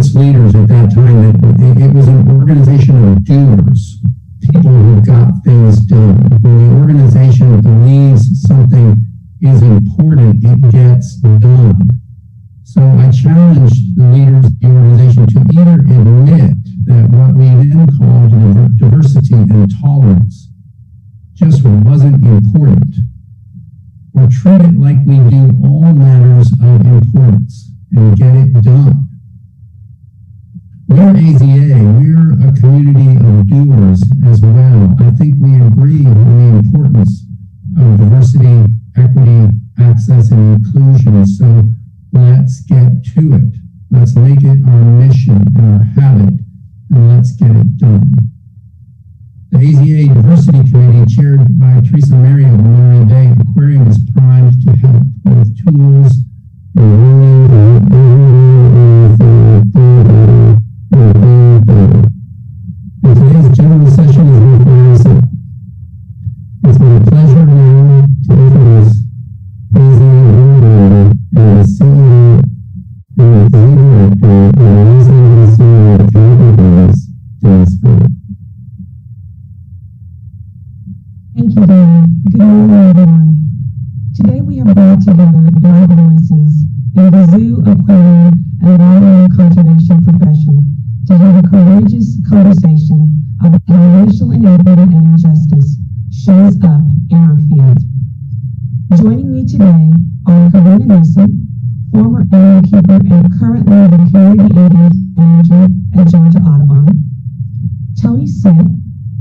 its leaders at that time that it was an organization of doers, people who got things done. When the organization believes something is important, it gets done. So I challenged the leaders of the organization to either admit that what we then called diversity and tolerance just wasn't important, or treat it like we do all matters of importance and get it done. We're AZA, we're a community of doers as well. I think we agree on the importance of diversity, equity, access, and inclusion. So let's get to it. Let's make it our mission and our habit, and let's get it done. The AZA Diversity Committee, chaired by Teresa Mario of Memorial Day Aquarium, is primed to help with tools and and today's general session is with AZA. It's my pleasure now to introduce AZA and the CEO and the director of the AZA. Thank you, Dan. Good morning, everyone. Today we have brought together Black voices in the zoo, aquarium, and wildlife conservation profession to have a courageous conversation about how racial inequity and injustice shows up in our field. Joining me today are Karina Newsom, former animal keeper and currently the community engagement manager at Georgia Audubon, Tony Smith,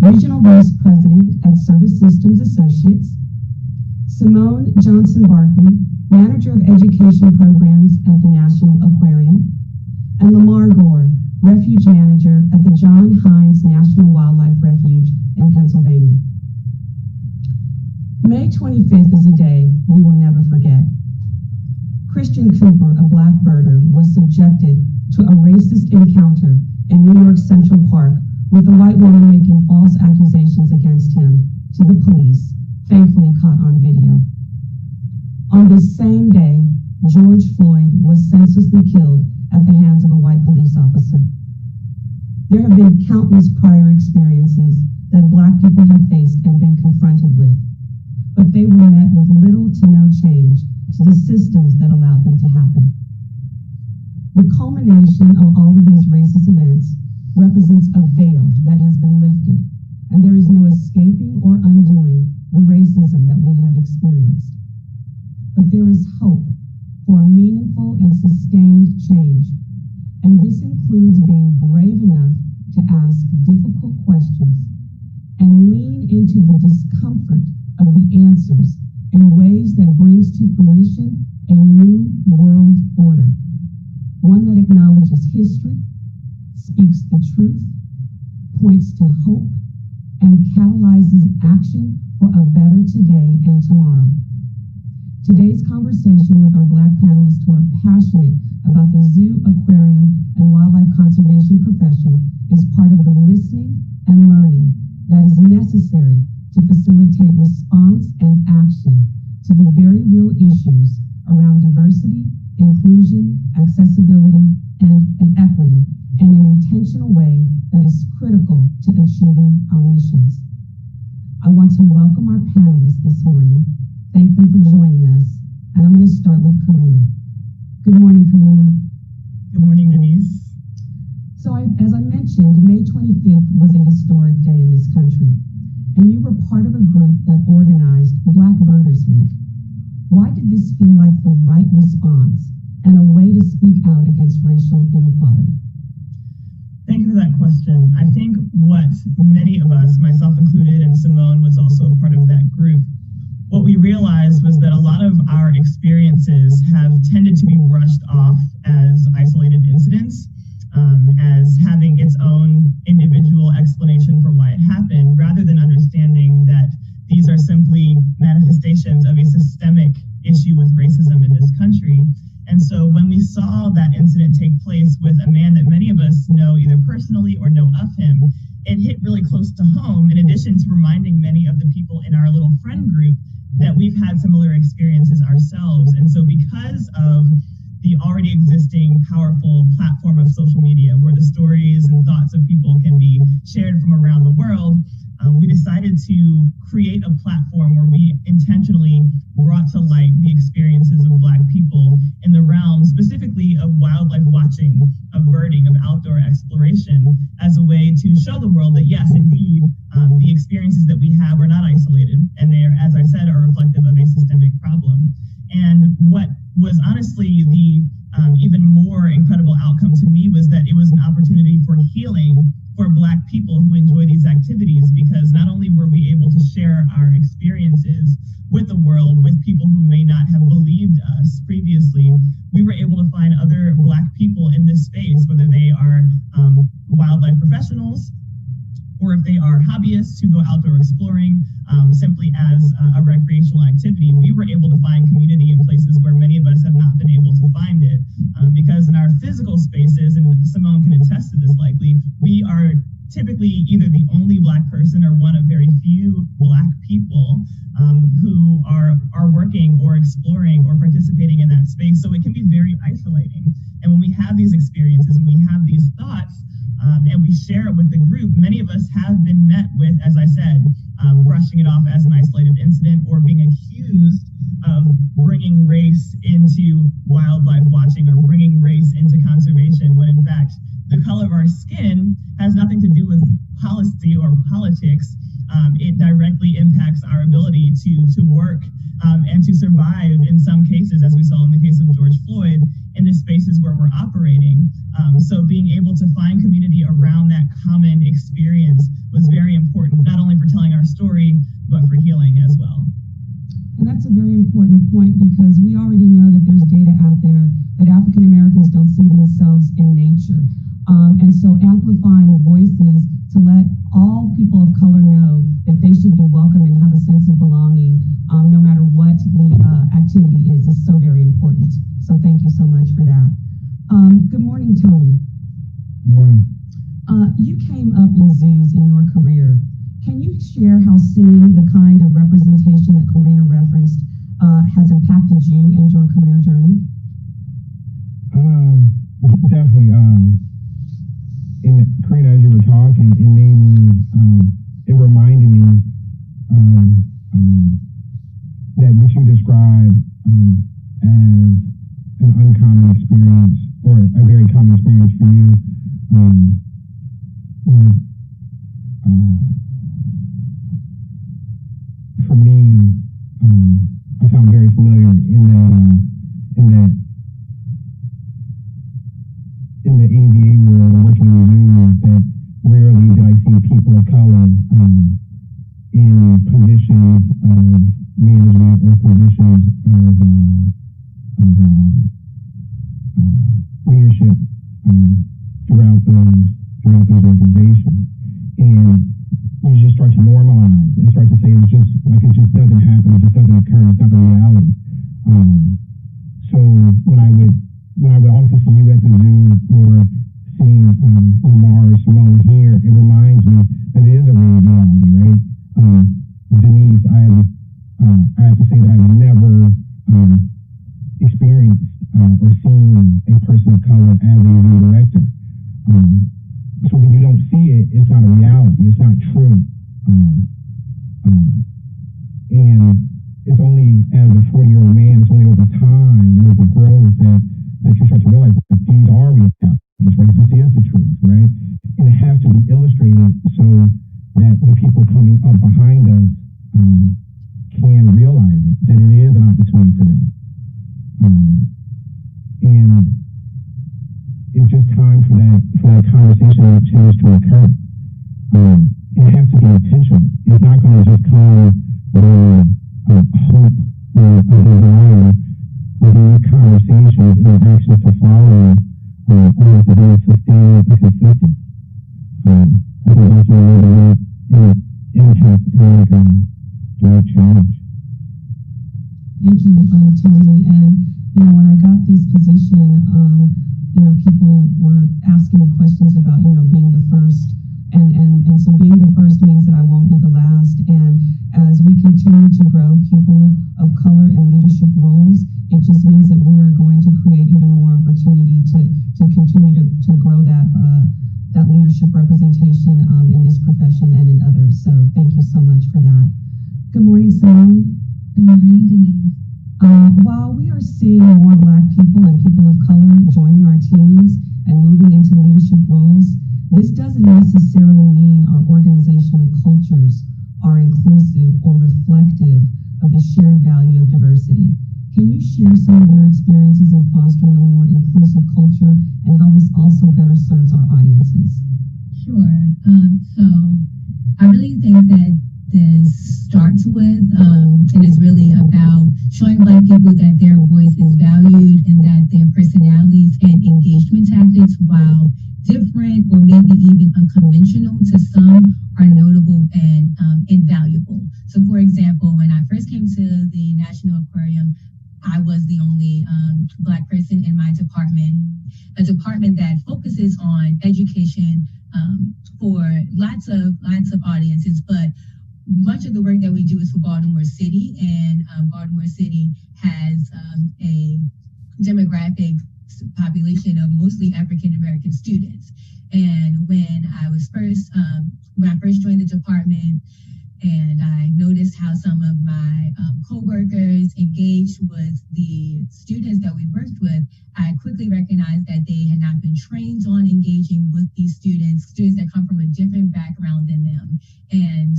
Regional Vice President at Service Systems Associates, Simone Johnson-Barkley, Manager of Education Programs at the National Aquarium, and Lamar Gore, Refuge Manager at the John Hines National Wildlife Refuge in Pennsylvania. May 25th is a day we will never forget. Christian Cooper, a black birder, was subjected to a racist encounter in New York Central Park with a white woman making false accusations against him to the police, thankfully caught on video. On this same day, George Floyd was senselessly killed at the hands of a white police officer. There have been countless prior experiences that Black people have faced and been confronted with, but they were met with little to no change to the systems that allowed them to happen. The culmination of all of these racist events represents a veil that has been lifted, and there is no escaping or undoing the racism that we have experienced. But there is hope for a meaningful and sustained change, and this includes being brave enough to ask difficult questions and lean into the discomfort of the answers in ways that brings to fruition a new world order, one that acknowledges history, speaks the truth, points to hope, and catalyzes action for a better today and tomorrow. Today's conversation with our Black panelists who are passionate about the zoo, aquarium, and wildlife conservation profession is part of the listening and learning that is necessary to facilitate response and action to the very real issues around diversity, inclusion, accessibility, and equity in an intentional way that is critical to achieving our missions. I want to welcome our panelists this morning, thank them for joining us, and I'm going to start with Karina. Good morning, Karina. Good morning, Denise. So as I mentioned, May 25th was a historic day in this country, and you were part of a group that organized Black Birders Week. Why did this feel like the right response and a way to speak out against racial inequality? Thank you for that question. I think what many of us, myself included, and Simone was also a part of that group, what we realized was that a lot of our experiences have tended to be brushed off as isolated incidents, as having its own individual explanation for why it happened, rather than understanding that these are simply manifestations of a systemic issue with racism in this country. And so when we saw that incident take place with a man that many of us know either personally or know of him, it hit really close to home, in addition to reminding many of the people in our little friend group that we've had similar experiences ourselves. And so because of the already existing powerful platform of social media where the stories and thoughts of people can be shared from around the world, we decided to create a platform where we intentionally brought to light the experiences of Black people in the realm specifically of wildlife watching, of birding, of outdoor exploration, as a way to show the world that yes, indeed, the experiences that we have are not isolated, and they are, as I said, are reflective of a systemic problem. And what was honestly the even more incredible outcome to me was that it was an opportunity for healing for Black people who enjoy these activities, because not only were we able to share our experiences with the world, with people who may not have believed us previously, we were able to find other Black people in this space, whether they are wildlife professionals, or if they are hobbyists who go outdoor exploring simply as a recreational activity. We were able to find community in places where many of us have not been able to find it. Because in our physical spaces, and Simone can attest to this likely, we are typically either the only Black person or one of very few Black people who are working or exploring or participating in that space. So it can be very isolating. And when we have these experiences and we have these thoughts, and we share it with the group, many of us have been met with, as I said, brushing it off as an isolated incident or being accused of bringing race into wildlife watching or bringing race into conservation, when in fact, the color of our skin has nothing to do with policy or politics. It directly impacts our ability to work and to survive in some cases, as we saw in the case of George Floyd, in the spaces where we're operating. So being able to find community around that common experience was very important, not only for telling our story, but for healing as well. And that's a very important point, because we already know that there's data out there that African Americans don't see themselves in nature. And so amplifying voices to let all people of color know that they should be welcome and have a sense of belonging, no matter what the activity is so very important. So thank you so much for that. Good morning, Tony. Good morning. You came up in zoos in your career. Can you share how seeing the kind of representation that Karina referenced has impacted you and your career journey? Definitely. Karina, as you were talking, it made me, it reminded me that what you described as an uncommon experience, or a very common experience for you, was, for me, I found very familiar in the AZA world, working in zoos, that rarely did I see people of color in positions of management or positions of leadership throughout those organizations. And you just start to normalize and start to say it just doesn't happen, it just doesn't occur, it's not a reality. So when I would often see you at the zoo or seeing Lamar or Simone here, it reminds me that it is a real reality, right? Denise, I have to say that I've never experienced or seen a person of color as a zoo director. So when you don't see it, it's not a reality, it's not true. And it's only as a 40-year-old man, it's only over time and over growth that you start to realize that these are realities, right? This is the truth, right? And it has to be illustrated so that the people coming up behind us can realize it, that it is an opportunity for them. And it's just time for that conversation and change to occur. It has to be intentional. It's not going to just come with hope or a desire. With these conversations and actions to follow, have to be sustained and consistent. I think that's where we're impact and make a direct change. Thank you, Tony. And when I got this position, people were asking me questions about being the first And so being the first means that I won't be the last. And as we continue to grow people of color in leadership roles, it just means that we are going to create even more opportunity to continue to grow that leadership representation in this profession and in others. So thank you so much for that. Good morning, Simone. Good morning, Denise. While we are seeing more Black people and people of color joining our teams and moving into leadership roles, this doesn't necessarily mean our organizational cultures are inclusive or reflective of the shared value of diversity. Can you share some of your experiences in fostering a more inclusive culture and how this also better serves our audiences? Sure. So I really think that this starts with, and it's really about showing Black people that their voice is valued and that their personalities and engagement tactics, while different or maybe even unconventional to some, are notable and invaluable. So for example, when I first came to the National Aquarium, I was the only Black person in my department, a department that focuses on education for lots of audiences, but much of the work that we do is for Baltimore City, and Baltimore City has a demographic population of mostly African American students. And when I first joined the department, and I noticed how some of my coworkers engaged with the students that we worked with, I quickly recognized that they had not been trained on engaging with these students that come from a different background than them. And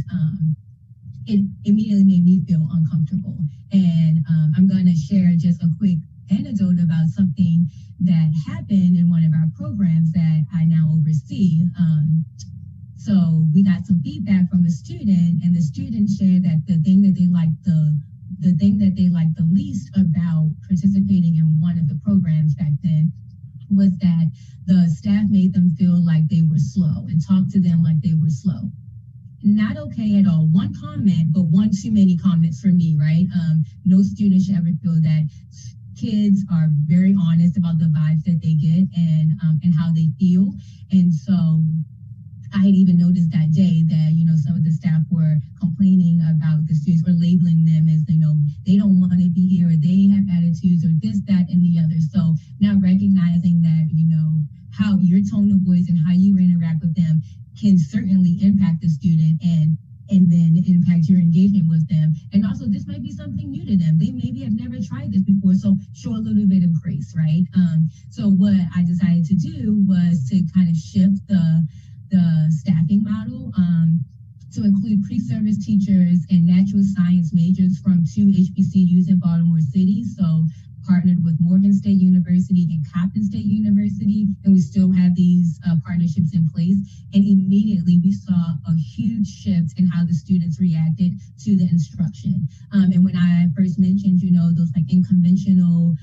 it immediately made me feel uncomfortable. And I'm going to share just a quick anecdote about something that happened in one of our programs that I now oversee. So we got some feedback from a student, and the student shared that the thing that they liked the least about participating in one of the programs back then was that the staff made them feel like they were slow and talked to them like they were slow. Not okay at all. One comment, but one too many comments for me, right? No student should ever feel that. Kids are very honest about the vibes that they get and how they feel. And so I had even noticed that day that, some of the staff were complaining about the students, or labeling them as, they don't want to be here, or they have attitudes, or this, that, and the other. So now recognizing that, how your tone of voice and how you interact with them can certainly impact the student and then impact your engagement with them. And also, this might be something new to them. They maybe have never tried this before, so show a little bit of grace, right? So what I decided to do was to kind of shift the staffing model to include pre-service teachers and natural science majors from 2 HBCUs in Baltimore City. So partnered with Morgan State University and Coppin State University, and we still have these partnerships in place. And immediately we saw a huge shift in how the students reacted to the instruction. And when I first mentioned, those like unconventional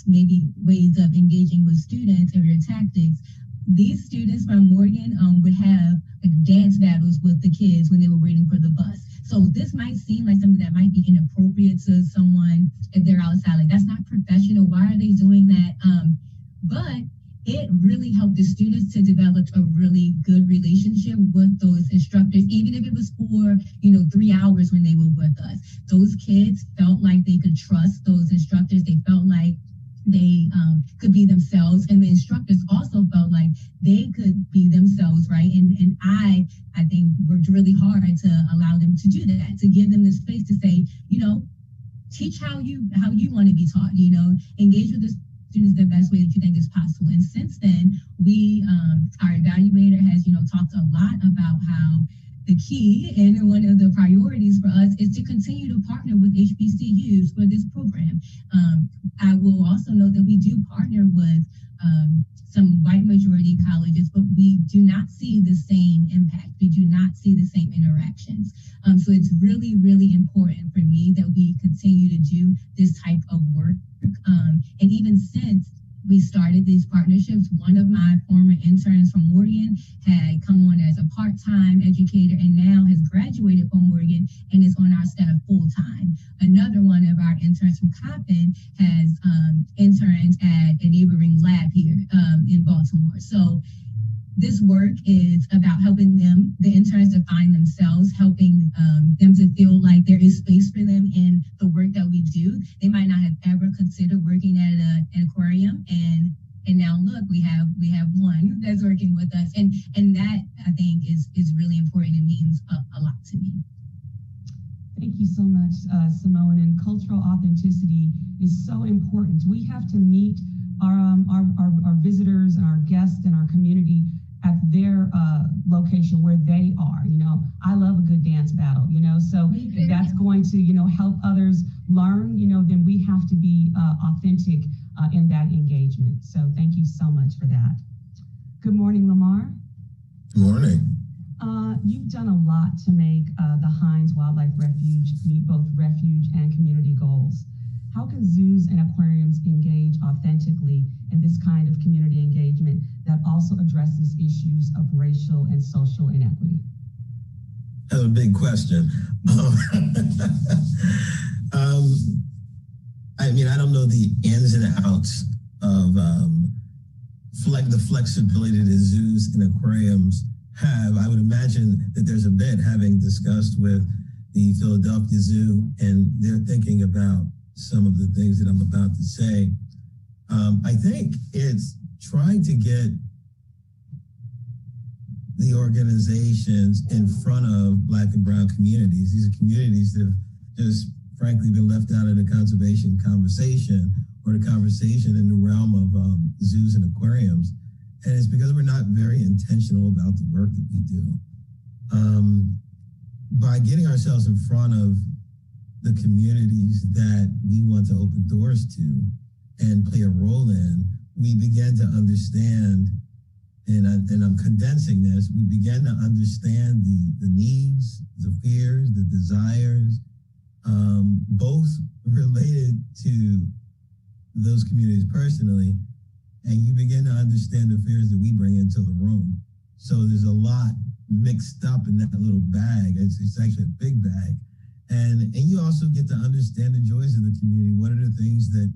maybe ways of engaging with students and your tactics, these students from Morgan would have like dance battles with the kids when they were waiting for the bus. So this might seem like something that might be inappropriate to someone if they're outside. Like, that's not professional. Why are they doing that? But it really helped the students to develop a really good relationship with those instructors, even if it was for, 3 hours when they were with us. Those kids felt like they could trust those instructors. They felt like they could be themselves, and the instructors also felt like they could be themselves, right? And I think worked really hard to allow them to do that, to give them the space to say, teach how you want to be taught, engage with the students the best way that you think is possible. And since then, our evaluator has, talked a lot about how the key and one of the priorities for us is to continue to partner with HBCUs for this program. I will also note that we do partner with some white majority colleges, but we do not see the same impact. We do not see the same interactions. So it's really, really important for me that we continue to do this type of work. And even since we started these partnerships, one of my former interns from Morgan had come on as a part-time educator and now has graduated from Morgan and is on our staff full-time. Another one of our interns from Coppin has interned at a neighboring lab here in Baltimore. So this work is about helping them, the interns, to find themselves, helping them to feel like there is space for them in the work that we do. They might not have ever considered working at an aquarium, and now look, we have one that's working with us, and that, I think, is really important and means a lot to me. Thank you so much, Simone. And cultural authenticity is so important. We have to meet our visitors and our guests and our community at their location where they are. I love a good dance battle, so if that's going to, help others learn, then we have to be authentic in that engagement. So thank you so much for that. Good morning, Lamar. Good morning. You've done a lot to make the Hines Wildlife Refuge meet both refuge and community goals. How can zoos and aquariums engage authentically in this kind of community engagement that also addresses issues of racial and social inequity? That's a big question. I don't know the ins and outs of the flexibility that zoos and aquariums have. I would imagine that there's a bit, having discussed with the Philadelphia Zoo, and they're thinking about some of the things that I'm about to say. I think it's trying to get the organizations in front of Black and Brown communities. These are communities that have just frankly been left out of the conservation conversation, or the conversation in the realm of zoos and aquariums. And it's because we're not very intentional about the work that we do. By getting ourselves in front of the communities that we want to open doors to and play a role in, we begin to understand, and I'm condensing this, we begin to understand the needs, the fears, the desires, both related to those communities personally, and you begin to understand the fears that we bring into the room. So there's a lot mixed up in that little bag. It's actually a big bag. And you also get to understand the joys of the community. What are the things that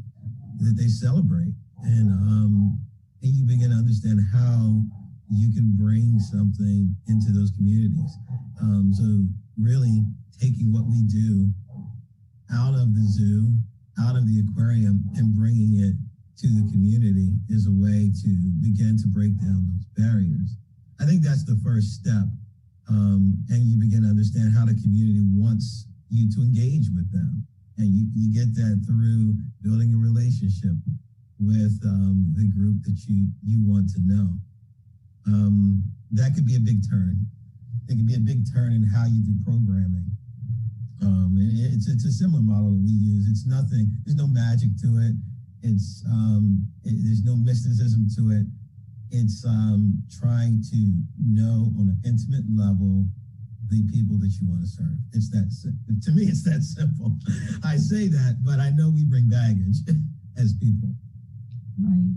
they celebrate? And you begin to understand how you can bring something into those communities. So really taking what we do out of the zoo, out of the aquarium, and bringing it to the community is a way to begin to break down those barriers. I think that's the first step. And you begin to understand how the community wants you to engage with them. And you get that through building a relationship with the group that you want to know. That could be a big turn. It could be a big turn in how you do programming. It's a similar model that we use. It's nothing, there's no magic to it. There's no mysticism to it. It's trying to know on an intimate level the people that you want to serve. It's that to me, it's that simple. I say that, but I know we bring baggage as people. Right.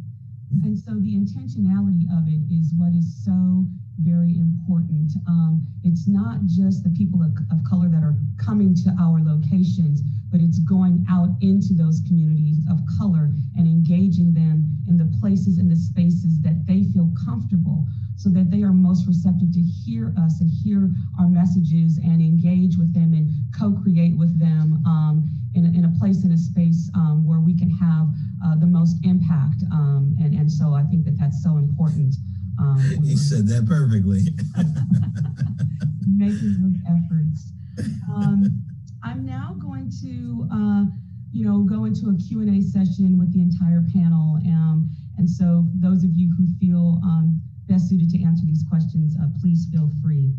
And so the intentionality of it is what is so very important. It's not just the people of color that are coming to our locations, but it's going out into those communities of color and engaging them in the places and the spaces that they feel comfortable, so that they are most receptive to hear us and hear our messages and engage with them and co-create with them in a place, in a space where we can have the most impact. And so I think that that's so important. You said that perfectly. Making those efforts. I'm now going to, go into a Q&A session with the entire panel. And so those of you who feel best suited to answer these questions, please feel free.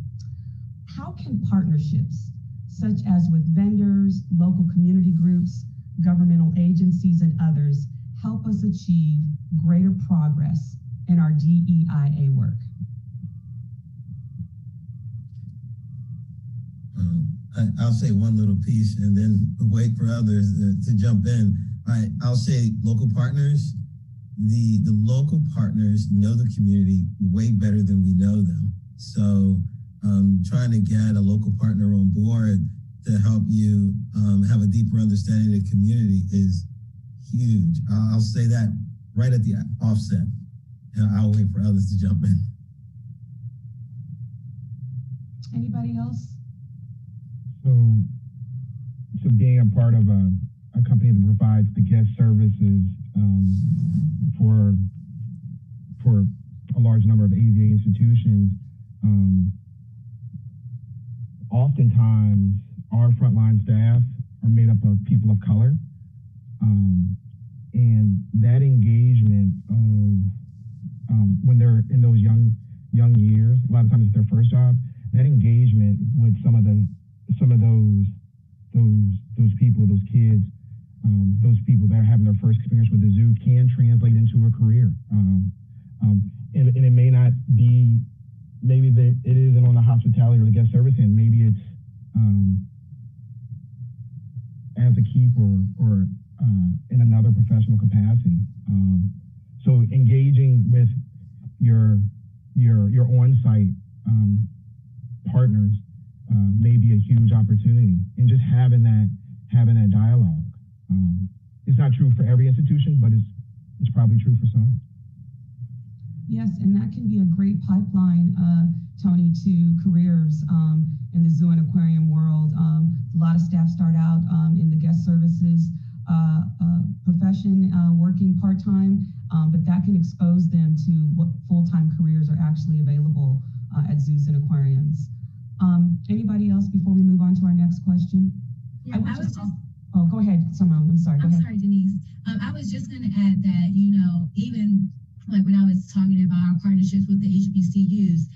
How can partnerships, such as with vendors, local community groups, governmental agencies, and others, help us achieve greater progress in our DEIA work? I'll say one little piece and then wait for others to jump in. I'll say local partners. The local partners know the community way better than we know them. So trying to get a local partner on board to help you have a deeper understanding of the community is huge. I'll say that right at the offset. I'll wait for others to jump in. Anybody else? So being a part of a company that provides the guest services for a large number of AZA institutions, oftentimes our frontline staff are made up of people of color, and that engagement of when they're in those young years, a lot of times it's their first job. That engagement with some of those people, those kids, those people that are having their first experience with the zoo can translate into a career. And it may not be, maybe it isn't on the hospitality or the guest service end. Maybe it's as a keeper or in another professional capacity. So engaging with your on-site partners may be a huge opportunity, and just having that dialogue. It's not true for every institution, but it's probably true for some. Yes, and that can be a great pipeline, Tony, to careers in the zoo and aquarium world. A lot of staff start out in the guest services profession, working part-time, but that can expose them to what full-time careers are actually available at zoos and aquariums. Anybody else before we move on to our next question? Yeah, Oh, go ahead, Simone. I'm sorry. I'm sorry, Denise. I was just going to add that, even like when I was talking about our partnerships with the HBCUs,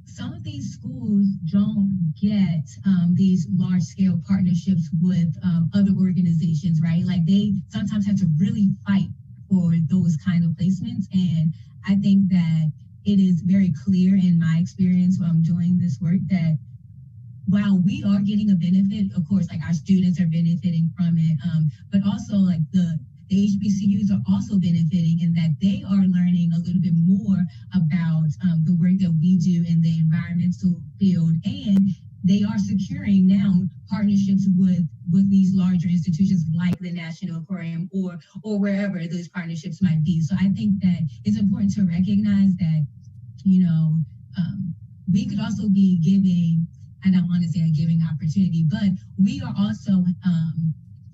some of these schools don't get these large-scale partnerships with other organizations, right? Like they sometimes have to really fight for those kind of placements. And I think that it is very clear in my experience while I'm doing this work that while we are getting a benefit, of course, like our students are benefiting from it, but also like the HBCUs are also benefiting in that they are learning a little bit more about the work that we do in the environmental field, and they are securing now partnerships with these larger institutions like the National Aquarium or wherever those partnerships might be. So I think that it's important to recognize that, we could also be giving, I don't want to say a giving opportunity, but we are also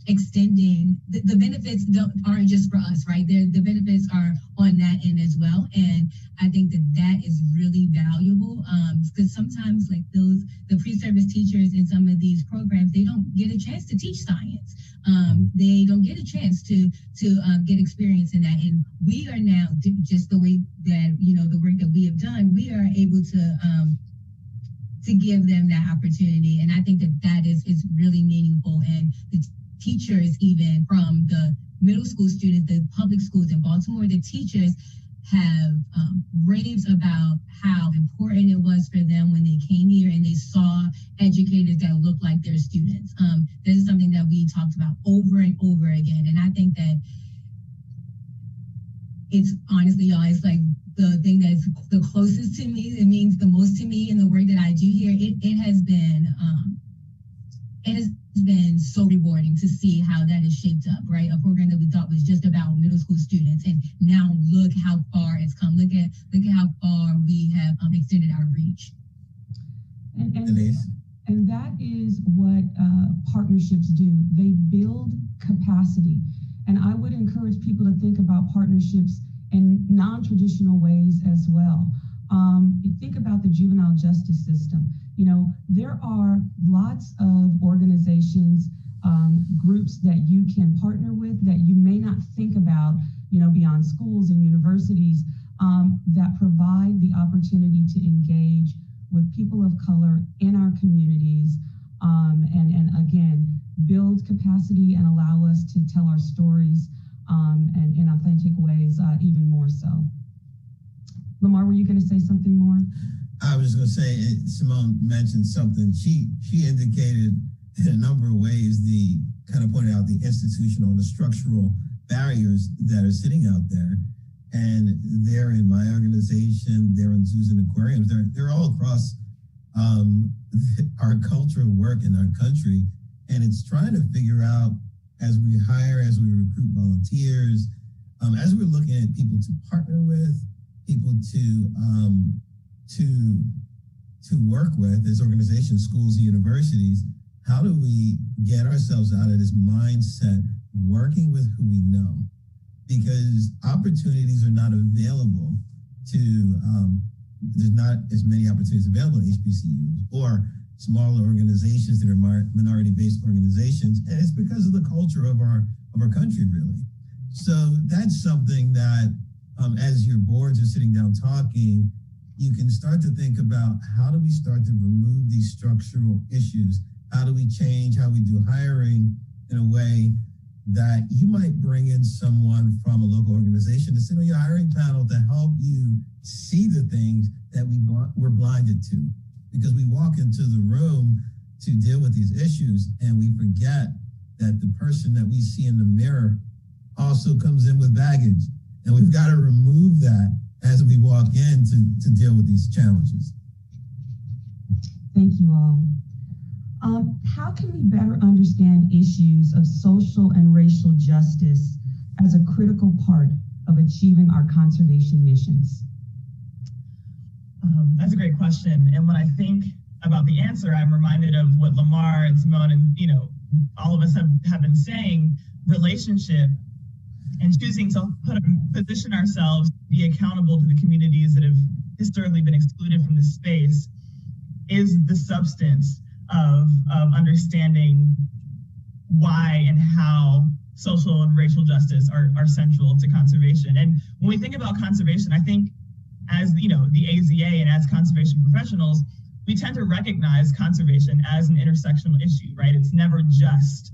extending the benefits aren't just for us, right? The benefits are on that end as well. And I think that is really valuable because sometimes like the pre-service teachers in some of these programs, they don't get a chance to teach science. They don't get a chance to get experience in that. And we are now, just the way that, the work that we have done, we are able to give them that opportunity. And I think that is really meaningful. And the teachers, even from the middle school students, the public schools in Baltimore, the teachers have raved about how important it was for them when they came here and they saw educators that looked like their students. This is something that we talked about over and over again. And I think that it's honestly, y'all, it's like the thing that's the closest to me, it means the most to me in the work that I do here. It has been so rewarding to see how that is shaped up, right? A program that we thought was just about middle school students, and now look how far it's come. Look at how far we have extended our reach. And that is what partnerships do. They build capacity. And I would encourage people to think about partnerships in non-traditional ways as well. You think about the juvenile justice system. There are lots of organizations, groups that you can partner with that you may not think about, beyond schools and universities, that provide the opportunity to engage with people of color in our communities, and again, build capacity and allow us to tell our stories and in authentic ways, even more so. Lamar, were you going to say something more? I was going to say, Simone mentioned something. She indicated in a number of ways kind of pointed out the institutional and the structural barriers that are sitting out there. And they're in my organization, they're in zoos and aquariums, they're all across our cultural work in our country. And it's trying to figure out, as we hire, as we recruit volunteers, as we're looking at people to partner with, people to to work with as organizations, schools, and universities. How do we get ourselves out of this mindset, working with who we know? Because opportunities are not available to, there's not as many opportunities available in HBCUs or smaller organizations that are minority-based organizations, and it's because of the culture of our country, really. So that's something that, as your boards are sitting down talking, you can start to think about, how do we start to remove these structural issues? How do we change how we do hiring in a way that you might bring in someone from a local organization to sit on your hiring panel to help you see the things that we're blinded to? Because we walk into the room to deal with these issues and we forget that the person that we see in the mirror also comes in with baggage. And we've got to remove that as we walk in to deal with these challenges. Thank you all. How can we better understand issues of social and racial justice as a critical part of achieving our conservation missions? That's a great question. And when I think about the answer, I'm reminded of what Lamar and Simone and, all of us have been saying. Relationship and choosing to position ourselves to be accountable to the communities that have historically been excluded from this space is the substance of understanding why and how social and racial justice are central to conservation. And when we think about conservation, I think as the AZA and as conservation professionals, we tend to recognize conservation as an intersectional issue, right? It's never just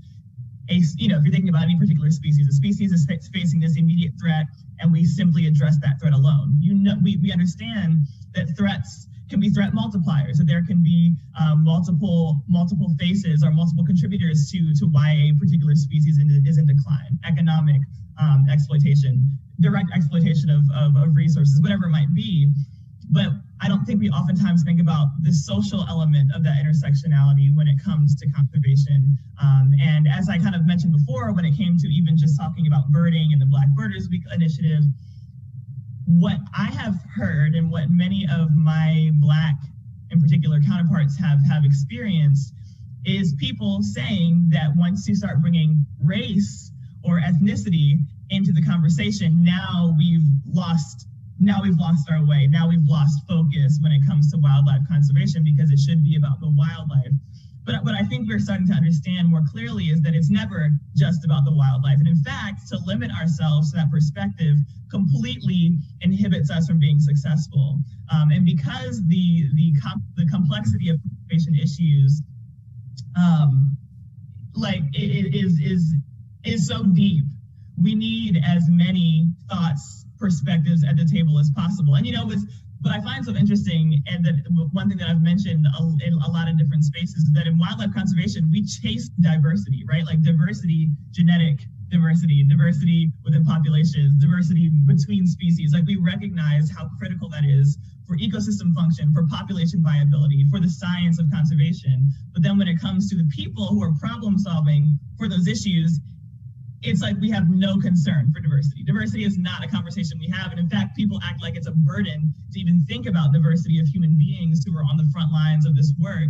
if you're thinking about any particular species, a species is facing this immediate threat, and we simply address that threat alone. We understand that threats can be threat multipliers, that there can be multiple faces or multiple contributors to why a particular species is in decline. Economic exploitation, direct exploitation of resources, whatever it might be. But I don't think we oftentimes think about the social element of that intersectionality when it comes to conservation. And as I kind of mentioned before, when it came to even just talking about birding and the Black Birders Week initiative, what I have heard and what many of my Black, in particular, counterparts have experienced is people saying that once you start bringing race or ethnicity into the conversation, now we've lost our way. Now we've lost focus when it comes to wildlife conservation, because it should be about the wildlife. But what I think we're starting to understand more clearly is that it's never just about the wildlife. And in fact, to limit ourselves to that perspective completely inhibits us from being successful. And because the complexity of conservation issues, is so deep, we need as many thoughts, perspectives at the table as possible. And what I find so interesting, and that one thing that I've mentioned in a lot of different spaces, is that in wildlife conservation, we chase diversity, right? Like diversity, genetic diversity within populations, diversity between species. Like, we recognize how critical that is for ecosystem function, for population viability, for the science of conservation. But then when it comes to the people who are problem solving for those issues, it's like we have no concern for diversity. Diversity is not a conversation we have. And in fact, people act like it's a burden to even think about diversity of human beings who are on the front lines of this work.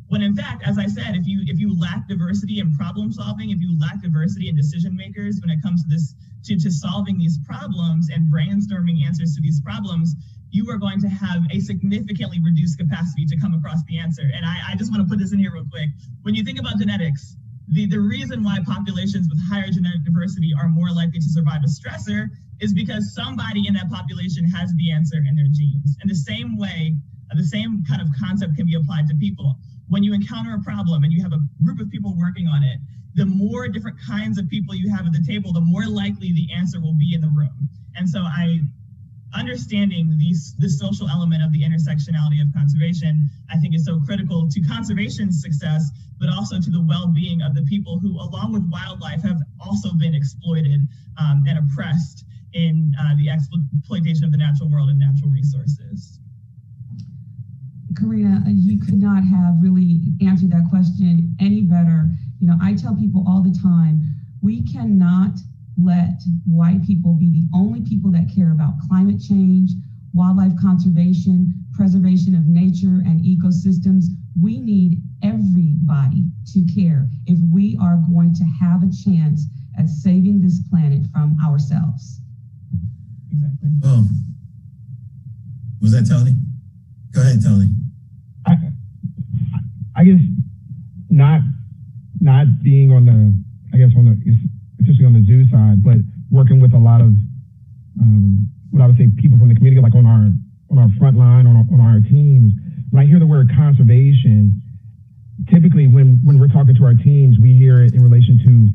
When in fact, as I said, if you lack diversity in problem solving, if you lack diversity in decision makers when it comes to this, to solving these problems and brainstorming answers to these problems, you are going to have a significantly reduced capacity to come across the answer. And I just want to put this in here real quick. When you think about genetics, the reason why populations with higher genetic diversity are more likely to survive a stressor is because somebody in that population has the answer in their genes. And the same way, the same kind of concept can be applied to people. When you encounter a problem and you have a group of people working on it, the more different kinds of people you have at the table, the more likely the answer will be in the room. And so understanding the social element of the intersectionality of conservation, I think, is so critical to conservation's success, but also to the well-being of the people who, along with wildlife, have also been exploited and oppressed in the exploitation of the natural world and natural resources. Karina, you could not have really answered that question any better. I tell people all the time, we cannot let white people be the only people that care about climate change, wildlife conservation, preservation of nature and ecosystems, we need everybody to care if we are going to have a chance at saving this planet from ourselves. Exactly. Oh, was that Tony? Go ahead, Tony. I guess not being on the, especially on the zoo side, but working with a lot of what I would say people from the community, like on our front line, on our teams. When I hear the word conservation, typically when we're talking to our teams, we hear it in relation to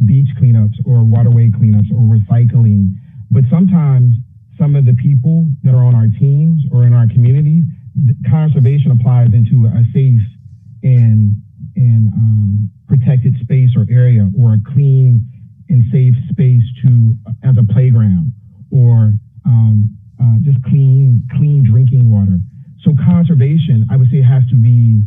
beach cleanups or waterway cleanups or recycling. But sometimes some of the people that are on our teams or in our communities, conservation applies into a safe and protected space or area, or a clean and safe space as a playground, or just clean drinking water. So conservation, I would say, has to be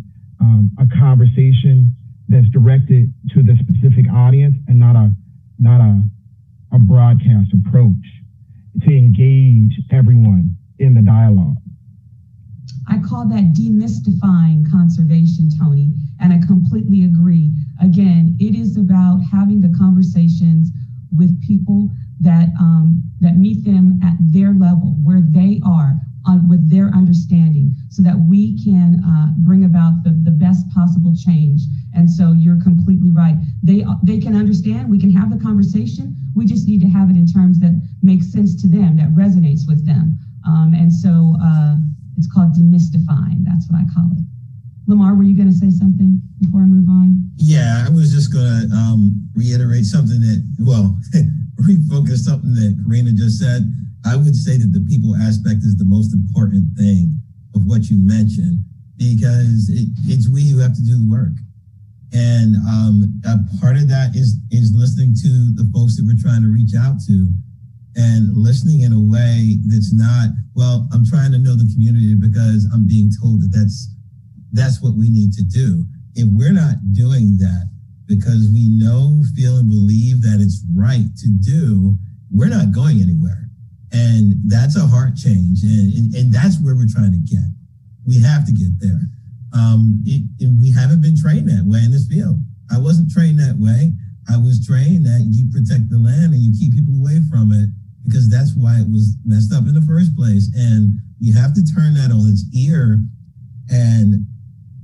a conversation that's directed to the specific audience and not a broadcast approach to engage everyone in the dialogue. I call that demystifying conservation, Tony, and I completely agree. Again, it is about having the conversations with people that meet them at their level, where they are, with their understanding, so that we can bring about the best possible change. And so you're completely right. They can understand, we can have the conversation, we just need to have it in terms that make sense to them, that resonates with them. And so it's called demystifying, that's what I call it. Lamar, were you gonna say something before I move on? Yeah, I was just gonna reiterate something refocus something that Karina just said. I would say that the people aspect is the most important thing of what you mentioned, because it's we who have to do the work. And a part of that is listening to the folks that we're trying to reach out to, and listening in a way that's not, well, I'm trying to know the community because I'm being told that that's what we need to do. If we're not doing that because we know, feel, and believe that it's right to do, we're not going anywhere. And that's a heart change. And that's where we're trying to get. We have to get there. We haven't been trained that way in this field. I wasn't trained that way. I was trained that you protect the land and you keep people away from it, because that's why it was messed up in the first place. And you have to turn that on its ear and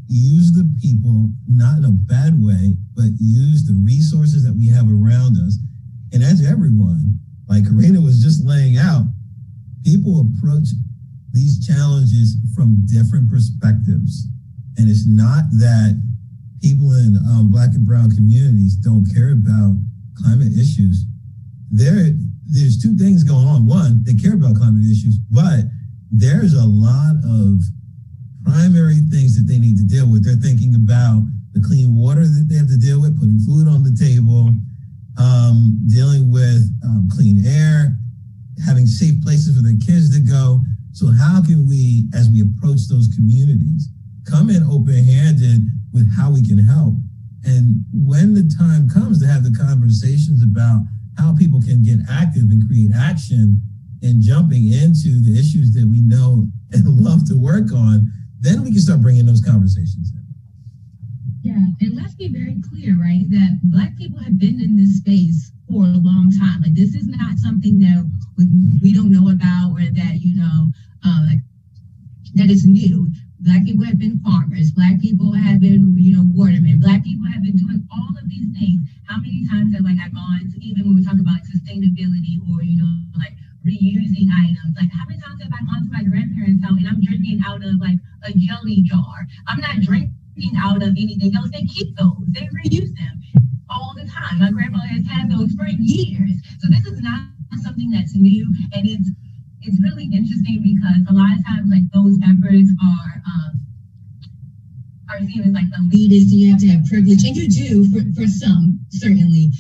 use the people, not in a bad way, but use the resources that we have around us. And as everyone, like Karina was just laying out, people approach these challenges from different perspectives. And it's not that people in Black and brown communities don't care about climate issues. There's two things going on. One, they care about climate issues, but there's a lot of primary things that they need to deal with. They're thinking about the clean water that they have to deal with, putting food on the table, dealing with clean air, having safe places for their kids to go. So how can we, as we approach those communities, come in open-handed with how we can help? And when the time comes to have the conversations about how people can get active and create action and jumping into the issues that we know and love to work on, then we can start bringing those conversations in. Yeah, and let's be very clear, right, that Black people have been in this space for a long time. Like, this is not something that we don't know about, or that, that is new. Black people have been farmers. Black people have been, watermen. Black people have been doing all of these things. How many times have I've gone to, even when we talk about sustainability or, reusing items, how many times have I gone to my grandparents' house and I'm drinking out of a jelly jar? I'm not drinking out of anything else. They keep those. They reuse them all the time. My grandmother has had those for years. So this is not something that's new, and it's really interesting because a lot of times those efforts are seen as elitist. You have to have privilege, and you do for some, certainly.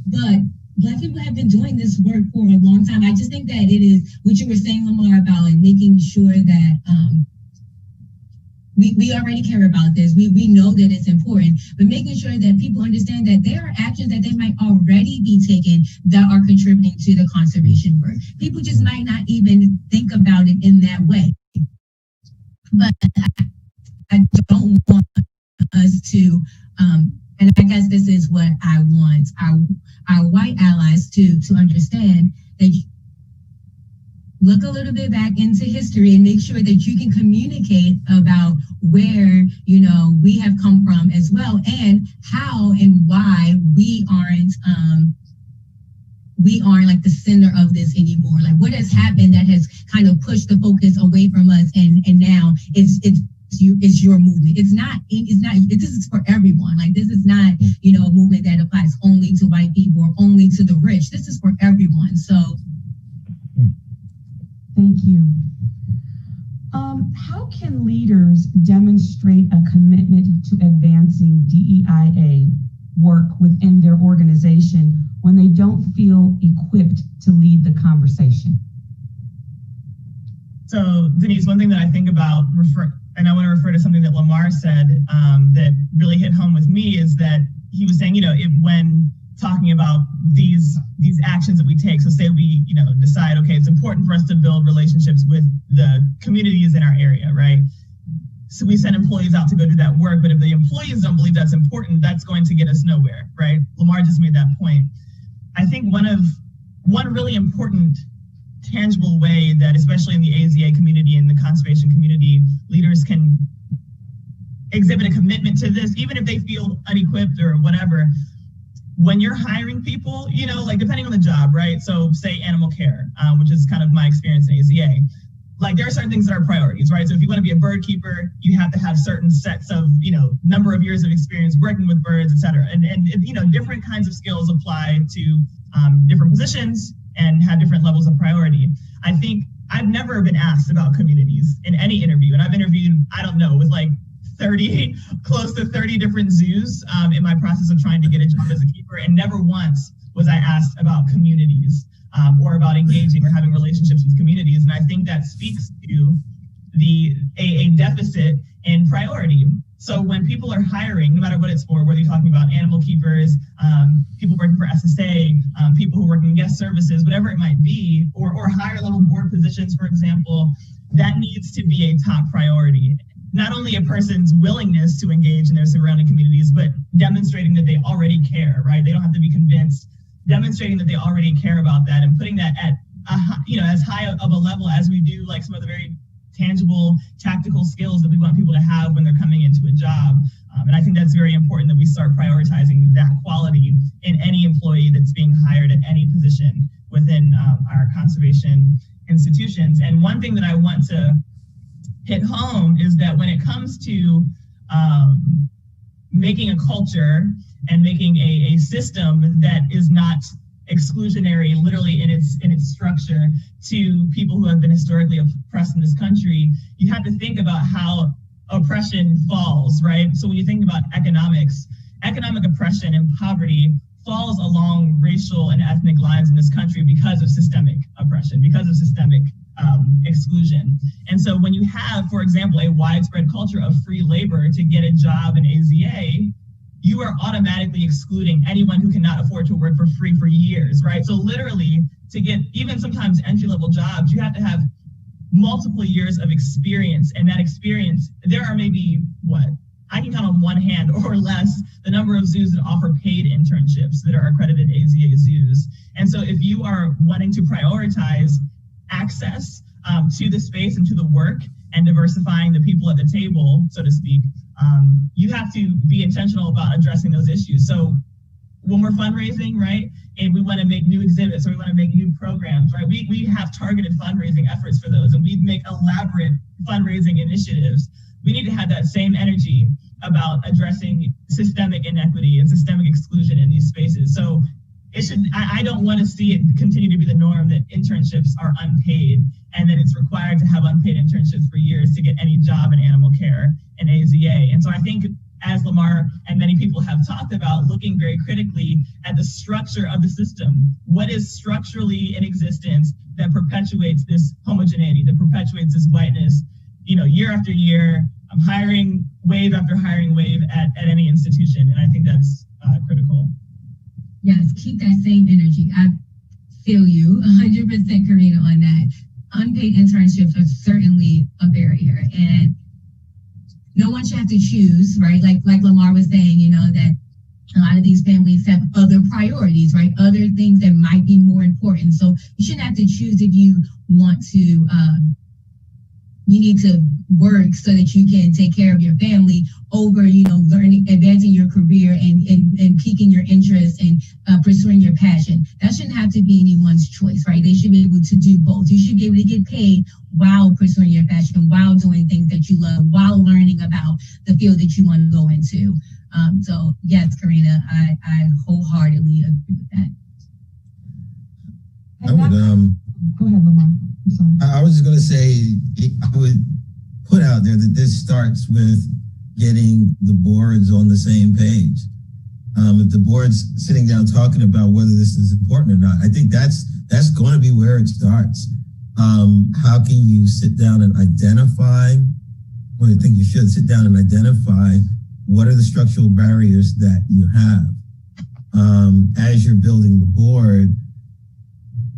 But Black people have been doing this work for a long time. I just think that it is what you were saying, Lamar, about making sure that we already care about this. We know that it's important, but making sure that people understand that there are actions that they might already be taking that are contributing to the conservation work. People just might not even think about it in that way. But I don't want us to, and I guess this is what I want our white allies to understand, that look a little bit back into history and make sure that you can communicate about where, you know, we have come from as well, and how and why we aren't like the center of this anymore. Like, what has happened that has kind of pushed the focus away from us, and now it's your movement. It's not this is for everyone. Like, this is not, you know, a movement that applies only to white people or only to the rich. This is for everyone. So thank you. How can leaders demonstrate a commitment to advancing DEIA work within their organization when they don't feel equipped to lead the conversation? So, Denise, one thing that I think about, and I want to refer to something that Lamar said that really hit home with me, is that he was saying, you know, when talking about these actions that we take, so say we, you know, decide, okay, it's important for us to build relationships with the communities in our area, right? So we send employees out to go do that work, but if the employees don't believe that's important, that's going to get us nowhere, right? Lamar just made that point. I think one really important tangible way that, especially in the AZA community and the conservation community, leaders can exhibit a commitment to this, even if they feel unequipped or whatever. When you're hiring people, you know, like depending on the job, right? So say animal care, which is kind of my experience in AZA. Like, there are certain things that are priorities, right? So if you want to be a bird keeper, you have to have certain sets of, you know, number of years of experience working with birds, et cetera. And you know, different kinds of skills apply to different positions and have different levels of priority. I think I've never been asked about communities in any interview. And I've interviewed, I don't know, with like close to 30 different zoos in my process of trying to get a job as a keeper. And never once was I asked about communities or about engaging or having relationships with communities. And I think that speaks to a deficit in priority. So when people are hiring, no matter what it's for, whether you're talking about animal keepers, people working for SSA, people who work in guest services, whatever it might be, or higher level board positions, for example, that needs to be a top priority. Not only a person's willingness to engage in their surrounding communities, but demonstrating that they already care, right? They don't have to be convinced. Demonstrating that they already care about that and putting that at as high of a level as we do, like some of the very tangible tactical skills that we want people to have when they're coming into a job. And I think that's very important that we start prioritizing that quality in any employee that's being hired at any position within our conservation institutions. And one thing that I want to hit home is that when it comes to making a culture and making a system that is not exclusionary, literally in its structure, to people who have been historically oppressed in this country, you have to think about how oppression falls, right? So when you think about economic oppression and poverty falls along racial and ethnic lines in this country because of systemic oppression, because of systemic exclusion. And so when you have, for example, a widespread culture of free labor to get a job in AZA, you are automatically excluding anyone who cannot afford to work for free for years, right? So literally, to get even sometimes entry-level jobs, you have to have multiple years of experience. And that experience, there are maybe, I can count on one hand or less the number of zoos that offer paid internships that are accredited AZA zoos. And so if you are wanting to prioritize access to the space and to the work and diversifying the people at the table, so to speak, you have to be intentional about addressing those issues. So when we're fundraising, right, and we want to make new exhibits or we want to make new programs, right, we have targeted fundraising efforts for those, and we make elaborate fundraising initiatives. We need to have that same energy about addressing systemic inequity and systemic exclusion in these spaces. So I don't want to see it continue to be the norm that internships are unpaid and that it's required to have unpaid internships for years to get any job in animal care in AZA. And so I think, as Lamar and many people have talked about, looking very critically at the structure of the system. What is structurally in existence that perpetuates this homogeneity, that perpetuates this whiteness, year after year, hiring wave after hiring wave at any institution, and I think that's critical. Yes, keep that same energy. I feel you 100%, Karina, on that. Unpaid internships are certainly a barrier, and no one should have to choose, right? Like Lamar was saying, you know, that a lot of these families have other priorities, right? Other things that might be more important. So you shouldn't have to choose if you want to, you need to work so that you can take care of your family over, you know, learning, advancing your career and piquing your interest and pursuing your passion. That shouldn't have to be anyone's choice, right? They should be able to do both. You should be able to get paid while pursuing your passion, while doing things that you love, while learning about the field that you want to go into. So yes, Karina, I wholeheartedly agree with that. I would, Go ahead, Lamar. I'm sorry. I was just going to say, I would put out there that this starts with getting the boards on the same page. If the board's sitting down talking about whether this is important or not, I think that's going to be where it starts. How can you sit down and identify, well, I think you should sit down and identify what are the structural barriers that you have. As you're building the board,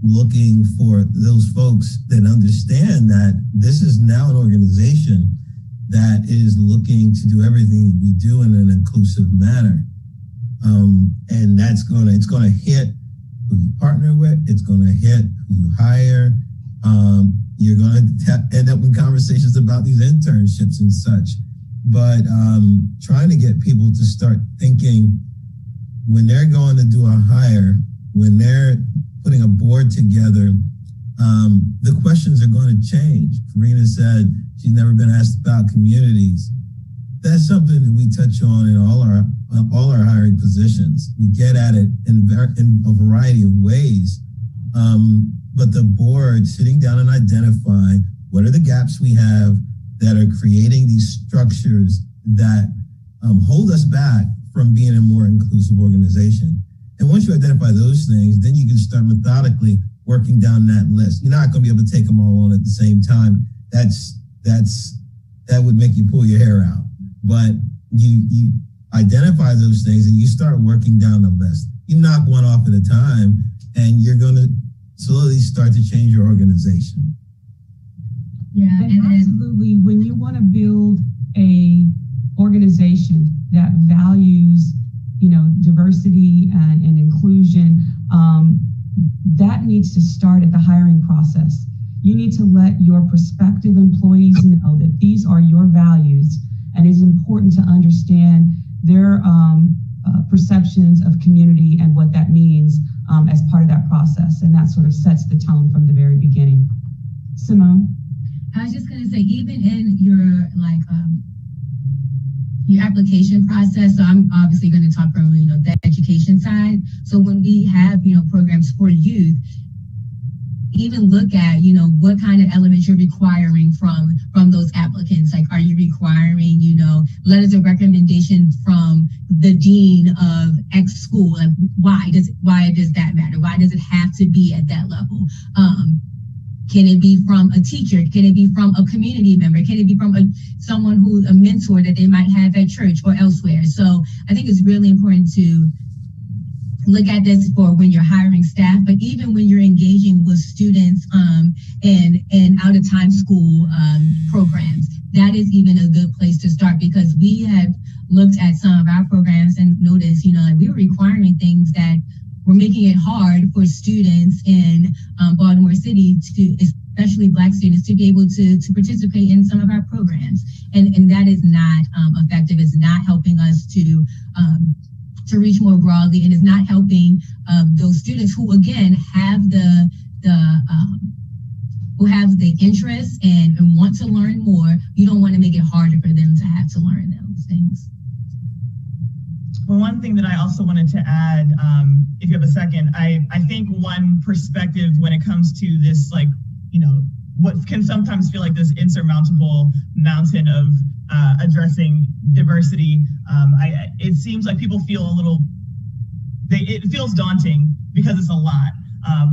looking for those folks that understand that this is now an organization that is looking to do everything we do in an inclusive manner. And it's going to hit who you partner with, it's going to hit who you hire. You're going to end up in conversations about these internships and such. But trying to get people to start thinking when they're going to do a hire, when they're putting a board together, the questions are going to change. Karina said she's never been asked about communities. That's something that we touch on in all our hiring positions. We get at it in a variety of ways. But the board sitting down and identifying what are the gaps we have that are creating these structures that hold us back from being a more inclusive organization. And once you identify those things, then you can start methodically working down that list. You're not going to be able to take them all on at the same time. That would make you pull your hair out. But you identify those things and you start working down the list. You knock one off at a time, and you're going to slowly start to change your organization. Yeah, and absolutely. When you want to build a organization that values, you know, diversity and inclusion, that needs to start at the hiring process. You need to let your prospective employees know that these are your values, and it's important to understand their perceptions of community and what that means as part of that process. And that sort of sets the tone from the very beginning. Simone? I was just going to say, even in your your application process, so I'm obviously going to talk from, you know, the education side. So when we have, you know, programs for youth, even look at, you know, what kind of elements you're requiring from those applicants. Like, are you requiring, you know, letters of recommendation from the dean of X school? Like, why does that matter? Why does it have to be at that level? Can it be from a teacher? Can it be from a community member? Can it be from someone who's a mentor that they might have at church or elsewhere? So I think it's really important to look at this for when you're hiring staff, but even when you're engaging with students in out-of-time school programs, that is even a good place to start, because we have looked at some of our programs and noticed, you know, like we were requiring things that were making it hard for students in Baltimore City, especially Black students, to be able to participate in some of our programs. And that is not effective. It's not helping us to reach more broadly, and is not helping those students who, again, have who have the interest and want to learn more. You don't want to make it harder for them to have to learn those things. Well, one thing that I also wanted to add, if you have a second, I think one perspective when it comes to this, like, you know, what can sometimes feel like this insurmountable mountain of addressing diversity, it seems like people feel it feels daunting because it's a lot.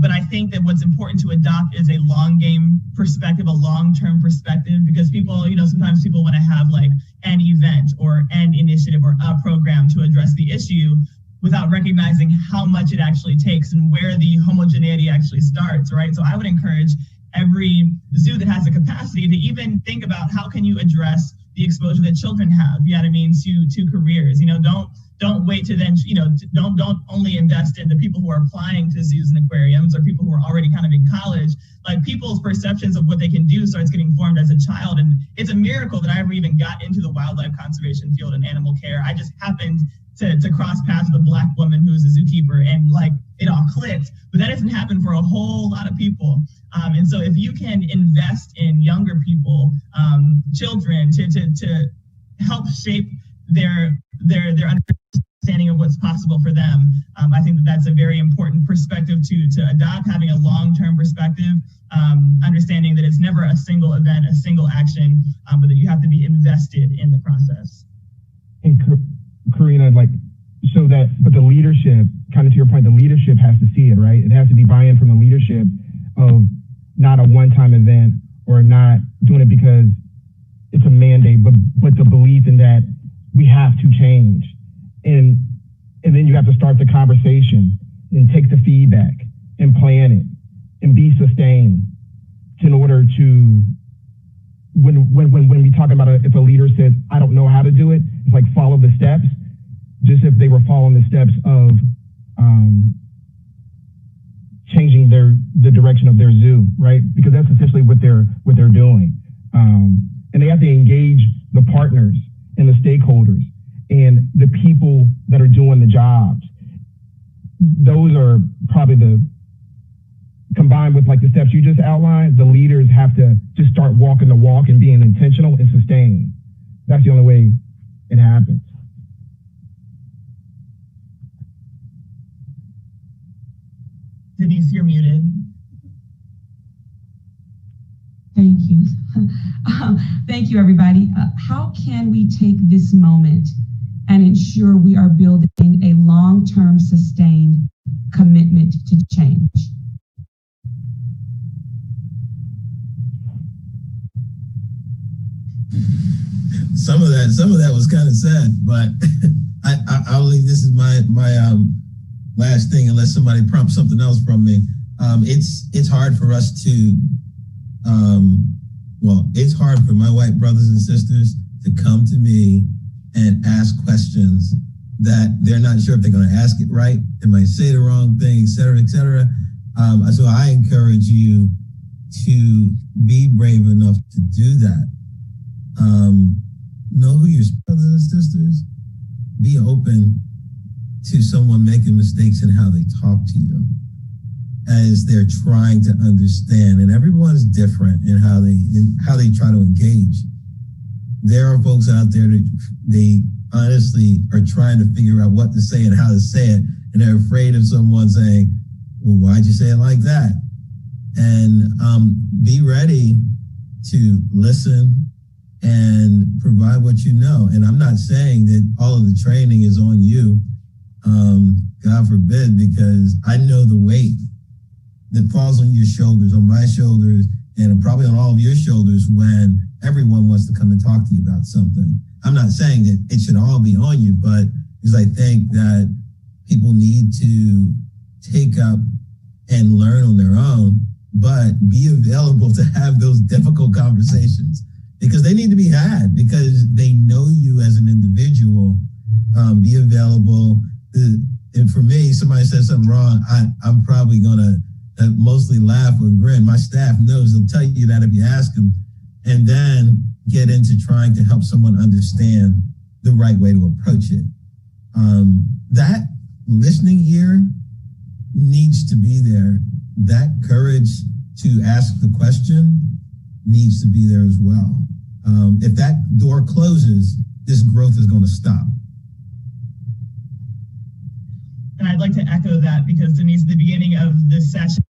But I think that what's important to adopt is a long game perspective, a long-term perspective, because people, sometimes people want to have like an event or an initiative or a program to address the issue without recognizing how much it actually takes and where the homogeneity actually starts, right? So I would encourage every zoo that has the capacity to even think about how can you address the exposure that children have, to careers. Don't wait to then, don't only invest in the people who are applying to zoos and aquariums or people who are already kind of in college. Like, people's perceptions of what they can do starts getting formed as a child. And it's a miracle that I ever even got into the wildlife conservation field and animal care. I just happened to cross paths with a Black woman who was a zookeeper, and like it all clicked. But that doesn't happen for a whole lot of people. And so if you can invest in younger people, children, to help shape their understanding of what's possible for them, I think that's a very important perspective to adopt, having a long-term perspective, understanding that it's never a single event, a single action, but that you have to be invested in the process. And Karina, but the leadership, kind of to your point, the leadership has to see it, right? It has to be buy-in from the leadership of not a one-time event or not doing it because it's a mandate, but the belief in that we have to change. And then you have to start the conversation and take the feedback and plan it and be sustained in order to, when we talk about if a leader says, I don't know how to do it, it's like follow the steps, just if they were following the steps of changing the direction of their zoo, right? Because that's essentially what they're doing. And they have to engage the partners and the stakeholders and the people that are doing the jobs. Those are probably combined with like the steps you just outlined, the leaders have to just start walking the walk and being intentional and sustained. That's the only way it happens. Denise, you're muted. Thank you. Thank you, everybody. How can we take this moment and ensure we are building a long-term sustained commitment to change? Some of that was kind of sad, but I'll leave. This is my last thing, unless somebody prompts something else from me. It's hard for us to, it's hard for my white brothers and sisters to come to me and ask questions that they're not sure if they're going to ask it right. They might say the wrong thing, et cetera, et cetera. So I encourage you to be brave enough to do that. Know who your brothers and sisters. Be open to someone making mistakes in how they talk to you as they're trying to understand. And everyone's different in how they try to engage. There are folks out there that they honestly are trying to figure out what to say and how to say it, and they're afraid of someone saying, well, why'd you say it like that? And be ready to listen and provide what you know. And I'm not saying that all of the training is on you, God forbid, because I know the weight that falls on your shoulders, on my shoulders, and probably on all of your shoulders when everyone wants to come and talk to you about something. I'm not saying that it should all be on you, but because I think that people need to take up and learn on their own, but be available to have those difficult conversations, because they need to be had, because they know you as an individual. Be available. And for me, somebody says something wrong, I'm probably going to mostly laugh or grin. My staff knows, they'll tell you that if you ask them, and then get into trying to help someone understand the right way to approach it. That listening ear needs to be there. That courage to ask the question needs to be there as well. If that door closes, this growth is going to stop. And I'd like to echo that, because Denise, at the beginning of this session,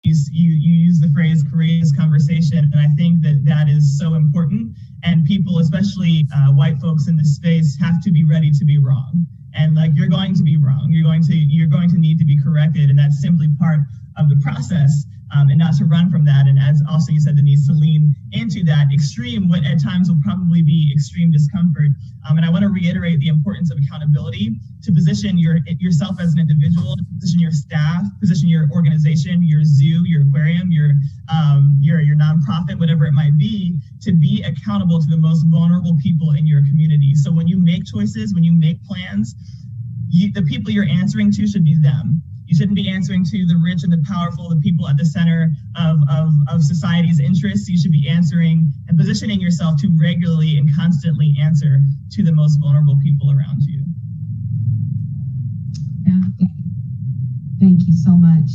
you use the phrase courageous conversation, and I think that is so important. And people, especially white folks in this space, have to be ready to be wrong. And like, you're going to be wrong. You're going to need to be corrected, and that's simply part of the process, and not to run from that. And as also you said, Denise, to lean into that extreme, what at times will probably be extreme discomfort. And I want to reiterate the importance of accountability to position yourself as an individual, to position your staff, position your organization, your zoo, your aquarium, your nonprofit, whatever it might be accountable to the most vulnerable people in your community. So when you make choices, when you make plans, the people you're answering to should be them. You shouldn't be answering to the rich and the powerful, the people at the center of society's interests. You should be answering and positioning yourself to regularly and constantly answer to the most vulnerable people around you. Yeah. Thank you so much.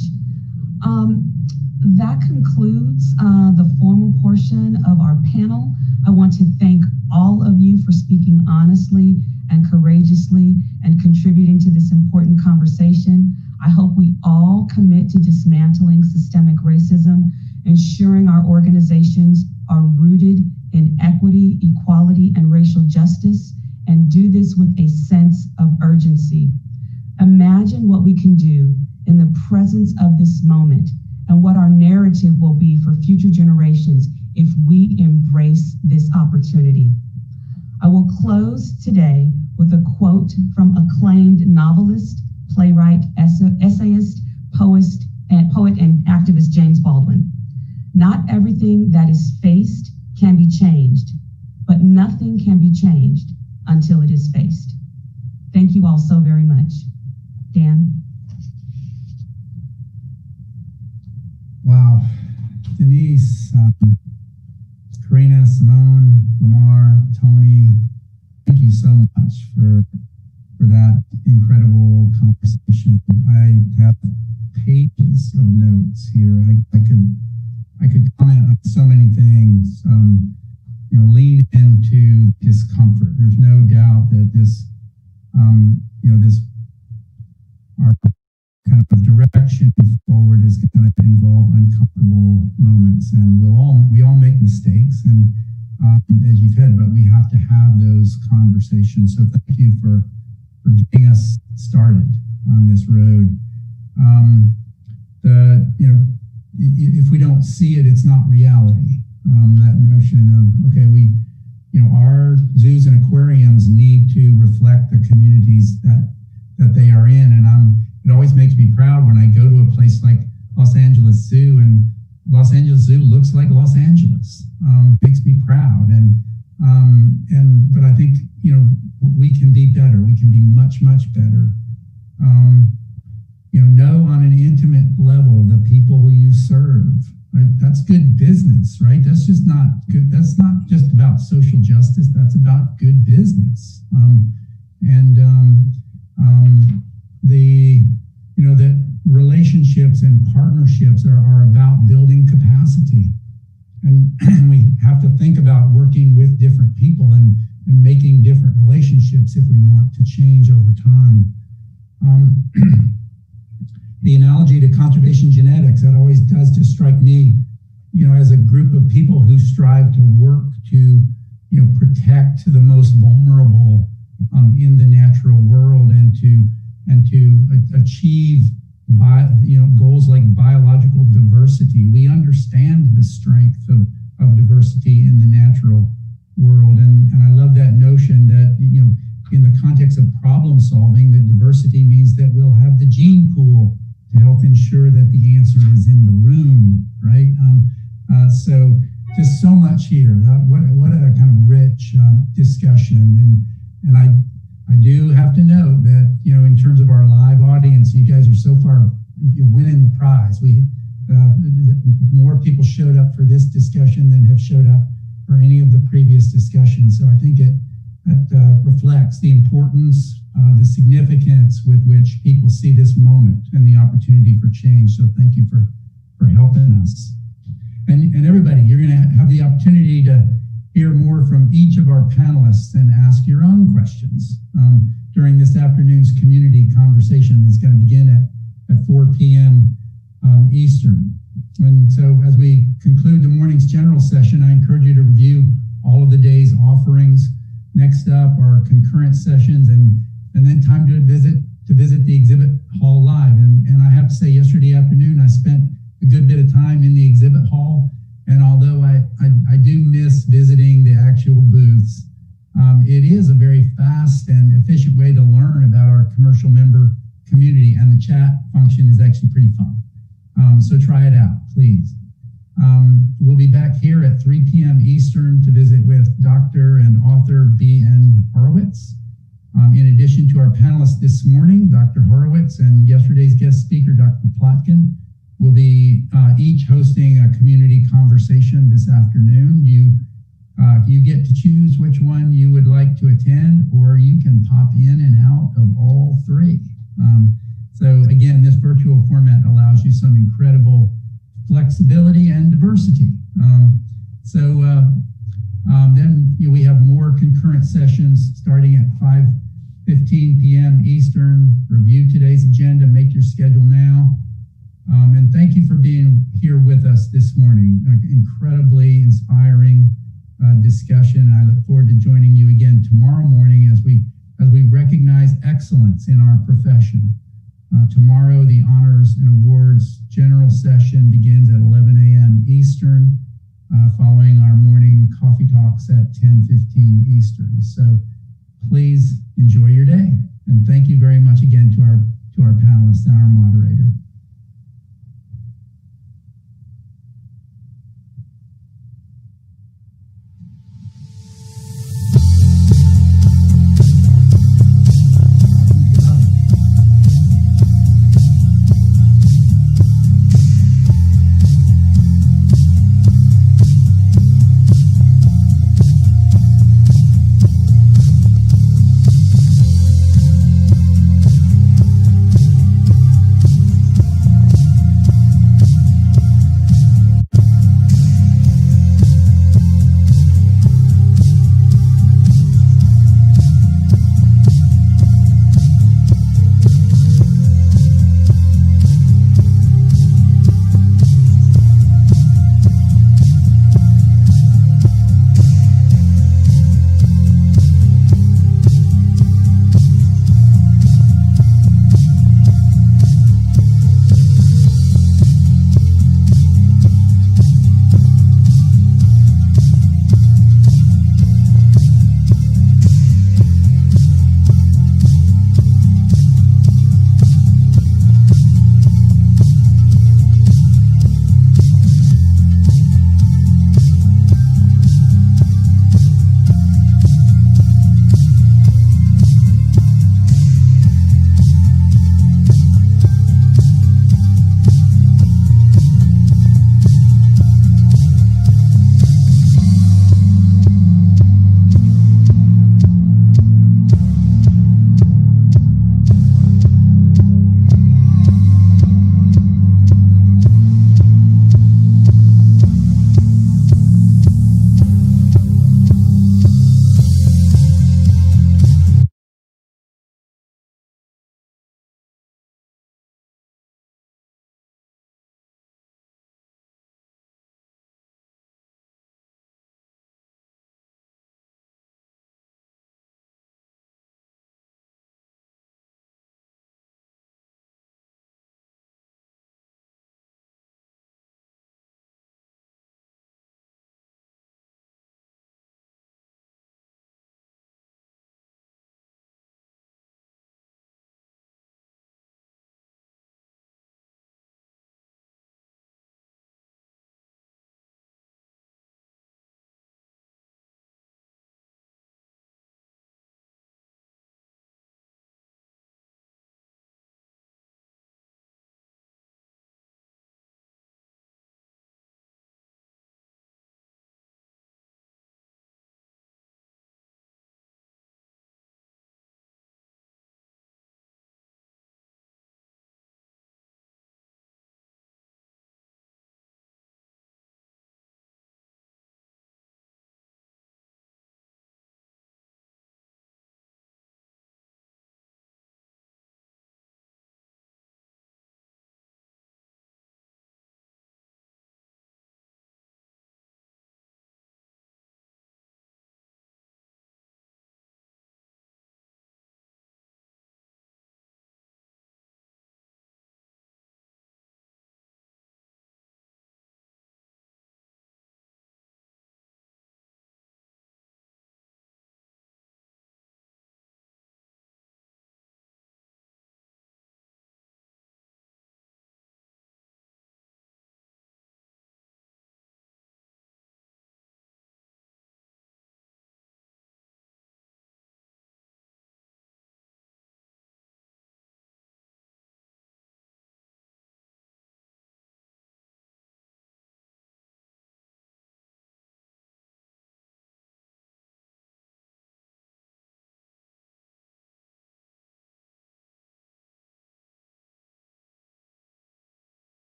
That concludes the formal portion of our panel. I want to thank all of you for speaking honestly and courageously and contributing to this important conversation. I hope we all commit to dismantling systemic racism, ensuring our organizations are rooted in equity, equality, and racial justice, and do this with a sense of urgency. Imagine what we can do in the presence of this moment and what our narrative will be for future generations if we embrace this opportunity. I will close today with a quote from acclaimed novelist, playwright, essayist, poet, and activist James Baldwin. Not everything that is faced can be changed, but nothing can be changed until it is faced. Thank you all so very much. Dan? Wow. Denise, Karina, Simone, Lamar, Tony, thank you so much for that incredible conversation. I have pages of notes here. I could comment on so many things. Lean into discomfort. There's no doubt that this our kind of direction forward is going to involve uncomfortable moments, and we all make mistakes, and as you said, but we have to have those conversations. So thank you for getting us started on this road. If we don't see it, it's not reality. That notion of, okay, our zoos and aquariums need to reflect the communities that they are in, and it always makes me proud when I go to a place like Los Angeles Zoo, and Los Angeles Zoo looks like Los Angeles. Makes me proud, but I think we can be better. We can be much, much better. Know on an intimate level the people you serve. Right? That's good business, right? That's just not good. That's not just about social justice. That's about good business. That relationships and partnerships are about building capacity. And we have to think about working with different people and making different relationships if we want to change over time. The analogy to conservation genetics, that always does just strike me, as a group of people who strive to work to, protect the most vulnerable in the natural world and to achieve goals like biological diversity. We understand the strength of diversity in the natural world. And I love that notion that, in the context of problem solving, that diversity means that we'll have the gene pool to help ensure that the answer is in the room, right? So just so much here. What a kind of rich discussion. And I do have to note that, in terms of our live audience, you guys are so far winning the prize. More people showed up for this discussion than have showed up for any of the previous discussions. So I think it reflects the importance, the significance with which people see this moment and the opportunity for change. So thank you for helping us. And everybody, you're going to have the opportunity to hear more from each of our panelists and ask your own questions during this afternoon's community conversation. Is going to begin at 4 p.m. Eastern. And so as we conclude the morning's general session, I encourage you to review all of the day's offerings. Next up are concurrent sessions and then time to visit to visit the exhibit hall live. And I have to say, yesterday afternoon, I spent a good bit of time in the exhibit hall. And although I do miss visiting the actual booths, it is a very fast and efficient way to learn about our commercial member community, and the chat function is actually pretty fun. So try it out, please. We'll be back here at 3 p.m. Eastern to visit with Dr. and author B.N. Horowitz. In addition to our panelists this morning, Dr. Horowitz and yesterday's guest speaker, Dr. Plotkin, will be each hosting a community conversation this afternoon. You get to choose which one you would like to attend, or you can pop in and out of all three. So again, this virtual format allows you some incredible flexibility and diversity. Then we have more concurrent sessions starting at 5:15 p.m. Eastern. Review today's agenda, make your schedule now. And thank you for being here with us this morning. Incredibly inspiring discussion. I look forward to joining you again tomorrow morning as we recognize excellence in our profession. Tomorrow, the Honors and Awards General Session begins at 11 a.m. Eastern, following our morning coffee talks at 10:15 Eastern. So please enjoy your day. And thank you very much again to our panelists and our moderator.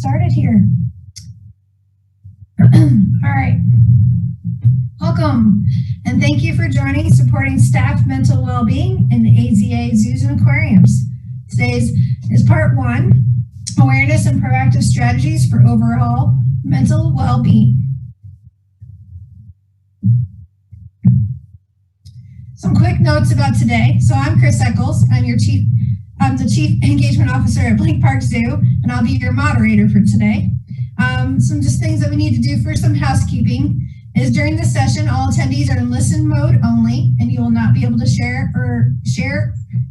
started here. All right. Welcome, and thank you for joining Supporting Staff Mental Wellbeing in AZA Zoos and Aquariums. Today's is part 1, Awareness and Proactive Strategies for Overall Mental Wellbeing. Some quick notes about today. So I'm Chris Eccles. I'm the Chief Engagement Officer at Blank Park Zoo, and I'll be your moderator for today. Some just things that we need to do for some housekeeping is during this session, all attendees are in listen mode only, and you will not be able to share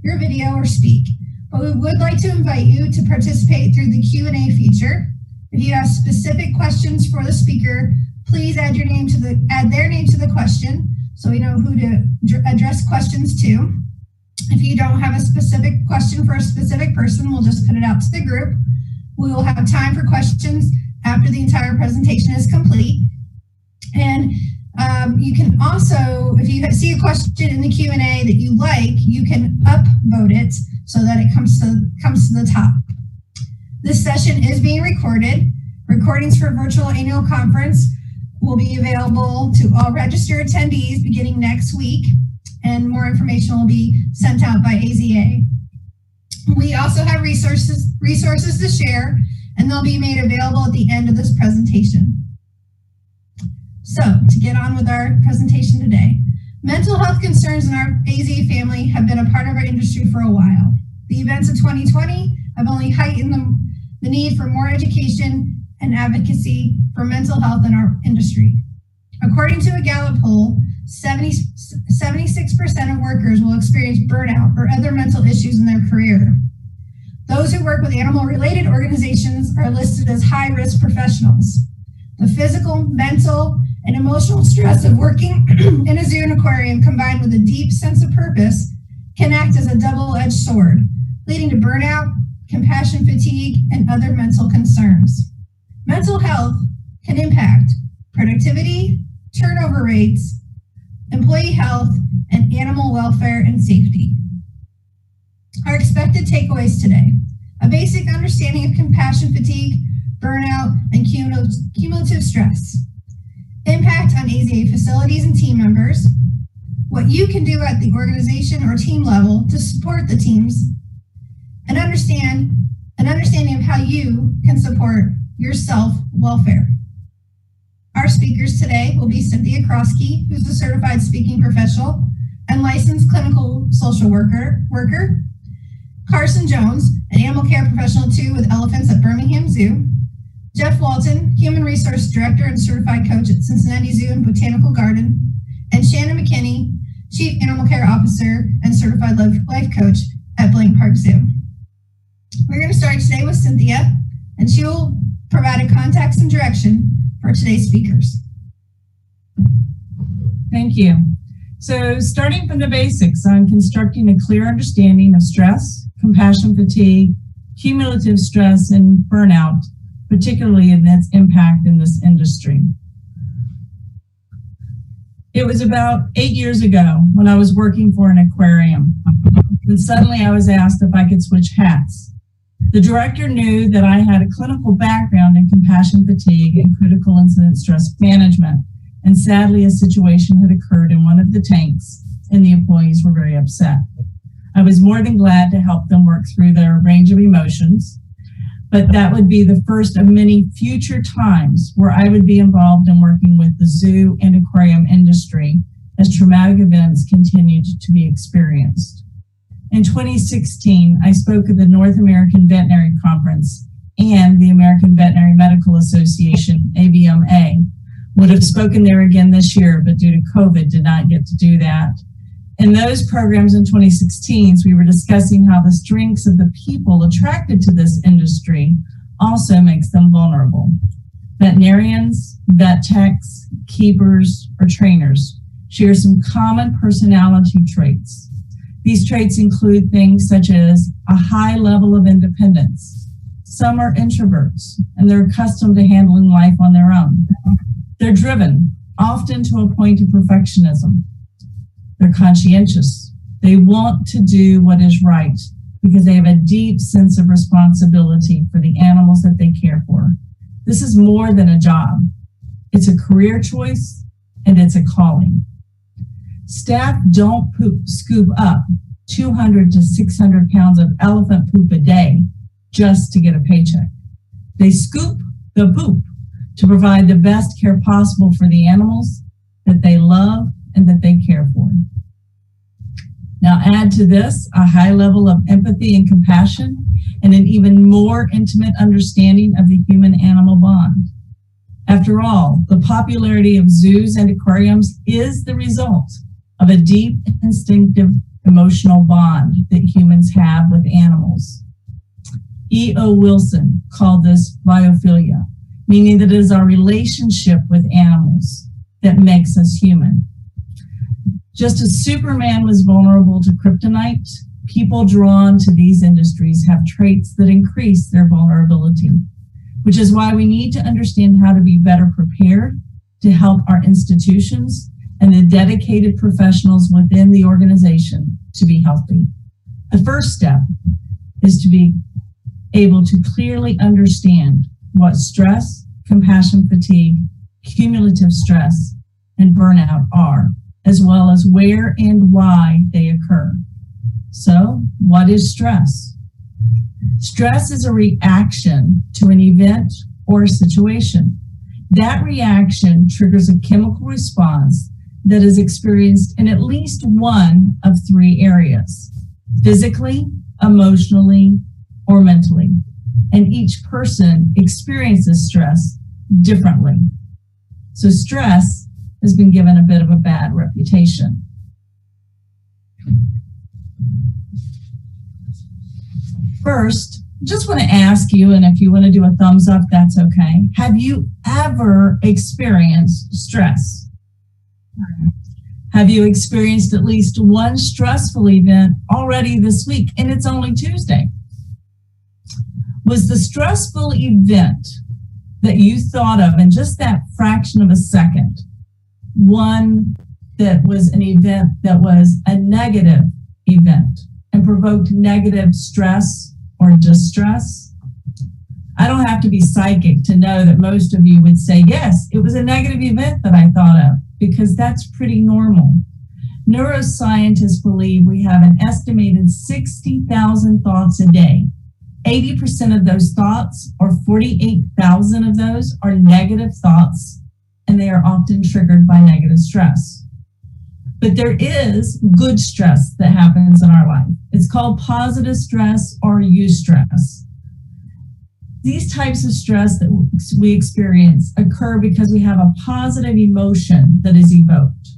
your video or speak. But we would like to invite you to participate through the Q&A feature. If you have specific questions for the speaker, please add their name to the question so we know who to address questions to. If you don't have a specific question for a specific person, we'll just put it out to the group. We will have time for questions after the entire presentation is complete. And you can also, if you see a question in the Q&A that you like, you can upvote it so that it comes to the top. This session is being recorded. Recordings for virtual annual conference will be available to all registered attendees beginning next week, and more information will be sent out by AZA. We also have resources to share, and they'll be made available at the end of this presentation. So, to get on with our presentation today, mental health concerns in our AZA family have been a part of our industry for a while. The events of 2020 have only heightened the need for more education and advocacy for mental health in our industry. According to a Gallup poll, 76% of workers will experience burnout or other mental issues in their career. Those who work with animal-related organizations are listed as high-risk professionals. The physical, mental, and emotional stress of working in a zoo and aquarium, combined with a deep sense of purpose, can act as a double-edged sword, leading to burnout, compassion fatigue, and other mental concerns. Mental health can impact productivity, turnover rates, employee health, and animal welfare and safety. Our expected takeaways today: a basic understanding of compassion fatigue, burnout, and cumulative stress. Impact on AZA facilities and team members. What you can do at the organization or team level to support the teams. An understanding of how you can support your self-welfare. Our speakers today will be Cynthia Krosky, who's a certified speaking professional and licensed clinical social worker. Carson Jones, an animal care professional too with elephants at Birmingham Zoo. Jeff Walton, Human Resource Director and Certified Coach at Cincinnati Zoo and Botanical Garden. And Shannon McKinney, Chief Animal Care Officer and Certified Life Coach at Blank Park Zoo. We're going to start today with Cynthia, and she will provide a context and direction for today's speakers. Thank you. So starting from the basics on constructing a clear understanding of stress, compassion fatigue, cumulative stress, and burnout, particularly in its impact in this industry. It was about 8 years ago when I was working for an aquarium, when suddenly I was asked if I could switch hats. The director knew that I had a clinical background in compassion fatigue and critical incident stress management, and sadly a situation had occurred in one of the tanks and the employees were very upset. I was more than glad to help them work through their range of emotions, but that would be the first of many future times where I would be involved in working with the zoo and aquarium industry as traumatic events continued to be experienced. In 2016, I spoke at the North American Veterinary Conference and the American Veterinary Medical Association, AVMA. Would have spoken there again this year, but due to COVID, did not get to do that. In those programs in 2016, we were discussing how the strengths of the people attracted to this industry also makes them vulnerable. Veterinarians, vet techs, keepers, or trainers share some common personality traits. These traits include things such as a high level of independence. Some are introverts, and they're accustomed to handling life on their own. They're driven, often to a point of perfectionism. They're conscientious. They want to do what is right, because they have a deep sense of responsibility for the animals that they care for. This is more than a job. It's a career choice and it's a calling. Staff don't scoop up 200 to 600 pounds of elephant poop a day just to get a paycheck. They scoop the poop to provide the best care possible for the animals that they love and that they care for. Now add to this a high level of empathy and compassion and an even more intimate understanding of the human-animal bond. After all, the popularity of zoos and aquariums is the result of a deep, instinctive, emotional bond that humans have with animals. E.O. Wilson called this biophilia, meaning that it is our relationship with animals that makes us human. Just as Superman was vulnerable to kryptonite, people drawn to these industries have traits that increase their vulnerability, which is why we need to understand how to be better prepared to help our institutions and the dedicated professionals within the organization to be healthy. The first step is to be able to clearly understand what stress, compassion fatigue, cumulative stress, and burnout are, as well as where and why they occur. So, what is stress? Stress is a reaction to an event or a situation. That reaction triggers a chemical response that is experienced in at least one of three areas: physically, emotionally, or mentally. And each person experiences stress differently. So stress has been given a bit of a bad reputation. First, just want to ask you, and if you want to do a thumbs up, that's okay. Have you ever experienced stress? Have you experienced at least one stressful event already this week? And it's only Tuesday. Was the stressful event that you thought of in just that fraction of a second one that was an event that was a negative event and provoked negative stress or distress? I don't have to be psychic to know that most of you would say, yes, it was a negative event that I thought of, because that's pretty normal. Neuroscientists believe we have an estimated 60,000 thoughts a day. 80% of those thoughts, or 48,000 of those, are negative thoughts, and they are often triggered by negative stress. But there is good stress that happens in our life. It's called positive stress or eustress. These types of stress that we experience occur because we have a positive emotion that is evoked.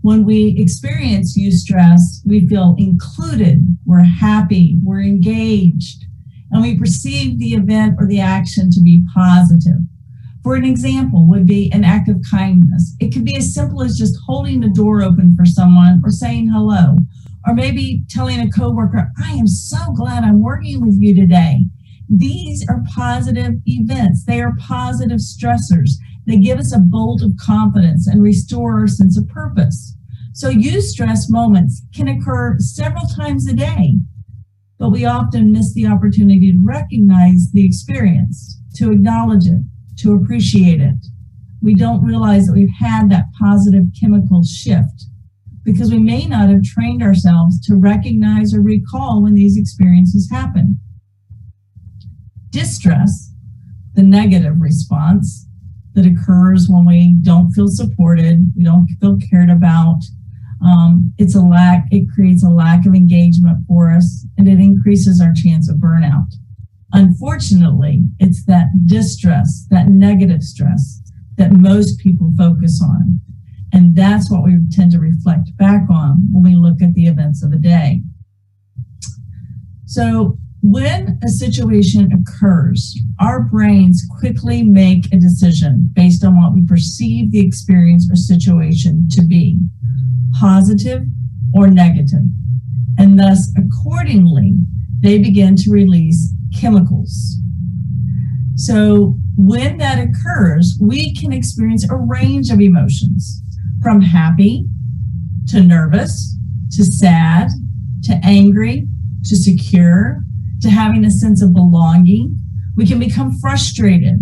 When we experience eustress, we feel included, we're happy, we're engaged, and we perceive the event or the action to be positive. For an example would be an act of kindness. It could be as simple as just holding the door open for someone or saying hello, or maybe telling a coworker, I am so glad I'm working with you today. These are positive events. They are positive stressors. They give us a bolt of confidence and restore our sense of purpose. So eustress moments can occur several times a day, but we often miss the opportunity to recognize the experience, to acknowledge it, to appreciate it. We don't realize that we've had that positive chemical shift because we may not have trained ourselves to recognize or recall when these experiences happen. Distress, the negative response that occurs when we don't feel supported, we don't feel cared about. It creates a lack of engagement for us, and it increases our chance of burnout. Unfortunately, it's that distress, that negative stress, that most people focus on. And that's what we tend to reflect back on when we look at the events of the day. So when a situation occurs, our brains quickly make a decision based on what we perceive the experience or situation to be, positive or negative. And thus, accordingly, they begin to release chemicals. So when that occurs, we can experience a range of emotions, from happy to nervous to sad to angry to secure, to having a sense of belonging. We can become frustrated.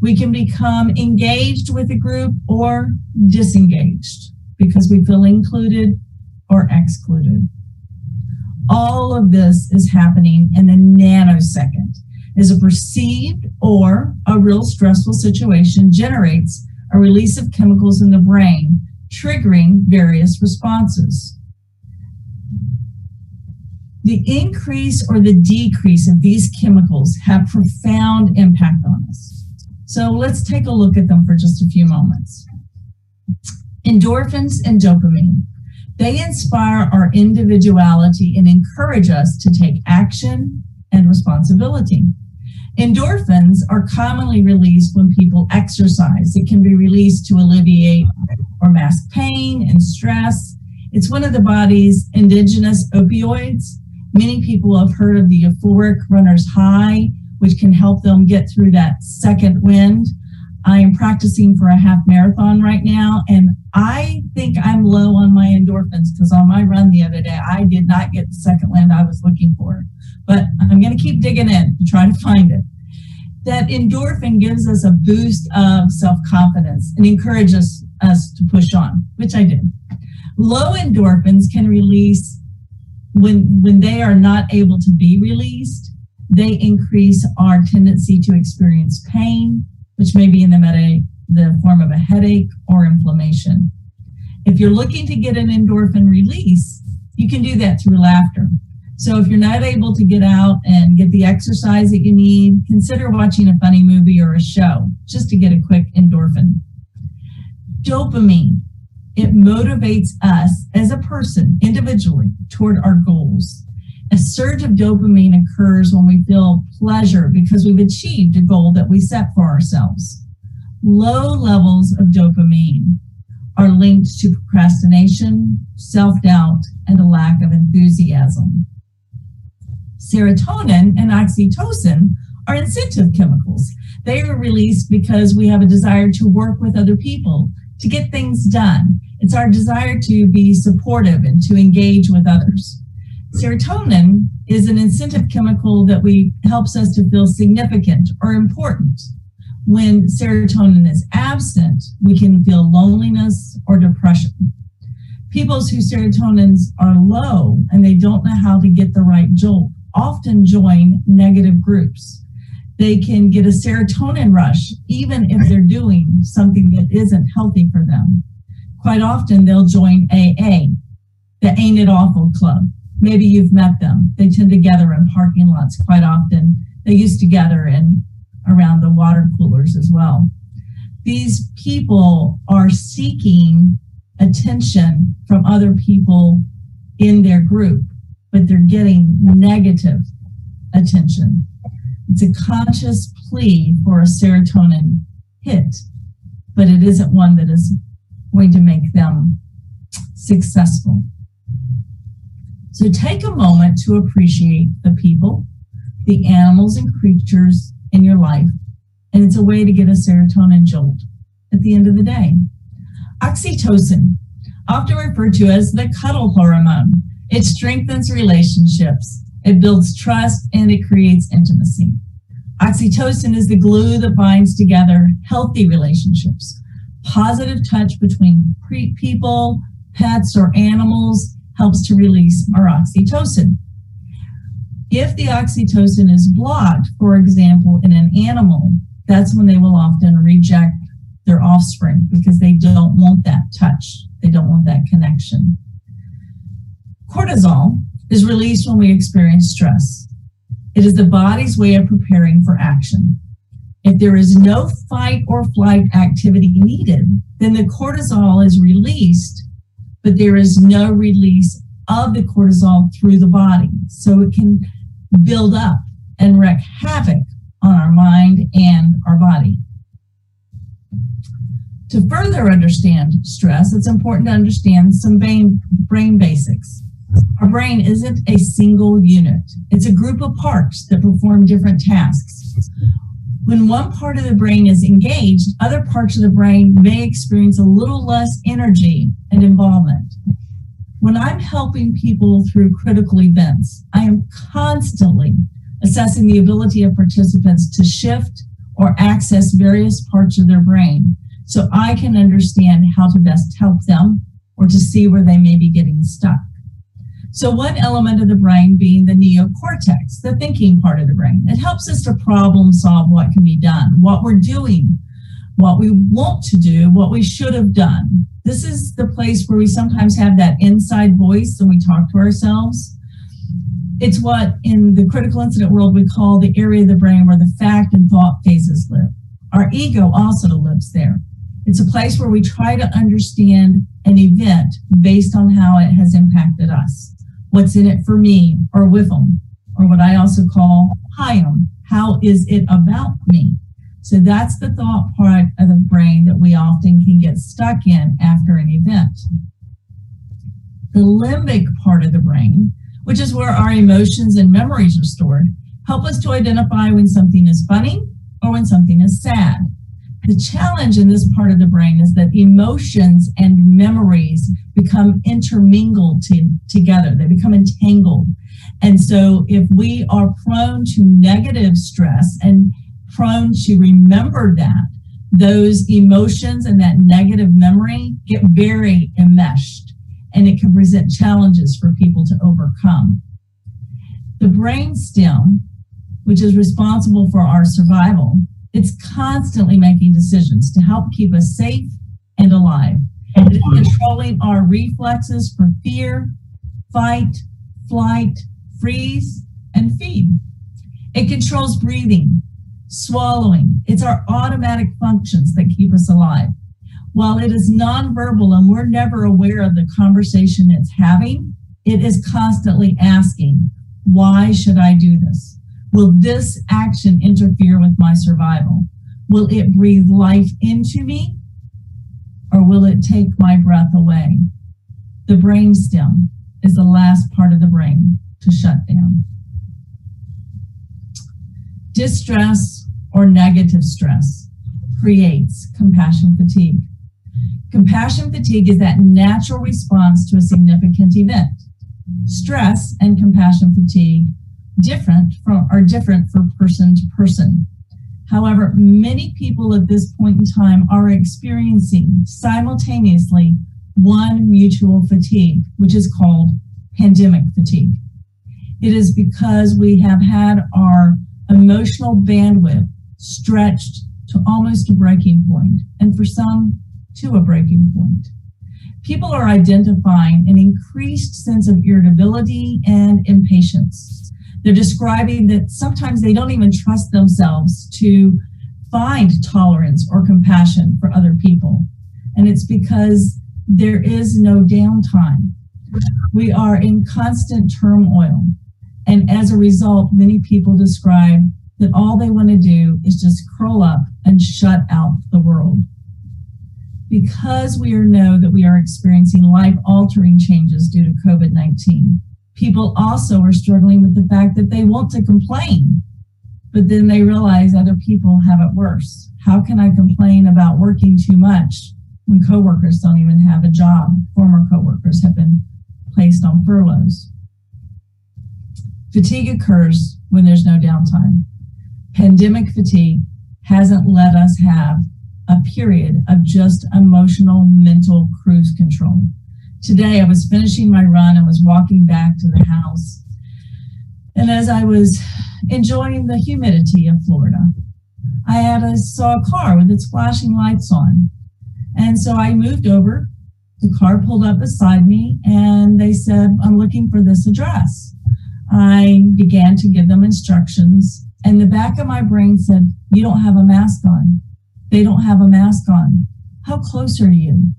We can become engaged with a group or disengaged because we feel included or excluded. All of this is happening in a nanosecond as a perceived or a real stressful situation generates a release of chemicals in the brain, triggering various responses. The increase or the decrease of these chemicals have profound impact on us. So let's take a look at them for just a few moments. Endorphins and dopamine. They inspire our individuality and encourage us to take action and responsibility. Endorphins are commonly released when people exercise. It can be released to alleviate or mask pain and stress. It's one of the body's indigenous opioids. Many people have heard of the euphoric runner's high, which can help them get through that second wind. I am practicing for a half marathon right now, and I think I'm low on my endorphins because on my run the other day, I did not get the second wind I was looking for. But I'm going to keep digging in to try to find it. That endorphin gives us a boost of self-confidence and encourages us to push on, which I did. Low endorphins can release when they are not able to be released. They increase our tendency to experience pain, which may be in the form of a headache or inflammation. If you're looking to get an endorphin release, you can do that through laughter. So if you're not able to get out and get the exercise that you need, consider watching a funny movie or a show just to get a quick endorphin. Dopamine, it motivates us as a person individually toward our goals. A surge of dopamine occurs when we feel pleasure because we've achieved a goal that we set for ourselves. Low levels of dopamine are linked to procrastination, self-doubt, and a lack of enthusiasm. Serotonin and oxytocin are incentive chemicals. They are released because we have a desire to work with other people, to get things done. It's our desire to be supportive and to engage with others. Serotonin is an incentive chemical that helps us to feel significant or important. When serotonin is absent, we can feel loneliness or depression. People whose serotonins are low and they don't know how to get the right jolt often join negative groups. They can get a serotonin rush even if they're doing something that isn't healthy for them. Quite often they'll join AA, the Ain't It Awful Club. Maybe you've met them. They tend to gather in parking lots quite often. They used to gather in around the water coolers as well. These people are seeking attention from other people in their group, but they're getting negative attention. It's a conscious plea for a serotonin hit, but it isn't one that is going to make them successful. So take a moment to appreciate the people, the animals and creatures in your life, and it's a way to get a serotonin jolt at the end of the day. Oxytocin, often referred to as the cuddle hormone. It strengthens relationships, it builds trust, and it creates intimacy. Oxytocin is the glue that binds together healthy relationships. Positive touch between people, pets, or animals helps to release our oxytocin. If the oxytocin is blocked, for example, in an animal, that's when they will often reject their offspring because they don't want that touch. They don't want that connection. Cortisol is released when we experience stress. It is the body's way of preparing for action. If there is no fight or flight activity needed, then the cortisol is released, but there is no release of the cortisol through the body. So it can build up and wreak havoc on our mind and our body. To further understand stress, it's important to understand some brain basics. Our brain isn't a single unit. It's a group of parts that perform different tasks. When one part of the brain is engaged, other parts of the brain may experience a little less energy and involvement. When I'm helping people through critical events, I am constantly assessing the ability of participants to shift or access various parts of their brain so I can understand how to best help them or to see where they may be getting stuck. So one element of the brain being the neocortex, the thinking part of the brain. It helps us to problem solve what can be done, what we're doing, what we want to do, what we should have done. This is the place where we sometimes have that inside voice and we talk to ourselves. It's what in the critical incident world we call the area of the brain where the fact and thought phases live. Our ego also lives there. It's a place where we try to understand an event based on how it has impacted us. What's in it for me or with them, or what I also call HIAM. How is it about me? So that's the thought part of the brain that we often can get stuck in after an event. The limbic part of the brain, which is where our emotions and memories are stored, help us to identify when something is funny or when something is sad. The challenge in this part of the brain is that emotions and memories become intermingled together. They become entangled. And so if we are prone to negative stress and prone to remember that, those emotions and that negative memory get very enmeshed, and it can present challenges for people to overcome. The brainstem, which is responsible for our survival, it's constantly making decisions to help keep us safe and alive. It is controlling our reflexes for fear, fight, flight, freeze, and feed. It controls breathing, swallowing. It's our automatic functions that keep us alive. While it is nonverbal and we're never aware of the conversation it's having, it is constantly asking, why should I do this? Will this action interfere with my survival? Will it breathe life into me, or will it take my breath away? The brainstem is the last part of the brain to shut down. Distress or negative stress creates compassion fatigue. Compassion fatigue is that natural response to a significant event. Stress and compassion fatigue are different from person to person. However, many people at this point in time are experiencing simultaneously one mutual fatigue, which is called pandemic fatigue. It is because we have had our emotional bandwidth stretched to almost a breaking point, and for some, to a breaking point. People are identifying an increased sense of irritability and impatience. They're describing that sometimes they don't even trust themselves to find tolerance or compassion for other people. And it's because there is no downtime. We are in constant turmoil. And as a result, many people describe that all they want to do is just curl up and shut out the world. Because we know that we are experiencing life-altering changes due to COVID-19, people also are struggling with the fact that they want to complain, but then they realize other people have it worse. How can I complain about working too much when coworkers don't even have a job? Former coworkers have been placed on furloughs. Fatigue occurs when there's no downtime. Pandemic fatigue hasn't let us have a period of just emotional, mental cruise control. Today, I was finishing my run and was walking back to the house. And as I was enjoying the humidity of Florida, I saw a car with its flashing lights on. And so I moved over. The car pulled up beside me and they said, I'm looking for this address. I began to give them instructions, and the back of my brain said, you don't have a mask on. They don't have a mask on. How close are you?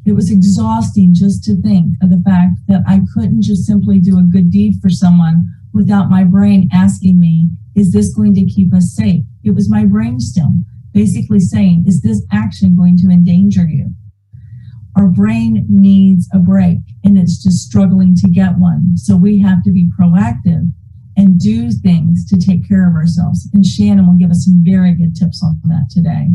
It was exhausting just to think of the fact that I couldn't just simply do a good deed for someone without my brain asking me, is this going to keep us safe? It was my brainstem basically saying, is this action going to endanger you? Our brain needs a break, and it's just struggling to get one. So we have to be proactive and do things to take care of ourselves. And Shannon will give us some very good tips on that today.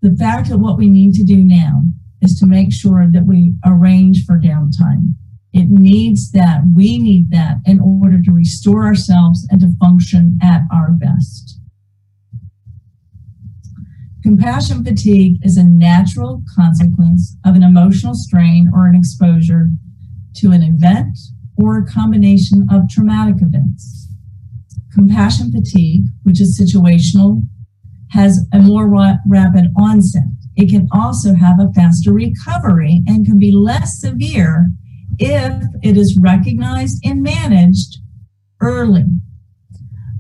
The fact that what we need to do now is to make sure that we arrange for downtime. It needs that. We need that in order to restore ourselves and to function at our best. Compassion fatigue is a natural consequence of an emotional strain or an exposure to an event or a combination of traumatic events. Compassion fatigue, which is situational, has a more rapid onset. It can also have a faster recovery and can be less severe if it is recognized and managed early.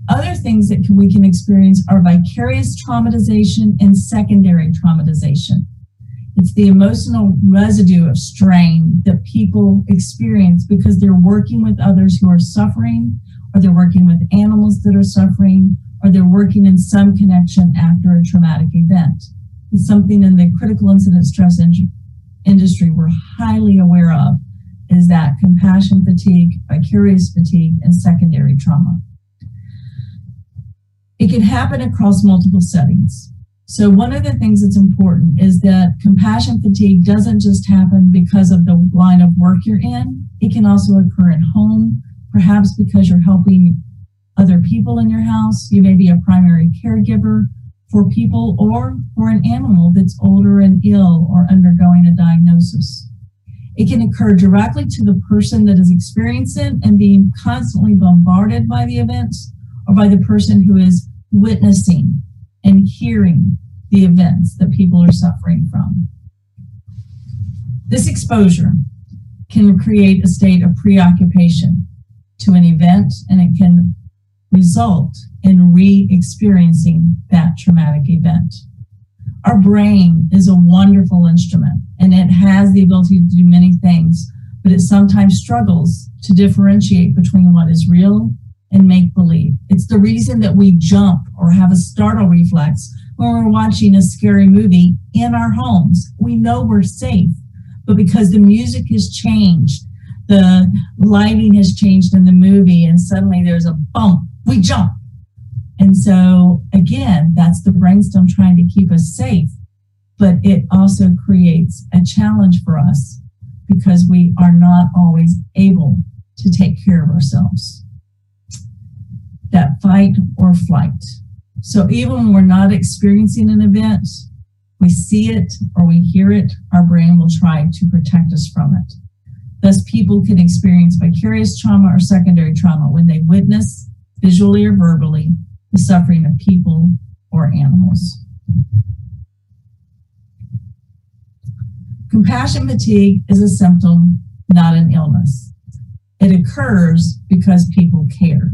Other things that we can experience are vicarious traumatization and secondary traumatization. It's the emotional residue of strain that people experience because they're working with others who are suffering, or they're working with animals that are suffering, or they're working in some connection after a traumatic event. It's something in the critical incident stress industry we're highly aware of, is that compassion fatigue, vicarious fatigue, and secondary trauma. It can happen across multiple settings. So one of the things that's important is that compassion fatigue doesn't just happen because of the line of work you're in. It can also occur at home, perhaps because you're helping other people in your house. You may be a primary caregiver for people or for an animal that's older and ill or undergoing a diagnosis. It can occur directly to the person that is experiencing it and being constantly bombarded by the events, or by the person who is witnessing and hearing the events that people are suffering from. This exposure can create a state of preoccupation to an event, and it can result in re-experiencing that traumatic event. Our brain is a wonderful instrument, and it has the ability to do many things, but it sometimes struggles to differentiate between what is real and make-believe. It's the reason that we jump or have a startle reflex when we're watching a scary movie in our homes. We know we're safe, but because the music has changed, the lighting has changed in the movie, and suddenly there's a bump, we jump. And so again, that's the brainstem trying to keep us safe, but it also creates a challenge for us because we are not always able to take care of ourselves. That fight or flight. So even when we're not experiencing an event, we see it or we hear it, our brain will try to protect us from it. Thus, people can experience vicarious trauma or secondary trauma when they witness, visually or verbally, the suffering of people or animals. Compassion fatigue is a symptom, not an illness. It occurs because people care.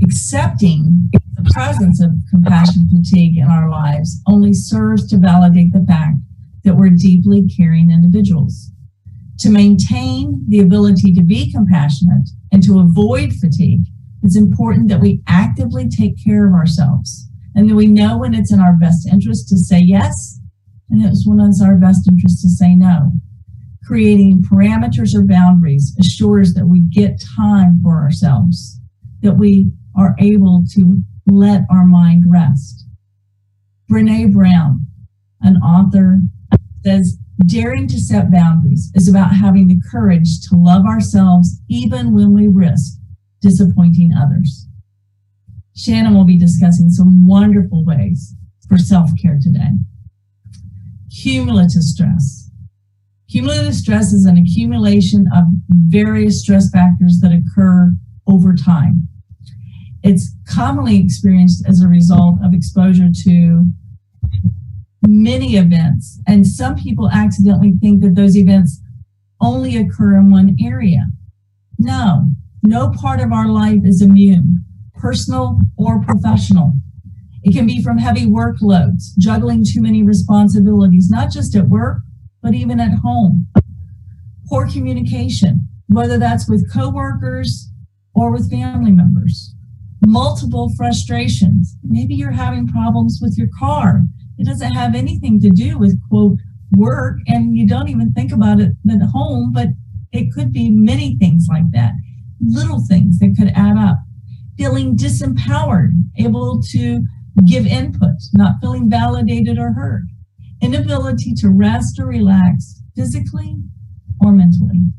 Accepting the presence of compassion fatigue in our lives only serves to validate the fact that we're deeply caring individuals. To maintain the ability to be compassionate and to avoid fatigue, it's important that we actively take care of ourselves and that we know when it's in our best interest to say yes and it's when it's our best interest to say no. Creating parameters or boundaries assures that we get time for ourselves, that we are able to let our mind rest. Brene Brown, an author, says, daring to set boundaries is about having the courage to love ourselves even when we risk disappointing others. Shannon will be discussing some wonderful ways for self-care today. Cumulative stress. Cumulative stress is an accumulation of various stress factors that occur over time. It's commonly experienced as a result of exposure to many events, and some people accidentally think that those events only occur in one area. No part of our life is immune, personal or professional. It can be from heavy workloads, juggling too many responsibilities, not just at work, but even at home. Poor communication, whether that's with coworkers or with family members. Multiple frustrations. Maybe you're having problems with your car. It doesn't have anything to do with, quote, work, and you don't even think about it at home, but it could be many things like that. Little things that could add up. Feeling disempowered, able to give input, not feeling validated or heard. inability to rest or relax physically or mentally.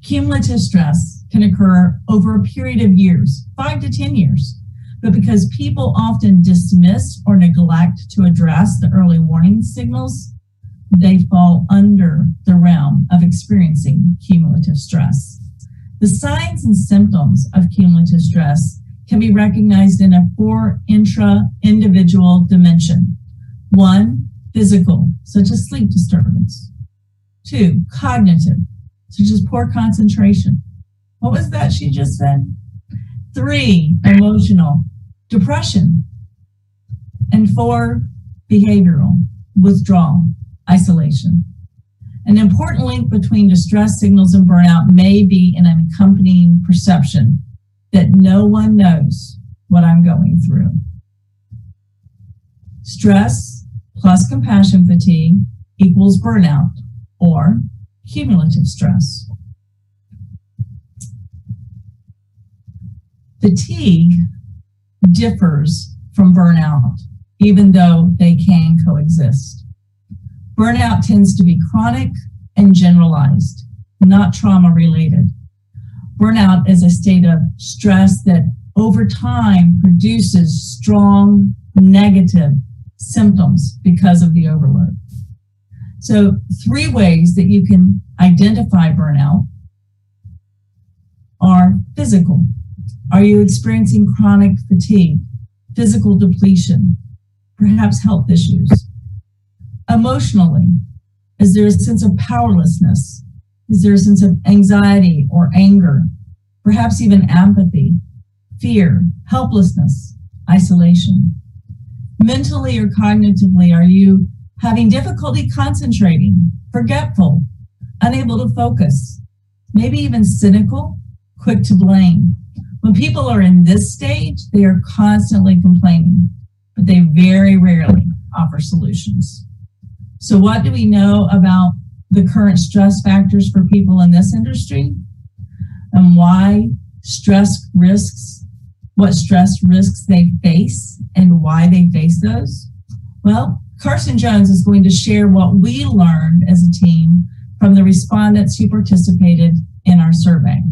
Cumulative stress can occur over a period of years, 5 to 10 years, but because people often dismiss or neglect to address the early warning signals, they fall under the realm of experiencing cumulative stress. The signs and symptoms of cumulative stress can be recognized in a 4 intra-individual dimension. 1, physical, such as sleep disturbance. 2, cognitive, such as poor concentration. What was that she just said? 3, emotional, depression. And 4, behavioral, withdrawal, isolation. An important link between distress signals and burnout may be an accompanying perception that no one knows what I'm going through. Stress plus compassion fatigue equals burnout or cumulative stress. Fatigue differs from burnout, even though they can coexist. Burnout tends to be chronic and generalized, not trauma-related. Burnout is a state of stress that over time produces strong negative symptoms because of the overload. So 3 ways that you can identify burnout are physical. Are you experiencing chronic fatigue, physical depletion, perhaps health issues? Emotionally, is there a sense of powerlessness? Is there a sense of anxiety or anger, perhaps even apathy, fear, helplessness, isolation? Mentally or cognitively, are you having difficulty concentrating, forgetful, unable to focus, maybe even cynical, quick to blame? When people are in this stage, they are constantly complaining, but they very rarely offer solutions. So what do we know about the current stress factors for people in this industry and why stress risks, what stress risks they face and why they face those? Well, Carson Jones is going to share what we learned as a team from the respondents who participated in our survey.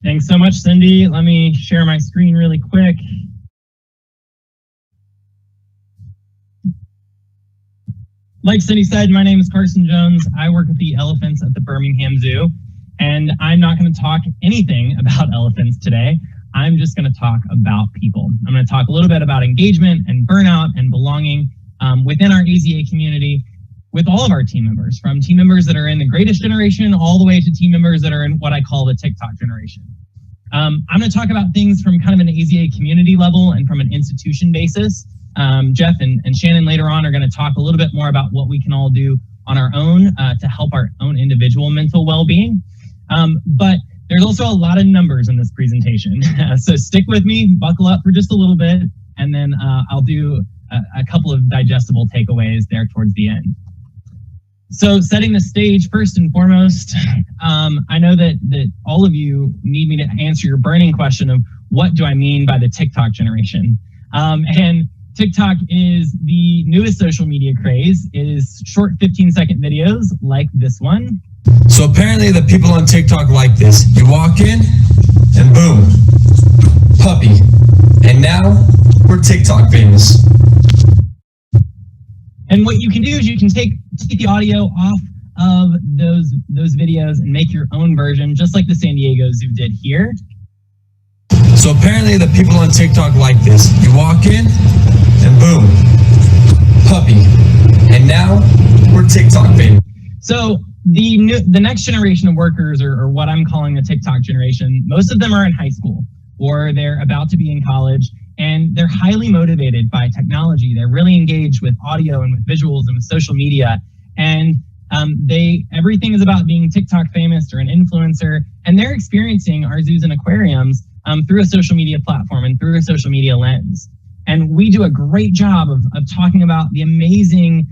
Thanks so much, Cindy. Let me share my screen really quick. Like Cindy said, my name is Carson Jones. I work with the elephants at the Birmingham Zoo, and I'm not going to talk anything about elephants today. I'm just going to talk about people. I'm going to talk a little bit about engagement and burnout and belonging within our AZA community with all of our team members, from team members that are in the greatest generation all the way to team members that are in what I call the TikTok generation. I'm going to talk about things from kind of an AZA community level and from an institution basis. Jeff and Shannon later on are going to talk a little bit more about what we can all do on our own to help our own individual mental well-being. But there's also a lot of numbers in this presentation. So stick with me, buckle up for just a little bit, and then I'll do a couple of digestible takeaways there towards the end. So setting the stage first and foremost, I know that all of you need me to answer your burning question of what do I mean by the TikTok generation? And TikTok is the newest social media craze. It is short 15-second videos like this one. So apparently the people on TikTok like this. You walk in and boom, puppy. And now we're TikTok famous. And what you can do is you can take the audio off of those videos and make your own version, just like the San Diego Zoo did here. So apparently the people on TikTok like this. You walk in and boom, puppy. And now we're TikTok famous. So the next generation of workers, or what I'm calling the TikTok generation, most of them are in high school or they're about to be in college, and they're highly motivated by technology. They're really engaged with audio and with visuals and with social media. And everything is about being TikTok famous or an influencer, and they're experiencing our zoos and aquariums through a social media platform and through a social media lens. And we do a great job of talking about the amazing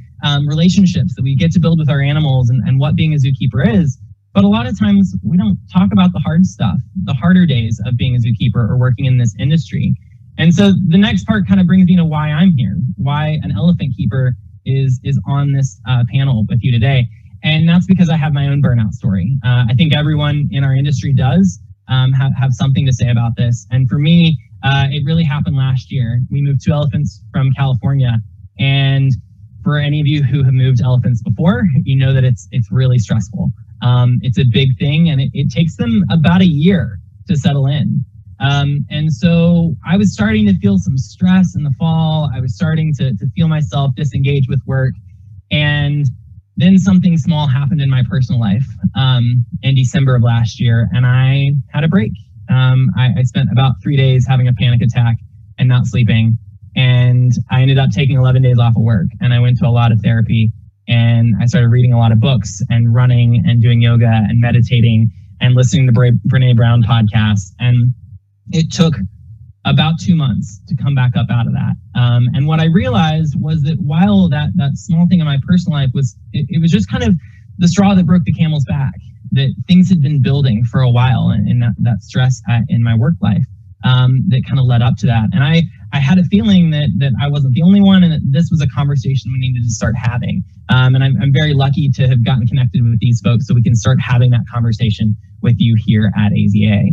relationships that we get to build with our animals and what being a zookeeper is. But a lot of times we don't talk about the hard stuff, the harder days of being a zookeeper or working in this industry. And so the next part kind of brings me to why I'm here, why an elephant keeper is on this panel with you today. And that's because I have my own burnout story. I think everyone in our industry does have something to say about this. And for me, it really happened last year. We moved 2 elephants from California. And for any of you who have moved elephants before, you know that it's really stressful. It's a big thing, and it takes them about a year to settle in. And so I was starting to feel some stress in the fall. I was starting to feel myself disengage with work. And then something small happened in my personal life in December of last year, and I had a break. I spent about 3 days having a panic attack and not sleeping. And I ended up taking 11 days off of work, and I went to a lot of therapy, and I started reading a lot of books and running and doing yoga and meditating and listening to Brene Brown podcasts. And it took about 2 months to come back up out of that. And what I realized was that while that small thing in my personal life was, it was just kind of the straw that broke the camel's back, that things had been building for a while, and that stress in my work life that kind of led up to that. And I had a feeling that I wasn't the only one, and that this was a conversation we needed to start having. And I'm very lucky to have gotten connected with these folks so we can start having that conversation with you here at AZA.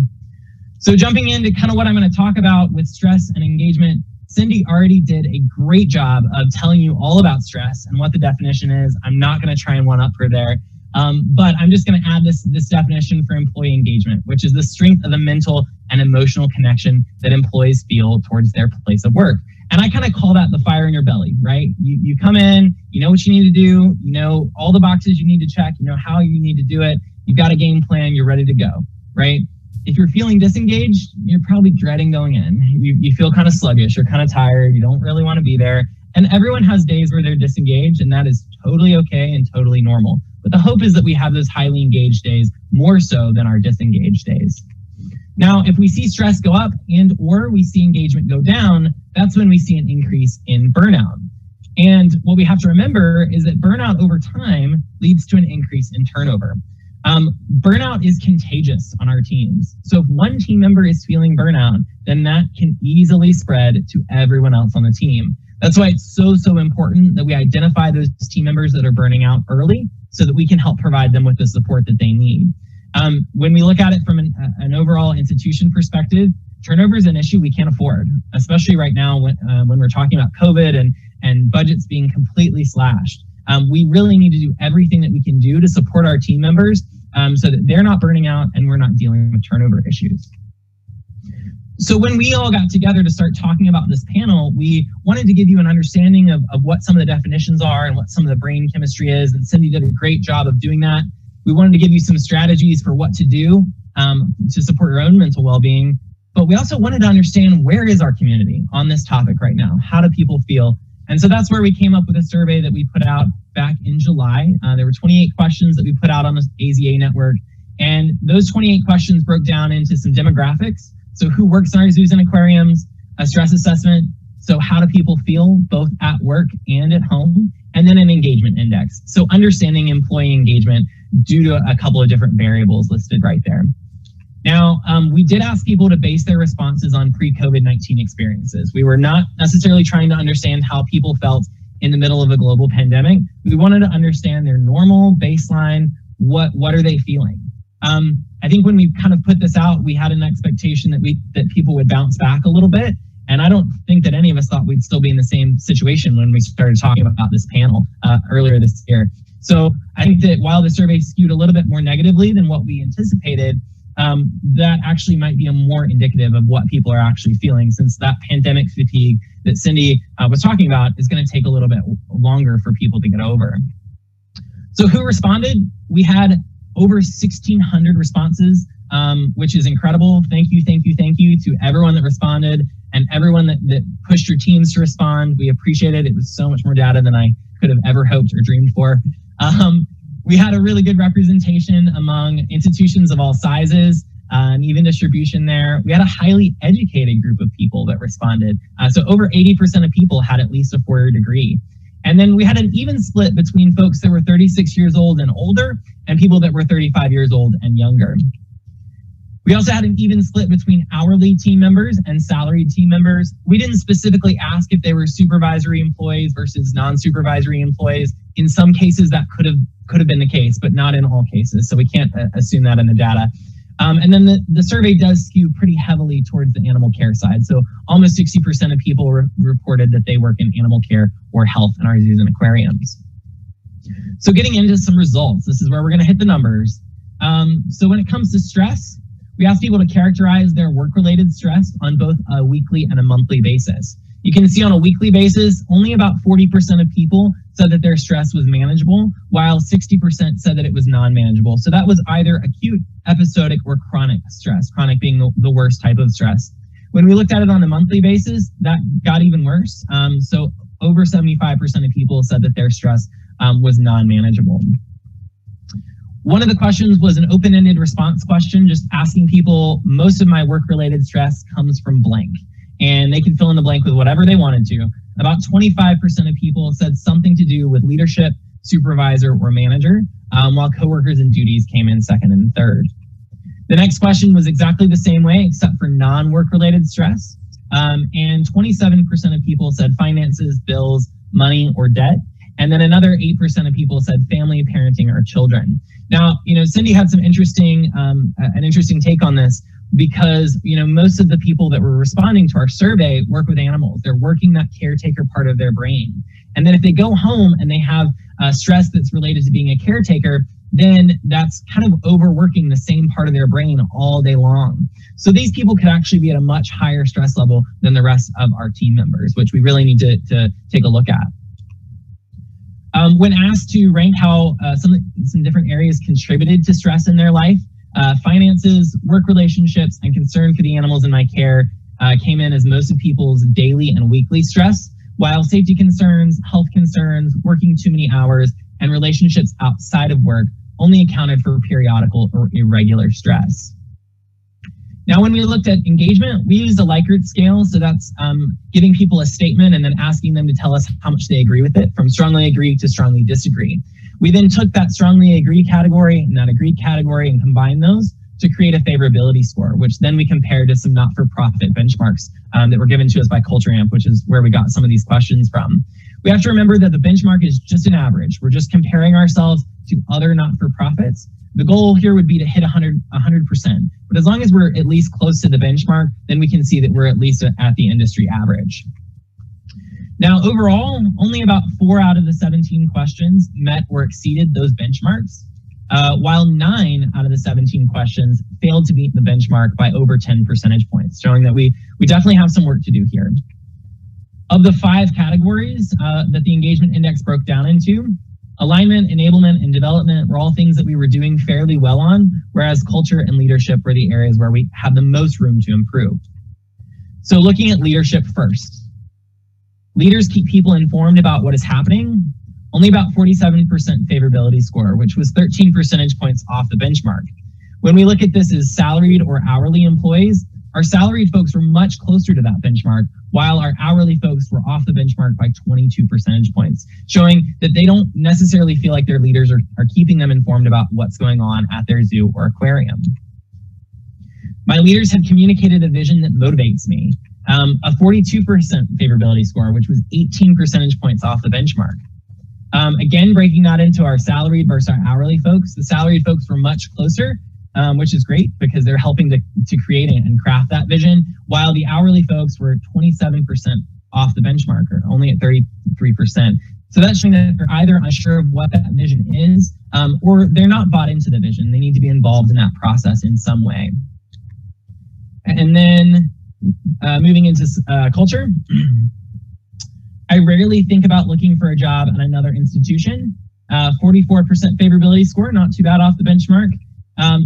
So jumping into kind of what I'm going to talk about with stress and engagement, Cindy already did a great job of telling you all about stress and what the definition is. I'm not going to try and one-up her there, but I'm just going to add this definition for employee engagement, which is the strength of the mental and emotional connection that employees feel towards their place of work. And I kind of call that the fire in your belly, right? You come in, you know what you need to do, you know all the boxes you need to check, you know how you need to do it, you've got a game plan, you're ready to go, right? If you're feeling disengaged, you're probably dreading going in. You feel kind of sluggish, you're kind of tired, you don't really want to be there. And everyone has days where they're disengaged, and that is totally okay and totally normal. But the hope is that we have those highly engaged days more so than our disengaged days. Now, if we see stress go up or we see engagement go down, that's when we see an increase in burnout. And what we have to remember is that burnout over time leads to an increase in turnover. Burnout is contagious on our teams. So if one team member is feeling burnout, then that can easily spread to everyone else on the team. That's why it's so important that we identify those team members that are burning out early so that we can help provide them with the support that they need. When we look at it from an overall institution perspective, turnover is an issue we can't afford, especially right now when we're talking about COVID and budgets being completely slashed. We really need to do everything that we can do to support our team members so that they're not burning out and we're not dealing with turnover issues. So when we all got together to start talking about this panel, we wanted to give you an understanding of what some of the definitions are and what some of the brain chemistry is, and Cindy did a great job of doing that. We wanted to give you some strategies for what to do to support your own mental well-being, but we also wanted to understand where is our community on this topic right now? How do people feel? And so that's where we came up with a survey that we put out back in July. There were 28 questions that we put out on the AZA network, and those 28 questions broke down into some demographics. So who works in our zoos and aquariums, a stress assessment, so how do people feel both at work and at home, and then an engagement index. So understanding employee engagement due to a couple of different variables listed right there. Now, we did ask people to base their responses on pre-COVID-19 experiences. We were not necessarily trying to understand how people felt in the middle of a global pandemic. We wanted to understand their normal baseline, what are they feeling? I think when we kind of put this out, we had an expectation that people would bounce back a little bit. And I don't think that any of us thought we'd still be in the same situation when we started talking about this panel earlier this year. So I think that while the survey skewed a little bit more negatively than what we anticipated, that actually might be a more indicative of what people are actually feeling, since that pandemic fatigue that Cindy was talking about is going to take a little bit longer for people to get over. So who responded? We had over 1,600 responses, which is incredible. Thank you to everyone that responded and everyone that pushed your teams to respond. We appreciate it. It was so much more data than I could have ever hoped or dreamed for. We had a really good representation among institutions of all sizes, and even distribution there. We had a highly educated group of people that responded. So over 80% of people had at least a 4-year degree. And then we had an even split between folks that were 36 years old and older and people that were 35 years old and younger. We also had an even split between hourly team members and salaried team members. We didn't specifically ask if they were supervisory employees versus non-supervisory employees. In some cases that could have been the case, but not in all cases. So we can't assume that in the data. And then the survey does skew pretty heavily towards the animal care side. So almost 60% of people reported that they work in animal care or health in our zoos and aquariums. So getting into some results, this is where we're going to hit the numbers. So when it comes to stress, we asked people to characterize their work-related stress on both a weekly and a monthly basis. You can see on a weekly basis, only about 40% of people said that their stress was manageable, while 60% said that it was non-manageable. So that was either acute, episodic, or chronic stress, chronic being the worst type of stress. When we looked at it on a monthly basis, that got even worse. So over 75% of people said that their stress was non-manageable. One of the questions was an open-ended response question, just asking people, most of my work-related stress comes from blank. And they can fill in the blank with whatever they wanted to. About 25% of people said something to do with leadership, supervisor, or manager, while coworkers and duties came in second and third. The next question was exactly the same way, except for non-work-related stress. And 27% of people said finances, bills, money, or debt. And then another 8% of people said family, parenting, or children. Now, Cindy had some interesting, an interesting take on this, because most of the people that were responding to our survey work with animals. They're working that caretaker part of their brain. And then if they go home and they have stress that's related to being a caretaker, then that's kind of overworking the same part of their brain all day long. So these people could actually be at a much higher stress level than the rest of our team members, which we really need to take a look at. When asked to rank how some different areas contributed to stress in their life, finances, work relationships, and concern for the animals in my care came in as most of people's daily and weekly stress, while safety concerns, health concerns, working too many hours, and relationships outside of work only accounted for periodical or irregular stress. Now, when we looked at engagement, we used a Likert scale. So that's giving people a statement and then asking them to tell us how much they agree with it, from strongly agree to strongly disagree. We then took that strongly agree category and that agree category and combined those to create a favorability score, which then we compared to some not-for-profit benchmarks that were given to us by Culture Amp, which is where we got some of these questions from. We have to remember that the benchmark is just an average. We're just comparing ourselves to other not-for-profits. The goal here would be to hit 100%. But as long as we're at least close to the benchmark, then we can see that we're at least at the industry average. Now, overall, only about 4 out of the 17 questions met or exceeded those benchmarks, while 9 out of the 17 questions failed to meet the benchmark by over 10 percentage points, showing that we definitely have some work to do here. Of the 5 categories that the engagement index broke down into, alignment, enablement, and development were all things that we were doing fairly well on, whereas culture and leadership were the areas where we have the most room to improve. So looking at leadership first. Leaders keep people informed about what is happening. Only about 47% favorability score, which was 13 percentage points off the benchmark. When we look at this as salaried or hourly employees, our salaried folks were much closer to that benchmark, while our hourly folks were off the benchmark by 22 percentage points, showing that they don't necessarily feel like their leaders are keeping them informed about what's going on at their zoo or aquarium. My leaders have communicated a vision that motivates me. A 42% favorability score, which was 18 percentage points off the benchmark. Again, breaking that into our salaried versus our hourly folks, the salaried folks were much closer, which is great because they're helping to create and craft that vision, while the hourly folks were 27% off the benchmark, or only at 33%. So that's showing that they're either unsure of what that vision is, or they're not bought into the vision. They need to be involved in that process in some way. And then moving into culture. I rarely think about looking for a job at another institution. 44% favorability score, not too bad off the benchmark.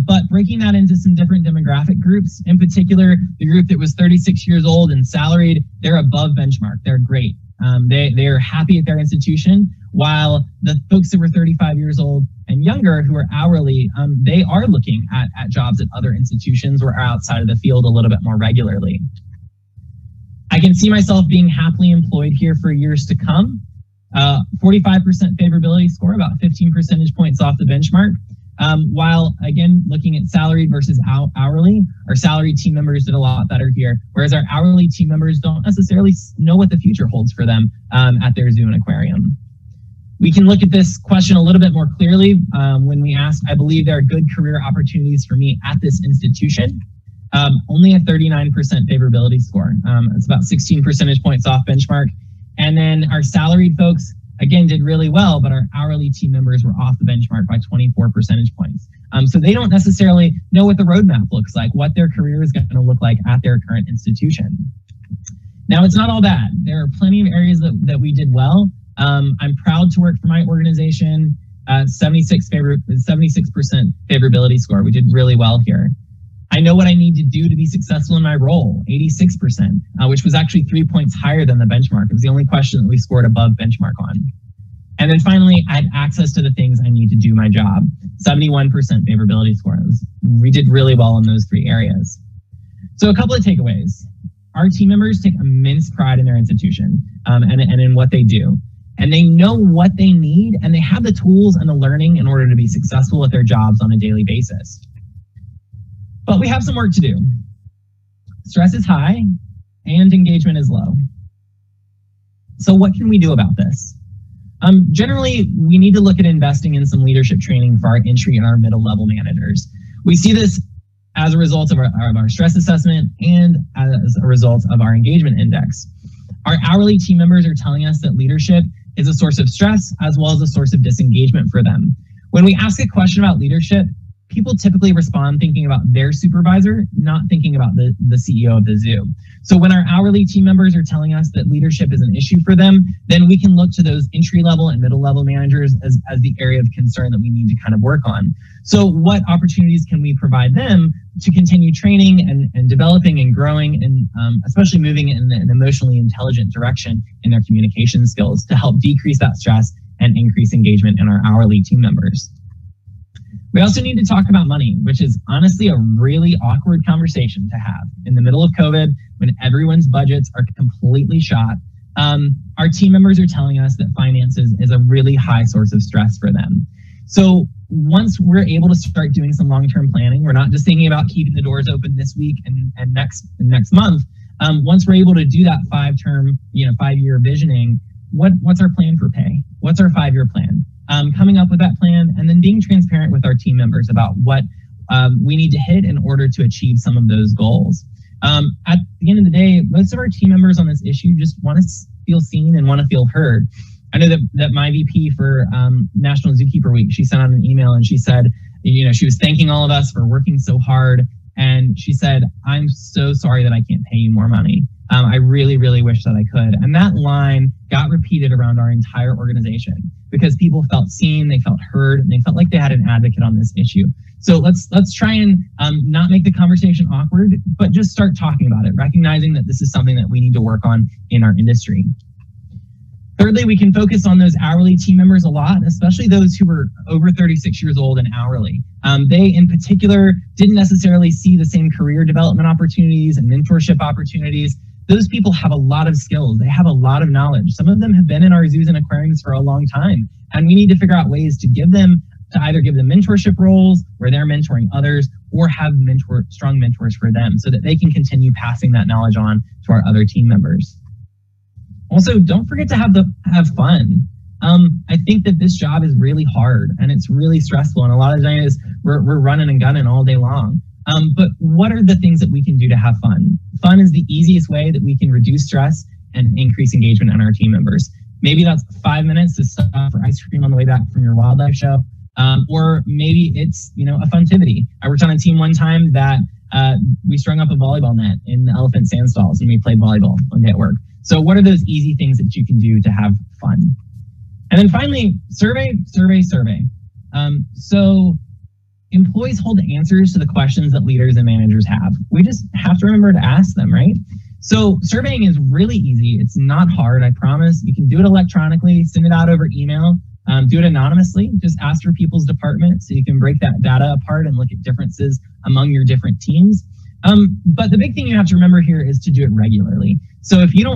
But breaking that into some different demographic groups, in particular, the group that was 36 years old and salaried, they're above benchmark. They're great. They're happy at their institution, while the folks that were 35 years old and younger who are hourly, they are looking at jobs at other institutions or outside of the field a little bit more regularly. I can see myself being happily employed here for years to come. 45% favorability score, about 15 percentage points off the benchmark. While again, looking at salaried versus hourly, our salaried team members did a lot better here, whereas our hourly team members don't necessarily know what the future holds for them at their zoo and aquarium. We can look at this question a little bit more clearly when we ask, I believe there are good career opportunities for me at this institution. Only a 39% favorability score. It's about 16 percentage points off benchmark. And then our salaried folks, again, did really well, but our hourly team members were off the benchmark by 24 percentage points. So they don't necessarily know what the roadmap looks like, what their career is going to look like at their current institution. Now, it's not all bad. There are plenty of areas that we did well. I'm proud to work for my organization. 76% favorability score. We did really well here. I know what I need to do to be successful in my role, 86%, which was actually 3 points higher than the benchmark. It was the only question that we scored above benchmark on. And then finally, I had access to the things I need to do my job, 71% favorability score. We did really well in those 3 areas. So a couple of takeaways. Our team members take immense pride in their institution and in what they do. And they know what they need, and they have the tools and the learning in order to be successful at their jobs on a daily basis. But we have some work to do. Stress is high and engagement is low. So what can we do about this? Generally, we need to look at investing in some leadership training for our entry and our middle level managers. We see this as a result of our stress assessment and as a result of our engagement index. Our hourly team members are telling us that leadership is a source of stress as well as a source of disengagement for them. When we ask a question about leadership, people typically respond thinking about their supervisor, not thinking about the CEO of the zoo. So when our hourly team members are telling us that leadership is an issue for them, then we can look to those entry level and middle level managers as the area of concern that we need to kind of work on. So what opportunities can we provide them to continue training and developing and growing and especially moving in an emotionally intelligent direction in their communication skills to help decrease that stress and increase engagement in our hourly team members. We also need to talk about money, which is honestly a really awkward conversation to have in the middle of COVID when everyone's budgets are completely shot. Our team members are telling us that finances is a really high source of stress for them. So once we're able to start doing some long-term planning, we're not just thinking about keeping the doors open this week and next month. Once we're able to do that 5-year visioning, what's our plan for pay? What's our 5-year plan? Coming up with that plan and then being transparent with our team members about what we need to hit in order to achieve some of those goals. At the end of the day, most of our team members on this issue just want to feel seen and want to feel heard. I know that my VP for National Zookeeper Week, she sent out an email and she said, she was thanking all of us for working so hard. And she said, I'm so sorry that I can't pay you more money. I really, really wish that I could. And that line got repeated around our entire organization because people felt seen, they felt heard, and they felt like they had an advocate on this issue. So let's try and not make the conversation awkward, but just start talking about it, recognizing that this is something that we need to work on in our industry. Thirdly, we can focus on those hourly team members a lot, especially those who were over 36 years old and hourly. They, in particular, didn't necessarily see the same career development opportunities and mentorship opportunities. Those people have a lot of skills. They have a lot of knowledge. Some of them have been in our zoos and aquariums for a long time, and we need to figure out ways to either give them mentorship roles where they're mentoring others or have strong mentors for them so that they can continue passing that knowledge on to our other team members. Also, don't forget to have fun. I think that this job is really hard and it's really stressful, and a lot of times we're running and gunning all day long. But what are the things that we can do to have fun? Fun is the easiest way that we can reduce stress and increase engagement in our team members. Maybe that's 5 minutes to stop for ice cream on the way back from your wildlife show. Or maybe it's, a funtivity. I worked on a team one time that we strung up a volleyball net in the elephant sand stalls and we played volleyball one day at work. So what are those easy things that you can do to have fun? And then finally, survey. So employees hold answers to the questions that leaders and managers have. We just have to remember to ask them, right? So surveying is really easy. It's not hard, I promise. You can do it electronically, send it out over email, do it anonymously, just ask for people's department so you can break that data apart and look at differences among your different teams. But the big thing you have to remember here is to do it regularly. So if you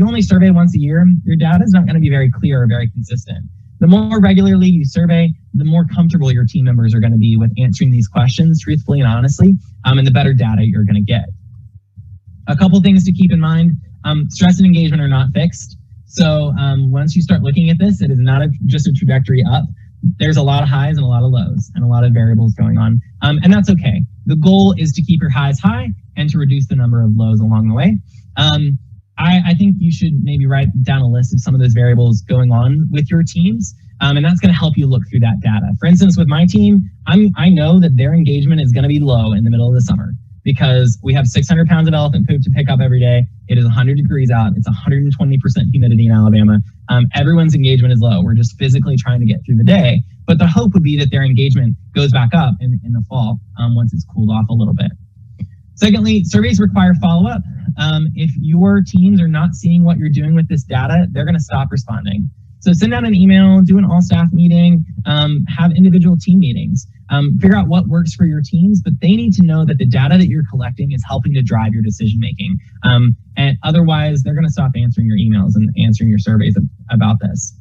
only survey once a year, your data is not going to be very clear or very consistent. The more regularly you survey, the more comfortable your team members are going to be with answering these questions truthfully and honestly, and the better data you're going to get. A couple things to keep in mind. Stress and engagement are not fixed. So once you start looking at this, it is not just a trajectory up. There's a lot of highs and a lot of lows and a lot of variables going on. And that's okay. The goal is to keep your highs high and to reduce the number of lows along the way. I think you should maybe write down a list of some of those variables going on with your teams, and that's going to help you look through that data. For instance, with my team, I know that their engagement is going to be low in the middle of the summer because we have 600 pounds of elephant poop to pick up every day. It is 100 degrees out. It's 120% humidity in Alabama. Everyone's engagement is low. We're just physically trying to get through the day. But the hope would be that their engagement goes back up in the fall once it's cooled off a little bit. Secondly, surveys require follow-up. If your teams are not seeing what you're doing with this data, they're going to stop responding. So send out an email, do an all-staff meeting, have individual team meetings, figure out what works for your teams, but they need to know that the data that you're collecting is helping to drive your decision-making. And otherwise, they're going to stop answering your emails and answering your surveys about this.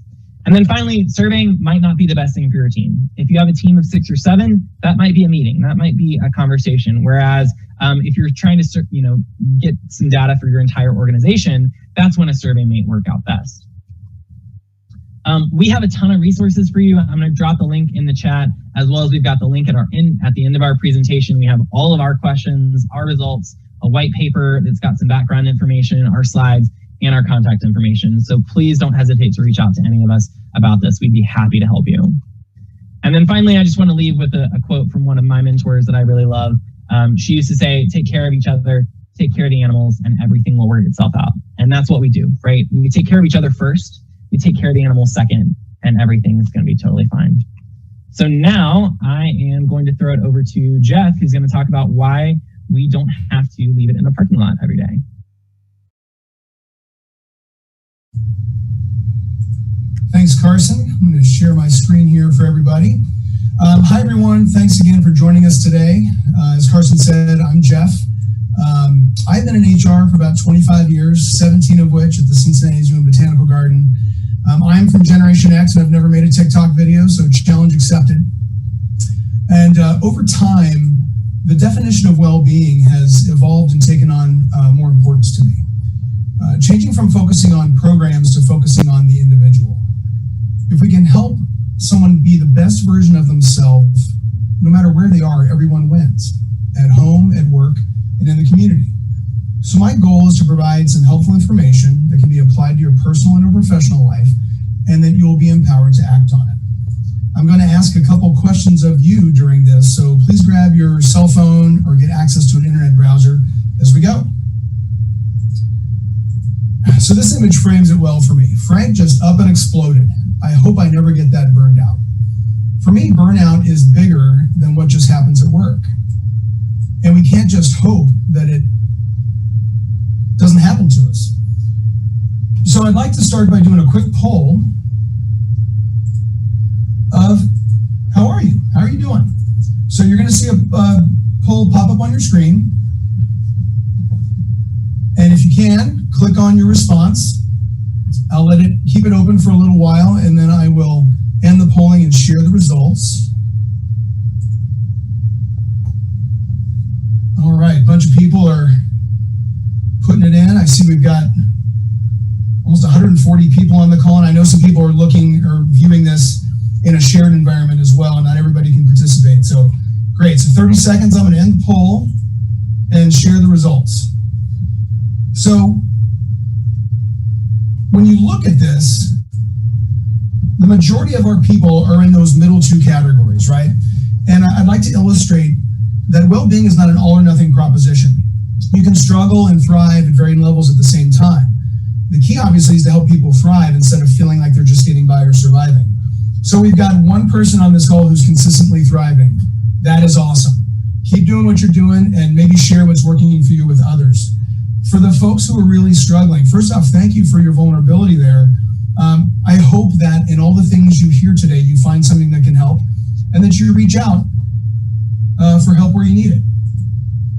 And then finally, surveying might not be the best thing for your team. If you have a team of 6 or 7, that might be a meeting, that might be a conversation. Whereas if you're trying to get some data for your entire organization, that's when a survey may work out best. We have a ton of resources for you. I'm going to drop the link in the chat, as well as we've got the link at the end of our presentation. We have all of our questions, our results, a white paper that's got some background information, our slides, and our contact information. So please don't hesitate to reach out to any of us about this. We'd be happy to help you. And then finally, I just want to leave with a quote from one of my mentors that I really love. She used to say, take care of each other, take care of the animals, and everything will work itself out. And that's what we do, right? We take care of each other first, we take care of the animals second, and everything is going to be totally fine. So now I am going to throw it over to Jeff, who's going to talk about why we don't have to leave it in the parking lot every day. Thanks, Carson. I'm going to share my screen here for everybody. Hi, everyone. Thanks again for joining us today. As Carson said, I'm Jeff. I've been in HR for about 25 years, 17 of which at the Cincinnati Zoo and Botanical Garden. I'm from Generation X, and I've never made a TikTok video, so challenge accepted. And over time, the definition of well-being has evolved and taken on more importance to me. Changing from focusing on programs to focusing on the individual. If we can help someone be the best version of themselves, no matter where they are, everyone wins. At home, at work, and in the community. So my goal is to provide some helpful information that can be applied to your personal and professional life, and that you will be empowered to act on it. I'm going to ask a couple questions of you during this, so please grab your cell phone or get access to an internet browser as we go. So this image frames it well for me. Frank just up and exploded. I hope I never get that burned out. For me, burnout is bigger than what just happens at work. And we can't just hope that it doesn't happen to us. So I'd like to start by doing a quick poll of how are you? How are you doing? So you're going to see a poll pop up on your screen. And if you can, click on your response. I'll keep it open for a little while, and then I will end the polling and share the results. All right, a bunch of people are putting it in. I see we've got almost 140 people on the call, and I know some people are looking or viewing this in a shared environment as well, and not everybody can participate. So great, so 30 seconds, I'm gonna end the poll and share the results. So when you look at this, the majority of our people are in those middle two categories, right? And I'd like to illustrate that well-being is not an all or nothing proposition. You can struggle and thrive at varying levels at the same time. The key obviously is to help people thrive instead of feeling like they're just getting by or surviving. So we've got one person on this call who's consistently thriving. That is awesome. Keep doing what you're doing and maybe share what's working for you with others. For the folks who are really struggling, first off, thank you for your vulnerability there. I hope that in all the things you hear today, you find something that can help and that you reach out for help where you need it.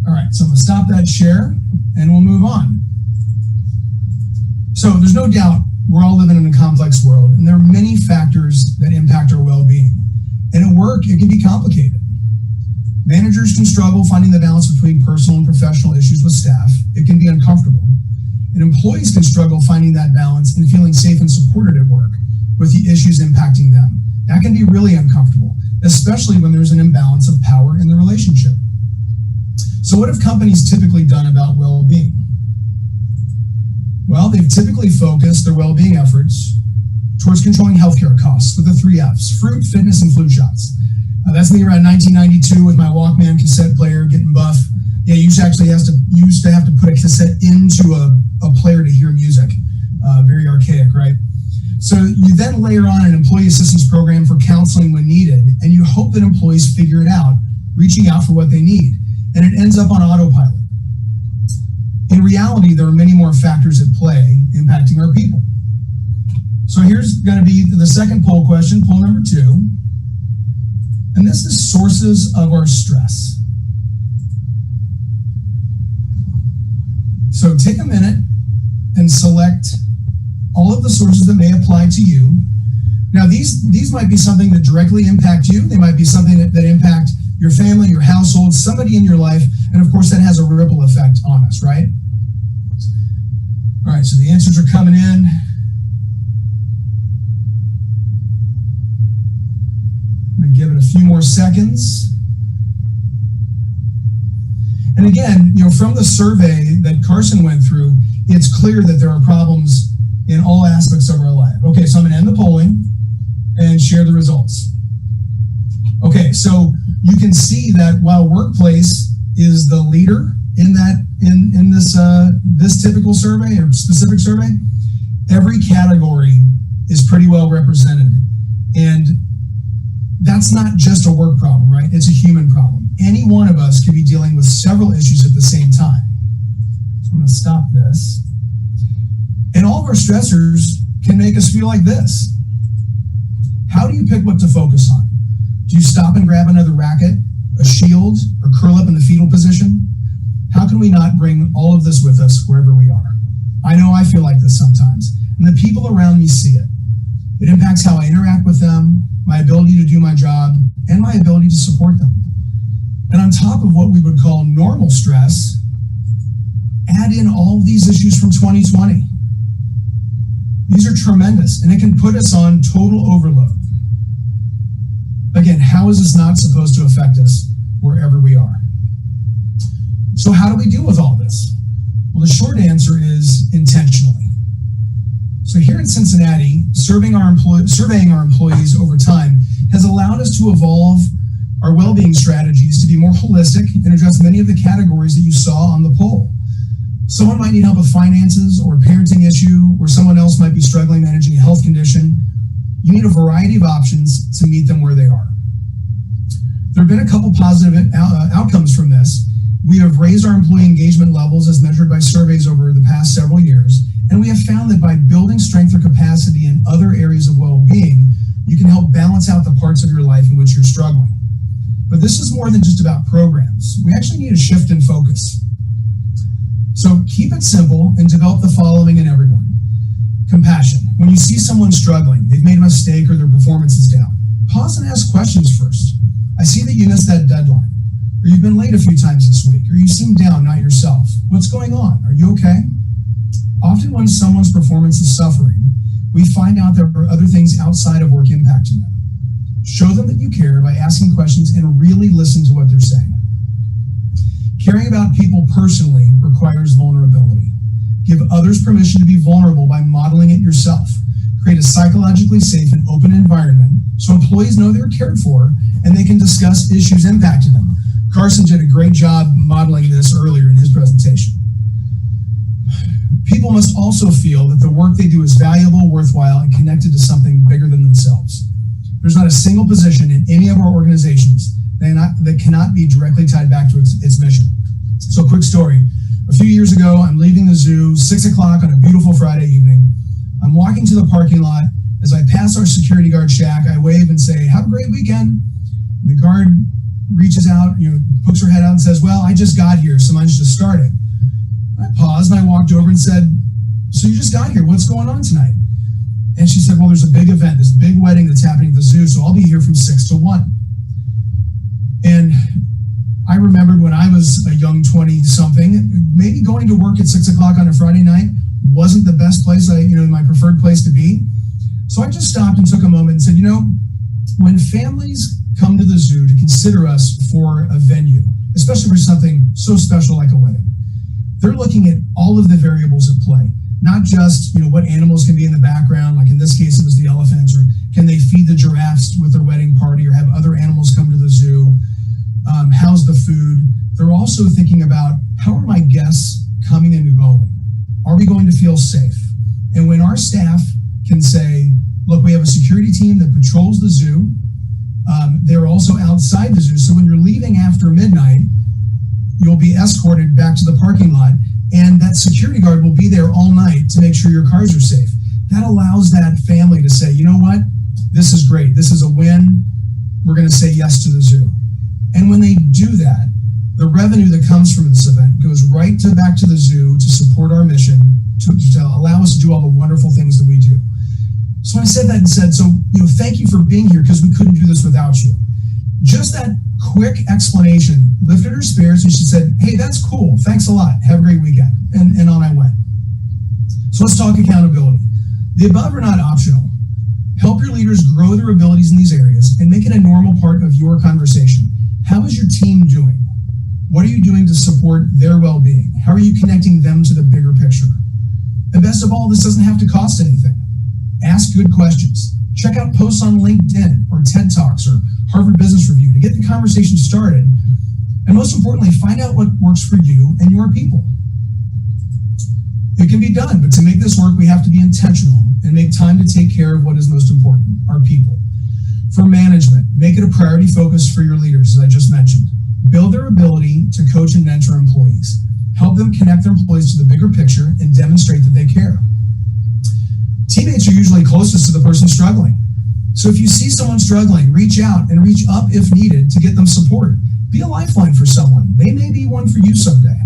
All right, so I'm gonna stop that share and we'll move on. So there's no doubt we're all living in a complex world, and there are many factors that impact our well-being. And at work, it can be complicated. Managers can struggle finding the balance between personal and professional issues with staff. It can be uncomfortable. And employees can struggle finding that balance and feeling safe and supported at work with the issues impacting them. That can be really uncomfortable, especially when there's an imbalance of power in the relationship. So what have companies typically done about well-being? Well, they've typically focused their well-being efforts towards controlling healthcare costs with the 3 Fs: fruit, fitness, and flu shots. That's me around 1992 with my Walkman cassette player getting buff. Yeah, you used to have to put a cassette into a player to hear music. Very archaic, right? So you then layer on an employee assistance program for counseling when needed, and you hope that employees figure it out, reaching out for what they need. And it ends up on autopilot. In reality, there are many more factors at play impacting our people. So here's going to be the second poll question, poll number 2. And this is sources of our stress. So take a minute and select all of the sources that may apply to you. Now, these might be something that directly impact you. They might be something that impact your family, your household, somebody in your life. And of course, that has a ripple effect on us, right? All right, so the answers are coming in. I'm going to give it a few more seconds. And again, from the survey that Carson went through, it's clear that there are problems in all aspects of our life. Okay, so I'm going to end the polling and share the results. Okay, so you can see that while workplace is the leader in this typical survey or specific survey, every category is pretty well represented. And that's not just a work problem, right? It's a human problem. Any one of us could be dealing with several issues at the same time. So I'm going to stop this. And all of our stressors can make us feel like this. How do you pick what to focus on? Do you stop and grab another racket, a shield, or curl up in the fetal position? How can we not bring all of this with us wherever we are? I know I feel like this sometimes, and the people around me see it. It impacts how I interact with them, my ability to do my job, and my ability to support them. And on top of what we would call normal stress, add in all of these issues from 2020. These are tremendous, and it can put us on total overload. Again, how is this not supposed to affect us wherever we are? So how do we deal with all this? Well, the short answer is intentionally. So here in Cincinnati, surveying our employees over time has allowed us to evolve our well-being strategies to be more holistic and address many of the categories that you saw on the poll. Someone might need help with finances or a parenting issue, or someone else might be struggling managing a health condition. You need a variety of options to meet them where they are. There have been a couple positive outcomes from this. We have raised our employee engagement levels as measured by surveys over the past several years, and we have found that by building strength or capacity in other areas of well-being, you can help balance out the parts of your life in which you're struggling. But this is more than just about programs. We actually need a shift in focus. So keep it simple and develop the following in everyone. Compassion. When you see someone struggling, they've made a mistake or their performance is down, pause and ask questions first. I see that you missed that deadline, or you've been late a few times this week, or you seem down, not yourself. What's going on? Are you okay? Often when someone's performance is suffering, we find out there are other things outside of work impacting them. Show them that you care by asking questions and really listen to what they're saying. Caring about people personally requires vulnerability. Give others permission to be vulnerable by modeling it yourself. Create a psychologically safe and open environment so employees know they're cared for and they can discuss issues impacting them. Carson did a great job modeling this earlier in his presentation. People must also feel that the work they do is valuable, worthwhile, and connected to something bigger than themselves. There's not a single position in any of our organizations that cannot be directly tied back to its mission. So quick story. A few years ago, I'm leaving the zoo, 6 o'clock on a beautiful Friday evening. I'm walking to the parking lot. As I pass our security guard shack, I wave and say, "Have a great weekend." And the guard reaches out, pokes her head out and says, "Well, I just got here, so mine's just starting." I paused and I walked over and said, so you just got here. What's going on tonight? And she said, well, there's a big event, this big wedding that's happening at the zoo, so I'll be here from 6 to 1. And I remembered when I was a young 20-something, maybe going to work at 6 o'clock on a Friday night wasn't the best place, my preferred place to be. So I just stopped and took a moment and said, when families come to the zoo to consider us for a venue, especially for something so special like a wedding, they're looking at all of the variables at play, not just, what animals can be in the background, like in this case, it was the elephants, or can they feed the giraffes with their wedding party or have other animals come to the zoo? How's the food? They're also thinking about, how are my guests coming and going? Are we going to feel safe? And when our staff can say, look, we have a security team that patrols the zoo. They're also outside the zoo. So when you're leaving after midnight, you'll be escorted back to the parking lot, and that security guard will be there all night to make sure your cars are safe. That allows that family to say, you know what? This is great. This is a win. We're going to say yes to the zoo. And when they do that, the revenue that comes from this event goes right back to the zoo to support our mission, to allow us to do all the wonderful things that we do. So I said that and said, thank you for being here, because we couldn't do this without you. Just that quick explanation lifted her spirits, and she said, hey, that's cool. Thanks a lot. Have a great weekend. And on I went. So let's talk accountability. The above are not optional. Help your leaders grow their abilities in these areas and make it a normal part of your conversation. How is your team doing? What are you doing to support their well-being? How are you connecting them to the bigger picture? And best of all, this doesn't have to cost anything. Ask good questions. Check out posts on LinkedIn or TED Talks or Harvard Business Review to get the conversation started. And most importantly, find out what works for you and your people. It can be done, but to make this work, we have to be intentional and make time to take care of what is most important, our people. For management, make it a priority focus for your leaders, as I just mentioned. Build their ability to coach and mentor employees. Help them connect their employees to the bigger picture and demonstrate that they care. Teammates are usually closest to the person struggling. So if you see someone struggling, reach out and reach up if needed to get them support. Be a lifeline for someone. They may be one for you someday.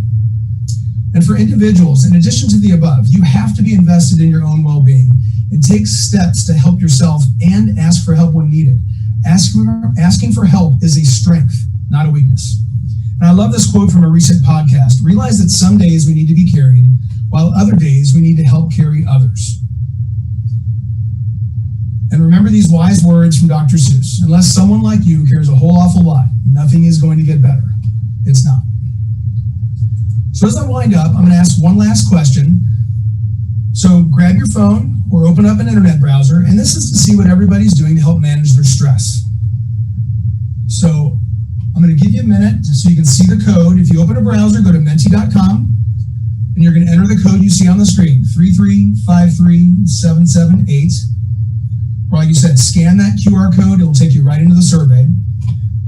And for individuals, in addition to the above, you have to be invested in your own well-being and take steps to help yourself and ask for help when needed. Asking for help is a strength, not a weakness. And I love this quote from a recent podcast. Realize that some days we need to be carried, while other days we need to help carry others. And remember these wise words from Dr. Seuss. Unless someone like you cares a whole awful lot, nothing is going to get better. It's not. So as I wind up, I'm going to ask one last question. So grab your phone or open up an internet browser, and this is to see what everybody's doing to help manage their stress. So I'm going to give you a minute so you can see the code. If you open a browser, go to menti.com, and you're going to enter the code you see on the screen, 3353778. Or like you said, scan that QR code. It'll take you right into the survey.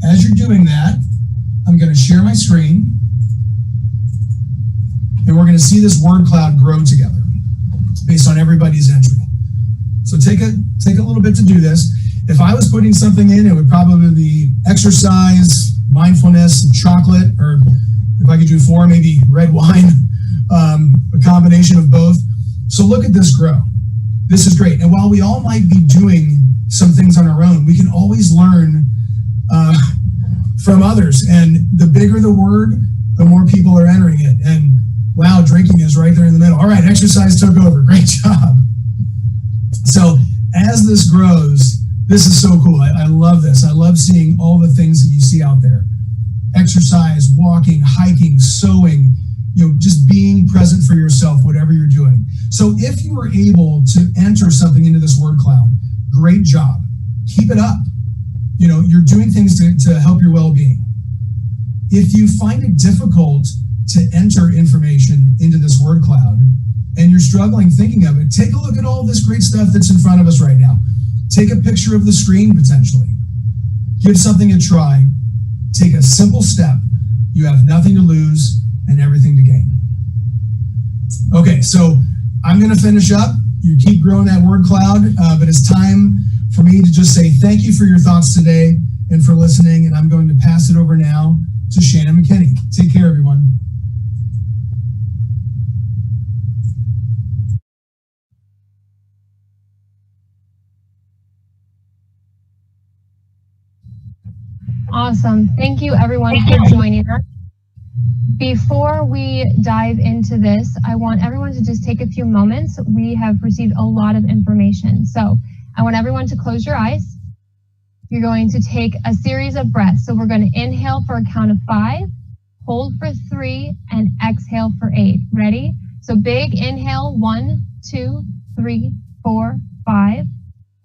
As you're doing that, I'm going to share my screen, and we're going to see this word cloud grow together based on everybody's entry. So take a little bit to do this. If I was putting something in, it would probably be exercise, mindfulness, and chocolate, or if I could do 4, maybe red wine, a combination of both. So look at this grow. This is great. And while we all might be doing some things on our own, we can always learn from others. And the bigger the word, the more people are entering it. And wow, drinking is right there in the middle. All right, exercise took over. Great job. So as this grows, this is so cool. I love this. I love seeing all the things that you see out there. Exercise, walking, hiking, sewing, just being present for yourself, whatever you're doing. So if you were able to enter something into this word cloud, great job. Keep it up. You're doing things to help your well-being. If you find it difficult to enter information into this word cloud and you're struggling thinking of it, take a look at all this great stuff that's in front of us right now. Take a picture of the screen potentially. Give something a try. Take a simple step. You have nothing to lose and everything to gain. Okay, so I'm going to finish up. You keep growing that word cloud, but it's time for me to just say thank you for your thoughts today and for listening, and I'm going to pass it over now to Shannon McKinney. Take care, everyone. Awesome. Thank you everyone for joining us. Before we dive into this, I want everyone to just take a few moments. We have received a lot of information. So I want everyone to close your eyes. You're going to take a series of breaths. So we're going to inhale for a count of 5, hold for 3, and exhale for 8. Ready? So big inhale, 1, 2, 3, 4, 5.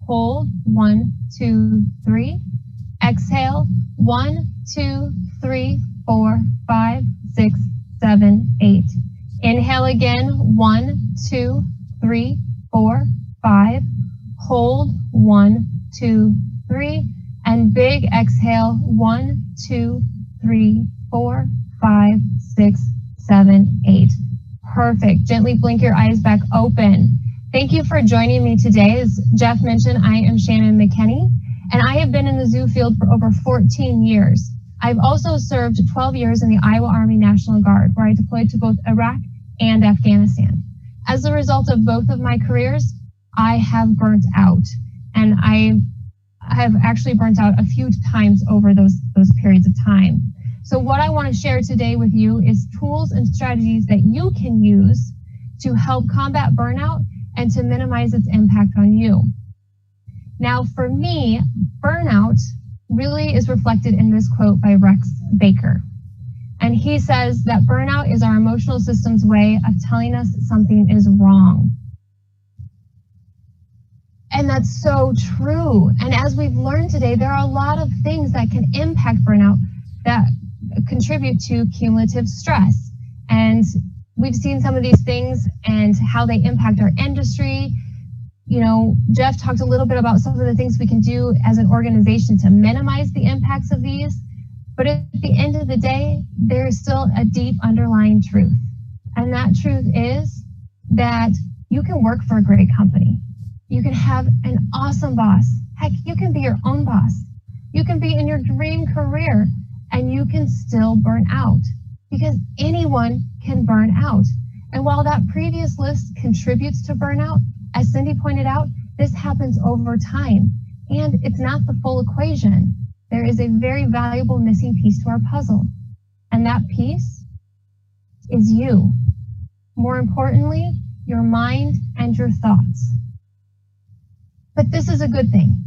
Hold, 1, 2, 3. Exhale, 1, 2, 3, 4, 5, 6, 7, 8. Inhale again, 1, 2, 3, 4, 5. Hold, 1, 2, 3. And big exhale, 1, 2, 3, 4, 5, 6, 7, 8. Perfect. Gently blink your eyes back open. Thank you for joining me today. As Jeff mentioned, I am Shannon McKinney, and I have been in the zoo field for over 14 years. I've also served 12 years in the Iowa Army National Guard, where I deployed to both Iraq and Afghanistan. As a result of both of my careers, I have burnt out, and I have actually burnt out a few times over those periods of time. So what I want to share today with you is tools and strategies that you can use to help combat burnout and to minimize its impact on you. Now, for me, burnout really is reflected in this quote by Rex Baker. And he says that burnout is our emotional system's way of telling us something is wrong. And that's so true. And as we've learned today, there are a lot of things that can impact burnout that contribute to cumulative stress. And we've seen some of these things and how they impact our industry. You know, Jeff talked a little bit about some of the things we can do as an organization to minimize the impacts of these. But at the end of the day, there is still a deep underlying truth. And that truth is that you can work for a great company. You can have an awesome boss. Heck, you can be your own boss. You can be in your dream career and you can still burn out, because anyone can burn out. And while that previous list contributes to burnout, as Cindy pointed out, this happens over time, and it's not the full equation. There is a very valuable missing piece to our puzzle, and that piece is you. More importantly, your mind and your thoughts. But this is a good thing.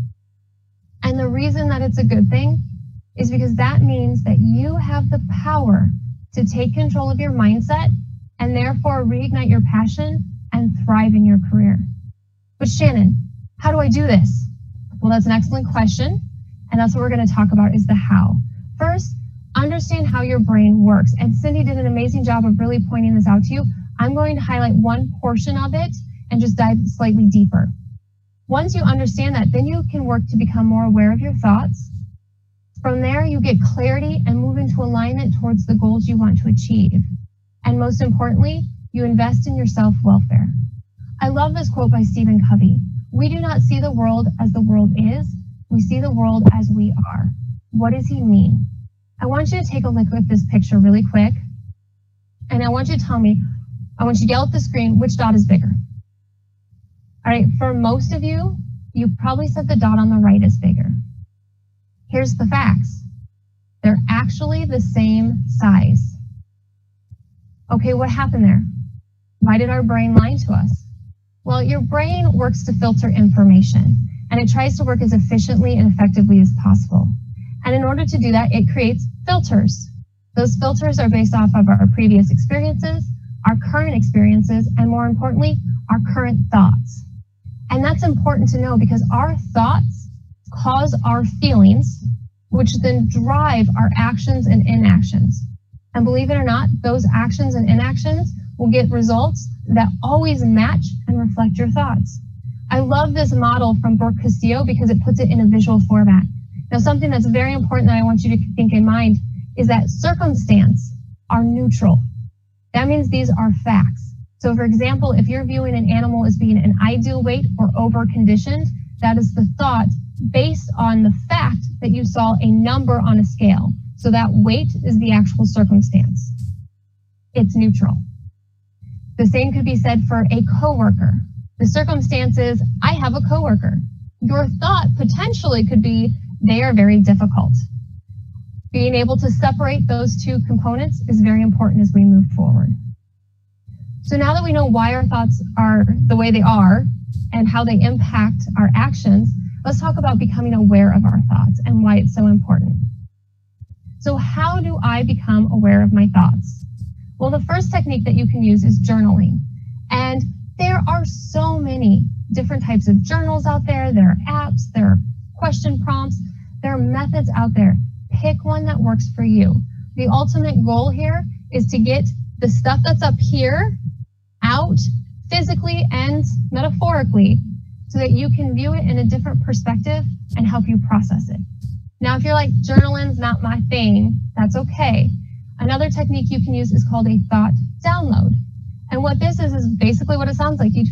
And the reason that it's a good thing is because that means that you have the power to take control of your mindset and therefore reignite your passion and thrive in your career. But Shannon, how do I do this? Well, that's an excellent question. And that's what we're going to talk about, is the how. First, understand how your brain works. And Cindy did an amazing job of really pointing this out to you. I'm going to highlight one portion of it and just dive slightly deeper. Once you understand that, then you can work to become more aware of your thoughts. From there, you get clarity and move into alignment towards the goals you want to achieve. And most importantly, you invest in your self-welfare. I love this quote by Stephen Covey. We do not see the world as the world is. We see the world as we are. What does he mean? I want you to take a look at this picture really quick. And I want you to tell me, I want you to yell at the screen, which dot is bigger? All right, for most of you, you probably said the dot on the right is bigger. Here's the facts. They're actually the same size. Okay, what happened there? Why did our brain lie to us? Well, your brain works to filter information, and it tries to work as efficiently and effectively as possible. And in order to do that, it creates filters. Those filters are based off of our previous experiences, our current experiences, and more importantly, our current thoughts. And that's important to know because our thoughts cause our feelings, which then drive our actions and inactions. And believe it or not, those actions and inactions will get results that always match and reflect your thoughts. I love this model from Brooke Castillo because it puts it in a visual format. Now, something that's very important that I want you to keep in mind is that circumstance are neutral. That means these are facts. So for example, if you're viewing an animal as being an ideal weight or over-conditioned, that is the thought based on the fact that you saw a number on a scale. So that weight is the actual circumstance. It's neutral. The same could be said for a coworker. The circumstance is, I have a coworker. Your thought potentially could be, they are very difficult. Being able to separate those two components is very important as we move forward. So now that we know why our thoughts are the way they are and how they impact our actions, let's talk about becoming aware of our thoughts and why it's so important. So how do I become aware of my thoughts? Well, the first technique that you can use is journaling. And there are so many different types of journals out there. There are apps, there are question prompts, there are methods out there. Pick one that works for you. The ultimate goal here is to get the stuff that's up here out physically and metaphorically so that you can view it in a different perspective and help you process it. Now, if you're like, journaling's not my thing, that's okay. Another technique you can use is called a thought download. And what this is basically what it sounds like. You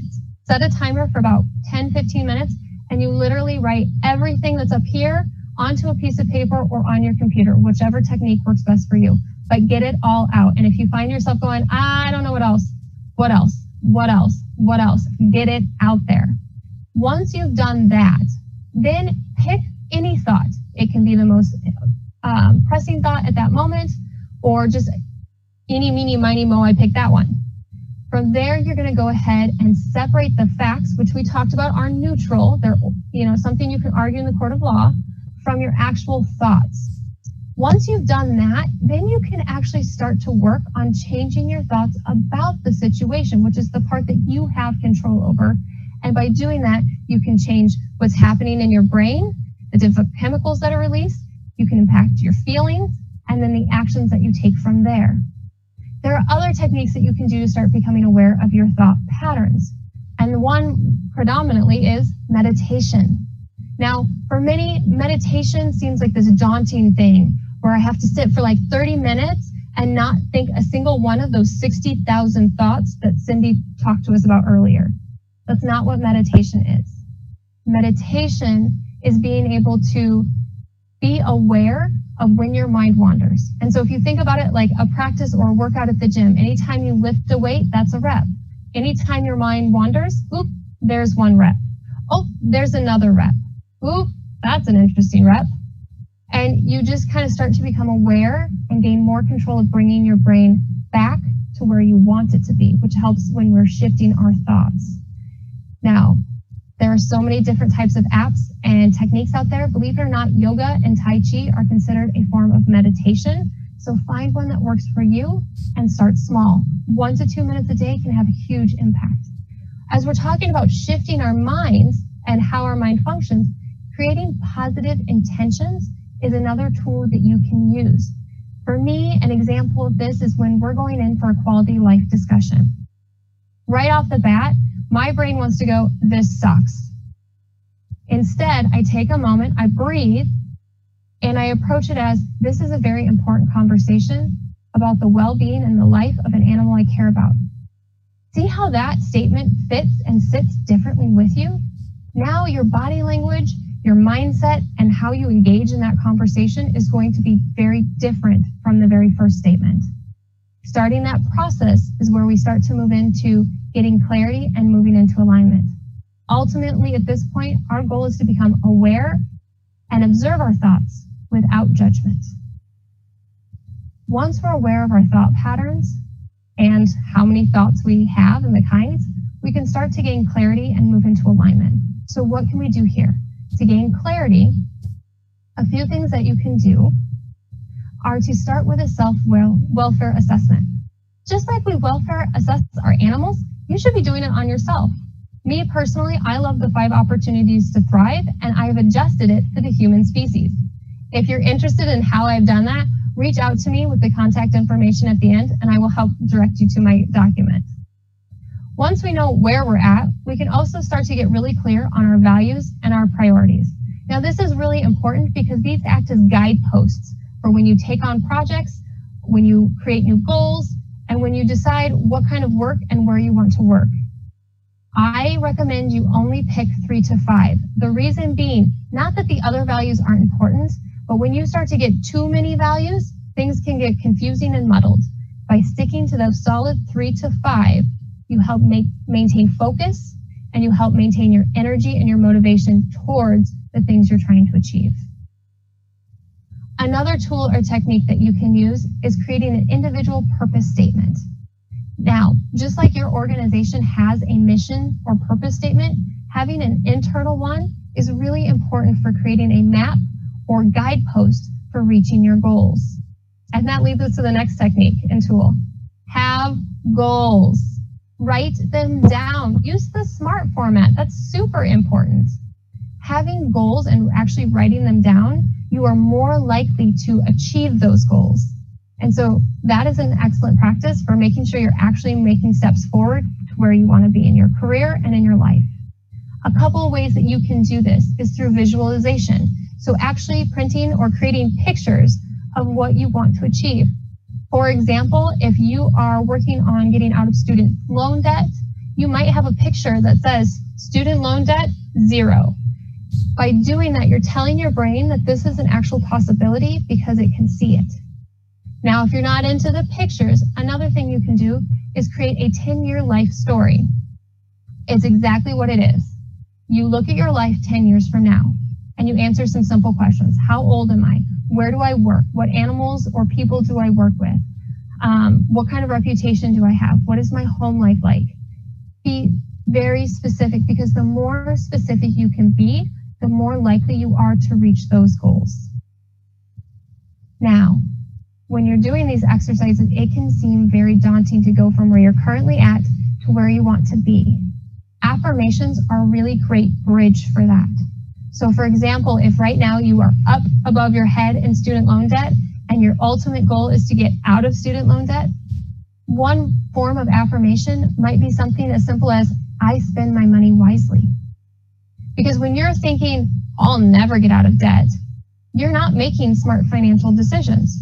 set a timer for about 10-15 minutes, and you literally write everything that's up here onto a piece of paper or on your computer, whichever technique works best for you. But get it all out. And if you find yourself going, I don't know what else, what else, what else, what else, get it out there. Once you've done that, then pick any thought. It can be the most pressing thought at that moment, or just eeny, meeny, miny, mo, I picked that one. From there, you're going to go ahead and separate the facts, which we talked about are neutral. They're, something you can argue in the court of law, from your actual thoughts. Once you've done that, then you can actually start to work on changing your thoughts about the situation, which is the part that you have control over. And by doing that, you can change what's happening in your brain, the different chemicals that are released. You can impact your feelings, and then the actions that you take from there. There are other techniques that you can do to start becoming aware of your thought patterns. And one predominantly is meditation. Now, for many, meditation seems like this daunting thing where I have to sit for like 30 minutes and not think a single one of those 60,000 thoughts that Cindy talked to us about earlier. That's not what meditation is. Meditation is being able to be aware of when your mind wanders. And so if you think about it like a practice or a workout at the gym, anytime you lift a weight, that's a rep. Anytime your mind wanders, oop, there's one rep. Oh, there's another rep. Ooh, that's an interesting rep. And you just kind of start to become aware and gain more control of bringing your brain back to where you want it to be, which helps when we're shifting our thoughts. Now, there are so many different types of apps and techniques out there. Believe it or not, yoga and Tai Chi are considered a form of meditation. So find one that works for you and start small. 1 to 2 minutes a day can have a huge impact. As we're talking about shifting our minds and how our mind functions, creating positive intentions is another tool that you can use. For me, an example of this is when we're going in for a quality life discussion. Right off the bat, my brain wants to go, this sucks. Instead, I take a moment, I breathe, and I approach it as, this is a very important conversation about the well-being and the life of an animal I care about. See how that statement fits and sits differently with you? Now your body language, your mindset, and how you engage in that conversation is going to be very different from the very first statement. Starting that process is where we start to move into getting clarity and moving into alignment. Ultimately, at this point, our goal is to become aware and observe our thoughts without judgment. Once we're aware of our thought patterns and how many thoughts we have and the kinds, we can start to gain clarity and move into alignment. So what can we do here? To gain clarity, a few things that you can do are to start with a self-welfare assessment. Just like we welfare assess our animals, you should be doing it on yourself. Me personally, I love the 5 opportunities to thrive, and I have adjusted it for the human species. If you're interested in how I've done that, reach out to me with the contact information at the end, and I will help direct you to my document. Once we know where we're at, we can also start to get really clear on our values and our priorities. Now, this is really important because these act as guideposts for when you take on projects, when you create new goals, and when you decide what kind of work and where you want to work. I recommend you only pick 3 to 5. The reason being, not that the other values aren't important, but when you start to get too many values, things can get confusing and muddled. By sticking to those solid 3 to 5, you help maintain focus, and you help maintain your energy and your motivation towards the things you're trying to achieve. Another tool or technique that you can use is creating an individual purpose statement. Now, just like your organization has a mission or purpose statement, having an internal one is really important for creating a map or guidepost for reaching your goals. And that leads us to the next technique and tool. Have goals. Write them down. Use the SMART format. That's super important. Having goals and actually writing them down, you are more likely to achieve those goals. And so that is an excellent practice for making sure you're actually making steps forward to where you want to be in your career and in your life. A couple of ways that you can do this is through visualization. So actually printing or creating pictures of what you want to achieve. For example, if you are working on getting out of student loan debt, you might have a picture that says student loan debt, 0. By doing that, you're telling your brain that this is an actual possibility because it can see it. Now, if you're not into the pictures, another thing you can do is create a 10-year life story. It's exactly what it is. You look at your life 10 years from now, and you answer some simple questions. How old am I? Where do I work? What animals or people do I work with? What kind of reputation do I have? What is my home life like? Be very specific, because the more specific you can be, the more likely you are to reach those goals. Now, when you're doing these exercises, it can seem very daunting to go from where you're currently at to where you want to be. Affirmations are a really great bridge for that. So for example, if right now you are up above your head in student loan debt and your ultimate goal is to get out of student loan debt, one form of affirmation might be something as simple as, I spend my money wisely. Because when you're thinking, I'll never get out of debt, you're not making smart financial decisions.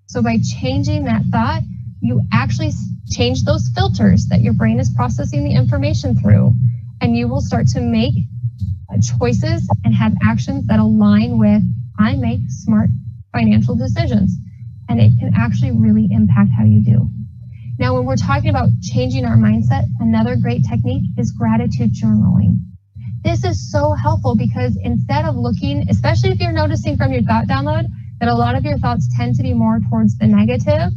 So by changing that thought, you actually change those filters that your brain is processing the information through, and you will start to make choices and have actions that align with, I make smart financial decisions. And it can actually really impact how you do. Now, when we're talking about changing our mindset, another great technique is gratitude journaling. This is so helpful because instead of looking, especially if you're noticing from your thought download, that a lot of your thoughts tend to be more towards the negative,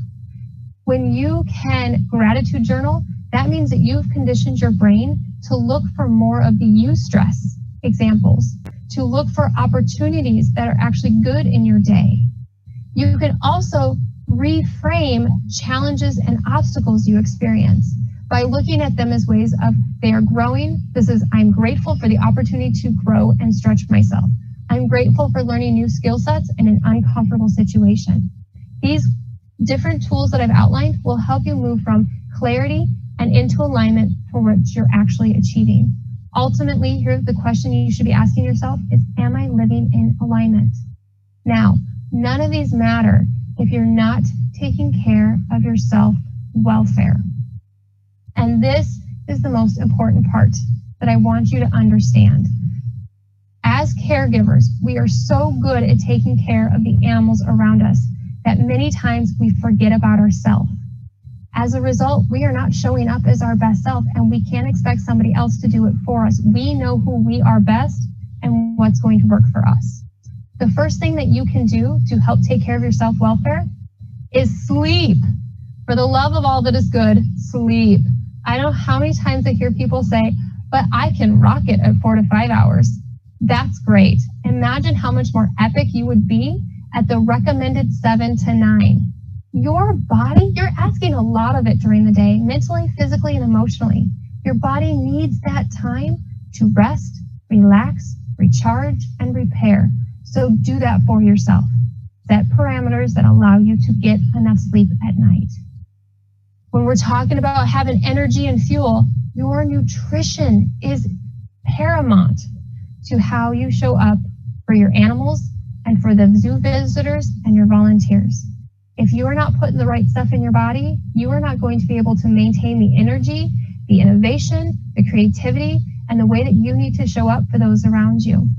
when you can gratitude journal, that means that you've conditioned your brain to look for more of the eustress examples, to look for opportunities that are actually good in your day. You can also reframe challenges and obstacles you experience by looking at them as ways of, they are growing. This is, I'm grateful for the opportunity to grow and stretch myself. I'm grateful for learning new skill sets in an uncomfortable situation. These different tools that I've outlined will help you move from clarity and into alignment for what you're actually achieving. Ultimately, here's the question you should be asking yourself is, am I living in alignment? Now, none of these matter if you're not taking care of your self-welfare. And this is the most important part that I want you to understand. As caregivers, we are so good at taking care of the animals around us that many times we forget about ourselves. As a result, we are not showing up as our best self, and we can't expect somebody else to do it for us. We know who we are best and what's going to work for us. The first thing that you can do to help take care of your self-welfare is sleep. For the love of all that is good, sleep. I don't know how many times I hear people say, but I can rock it at 4 to 5 hours. That's great. Imagine how much more epic you would be at the recommended 7 to 9. Your body, you're asking a lot of it during the day, mentally, physically, and emotionally. Your body needs that time to rest, relax, recharge, and repair. So do that for yourself. Set parameters that allow you to get enough sleep at night. When we're talking about having energy and fuel, your nutrition is paramount to how you show up for your animals and for the zoo visitors and your volunteers. If you are not putting the right stuff in your body, you are not going to be able to maintain the energy, the innovation, the creativity, and the way that you need to show up for those around you.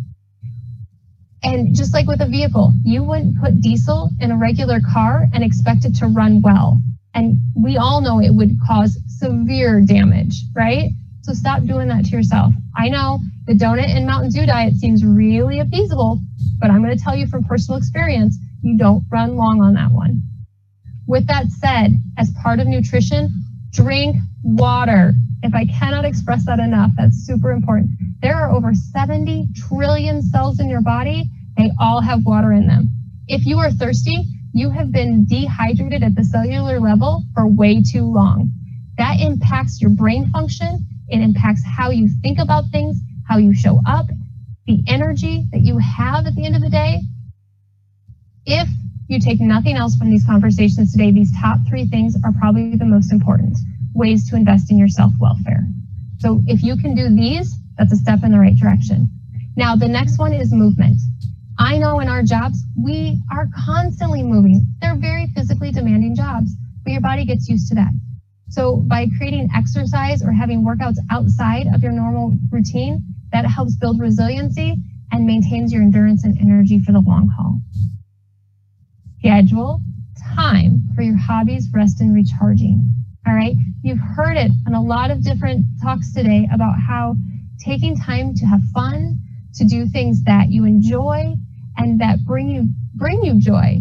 And just like with a vehicle, you wouldn't put diesel in a regular car and expect it to run well. And we all know it would cause severe damage, right? So stop doing that to yourself. I know the donut and Mountain Dew diet seems really appeasable, but I'm going to tell you from personal experience, You don't run long on that one. With that said, as part of nutrition, drink water. If I cannot express that enough, that's super important. There are over 70 trillion cells in your body. They all have water in them. If you are thirsty, you have been dehydrated at the cellular level for way too long. That impacts your brain function. It impacts how you think about things, how you show up, the energy that you have at the end of the day. If you take nothing else from these conversations today, these top 3 things are probably the most important ways to invest in your self-welfare. So if you can do these, that's a step in the right direction. Now, the next one is movement. I know in our jobs, we are constantly moving. They're very physically demanding jobs, but your body gets used to that. So by creating exercise or having workouts outside of your normal routine, that helps build resiliency and maintains your endurance and energy for the long haul. Schedule time for your hobbies, rest, and recharging. All right, you've heard it in a lot of different talks today about how taking time to have fun, to do things that you enjoy and that bring you joy,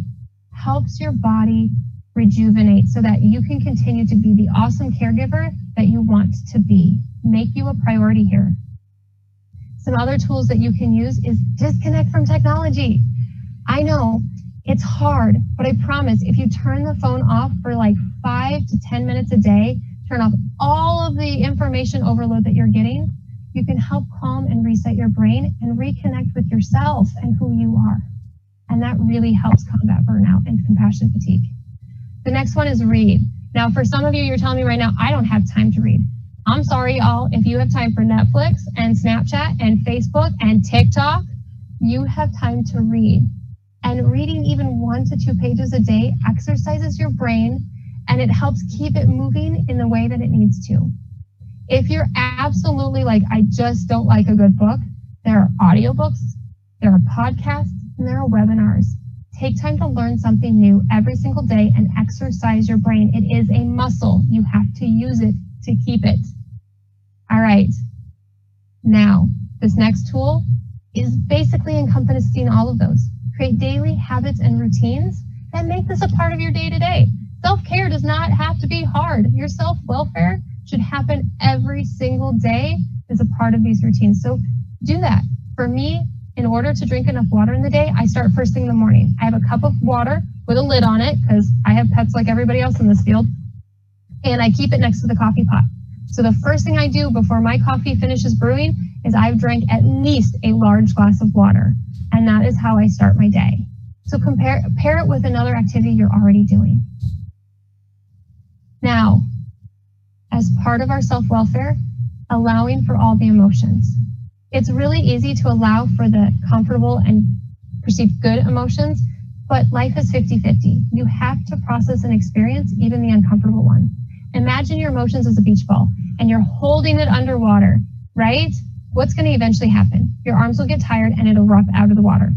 helps your body rejuvenate so that you can continue to be the awesome caregiver that you want to be. Make you a priority here. Some other tools that you can use is disconnect from technology. I know it's hard, but I promise if you turn the phone off for like 5 to 10 minutes a day, turn off all of the information overload that you're getting, you can help calm and reset your brain and reconnect with yourself and who you are. And that really helps combat burnout and compassion fatigue. The next one is read. Now, for some of you, you're telling me right now, I don't have time to read. I'm sorry, y'all. If you have time for Netflix and Snapchat and Facebook and TikTok, you have time to read. And reading even 1 to 2 pages a day exercises your brain and it helps keep it moving in the way that it needs to. If you're absolutely like, I just don't like a good book, there are audiobooks, there are podcasts, and there are webinars. Take time to learn something new every single day and exercise your brain. It is a muscle. You have to use it to keep it. All right. Now, this next tool is basically encompassing all of those. Create daily habits and routines that make this a part of your day-to-day. Self-care does not have to be hard. Your self-welfare should happen every single day as a part of these routines. So do that. For me, in order to drink enough water in the day, I start first thing in the morning. I have a cup of water with a lid on it because I have pets like everybody else in this field, and I keep it next to the coffee pot. So the first thing I do before my coffee finishes brewing is I've drank at least a large glass of water, and that is how I start my day. So pair it with another activity you're already doing. Now, as part of our self-welfare, allowing for all the emotions. It's really easy to allow for the comfortable and perceived good emotions, but life is 50-50. You have to process and experience even the uncomfortable one. Imagine your emotions as a beach ball and you're holding it underwater, right? What's going to eventually happen? Your arms will get tired and it'll rough out of the water.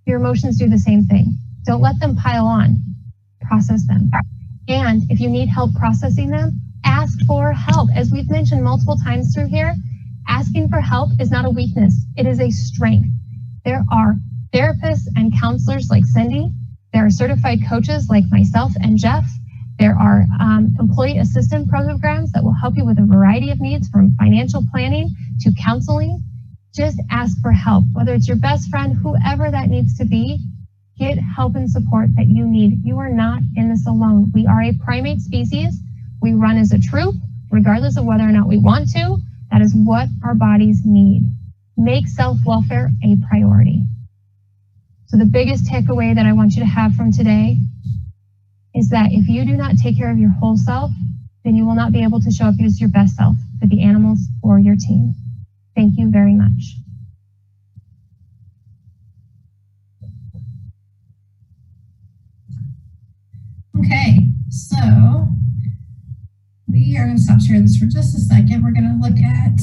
Your emotions do the same thing. Don't let them pile on. Process them. And if you need help processing them, ask for help. As we've mentioned multiple times through here, asking for help is not a weakness. It is a strength. There are therapists and counselors like Cindy. There are certified coaches like myself and Jeff. There are employee assistance programs that will help you with a variety of needs, from financial planning to counseling. Just ask for help, whether it's your best friend, whoever that needs to be. Get help and support that you need. You are not in this alone. We are a primate species. We run as a troop, regardless of whether or not we want to. That is what our bodies need. Make self-welfare a priority. So the biggest takeaway that I want you to have from today is that if you do not take care of your whole self, then you will not be able to show up as your best self for the animals or your team. Thank you very much. Okay, so we are going to stop sharing this for just a second. We're going to look at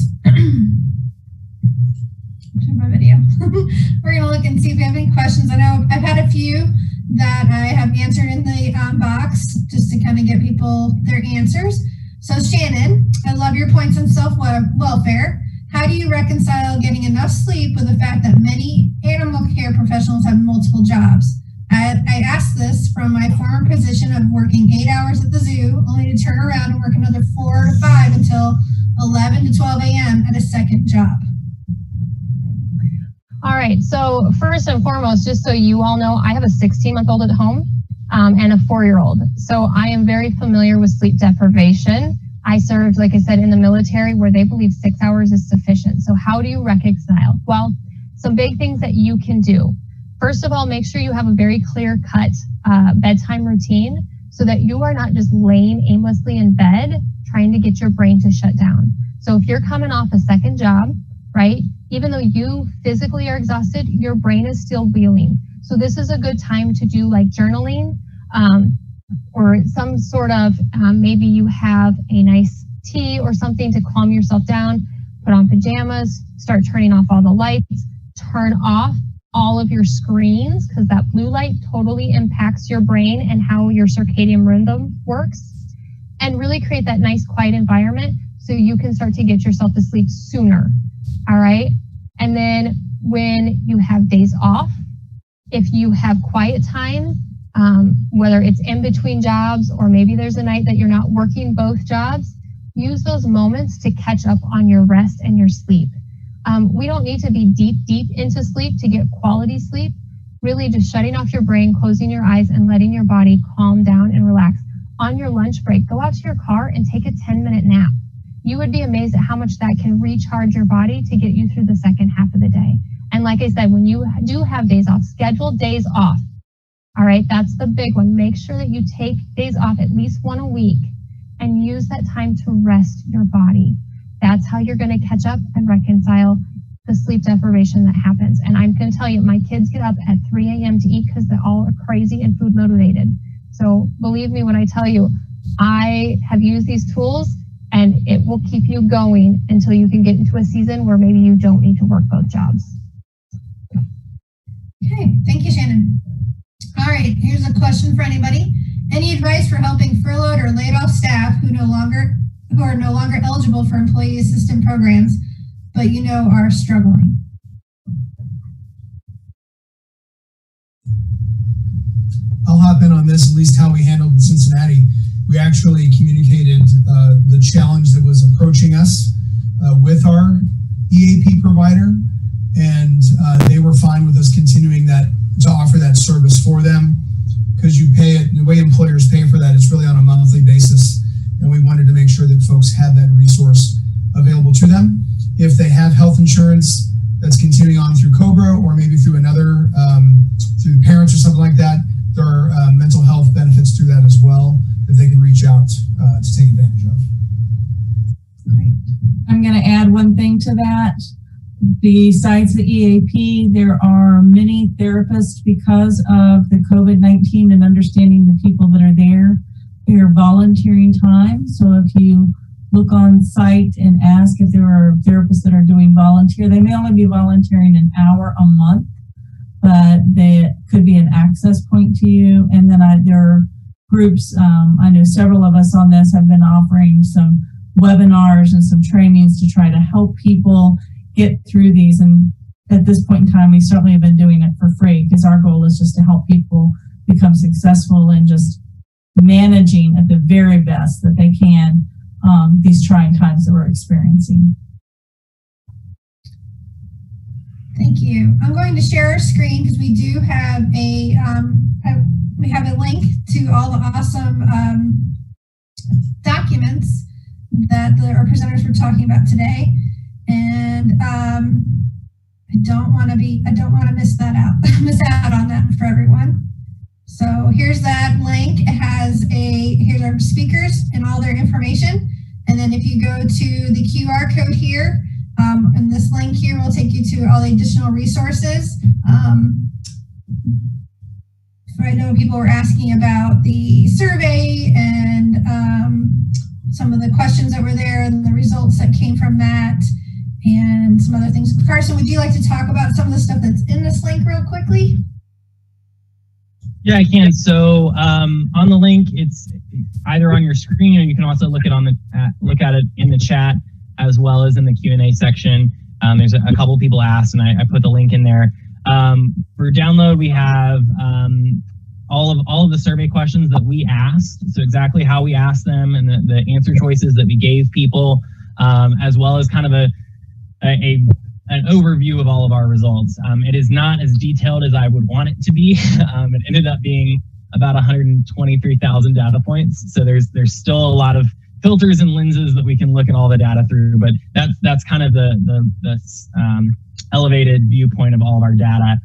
my video. We're going to look and see if we have any questions. I know I've had a few that I have answered in the box just to kind of get people their answers. So Shannon, I love your points on self-welfare. How do you reconcile getting enough sleep with the fact that many animal care professionals have multiple jobs? I that I asked this from my former position of working 8 hours at the zoo, only to turn around and work another 4 to 5 until 11 to 12 a.m. at a second job. All right, so first and foremost, just so you all know, I have a 16-month-old at home and a 4-year-old. So I am very familiar with sleep deprivation. I served, like I said, in the military where they believe 6 hours is sufficient. So how do you reconcile? Well, some big things that you can do. First of all, make sure you have a very clear-cut bedtime routine so that you are not just laying aimlessly in bed trying to get your brain to shut down. So if you're coming off a second job, right, even though you physically are exhausted, your brain is still reeling. So this is a good time to do like journaling or some sort of, maybe you have a nice tea or something to calm yourself down, put on pajamas, start turning off all the lights, turn off all of your screens because that blue light totally impacts your brain and how your circadian rhythm works, and really create that nice quiet environment so you can start to get yourself to sleep sooner. All right. And then when you have days off, if you have quiet time, whether it's in between jobs or maybe there's a night that you're not working both jobs, use those moments to catch up on your rest and your sleep. We don't need to be deep into sleep to get quality sleep. Really just shutting off your brain, closing your eyes and letting your body calm down and relax. On your lunch break, go out to your car and take a 10-minute nap. You would be amazed at how much that can recharge your body to get you through the second half of the day. And like I said, when you do have days off, schedule days off. All right, that's the big one. Make sure that you take days off, at least one a week, and use that time to rest your body. That's how you're going to catch up and reconcile the sleep deprivation that happens. And I'm going to tell you, my kids get up at 3 a.m. to eat because they're all crazy and food motivated. So believe me when I tell you, I have used these tools and it will keep you going until you can get into a season where maybe you don't need to work both jobs. Okay, thank you, Shannon. All right, here's a question for anybody. Any advice for helping furloughed or laid off staff who are no longer eligible for employee assistance programs, but are struggling? I'll hop in on this, at least how we handled in Cincinnati. We actually communicated the challenge that was approaching us with our EAP provider, and they were fine with us continuing to offer that service for them, because you pay it, the way employers pay for that, it's really on a monthly basis, and we wanted to make sure that folks had that resource available to them. If they have health insurance that's continuing on through COBRA or maybe through another, through parents or something like that, there are mental health benefits through that as well that they can reach out to take advantage of. Great. I'm going to add one thing to that. Besides the EAP, there are many therapists, because of the COVID-19 and understanding the people that are there, they're volunteering time. So if you look on site and ask if there are therapists that are doing volunteer, they may only be volunteering an hour a month, but they could be an access point to you. And then there are groups, I know several of us on this have been offering some webinars and some trainings to try to help people get through these. And at this point in time, we certainly have been doing it for free, because our goal is just to help people become successful in just managing at the very best that they can these trying times that we're experiencing. Thank you. I'm going to share our screen because we do have a link to all the awesome documents that our presenters were talking about today. And I don't want to miss out on that for everyone. So here's that link. It has here's our speakers and all their information. And then if you go to the QR code here, and this link here will take you to all the additional resources. I know people were asking about the survey and some of the questions that were there and the results that came from that, and some other things. Carson, would you like to talk about some of the stuff that's in this link real quickly? Yeah, I can. So on the link, it's either on your screen, or you can also look at it in the chat, as well as in the Q&A section. There's a couple people asked, and I put the link in there. For download, we have all of the survey questions that we asked, so exactly how we asked them and the answer choices that we gave people, as well as kind of an overview of all of our results. It is not as detailed as I would want it to be. It ended up being about 123,000 data points. So there's still a lot of filters and lenses that we can look at all the data through, but that's kind of the elevated viewpoint of all of our data.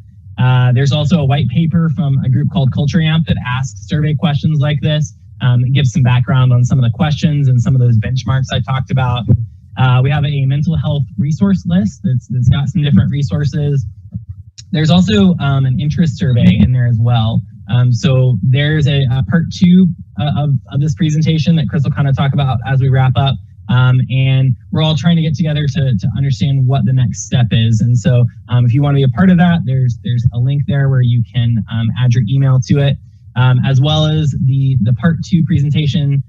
There's also a white paper from a group called Culture Amp that asks survey questions like this. It gives some background on some of the questions and some of those benchmarks I talked about. We have a mental health resource list that's got some different resources. There's also an interest survey in there as well. So there's a part two of this presentation that Chris will kind of talk about as we wrap up. And we're all trying to get together to understand what the next step is. And so if you want to be a part of that, there's a link there where you can add your email to it, as well as the part two presentation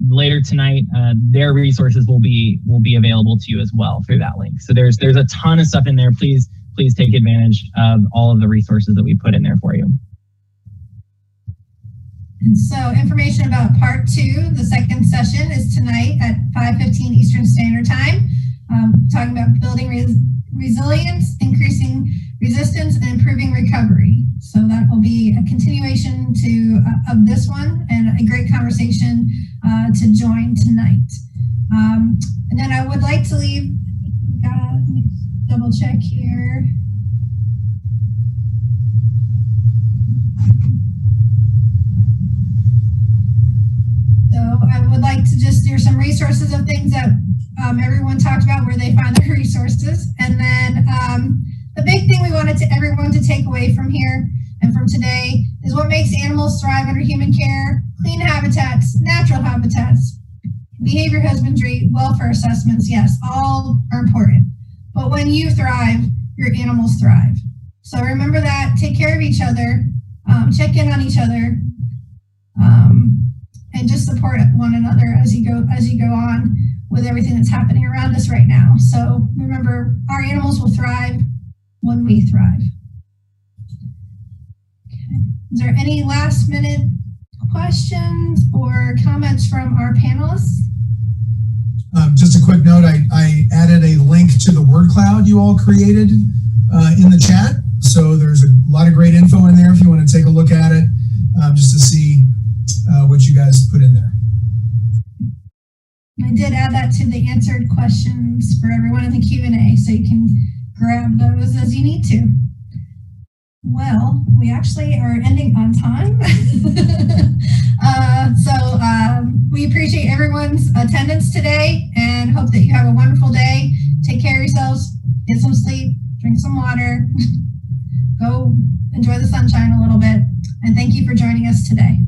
later tonight. Their resources will be available to you as well through that link. So there's a ton of stuff in there. Please take advantage of all of the resources that we put in there for you. And so information about part two, the second session, is tonight at 5:15 Eastern Standard Time, talking about building resilience, increasing resistance, and improving recovery. So that will be a continuation of this one and a great conversation to join tonight. And then I would like to leave, let me double check here. So I would like to just, there's some resources of things that everyone talked about where they find their resources. And then the big thing we wanted everyone to take away from here and from today is what makes animals thrive under human care: clean habitats, natural habitats, behavior husbandry, welfare assessments. Yes, all are important. But when you thrive, your animals thrive. So remember that, take care of each other, check in on each other, and just support one another as you go on with everything that's happening around us right now. So remember, our animals will thrive when we thrive. Okay. Is there any last minute questions or comments from our panelists? Just a quick note, I added a link to the word cloud you all created in the chat. So there's a lot of great info in there if you want to take a look at it, just to see what you guys put in there. I did add that to the answered questions for everyone in the Q&A, so you can grab those as you need to. Well, we actually are ending on time. We appreciate everyone's attendance today and hope that you have a wonderful day. Take care of yourselves, get some sleep, drink some water, go enjoy the sunshine a little bit, and thank you for joining us today.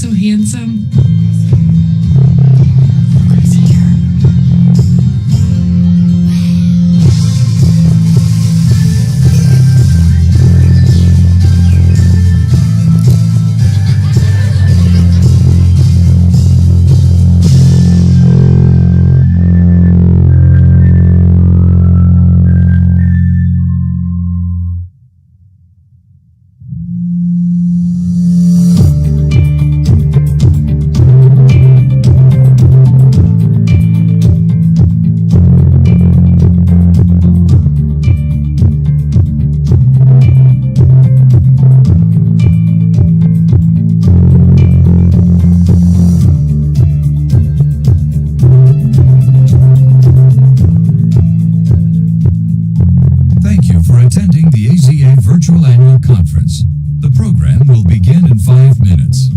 so handsome. Attending the AZA Virtual Annual Conference. The program will begin in 5 minutes.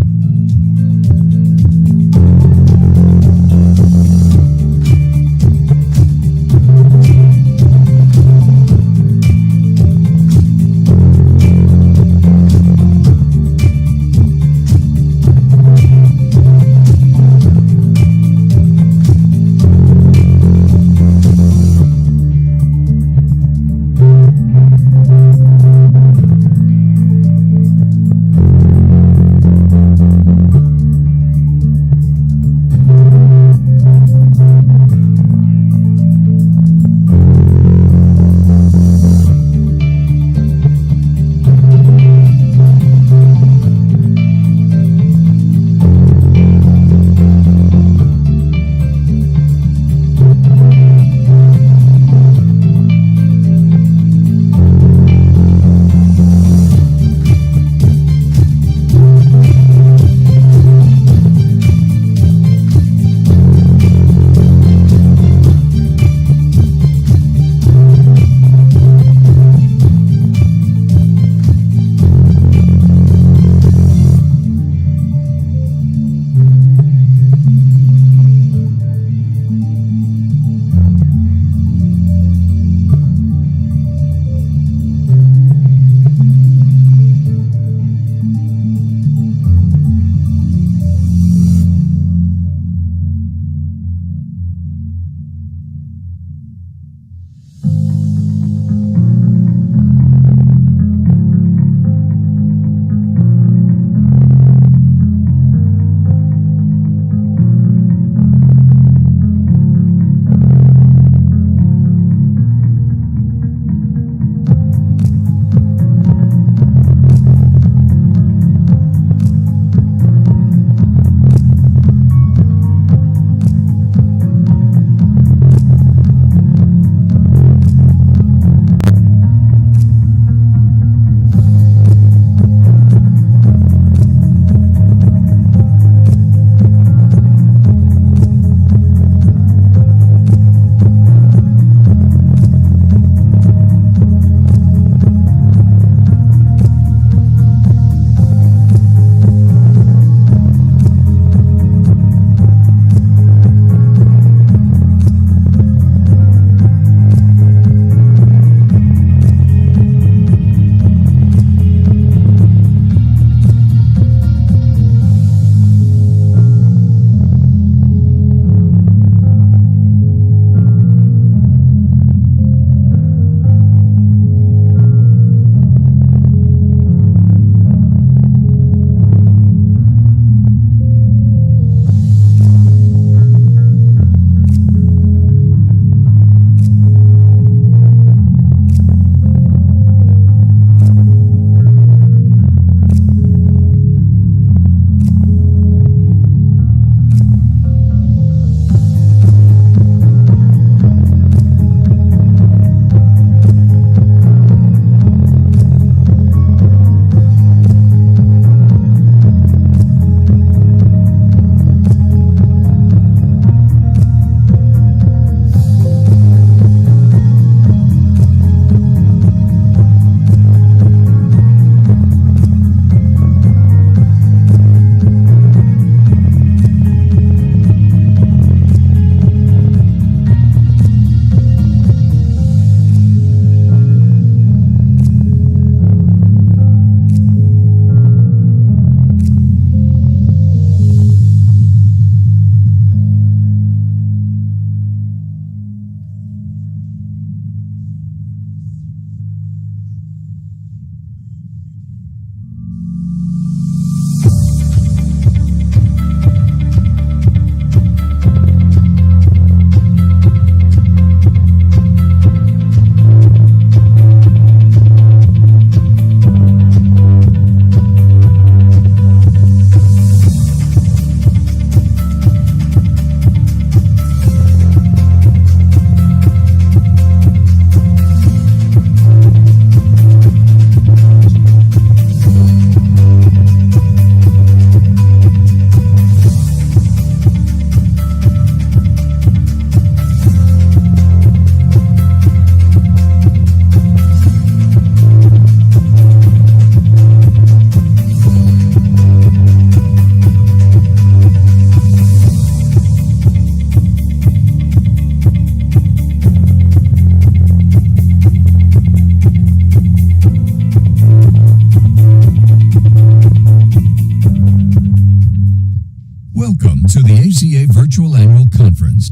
to the AZA Virtual Annual Conference.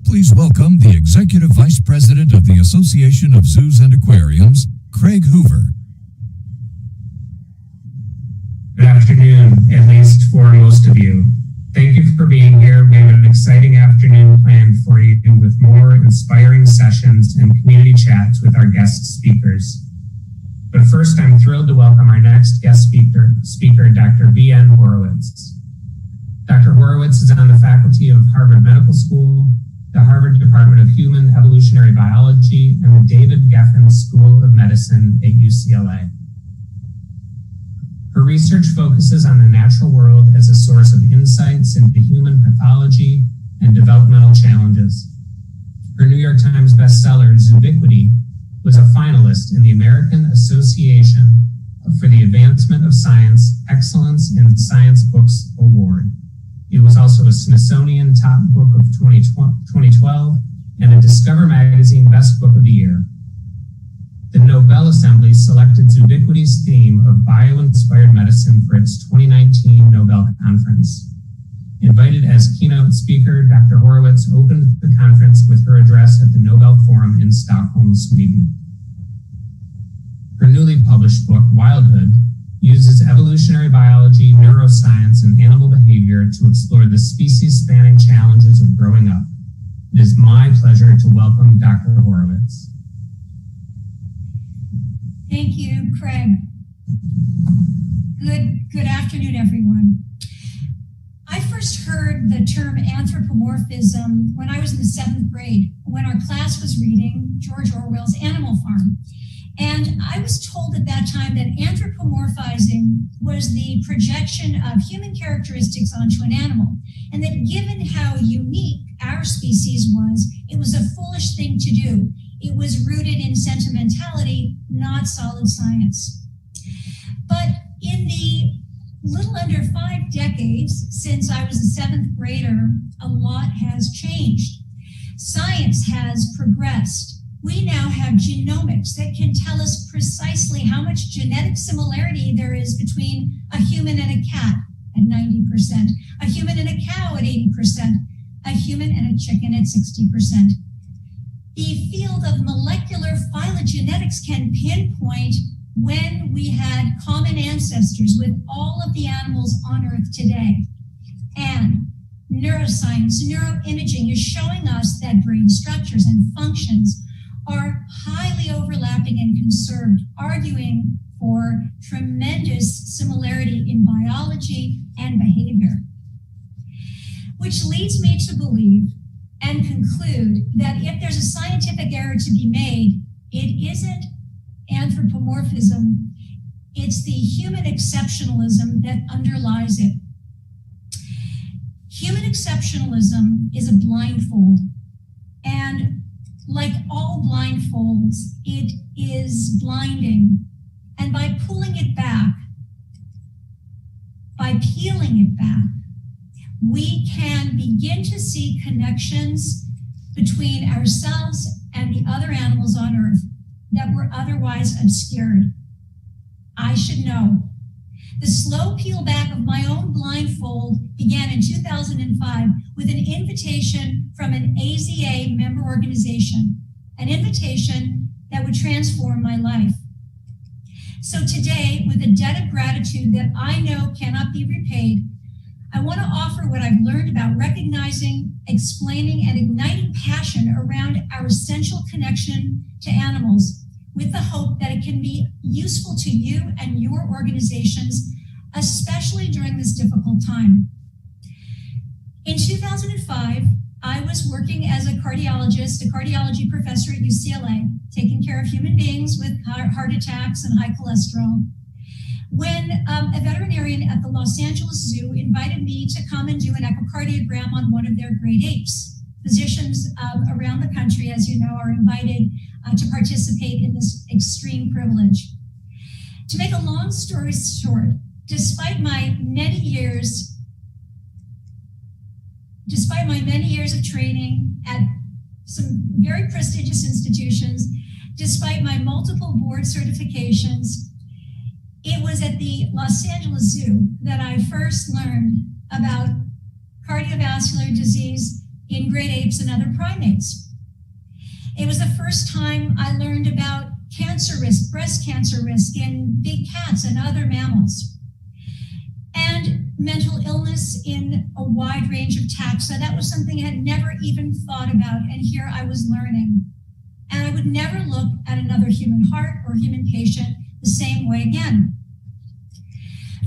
Please welcome the Executive Vice President of the Association of Zoos and Aquariums, Craig Hoover. Good afternoon, at least for most of you. Thank you for being here. We have an exciting afternoon planned for you with more inspiring sessions and community chats with our guest speakers. But first, I'm thrilled to welcome our next guest speaker, Dr. B.N. Horowitz. Dr. Horowitz is on the faculty of Harvard Medical School, the Harvard Department of Human Evolutionary Biology, and the David Geffen School of Medicine at UCLA. Her research focuses on the natural world as a source of insights into human pathology and developmental challenges. Her New York Times bestseller, Zoobiquity, was a finalist in the American Association for the Advancement of Science Excellence in Science Books Award. It was also a Smithsonian Top Book of 2012 and a Discover Magazine Best Book of the Year. The Nobel Assembly selected Zoobiquity's theme of bio-inspired medicine for its 2019 Nobel Conference. Invited as keynote speaker, Dr. Horowitz opened the conference with her address at the Nobel Forum in Stockholm, Sweden. Her newly published book, Wildhood, uses evolutionary biology, neuroscience, and animal behavior to explore the species-spanning challenges of growing up. It is my pleasure to welcome Dr. Horowitz. Thank you, Craig. Good afternoon, everyone. I first heard the term anthropomorphism when I was in the 7th grade, when our class was reading George Orwell's Animal Farm. And I was told at that time that anthropomorphizing was the projection of human characteristics onto an animal, and that given how unique our species was, it was a foolish thing to do. It was rooted in sentimentality, not solid science. But in the little under 5 decades since I was a 7th grader, a lot has changed. Science has progressed. We now have genomics that can tell us precisely how much genetic similarity there is between a human and a cat at 90%, a human and a cow at 80%, a human and a chicken at 60%. The field of molecular phylogenetics can pinpoint when we had common ancestors with all of the animals on Earth today. And neuroscience, neuroimaging is showing us that brain structures and functions are highly overlapping and conserved, arguing for tremendous similarity in biology and behavior. Which leads me to believe and conclude that if there's a scientific error to be made, it isn't anthropomorphism, it's the human exceptionalism that underlies it. Human exceptionalism is a blindfold, and like all blindfolds, it is blinding. And by pulling it back, by peeling it back, we can begin to see connections between ourselves and the other animals on Earth that were otherwise obscured. I should know. The slow peel back of my own blindfold began in 2005 with an invitation from an AZA member organization, an invitation that would transform my life. So today, with a debt of gratitude that I know cannot be repaid, I want to offer what I've learned about recognizing, explaining, and igniting passion around our essential connection to animals, with the hope that it can be useful to you and your organizations, especially during this difficult time. In 2005, I was working as a cardiologist, a cardiology professor at UCLA, taking care of human beings with heart attacks and high cholesterol, when a veterinarian at the Los Angeles Zoo invited me to come and do an echocardiogram on one of their great apes. Physicians around the country, as you know, are invited to participate in this extreme privilege. To make a long story short, despite my many years of training at some very prestigious institutions, despite my multiple board certifications, it was at the Los Angeles Zoo that I first learned about cardiovascular disease in great apes and other primates. It was the first time I learned about cancer risk, breast cancer risk in big cats and other mammals, and mental illness in a wide range of taxa. That was something I had never even thought about, and here I was learning. And I would never look at another human heart or human patient the same way again.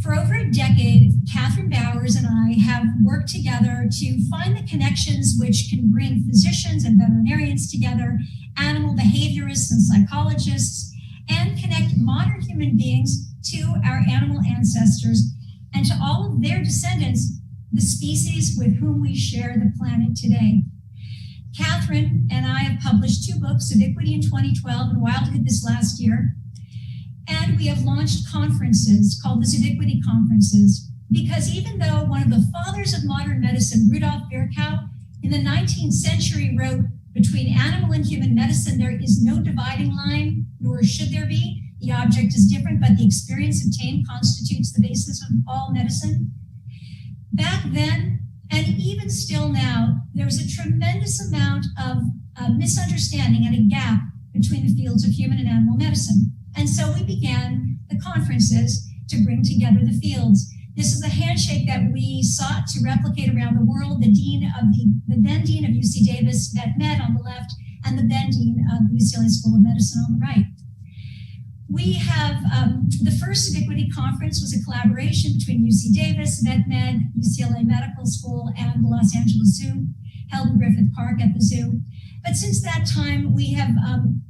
For over a decade, Catherine Bowers and I have worked together to find the connections which can bring physicians and veterinarians together, animal behaviorists and psychologists, and connect modern human beings to our animal ancestors and to all of their descendants, the species with whom we share the planet today. Catherine and I have published 2 books, Ubiquity in 2012 and Wildhood this last year. And we have launched conferences called the Ubiquity Conferences, because even though one of the fathers of modern medicine, Rudolf Virchow, in the 19th century wrote, between animal and human medicine, there is no dividing line, nor should there be. The object is different, but the experience obtained constitutes the basis of all medicine. Back then, and even still now, there was a tremendous amount of misunderstanding and a gap between the fields of human and animal medicine. And so we began the conferences to bring together the fields. This is a handshake that we sought to replicate around the world. The then Dean of UC Davis, Vet Med on the left, and the then Dean of the UCLA School of Medicine on the right. We have, the first Ubiquity Conference was a collaboration between UC Davis, Vet Med, UCLA Medical School, and the Los Angeles Zoo, held in Griffith Park at the zoo. But since that time, we have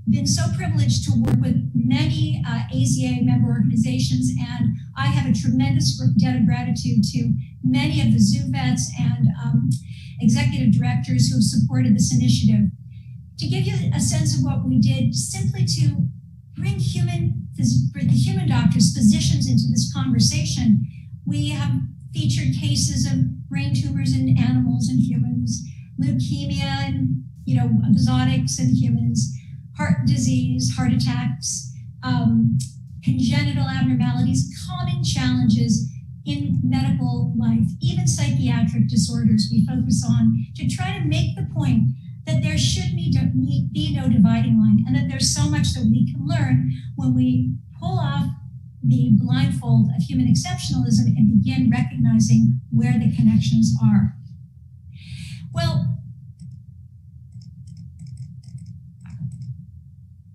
been so privileged to work with many AZA member organizations, and I have a tremendous debt of gratitude to many of the zoo vets and executive directors who have supported this initiative. To give you a sense of what we did, simply to bring the human doctors, physicians into this conversation, we have featured cases of brain tumors in animals and humans, leukemia and exotics in humans, heart disease, heart attacks, congenital abnormalities, common challenges in medical life, even psychiatric disorders we focus on, to try to make the point that there should be no dividing line, and that there's so much that we can learn when we pull off the blindfold of human exceptionalism and begin recognizing where the connections are. Well,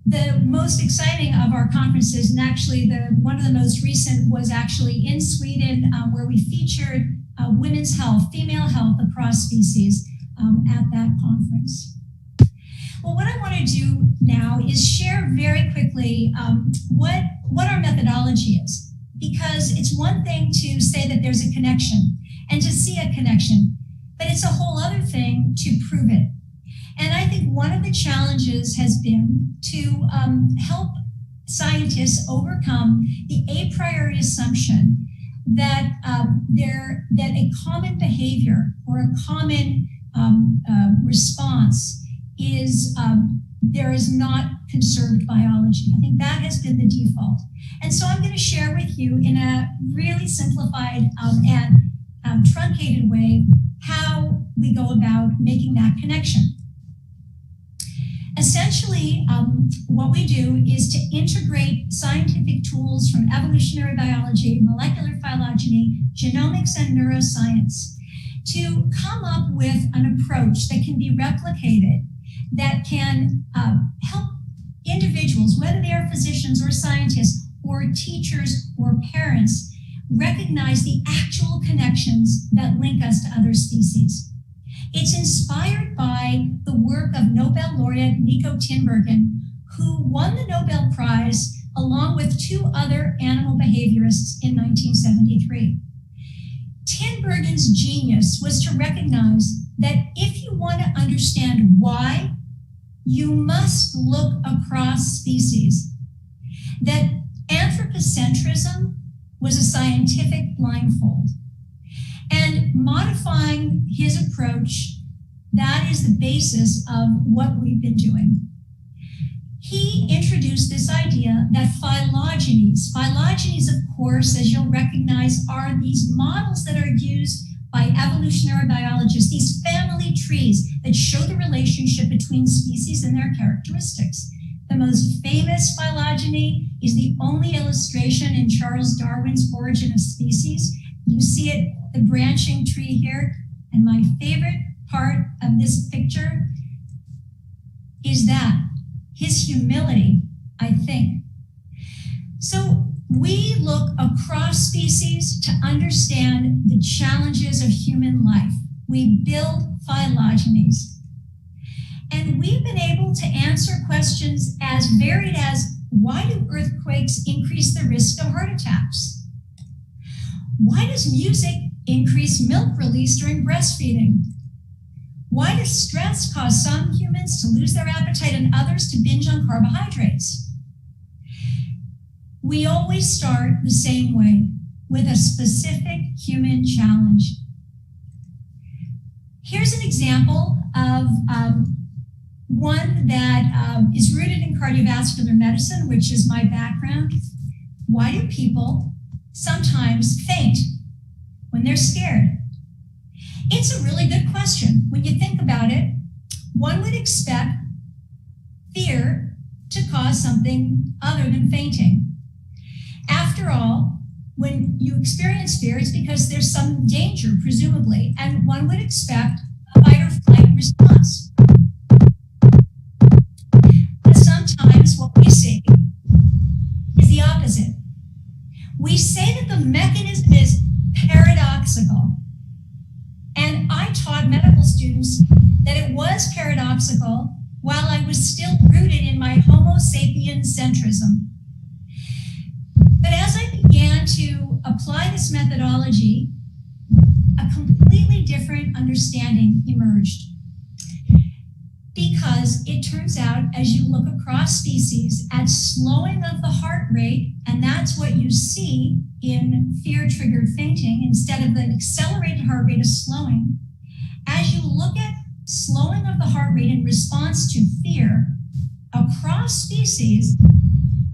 the most exciting of our conferences, and actually one of the most recent, was actually in Sweden, where we featured women's health, female health across species at that conference. Well, what I want to do now is share very quickly what our methodology is, because it's one thing to say that there's a connection and to see a connection, but it's a whole other thing to prove it. And I think one of the challenges has been to help scientists overcome the a priori assumption that that a common behavior or a common response is there is not conserved biology. I think that has been the default. And so I'm going to share with you in a really simplified and truncated way how we go about making that connection. Essentially, what we do is to integrate scientific tools from evolutionary biology, molecular phylogeny, genomics, and neuroscience to come up with an approach that can be replicated, that can help individuals, whether they are physicians or scientists or teachers or parents, recognize the actual connections that link us to other species. It's inspired by the work of Nobel laureate Nico Tinbergen, who won the Nobel Prize along with 2 other animal behaviorists in 1973. Tinbergen's genius was to recognize that if you want to understand why, you must look across species. That anthropocentrism was a scientific blindfold. And modifying his approach, that is the basis of what we've been doing. He introduced this idea that phylogenies, of course, as you'll recognize, are these models that are used by evolutionary biologists, these family trees that show the relationship between species and their characteristics. The most famous phylogeny is the only illustration in Charles Darwin's Origin of Species. You see it, the branching tree here. And my favorite part of this picture is that, his humility, I think. So we look across species to understand the challenges of human life. We build phylogenies. And we've been able to answer questions as varied as, why do earthquakes increase the risk of heart attacks? Why does music increase milk release during breastfeeding? Why does stress cause some humans to lose their appetite and others to binge on carbohydrates? We always start the same way, with a specific human challenge. Here's an example of one that is rooted in cardiovascular medicine, which is my background. Why do people sometimes faint when they're scared? It's a really good question. When you think about it, one would expect fear to cause something other than fainting. After all, when you experience fear, it's because there's some danger, presumably, and one would expect a fight or flight response. But sometimes what we see is the opposite. We say that the mechanism is paradoxical. And I taught medical students that it was paradoxical while I was still rooted in my Homo sapiens centrism. But as I began to apply this methodology, a completely different understanding emerged. Because it turns out, as you look across species at slowing of the heart rate, and that's what you see in fear-triggered fainting, instead of the accelerated heart rate of slowing, as you look at slowing of the heart rate in response to fear across species,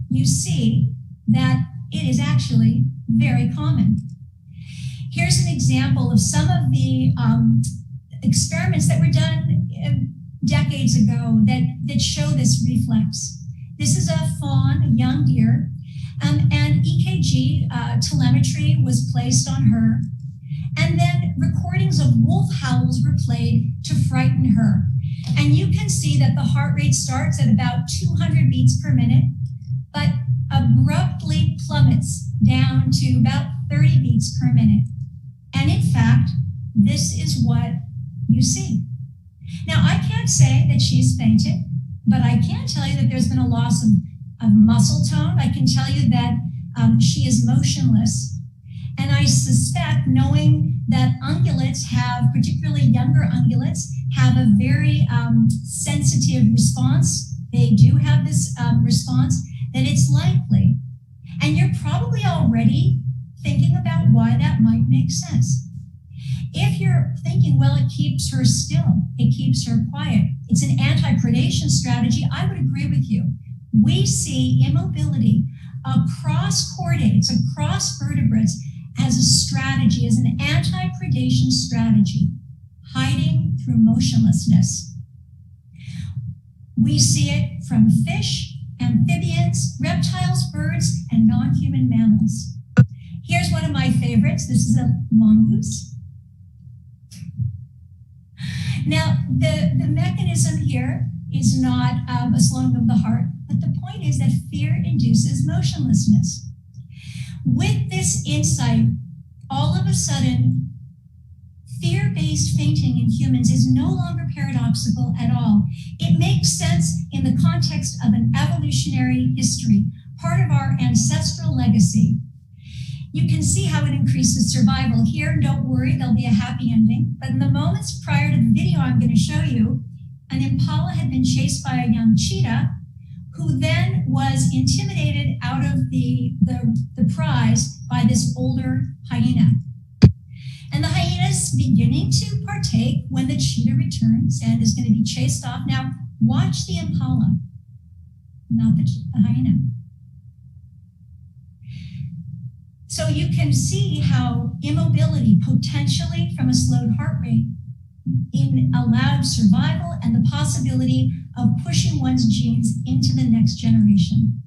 you see that it is actually very common. Here's an example of some of the experiments that were done decades ago that show this reflex. This is a fawn, a young deer, and EKG telemetry was placed on her. And then recordings of wolf howls were played to frighten her. And you can see that the heart rate starts at about 200 beats per minute, but abruptly plummets down to about 30 beats per minute. And in fact, this is what you see. Now, I can't say that she's fainted, but I can tell you that there's been a loss of muscle tone. I can tell you that she is motionless. And I suspect, knowing that ungulates have, particularly younger ungulates, have a very sensitive response. They do have this response, that it's likely. And you're probably already thinking about why that might make sense. If you're thinking, well, it keeps her still, it keeps her quiet, it's an anti-predation strategy, I would agree with you. We see immobility across chordates, across vertebrates, as a strategy, as an anti-predation strategy, hiding through motionlessness. We see it from fish, amphibians, reptiles, birds, and non-human mammals. Here's one of my favorites. This is a mongoose. Now, the mechanism here is not a slowing of the heart, but the point is that fear induces motionlessness. With this insight, all of a sudden, fear-based fainting in humans is no longer paradoxical at all. It makes sense in the context of an evolutionary history, part of our ancestral legacy. You can see how it increases survival. Here, don't worry, there'll be a happy ending. But in the moments prior to the video I'm going to show you, an impala had been chased by a young cheetah, who then was intimidated out of the prize by this older hyena. And the hyena is beginning to partake when the cheetah returns and is going to be chased off. Now, watch the impala, not the hyena. So you can see how immobility, potentially from a slowed heart rate, allowed survival and the possibility of pushing one's genes into the next generation.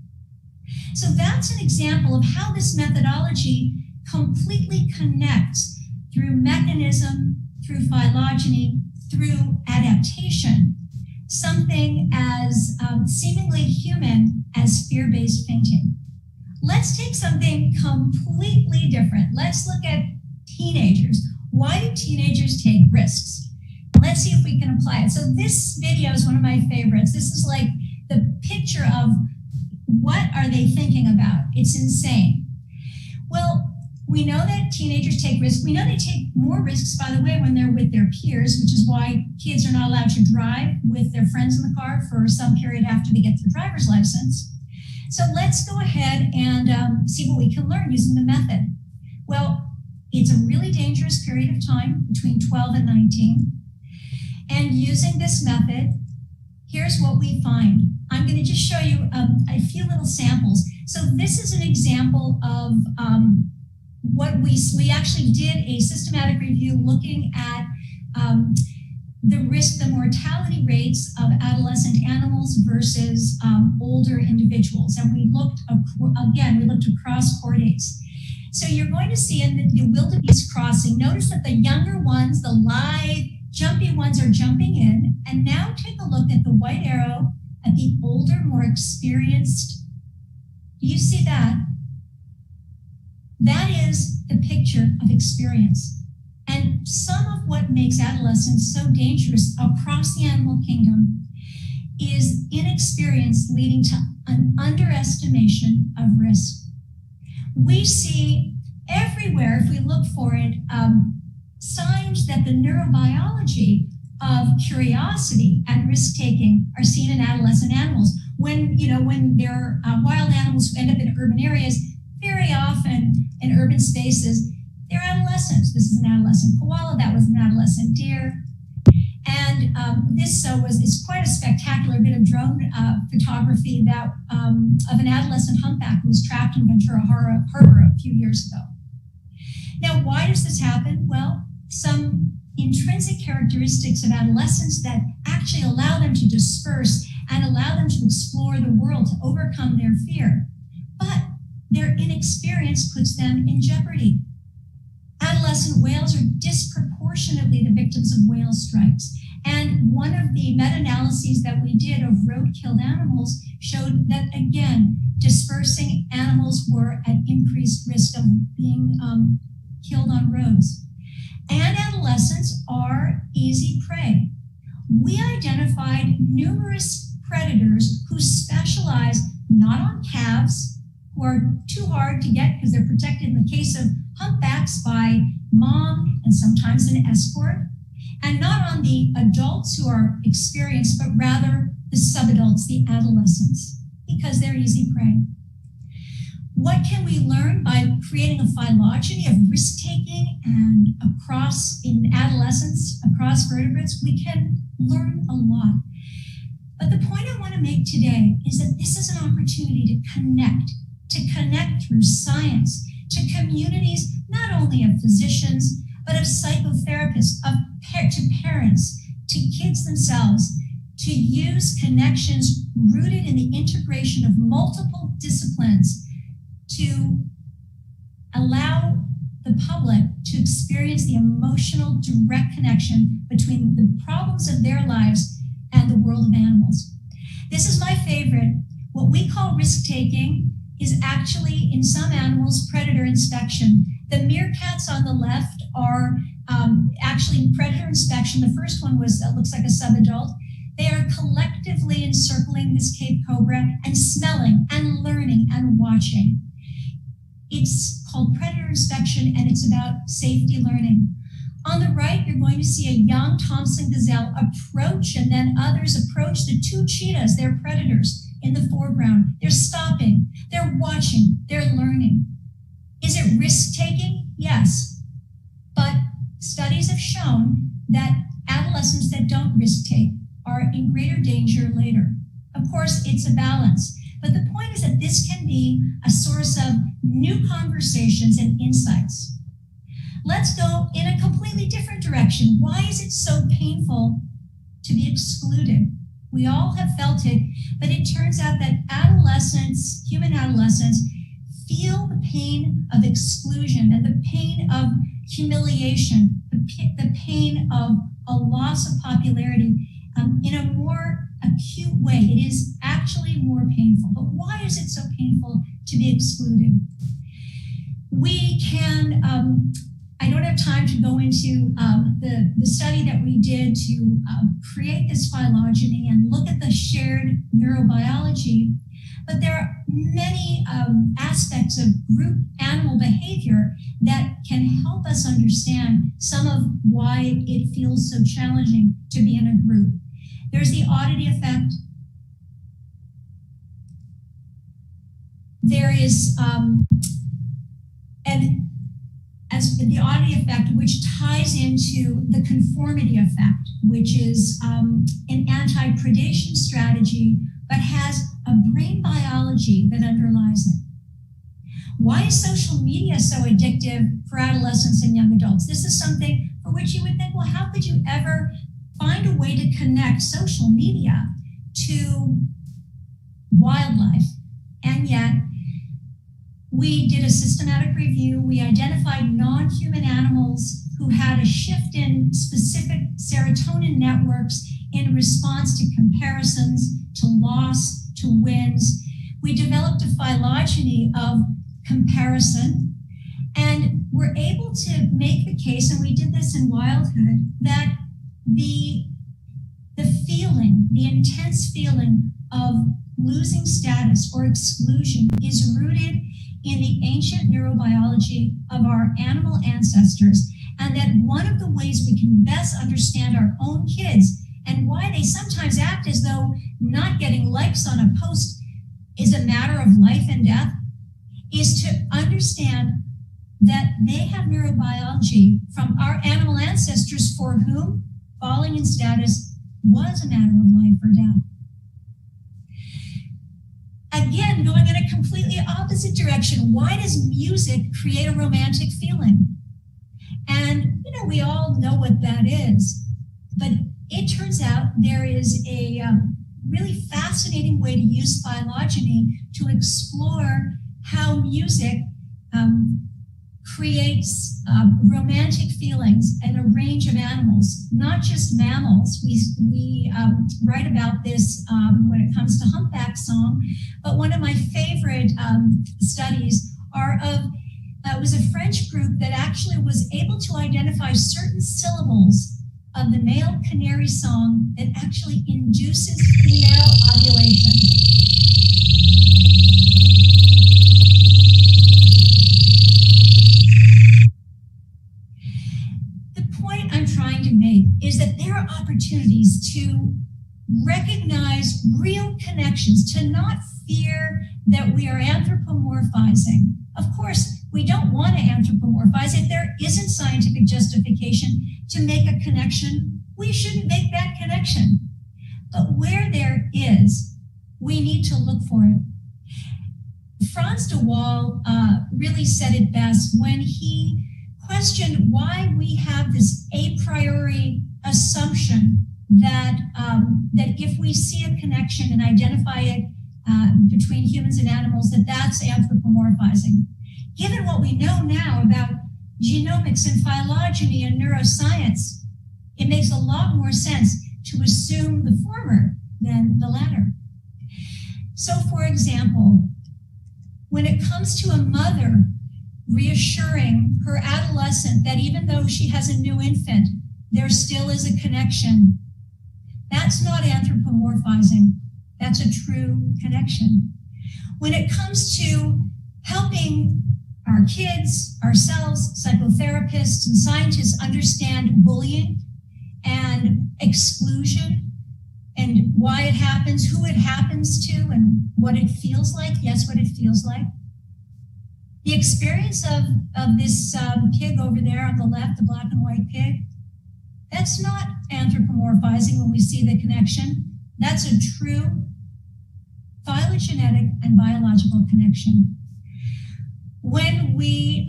So that's an example of how this methodology completely connects through mechanism, through phylogeny, through adaptation, something as seemingly human as fear-based fainting. Let's take something completely different. Let's look at teenagers. Why do teenagers take risks? Let's see if we can apply it. So this video is one of my favorites. This is like the picture of what are they thinking about? It's insane. Well, we know that teenagers take risks. We know they take more risks, by the way, when they're with their peers, which is why kids are not allowed to drive with their friends in the car for some period after they get their driver's license. So let's go ahead and see what we can learn using the method. Well, it's a really dangerous period of time between 12 and 19. And using this method, here's what we find. I'm going to just show you a few little samples. So this is an example of what we actually did a systematic review looking at the risk, the mortality rates of adolescent animals versus older individuals. And we looked, again, we looked across chordates. So you're going to see in the wildebeest crossing, notice that the younger ones, the live, jumpy ones are jumping in. And now take a look at the white arrow at the older, more experienced. Do you see that? That is the picture of experience. And some of what makes adolescence so dangerous across the animal kingdom is inexperience leading to an underestimation of risk. We see everywhere, if we look for it, signs that the neurobiology of curiosity and risk-taking are seen in adolescent animals. When they're wild animals who end up in urban areas, very often in urban spaces, they're adolescents. This is an adolescent koala, that was an adolescent deer. And this is quite a spectacular bit of drone photography that of an adolescent humpback who was trapped in Ventura Harbor a few years ago. Now, why does this happen? Well, some intrinsic characteristics of adolescence that actually allow them to disperse and allow them to explore the world, to overcome their fear. But their inexperience puts them in jeopardy. Adolescent whales are disproportionately the victims of whale strikes. And one of the meta-analyses that we did of road-killed animals showed that, again, dispersing animals were at increased risk of being killed on roads. And adolescents are easy prey. We identified numerous predators who specialize not on calves, who are too hard to get because they're protected in the case of humpbacks by mom and sometimes an escort, and not on the adults who are experienced, but rather the subadults, the adolescents, because they're easy prey. What can we learn by creating a phylogeny of risk-taking and in adolescence, across vertebrates? We can learn a lot. But the point I want to make today is that this is an opportunity to connect through science to communities, not only of physicians, but of psychotherapists, to parents, to kids themselves, to use connections rooted in the integration of multiple disciplines to allow the public to experience the emotional direct connection between the problems of their lives and the world of animals. This is my favorite. What we call risk-taking is actually, in some animals, predator inspection. The meerkats on the left are actually predator inspection. The first one looks like a subadult. They are collectively encircling this Cape cobra and smelling and learning and watching. It's called predator inspection, and it's about safety learning. On the right, you're going to see a young Thompson gazelle approach, and then others approach the two cheetahs, they're predators, in the foreground. They're stopping, they're watching, they're learning. Is it risk-taking? Yes. But studies have shown that adolescents that don't risk-take are in greater danger later. Of course, it's a balance. But the point is that this can be a source of new conversations and insights. Let's go in a completely different direction. Why is it so painful to be excluded? We all have felt it, but it turns out that adolescents, human adolescents, feel the pain of exclusion and the pain of humiliation, the pain of a loss of popularity in a more acute way. It is actually more painful. But why is it so painful to be excluded? We can, I don't have time to go into the study that we did to create this phylogeny and look at the shared neurobiology, but there are many aspects of group animal behavior that can help us understand some of why it feels so challenging to be in a group. There's the oddity effect. There is, and as the oddity effect, which ties into the conformity effect, which is an anti-predation strategy, but has a brain biology that underlies it. Why is social media so addictive for adolescents and young adults? This is something for which you would think, well, how could you ever find a way to connect social media to wildlife? And yet, we did a systematic review. We identified non-human animals who had a shift in specific serotonin networks in response to comparisons, to loss, to wins. We developed a phylogeny of comparison, and we're able to make the case, and we did this in Wildhood, that the feeling, the intense feeling of losing status or exclusion is rooted in the ancient neurobiology of our animal ancestors, and that one of the ways we can best understand our own kids and why they sometimes act as though not getting likes on a post is a matter of life and death is to understand that they have neurobiology from our animal ancestors for whom falling in status was a matter of life or death. Again, going in a completely opposite direction, why does music create a romantic feeling? And, you know, we all know what that is, but it turns out there is a really fascinating way to use phylogeny to explore how music creates romantic feelings in a range of animals, not just mammals. We write about this when it comes to humpback song, but one of my favorite studies are of, it was a French group that actually was able to identify certain syllables of the male canary song that actually induces female ovulation. I'm trying to make is that there are opportunities to recognize real connections, to not fear that we are anthropomorphizing. Of course, we don't want to anthropomorphize. If there isn't scientific justification to make a connection, we shouldn't make that connection. But where there is, we need to look for it. Franz de Waal really said it best when he questioned why we have this a priori assumption that that if we see a connection and identify it between humans and animals, that's anthropomorphizing. Given what we know now about genomics and phylogeny and neuroscience, it makes a lot more sense to assume the former than the latter. So, for example, when it comes to a mother reassuring her adolescent that even though she has a new infant, there still is a connection. That's not anthropomorphizing. That's a true connection. When it comes to helping our kids, ourselves, psychotherapists, and scientists understand bullying and exclusion and why it happens, who it happens to, and what it feels like, yes, what it feels like. The experience of this pig over there on the left, the black and white pig, that's not anthropomorphizing when we see the connection. That's a true phylogenetic and biological connection. we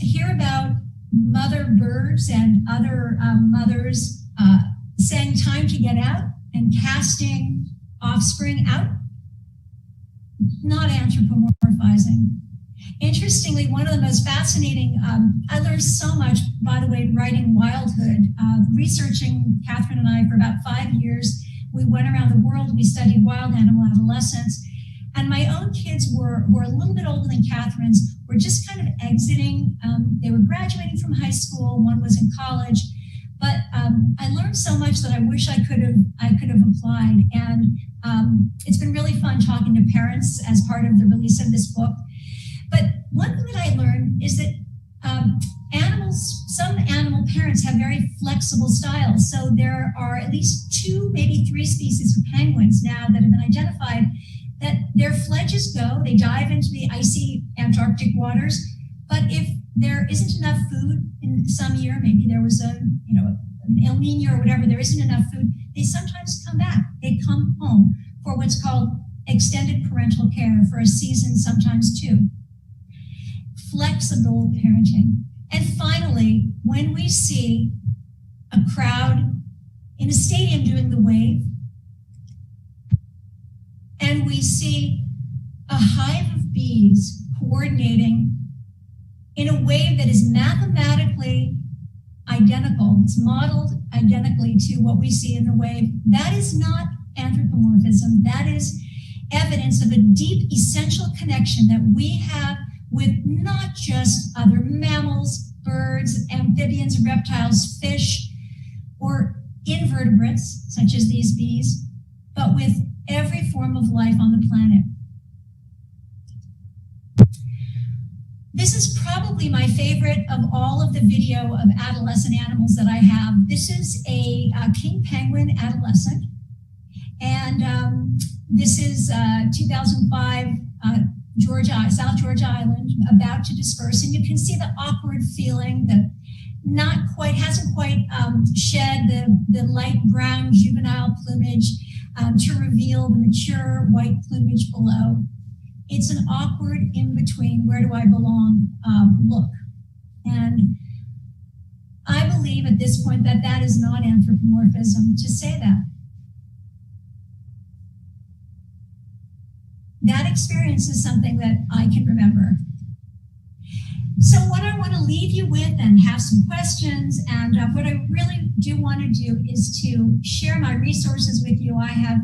hear about mother birds and other mothers saying time to get out and casting offspring out, not anthropomorphizing. Interestingly, one of the most fascinating, I learned so much, by the way, writing Wildhood, researching Catherine and I for about 5 years. We went around the world, we studied wild animal adolescence, and my own kids were a little bit older than Catherine's, were just kind of exiting. They were graduating from high school, one was in college, but I learned so much that I wish I could have applied. And it's been really fun talking to parents as part of the release of this book. But one thing that I learned is that some animal parents have very flexible styles. So there are at least 2, maybe 3 species of penguins now that have been identified that their fledges go, they dive into the icy Antarctic waters, but if there isn't enough food in some year, maybe there was an El Nino or whatever, there isn't enough food, they sometimes come back. They come home for what's called extended parental care for a season, sometimes 2. Flexible parenting. And finally, when we see a crowd in a stadium doing the wave, and we see a hive of bees coordinating in a wave that is mathematically identical, it's modeled identically to what we see in the wave, that is not anthropomorphism. That is evidence of a deep, essential connection that we have with not just other mammals, birds, amphibians, reptiles, fish, or invertebrates, such as these bees, but with every form of life on the planet. This is probably my favorite of all of the video of adolescent animals that I have. This is a king penguin adolescent, and this is 2005 South Georgia Island, about to disperse, and you can see the awkward feeling that hasn't quite shed the light brown juvenile plumage to reveal the mature white plumage below. It's an awkward in-between, where do I belong look. And I believe at this point that that is not anthropomorphism to say that. That experience is something that I can remember. So what I want to leave you with and have some questions, and what I really do want to do is to share my resources with you. I have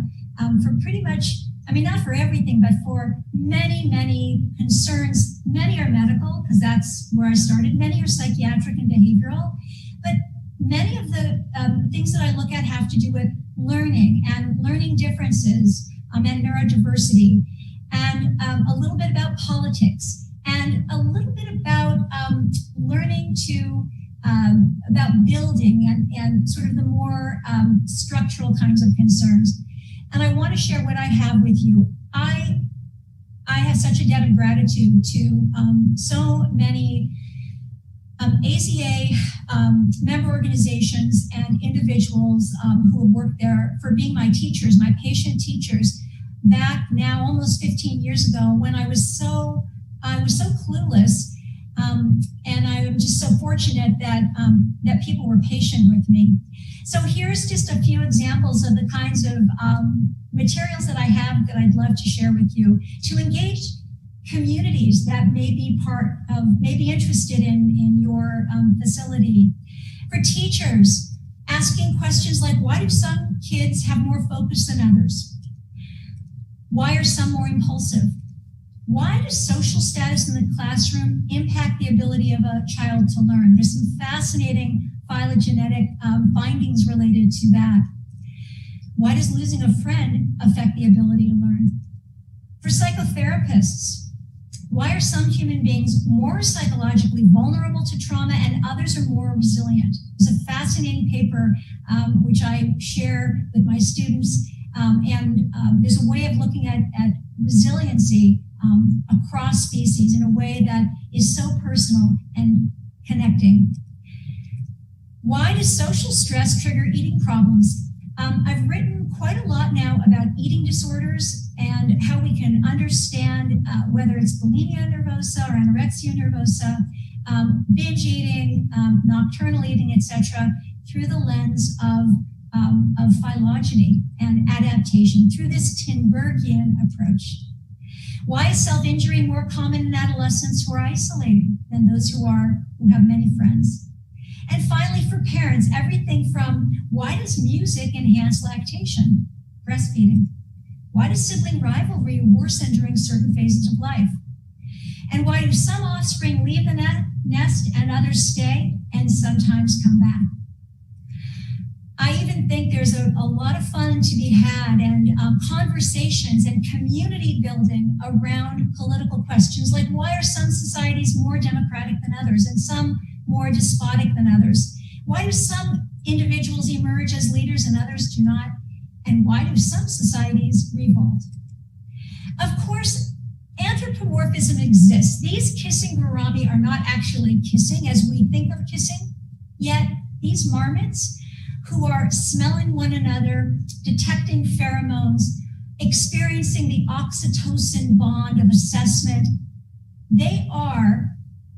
for pretty much, not for everything, but for many, many concerns. Many are medical, because that's where I started. Many are psychiatric and behavioral. But many of the things that I look at have to do with learning and learning differences and neurodiversity, and a little bit about politics, and a little bit about learning to, about building and sort of the more structural kinds of concerns. And I want to share what I have with you. I have such a debt of gratitude to so many AZA member organizations and individuals who have worked there for being my teachers, my patient teachers, back now almost 15 years ago, when I was so clueless, and I'm just so fortunate that people were patient with me. So here's just a few examples of the kinds of materials that I have that I'd love to share with you to engage communities that may be interested in your facility. For teachers, asking questions like, why do some kids have more focus than others? Why are some more impulsive? Why does social status in the classroom impact the ability of a child to learn? There's some fascinating phylogenetic findings related to that. Why does losing a friend affect the ability to learn? For psychotherapists, why are some human beings more psychologically vulnerable to trauma and others are more resilient? It's a fascinating paper which I share with my students, and there's a way of looking at resiliency across species in a way that is so personal and connecting. Why does social stress trigger eating problems? I've written quite a lot now about eating disorders and how we can understand whether it's bulimia nervosa or anorexia nervosa, binge eating, nocturnal eating, etc., through the lens of phylogeny and adaptation, through this Tinbergian approach. Why is self-injury more common in adolescents who are isolated than those who have many friends? And finally, for parents, everything from why does music enhance lactation, breastfeeding? Why does sibling rivalry worsen during certain phases of life? And why do some offspring leave the nest and others stay and sometimes come back? I even think there's a lot of fun to be had and conversations and community building around political questions, like why are some societies more democratic than others and some more despotic than others? Why do some individuals emerge as leaders and others do not? And why do some societies revolt? Of course, anthropomorphism exists. These kissing gourami are not actually kissing as we think of kissing, yet these marmots who are smelling one another, detecting pheromones, experiencing the oxytocin bond of assessment, they are,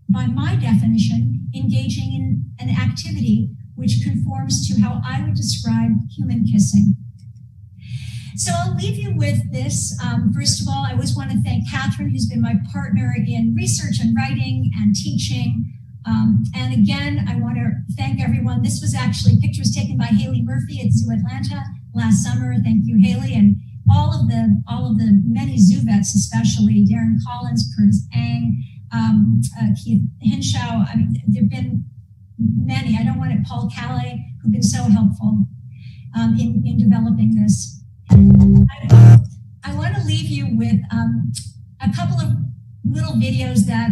by my definition, engaging in an activity which conforms to how I would describe human kissing. So I'll leave you with this. First of all, I always want to thank Catherine, who's been my partner in research and writing and teaching. And again, I want to thank everyone. This was actually pictures taken by Haley Murphy at Zoo Atlanta last summer. Thank you, Haley, and all of the many zoo vets, especially Darren Collins, Curtis Ang, Keith Hinshaw. I mean, there've been many. I don't want it. Paul Calais, who've been so helpful in developing this. I want to leave you with a couple of little videos that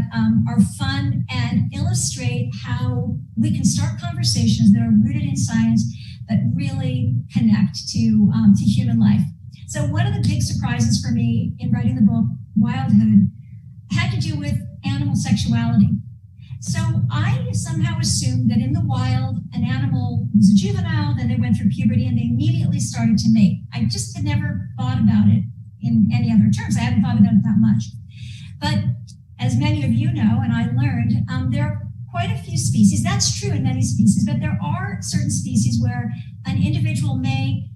are fun and illustrate how we can start conversations that are rooted in science that really connect to human life. So one of the big surprises for me in writing the book, Wildhood, had to do with animal sexuality. So I somehow assumed that in the wild, an animal was a juvenile, then they went through puberty and they immediately started to mate. I just had never thought about it in any other terms. I hadn't thought about it that much. But as many of you know, and I learned, there are quite a few species. That's true in many species, but there are certain species where an individual may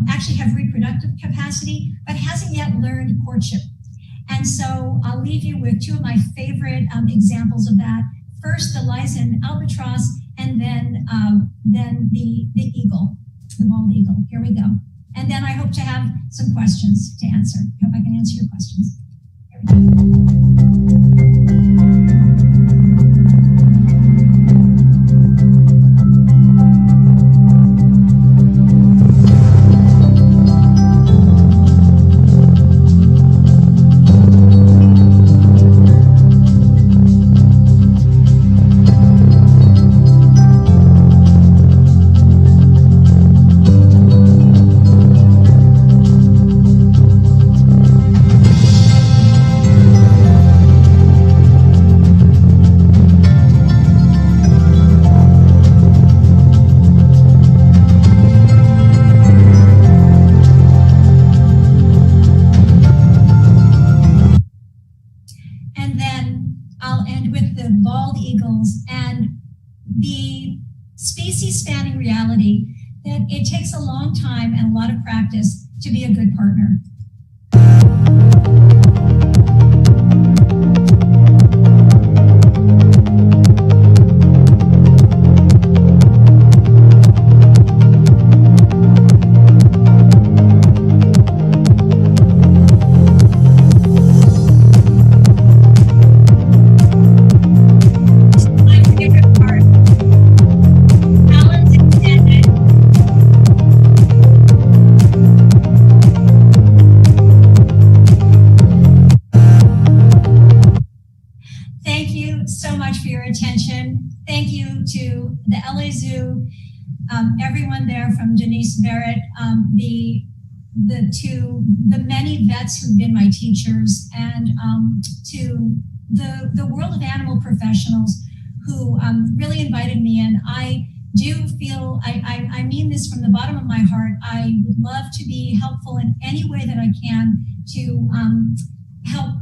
actually have reproductive capacity, but hasn't yet learned courtship. And so I'll leave you with two of my favorite examples of that. First, the Lysan albatross, and then the eagle, the bald eagle. Here we go. And then I hope to have some questions to answer. Hope I can answer your questions. Here we go. It takes a long time and a lot of practice to be a good partner. Everyone there, from Denise Barrett, the many vets who've been my teachers, and to the world of animal professionals who really invited me in. I do feel, I mean this from the bottom of my heart, I would love to be helpful in any way that I can to help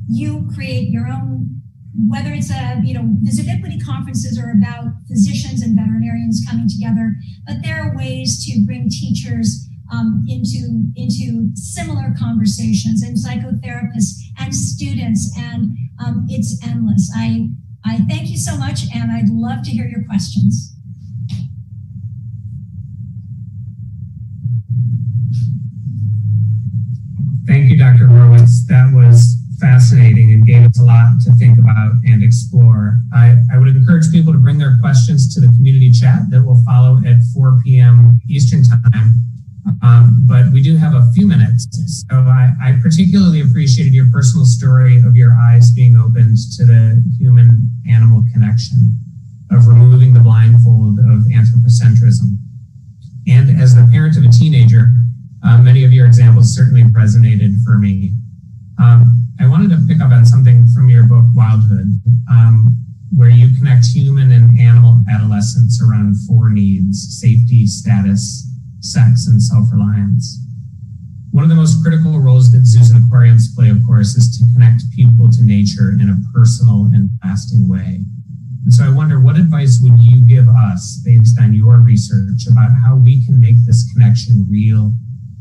you create your own, whether it's the Ubiquity conferences are about physicians and veterinarians coming together, but there are ways to bring teachers into similar conversations, and psychotherapists and students, and it's endless. I thank you so much, and I'd love to hear your questions. Thank you, Dr. Horowitz. That was fascinating and gave us a lot to think about and explore. I would encourage people to bring their questions to the community chat that will follow at 4 p.m. Eastern time. But we do have a few minutes. So I particularly appreciated your personal story of your eyes being opened to the human-animal connection, of removing the blindfold of anthropocentrism. And as the parent of a teenager, many of your examples certainly resonated for me. I wanted to pick up on something from your book, Wildhood, where you connect human and animal adolescence around 4 needs: safety, status, sex, and self-reliance. One of the most critical roles that zoos and aquariums play, of course, is to connect people to nature in a personal and lasting way. And so I wonder, what advice would you give us based on your research about how we can make this connection real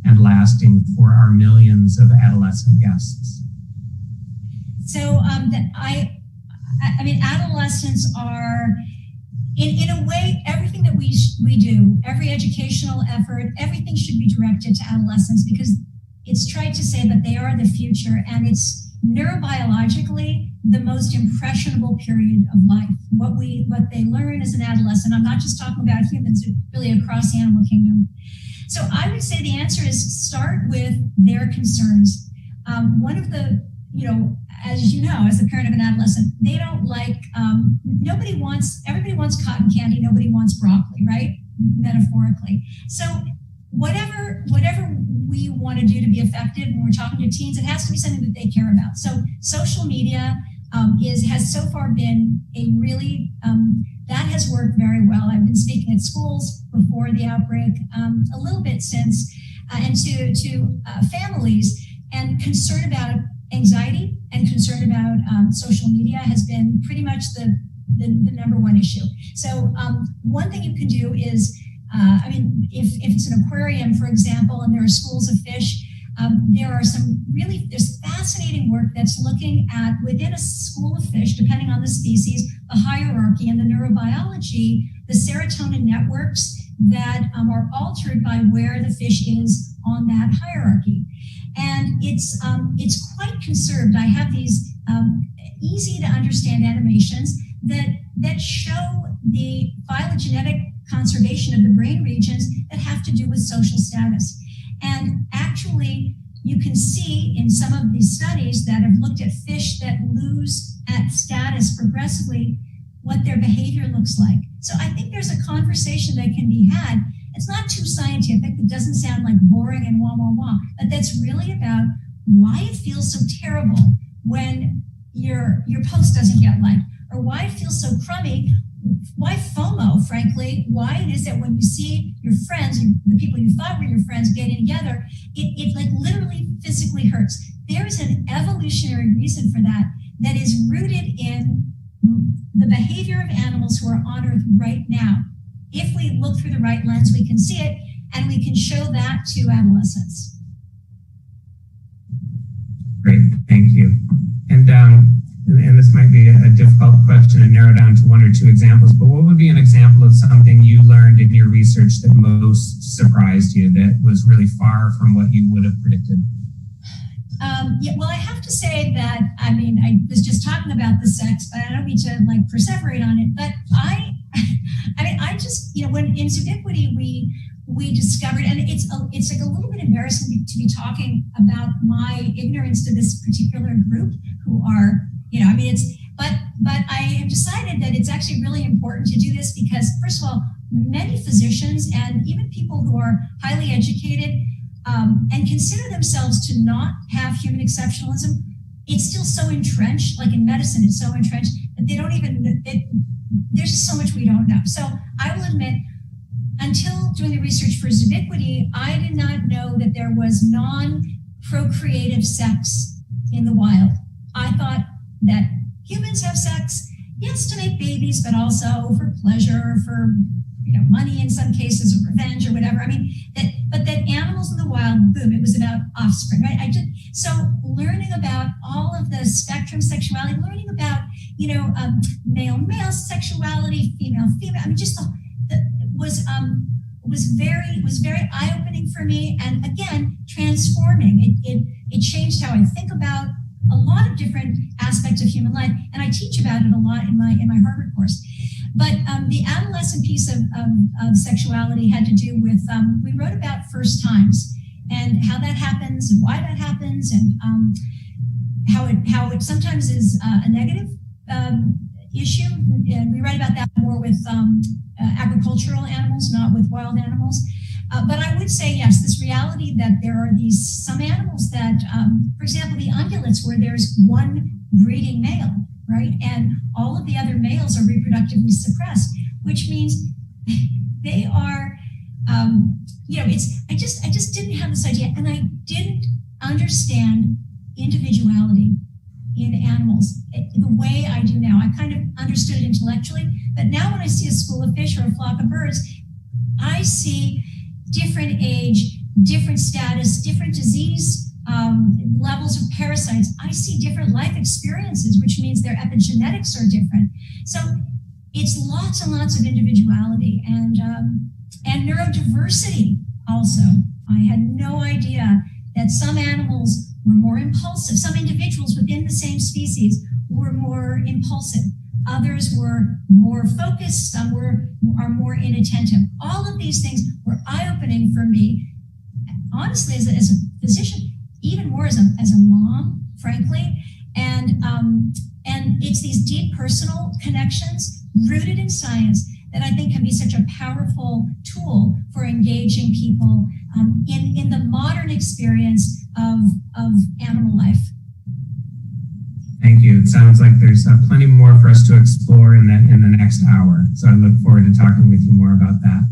and lasting for our millions of adolescent guests? So I mean, adolescents are, in a way, everything that we do, every educational effort, everything should be directed to adolescents, because it's tried to say that they are the future, and it's neurobiologically the most impressionable period of life. What they learn as an adolescent, I'm not just talking about humans, but really across the animal kingdom. So I would say the answer is start with their concerns. One of the, as you know, as a parent of an adolescent, they don't like, everybody wants cotton candy, nobody wants broccoli, right? Metaphorically. So whatever we want to do to be effective when we're talking to teens, it has to be something that they care about. So social media has so far been a really, that has worked very well. I've been speaking at schools before the outbreak, a little bit since, and to families, and concern about anxiety and concern about social media has been pretty much the number one issue. So one thing you can do is, if it's an aquarium, for example, and there are schools of fish, there's fascinating work that's looking at, within a school of fish, depending on the species, the hierarchy and the neurobiology, the serotonin networks that are altered by where the fish is on that hierarchy. And it's quite conserved. I have these easy to understand animations that show the phylogenetic conservation of the brain regions that have to do with social status. And actually, you can see in some of these studies that have looked at fish that lose at status progressively what their behavior looks like. So I think there's a conversation that can be had. It's not too scientific. It doesn't sound like boring and wah, wah, wah, but that's really about why it feels so terrible when your post doesn't get liked, or why it feels so crummy, why FOMO, frankly, why it is that when you see your friends, the people you thought were your friends, getting together, it like literally physically hurts. There is an evolutionary reason for that is rooted in the behavior of animals who are on Earth right now. If we look through the right lens, we can see it, and we can show that to adolescents. Great, thank you. And this might be a difficult question to narrow down to 1 or 2 examples, but what would be an example of something you learned in your research that most surprised you, that was really far from what you would have predicted? Well, I have to say that, I was just talking about the sex, but I don't mean to perseverate on it, but I just, when in Ubiquity, we discovered, and it's like a little bit embarrassing to be talking about my ignorance to this particular group who are, but I have decided that it's actually really important to do this because, first of all, many physicians and even people who are highly educated and consider themselves to not have human exceptionalism, it's still so entrenched, like in medicine, it's so entrenched that they don't even, there's just so much we don't know. So I will admit, until doing the research for Ubiquity, I did not know that there was non-procreative sex in the wild. I thought that humans have sex, yes, to make babies, but also for pleasure, for money in some cases, or revenge or whatever. I mean, but that animals in the wild, boom, it was about offspring, right? So learning about all of the spectrum sexuality, learning about, male sexuality, female. I mean, just was very eye-opening for me, and again, transforming. It changed how I think about a lot of different aspects of human life, and I teach about it a lot in my Harvard course. But the adolescent piece of sexuality had to do with, we wrote about first times and how that happens and why that happens, and how it sometimes is a negative issue. And we write about that more with agricultural animals, not with wild animals. But I would say, yes, this reality that there are some animals that, for example, the ungulates, where there's one breeding male, right? And all of the other males are reproductively suppressed, which means they are, I just didn't have this idea, and I didn't understand individuality in animals the way I do now. I kind of understood it intellectually, but now when I see a school of fish or a flock of birds, I see different age, different status, different disease levels of parasites. I see different life experiences, which means their epigenetics are different. So it's lots and lots of individuality and neurodiversity also. I had no idea that some animals were more impulsive. Some individuals within the same species were more impulsive. Others were more focused. Some are more inattentive. All of these things were eye-opening for me, honestly, as a physician, even more as a mom, frankly. And it's these deep personal connections rooted in science that I think can be such a powerful tool for engaging people in the modern experience of animal life. Thank you. It sounds like there's plenty more for us to explore in the next hour. So I look forward to talking with you more about that.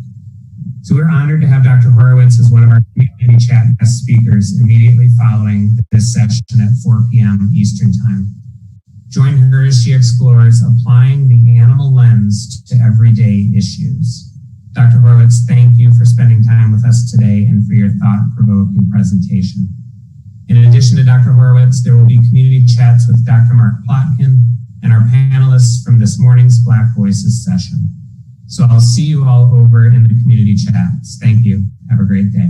So we're honored to have Dr. Horowitz as one of our community chat guest speakers immediately following this session at 4 p.m. Eastern Time. Join her as she explores applying the animal lens to everyday issues. Dr. Horowitz, thank you for spending time with us today and for your thought-provoking presentation. In addition to Dr. Horowitz, there will be community chats with Dr. Mark Plotkin and our panelists from this morning's Black Voices session. So I'll see you all over in the community chats. Thank you. Have a great day.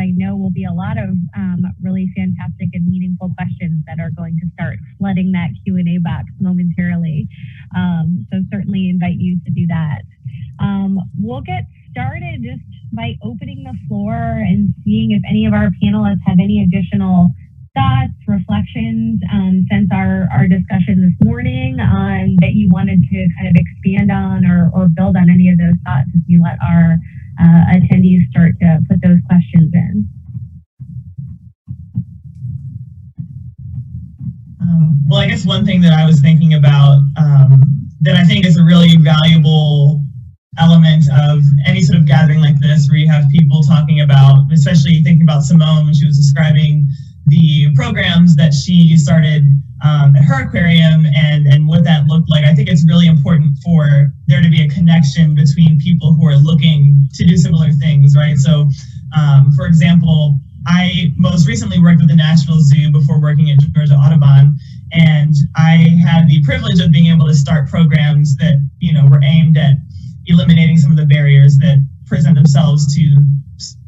I know will be a lot of really fantastic and meaningful questions that are going to start flooding that Q&A box momentarily. So certainly invite you to do that. We'll get started just by opening the floor and seeing if any of our panelists have any additional thoughts, reflections since our discussion this morning that you wanted to kind of expand on or build on any of those thoughts as we let our attendees start to put those questions in. Well, I guess one thing that I was thinking about that I think is a really valuable element of any sort of gathering like this, where you have people talking about, especially thinking about Simone when she was describing the programs that she started at her aquarium and what that looked like. I think it's really important for there to be a connection between people who are looking to do similar things, right? So, for example, I most recently worked at the Nashville Zoo before working at Georgia Audubon, and I had the privilege of being able to start programs that, you know, were aimed at eliminating some of the barriers that present themselves to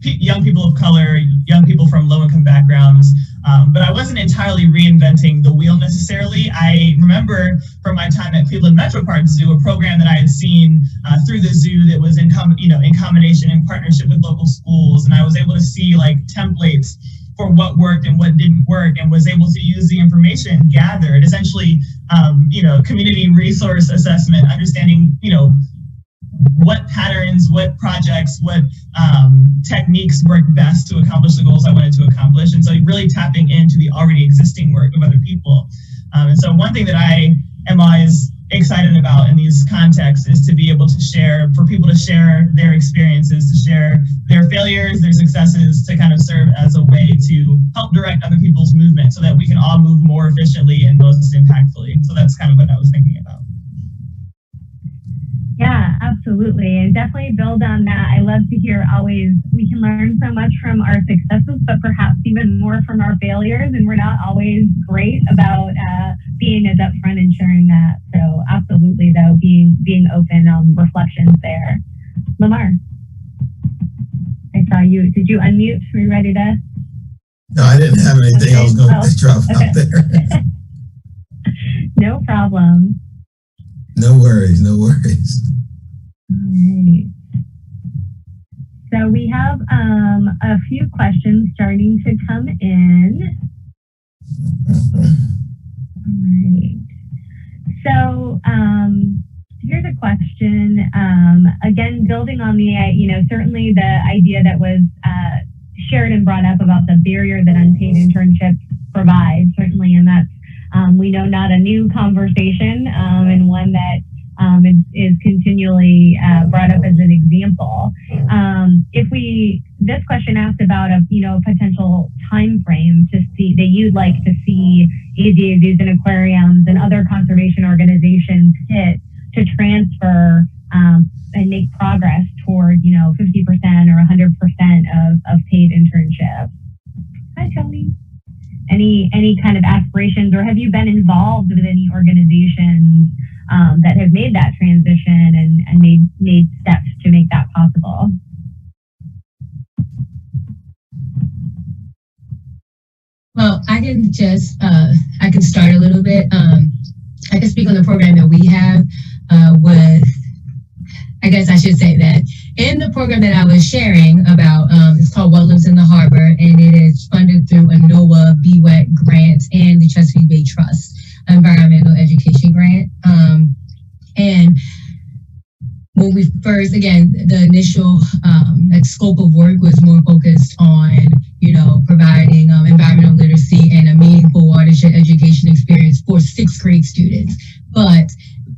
young people of color, young people from low-income backgrounds, but I wasn't entirely reinventing the wheel necessarily. I remember from my time at Cleveland Metro Park Zoo, a program that I had seen through the zoo that was in combination, in partnership with local schools, and I was able to see like templates for what worked and what didn't work, and was able to use the information gathered, essentially, community resource assessment, understanding, what patterns, what projects, what techniques work best to accomplish the goals I wanted to accomplish. And so really tapping into the already existing work of other people. And so one thing that I am always excited about in these contexts is to be able to share, for people to share their experiences, to share their failures, their successes, to kind of serve as a way to help direct other people's movement so that we can all move more efficiently and most impactfully. So that's kind of what I was thinking about. Yeah, absolutely. And definitely build on that. I love to hear always, we can learn so much from our successes, but perhaps even more from our failures. And we're not always great about being as upfront and sharing that. So absolutely, though, being open on reflections there. Lamar, I saw you. Did you unmute? Were you ready to? No, I didn't have anything. I was going to drop out there. No problem. No worries, no worries. All right. So we have a few questions starting to come in. All right. So here's a question. Again, building on the, certainly the idea that was shared and brought up about the barrier that unpaid internships provide, certainly, and that's we know not a new conversation, and one that is continually brought up as an example. This question asked about a potential time frame to see that you'd like to see AZA zoos and aquariums and other conservation organizations hit to transfer and make progress toward 50% or 100% of paid internships. Hi, Tony. Any kind of aspirations, or have you been involved with any organizations that have made that transition and made steps to make that possible? Well, I can just, I can start a little bit. I can speak on the program that we have I guess I should say that in the program that I was sharing about, it's called What Lives in the Harbor, and it is funded through a NOAA BWEC grant and the Chesapeake Bay Trust environmental education grant. And when we first, again, the initial scope of work was more focused on, providing environmental literacy and a meaningful watershed education experience for 6th grade students. But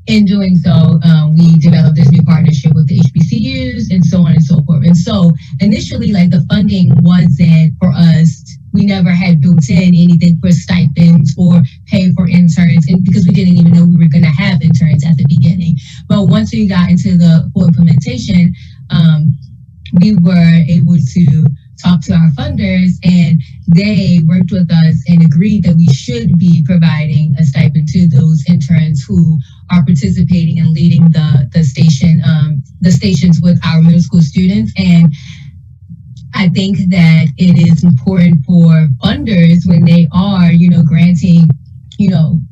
in doing so, we developed this new partnership with the HBCUs and so on and so forth. And so initially, the funding wasn't for us. We never had built in anything for stipends or pay for interns, and because we didn't even know we were going to have interns at the beginning. But once we got into the full implementation, we were able to talk to our funders, and they worked with us and agreed that we should be providing a stipend to those interns who are participating and leading the stations with our middle school students. And I think that it is important for funders when they are, granting,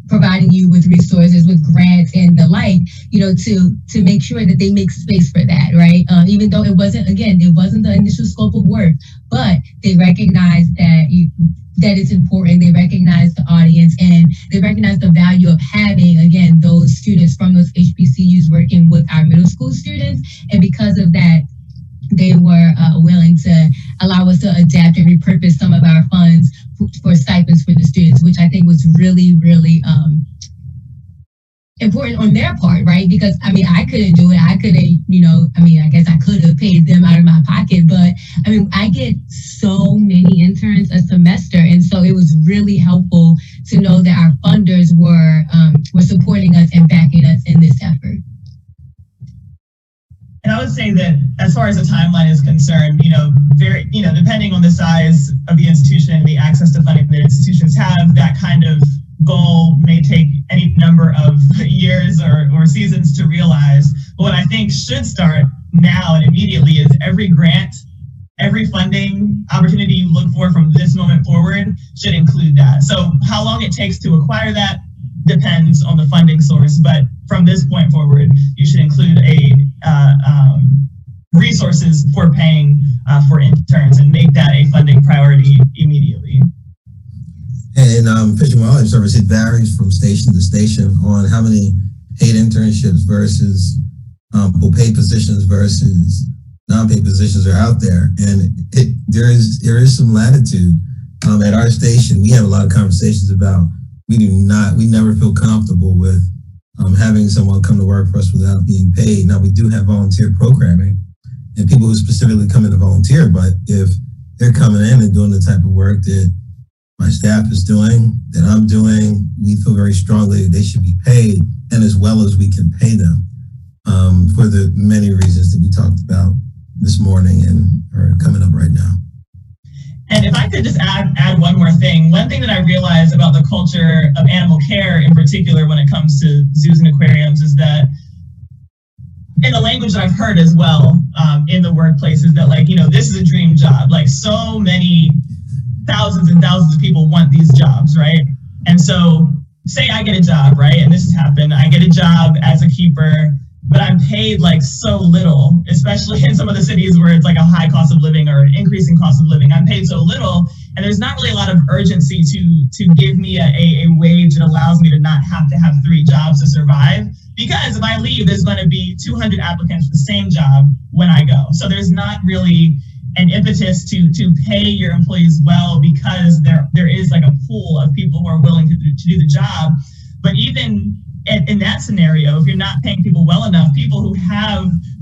providing you with resources, with grants and the like, to make sure that they make space for that, right? Even though it wasn't the initial scope of work, but they recognize that it's important. They recognize the audience and they recognize the value of having, again, those students from those HBCUs working with our middle school students. And because of that, they were willing to allow us to adapt and repurpose some of our funds for stipends for the students, which I think was really, really important on their part, right? Because I couldn't do it. I couldn't, I guess I could have paid them out of my pocket, but I get so many interns a semester. And so it was really helpful to know that our funders were supporting us and backing us in this effort. And I would say that as far as the timeline is concerned, depending on the size of the institution and the access to funding that institutions have, that kind of goal may take any number of years or seasons to realize. But what I think should start now and immediately is every grant, every funding opportunity you look for from this moment forward should include that. So how long it takes to acquire that depends on the funding source, but from this point forward, you should include resources for paying for interns and make that a funding priority immediately. And Fish and Wildlife Service, it varies from station to station on how many paid internships versus paid positions versus non-paid positions are out there. And there is some latitude. At our station, we have a lot of conversations about we never feel comfortable with having someone come to work for us without being paid. Now, we do have volunteer programming and people who specifically come in to volunteer, but if they're coming in and doing the type of work that my staff is doing, that I'm doing, we feel very strongly that they should be paid, and as well as we can pay them for the many reasons that we talked about this morning and are coming up right now. And if I could just add one more thing. One thing that I realized about the culture of animal care in particular when it comes to zoos and aquariums is that, in the language that I've heard as well in the workplace, is that this is a dream job. Like so many thousands and thousands of people want these jobs, right? And so say I get a job, right? And this has happened. I get a job as a keeper, but I'm paid so little, especially in some of the cities where it's a high cost of living or increasing cost of living. I'm paid so little, and there's not really a lot of urgency to give me a wage that allows me to not have to have 3 jobs to survive. Because if I leave, there's going to be 200 applicants for the same job when I go. So there's not really an impetus to pay your employees well, because there is a pool of people who are willing to do the job. But even in that scenario, if you're not paying people well enough, people who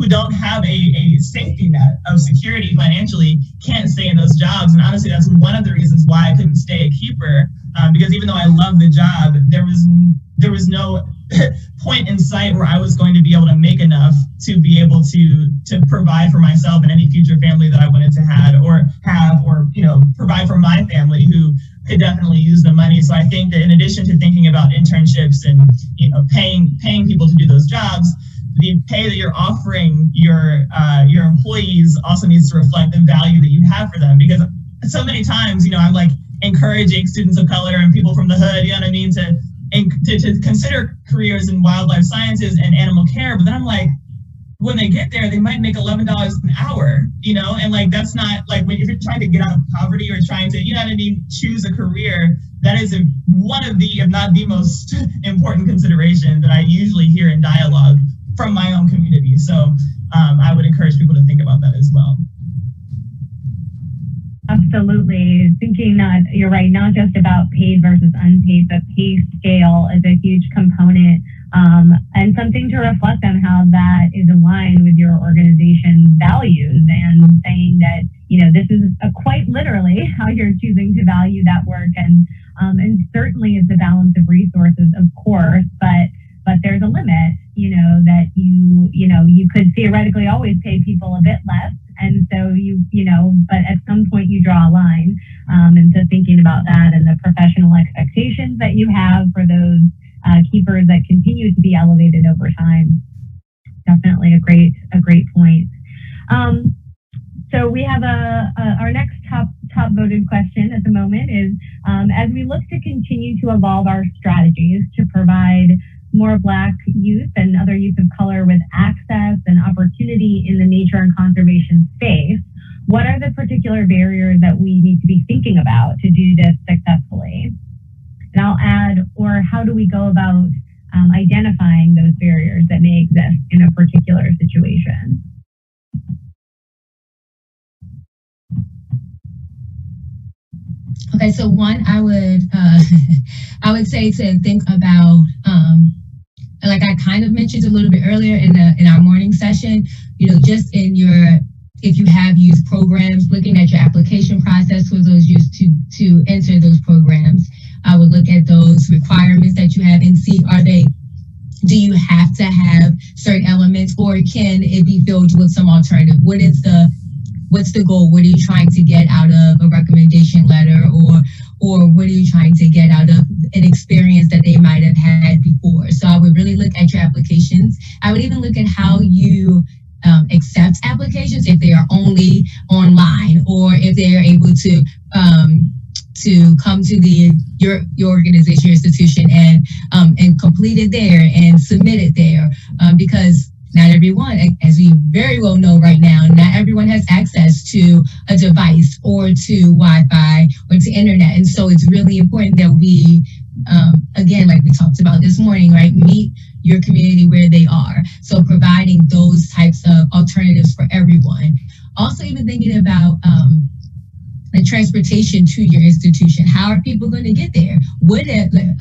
don't have a safety net of security financially can't stay in those jobs. And honestly, that's one of the reasons why I couldn't stay a keeper, because even though I love the job, there was no point in sight where I was going to be able to make enough to be able to provide for myself and any future family that I wanted to have, or provide for my family who could definitely use the money. So I think that in addition to thinking about internships and paying people to do those jobs, the pay that you're offering your employees also needs to reflect the value that you have for them. Because so many times, I'm encouraging students of color and people from the hood, to consider careers in wildlife sciences and animal care. But then I'm when they get there, they might make $11 an hour, and that's not if you're trying to get out of poverty or trying to, choose a career, that is one of the, if not the most important consideration that I usually hear in dialogue from my own community. So I would encourage people to think about that as well. Absolutely. Thinking that you're right, not just about paid versus unpaid, but pay scale is a huge component, and something to reflect on how that is aligned with your organization's values, and saying that, this is quite literally how you're choosing to value that work. And certainly it's a balance of resources, of course, but there's a limit, that you could theoretically always pay people a bit less. And so but at some point you draw a line. And so thinking about that and the professional expectations that you have for those keepers that continue to be elevated over time, definitely a great point. So we have our next top voted question at the moment is, as we look to continue to evolve our strategies to provide more Black youth and other youth of color with access and opportunity in the nature and conservation space, what are the particular barriers that we need to be thinking about to do this successfully? And I'll add, or how do we go about identifying those barriers that may exist in a particular situation? Okay, so one, I would say to think about, like I kind of mentioned a little bit earlier in our morning session, just if you have youth programs, looking at your application process for those youth to enter those programs. I would look at those requirements that you have and see, do you have to have certain elements, or can it be filled with some alternative? What's the goal? What are you trying to get out of a recommendation letter, or what are you trying to get out of an experience that they might have had before? So I would really look at your applications. I would even look at how you accept applications, if they are only online or if they are able to come to your organization, your institution, and complete it there and submit it there, because not everyone, as we very well know right now, not everyone has access to a device or to Wi-Fi or to internet. And so it's really important that we, again, like we talked about this morning, right, meet your community where they are. So providing those types of alternatives for everyone. Also even thinking about the transportation to your institution. How are people going to get there?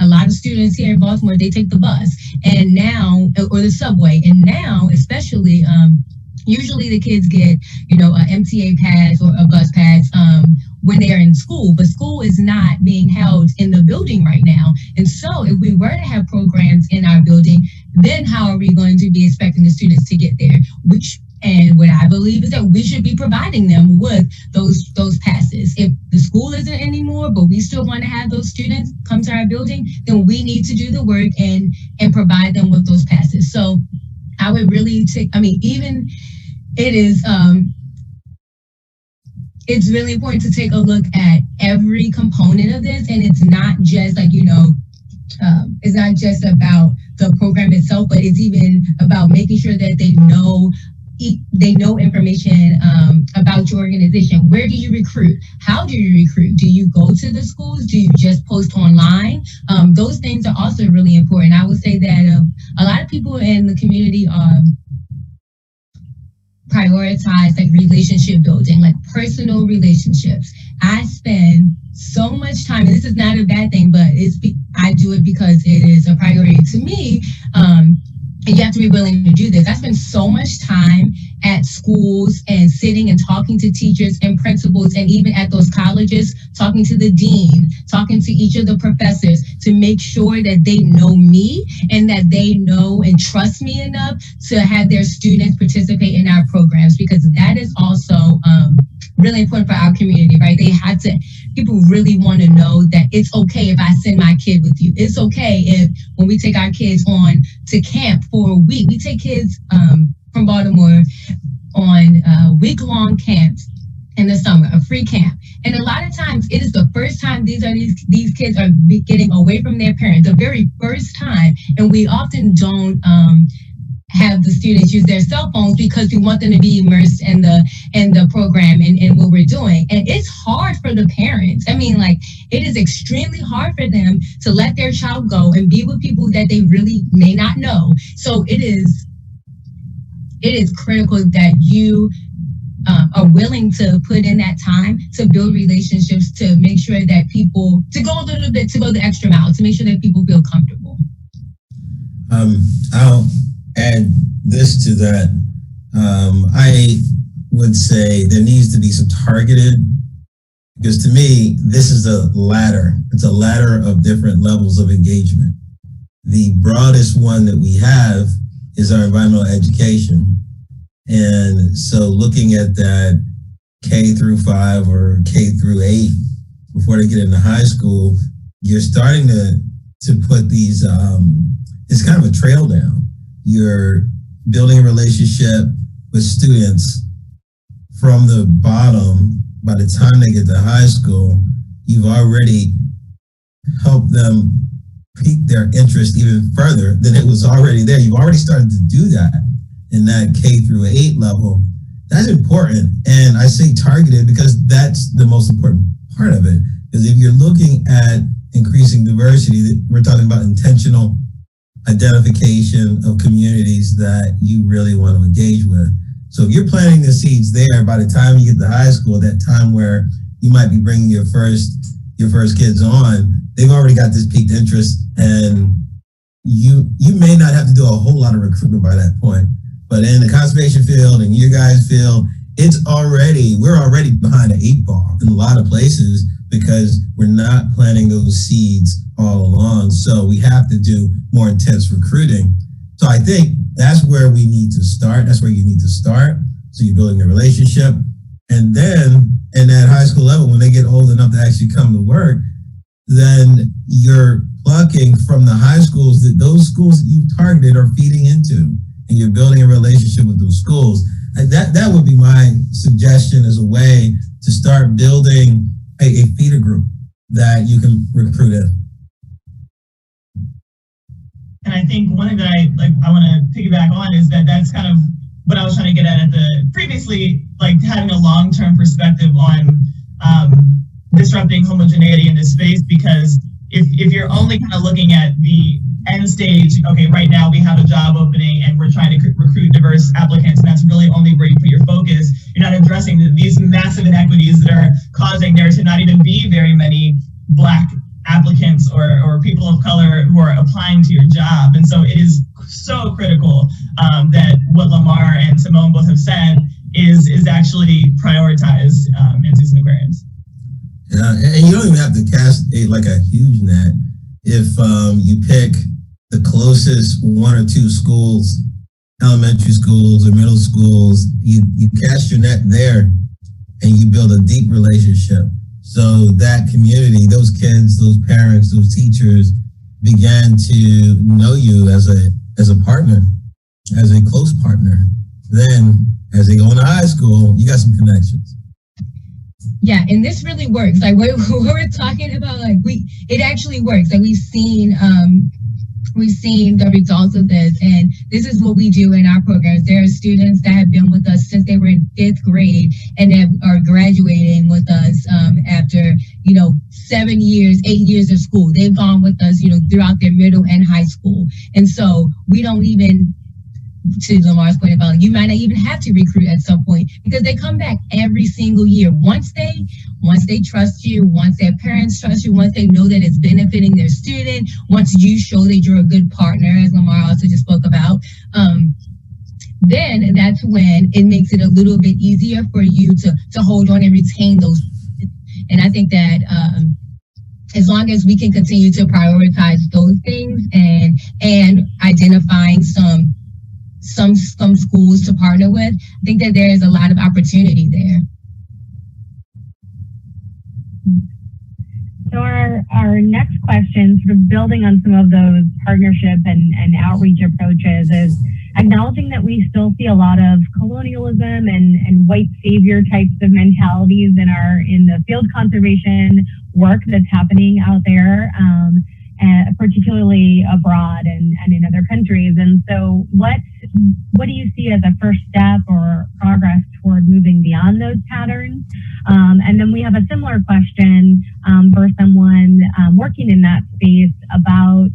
A lot of students here in Baltimore, they take the bus and now, or the subway, and now especially, usually the kids get, an MTA pass or a bus pass when they are in school, but school is not being held in the building right now. And so if we were to have programs in our building, then how are we going to be expecting the students to get there? And what I believe is that we should be providing them with those passes. If the school isn't anymore, but we still want to have those students come to our building, then we need to do the work and provide them with those passes. So I would really it's really important to take a look at every component of this. And it's not just it's not just about the program itself, but it's even about making sure that they know information about your organization. Where do you recruit? How do you recruit? Do you go to the schools? Do you just post online? Those things are also really important. I would say that a lot of people in the community prioritize relationship building, like personal relationships. I spend so much time, and this is not a bad thing, but I do it because it is a priority to me. And you have to be willing to do this. I spend so much time at schools and sitting and talking to teachers and principals, and even at those colleges, talking to the dean, talking to each of the professors to make sure that they know me and that they know and trust me enough to have their students participate in our programs, because that is also really important for our community, right? People really want to know that it's okay if I send my kid with you. It's okay if when we take our kids on to camp for a week, we take kids from Baltimore on week-long camps in the summer, a free camp. And a lot of times it is the first time these kids are getting away from their parents, the very first time. And we often don't have the students use their cell phones because we want them to be immersed in the program and what we're doing. And it's hard for the parents. It is extremely hard for them to let their child go and be with people that they really may not know. So it is critical that you are willing to put in that time to build relationships, to make sure that to go the extra mile, to make sure that people feel comfortable. I'll add this to that. I would say there needs to be some targeted, because to me, this is a ladder. It's a ladder of different levels of engagement. The broadest one that we have is our environmental education. And so looking at that K through 5 or K through 8, before they get into high school, you're starting to put these, it's kind of a trail down. You're building a relationship with students from the bottom, by the time they get to high school, you've already helped them pique their interest even further than it was already there. You've already started to do that in that K-8 level. That's important. And I say targeted because that's the most important part of it. Because if you're looking at increasing diversity, we're talking about intentional identification of communities that you really want to engage with. So if you're planting the seeds there, by the time you get to high school, that time where you might be bringing your first kids on, they've already got this piqued interest, and you may not have to do a whole lot of recruitment by that point. But in the conservation field and your guys' field, we're already behind the 8 ball in a lot of places because we're not planting those seeds all along. So we have to do more intense recruiting. So I think that's where we need to start. That's where you need to start. So you're building a relationship. And then in that high school level, when they get old enough to actually come to work, then you're plucking from the high schools that those schools that you've targeted are feeding into, and you're building a relationship with those schools. And that would be my suggestion as a way to start building a feeder group that you can recruit in. And I think one thing that I want to piggyback on is that's kind of what I was trying to get at the previously, like having a long-term perspective on disrupting homogeneity in this space, because if you're only kind of looking at the end stage, okay, right now we have a job opening and we're trying to recruit diverse applicants, and that's really only where you put your focus, you're not addressing these massive inequities that are causing there to not even be very many Black applicants or people of color who are applying to your job. And so it is so critical that what Lamar and Simone both have said is actually prioritized in Zoos and Aquariums. Yeah, and you don't even have to cast a huge net. If you pick the closest 1 or 2 schools, elementary schools or middle schools, you cast your net there and you build a deep relationship. So that community, those kids, those parents, those teachers began to know you as a partner, as a close partner. Then as they go into high school, you got some connections. Yeah, and this really works. Like what we're talking about, it actually works. Like we've seen the results of this, and this is what we do in our programs. There are students that have been with us since they were in 5th grade and that are graduating with us after 7 years, 8 years of school. They've gone with us, throughout their middle and high school, and so we don't even, to Lamar's point about, you might not even have to recruit at some point because they come back every single year. Once they trust you, once their parents trust you, once they know that it's benefiting their student, once you show that you're a good partner, as Lamar also just spoke about, then that's when it makes it a little bit easier for you to hold on and retain those. And I think that as long as we can continue to prioritize those things and identifying some schools to partner with, I think that there is a lot of opportunity there. So our next question, sort of building on some of those partnership and outreach approaches, is acknowledging that we still see a lot of colonialism and white savior types of mentalities in the field conservation work that's happening out there, particularly abroad and in other countries. And so what do you see as a first step or progress toward moving beyond those patterns? And then we have a similar question for someone working in that space about,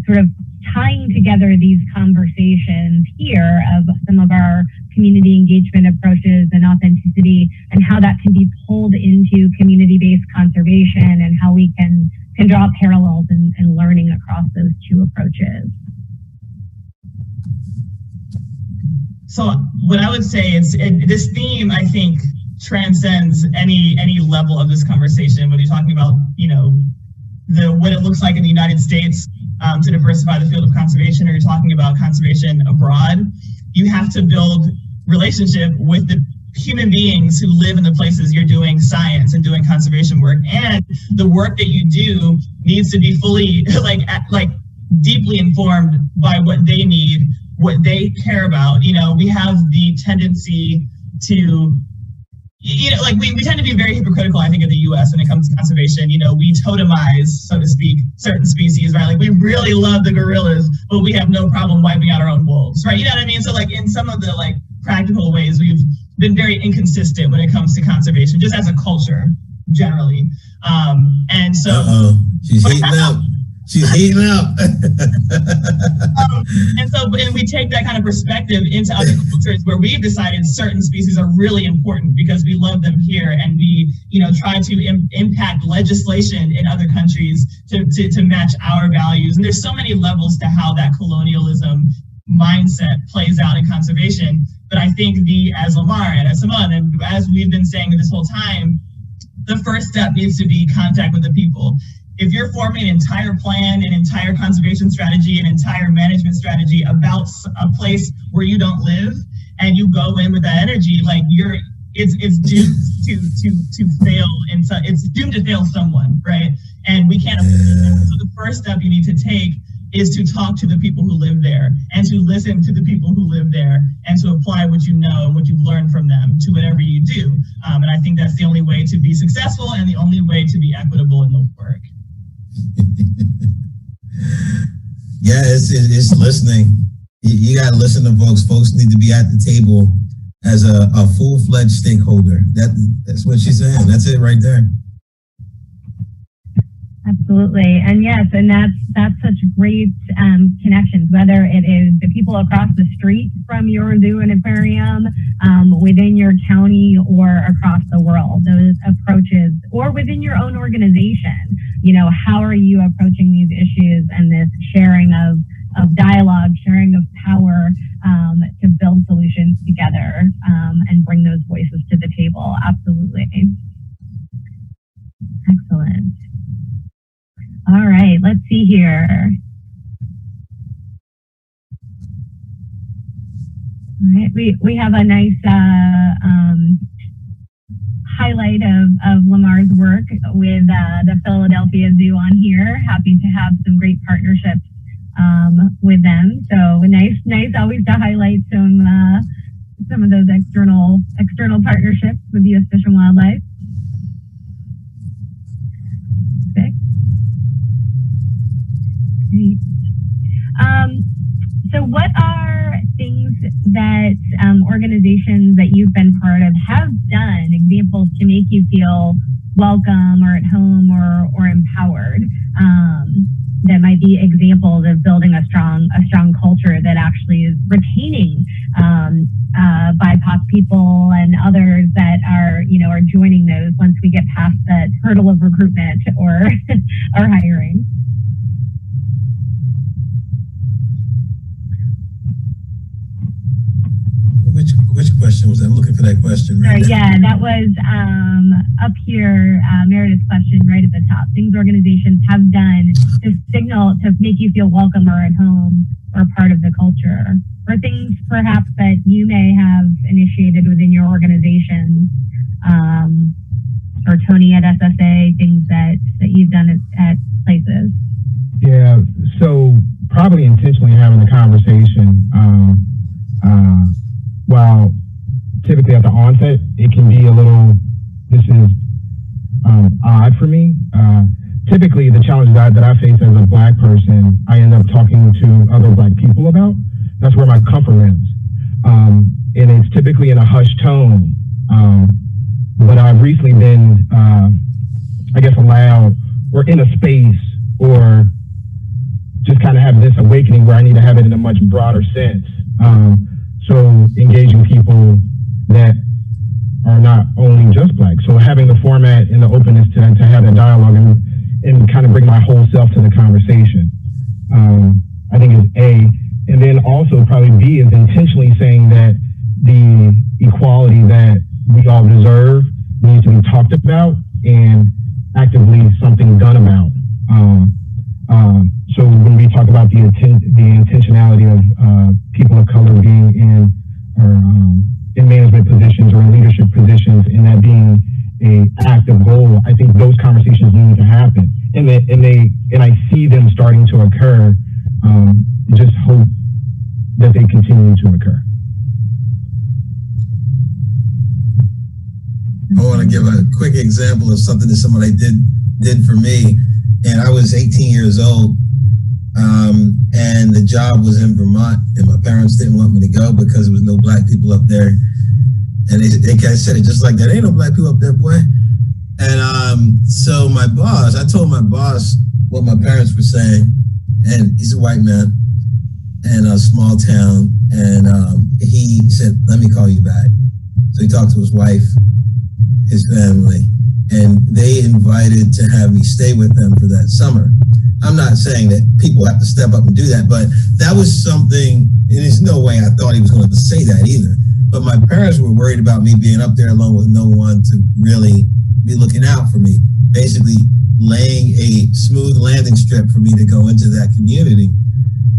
sort of tying together these conversations here of some of our community engagement approaches and authenticity, and how that can be pulled into community-based conservation, and how we can draw parallels and learning across those two approaches. So what I would say is this theme, I think, transcends any level of this conversation. Whether you're talking about, what it looks like in the United States to diversify the field of conservation, or you're talking about conservation abroad, you have to build relationship with the human beings who live in the places you're doing science and doing conservation work, and the work that you do needs to be fully like deeply informed by what they need what they care about. We have the tendency to, like we tend to be very hypocritical, I think, in the US when it comes to conservation. We totemize, so to speak, certain species, right? Like we really love the gorillas, but we have no problem wiping out our own wolves, right? You know what I mean? So like in some of the like practical ways, we've been very inconsistent when it comes to conservation, just as a culture generally. And so she's heating up. She's heating up. And we take that kind of perspective into other cultures where we've decided certain species are really important because we love them here, and we, try to impact legislation in other countries to match our values. And there's so many levels to how that colonialism mindset plays out in conservation. But I think as Lamar and as Simone, and as we've been saying this whole time, the first step needs to be contact with the people. If you're forming an entire plan, an entire conservation strategy, an entire management strategy about a place where you don't live, and you go in with that energy, like it's doomed to fail, and so it's doomed to fail someone, right? And we can't afford it. So the first step you need to take is to talk to the people who live there, and to listen to the people who live there, and to apply what you know and what you've learned from them to whatever you do. And I think that's the only way to be successful and the only way to be equitable in the work. Yeah, it's listening. You got to listen to folks. Folks need to be at the table as a full-fledged stakeholder. That's what she's saying. That's it right there. Absolutely. And yes, and that's such great connections, whether it is the people across the street from your zoo and aquarium, within your county or across the world, those approaches, or within your own organization. How are you approaching these issues, and this sharing of dialogue, sharing of power to build solutions together and bring those voices to the table. Absolutely. Excellent. All right, let's see here. All right, we have a nice highlight of Lamar's work with the Philadelphia Zoo on here. Happy to have some great partnerships with them. So nice always to highlight some of those external partnerships with U.S. Fish and Wildlife. Okay. Great. So what are things that organizations that you've been part of have done, examples to make you feel welcome or at home or empowered, that might be examples of building a strong culture that actually is retaining BIPOC people and others that are joining those once we get past that hurdle of recruitment or hiring? Which question was that? I'm looking for that question. Right. Sorry, yeah, that was up here, Meredith's question right at the top. Things organizations have done to signal, to make you feel welcome or at home or part of the culture, or things perhaps that you may have initiated within your organizations, or Tony at SSA, things that you've done at places. Yeah, so probably intentionally having the conversation. While typically at the onset, it can be a little, this is odd for me. Typically the challenges that I face as a Black person, I end up talking to other Black people about. That's where my comfort lives. And it's typically in a hushed tone. But I've recently been, I guess, allowed or in a space or just kind of have this awakening where I need to have it in a much broader sense. So engaging people that are not only just Black. So having the format and the openness to have that dialogue and kind of bring my whole self to the conversation, I think is A. And then also probably B is intentionally saying that the equality that we all deserve needs to be talked about and actively something done about. So when we talk about the intentionality of people of color being in management positions or in leadership positions, and that being an active goal, I think those conversations need to happen, and I see them starting to occur. Just hope that they continue to occur. I want to give a quick example of something that somebody did for me. And I was 18 years old, and the job was in Vermont, and my parents didn't want me to go because there was no black people up there. And they kind of said it just like that. Ain't no black people up there, boy. And so my boss, I told my boss what my parents were saying, and he's a white man in a small town, and he said, let me call you back. So he talked to his wife, his family, and they invited to have me stay with them for that summer. I'm not saying that people have to step up and do that, but that was something, and there's no way I thought he was going to say that either. But my parents were worried about me being up there alone with no one to really be looking out for me, basically laying a smooth landing strip for me to go into that community.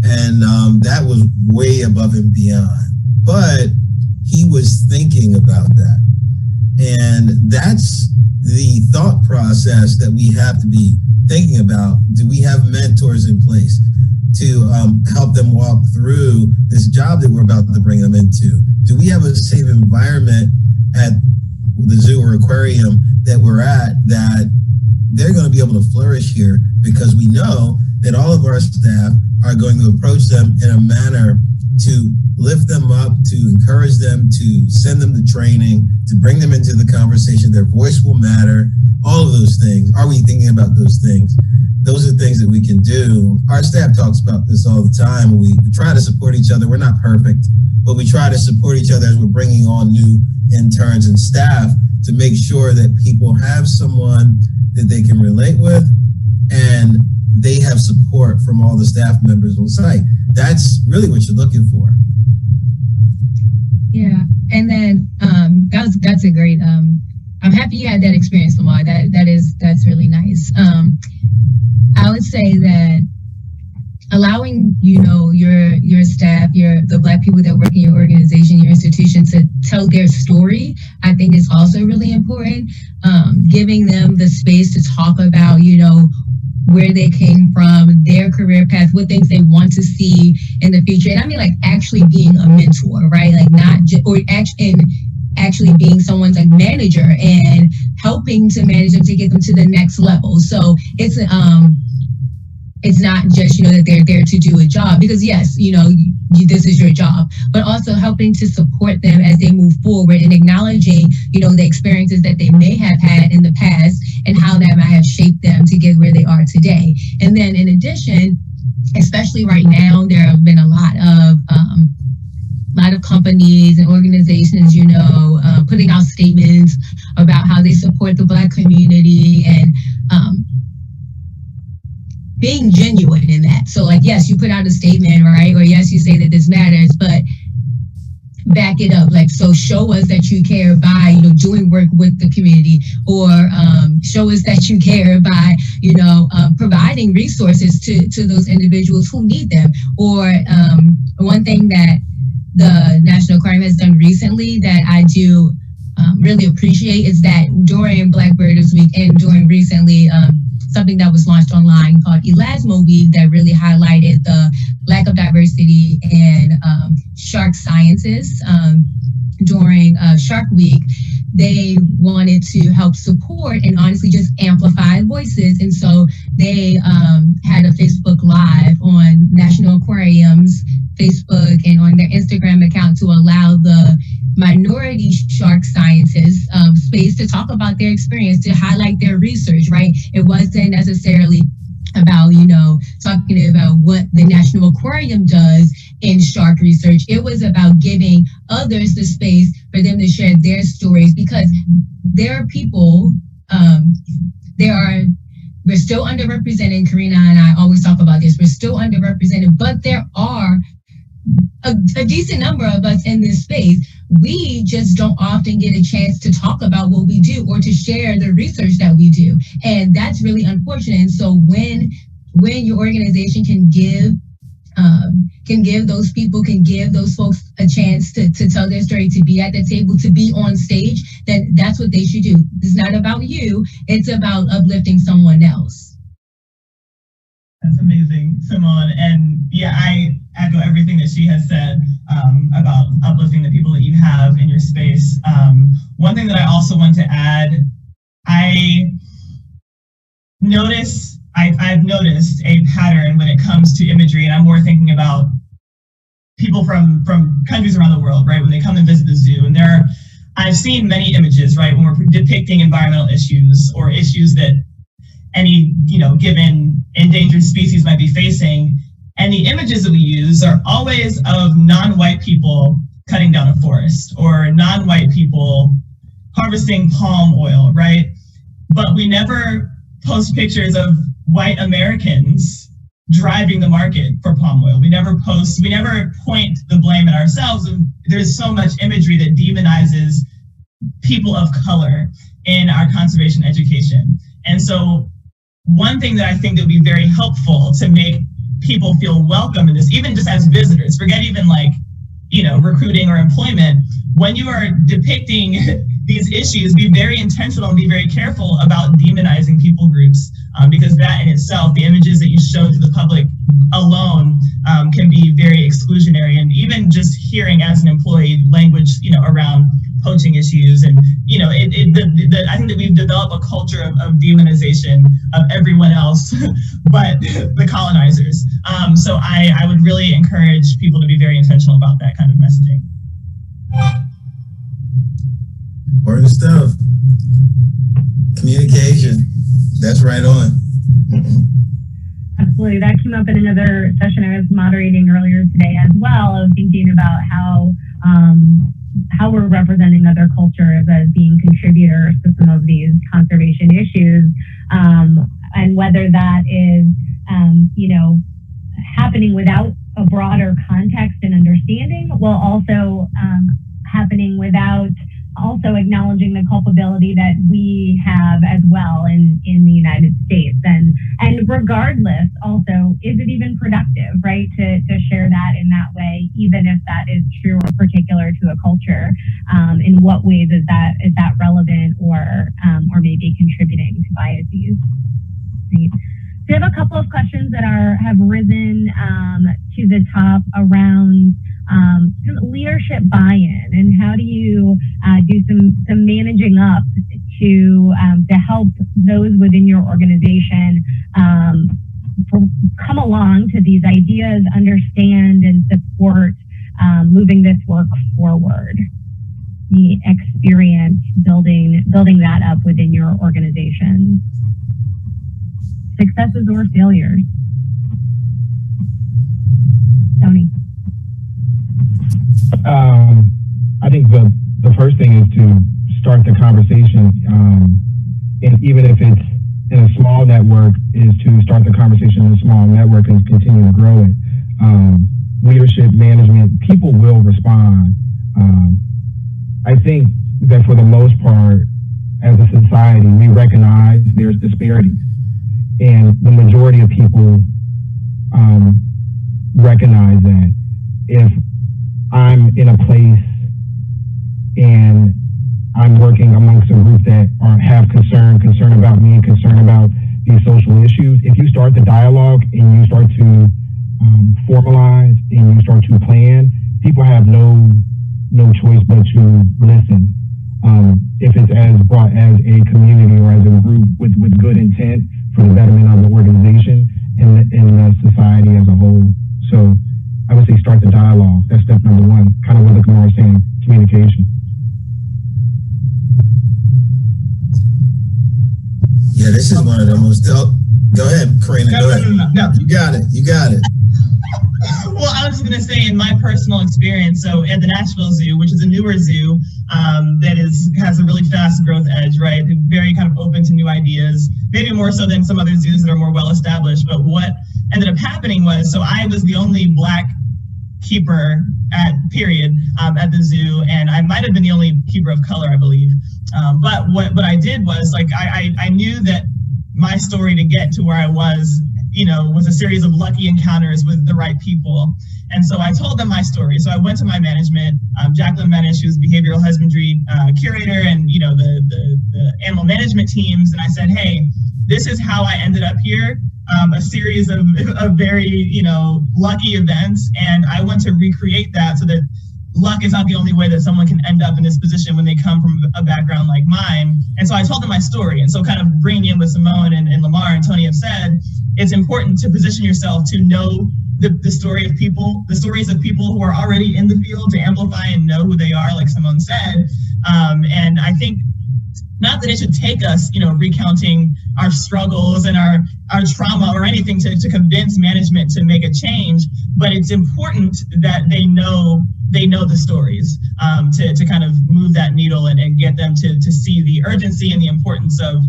And that was way above and beyond. But he was thinking about that. And that's the thought process that we have to be thinking about. Do we have mentors in place to help them walk through this job that we're about to bring them into? Do we have a safe environment at the zoo or aquarium that we're at that they're going to be able to flourish here? Because we know that all of our staff are going to approach them in a manner to lift them up, to encourage them, to send them to training, to bring them into the conversation. Their voice will matter, all of those things. Are we thinking about those things? Those are things that we can do. Our staff talks about this all the time. We try to support each other. We're not perfect, but we try to support each other as we're bringing on new interns and staff to make sure that people have someone that they can relate with and they have support from all the staff members on site. That's really what you're looking for. Yeah, and then that's a great. I'm happy you had that experience, Lamar. That's really nice. I would say that allowing your staff, the Black people that work in your organization, your institution, to tell their story, I think is also really important. Giving them the space to talk about where they came from, their career path, what things they want to see in the future. And I mean, like, actually being a mentor, right? Like, not just, or actually being someone's like manager and helping to manage them to get them to the next level. So it's not just, that they're there to do a job, because yes, this is your job, but also helping to support them as they move forward and acknowledging, the experiences that they may have had in the past and how that might have shaped them to get where they are today. And then in addition, especially right now, there have been a lot of companies and organizations, putting out statements about how they support the Black community and, being genuine in that. So like, yes, you put out a statement, right? Or yes, you say that this matters, but back it up. Like, so show us that you care by, doing work with the community, or show us that you care by, providing resources to those individuals who need them. Or one thing that the National Aquarium has done recently that I do really appreciate is that during Black Birders Week and during recently, something that was launched online called Elasmo Week that really highlighted the lack of diversity in shark sciences during Shark Week. They wanted to help support and honestly just amplify voices. And so they had a Facebook Live on National Aquarium's Facebook and on their Instagram account to allow the minority shark scientists space to talk about their experience, to highlight their research, right? It wasn't necessarily about, talking about what the National Aquarium does in shark research. It was about giving others the space for them to share their stories, because there are people, we're still underrepresented. Karina and I always talk about this. We're still underrepresented, but there are a decent number of us in this space. We just don't often get a chance to talk about what we do or to share the research that we do. And that's really unfortunate. And so when your organization can give those people, can give those folks a chance to tell their story, to be at the table, to be on stage, then that's what they should do. It's not about you. It's about uplifting someone else. That's amazing, Simone. And yeah, I echo everything that she has said about uplifting the people that you have in your space. One thing that I also want to add, I've noticed a pattern when it comes to imagery, and I'm more thinking about people from countries around the world, right? When they come and visit the zoo, and I've seen many images, right? When we're depicting environmental issues or issues that any, given endangered species might be facing. And the images that we use are always of non-white people cutting down a forest or non-white people harvesting palm oil, right? But we never post pictures of white Americans driving the market for palm oil. We never point the blame at ourselves. And there's so much imagery that demonizes people of color in our conservation education. And so one thing that I think that would be very helpful to make people feel welcome in this, even just as visitors, forget even recruiting or employment, when you are depicting these issues, be very intentional and be very careful about demonizing people groups, because that in itself, the images that you show to the public alone can be very exclusionary. And even just hearing as an employee language, around poaching issues, and I think that we've developed a culture of demonization of everyone else but the colonizers. So I would really encourage people to be very intentional about that kind of messaging. Important stuff. Communication. That's right on. Absolutely. That came up in another session I was moderating earlier today as well, of thinking about how we're representing other cultures as being contributors to some of these conservation issues, and whether that is, happening without a broader context and understanding, while also happening without also acknowledging the culpability that we have as well in the United States. And regardless, also, is it even productive, right, to share that in that way, even if that is true or particular to a culture? In what ways is that relevant or maybe contributing to biases? Right. So we have a couple of questions that have risen to the top around leadership buy-in, and how do you do some managing up to help those within your organization come along to these ideas, understand and support moving this work forward? The experience building that up within your organization. Successes or failures. Tony. I think the first thing is to start the conversation, and even if it's in a small network, is to start the conversation in a small network and continue to grow it. Leadership, management, people will respond. I think that for the most part, as a society, we recognize there's disparities, and the majority of people recognize that. If I'm in a place and I'm working amongst a group that have concern about me, concern about these social issues, if you start the dialogue and you start to formalize and you start to plan, people have no choice but to listen. If it's as brought as a community or as a group with good intent for the betterment of the organization and the society as a whole. So I would say start the dialogue. That's step number one. Kind of what Kamara was saying, communication. Yeah, this is one of the most. Go ahead, Karina. Go ahead. No. You got it. Well, I was just going to say, in my personal experience, so at the Nashville Zoo, which is a newer zoo that has a really fast growth edge, right? Very kind of open to new ideas, maybe more so than some other zoos that are more well established. But what ended up happening was, so I was the only Black keeper at the zoo, and I might have been the only keeper of color, I believe. But what I did was, I knew that my story to get to where I was, was a series of lucky encounters with the right people. And so I told them my story. So I went to my management, Jacqueline Menish, who's behavioral husbandry curator, and the animal management teams. And I said, hey, this is how I ended up here. A series of very, lucky events. And I want to recreate that so that luck is not the only way that someone can end up in this position when they come from a background like mine. And so I told them my story. And so kind of bringing in what Simone and Lamar and Tony have said, it's important to position yourself to know the story of people, the stories of people who are already in the field, to amplify and know who they are, like Simone said. And I think not that it should take us, recounting our struggles and our trauma or anything to convince management to make a change, but it's important that they know the stories, to kind of move that needle and get them to see the urgency and the importance of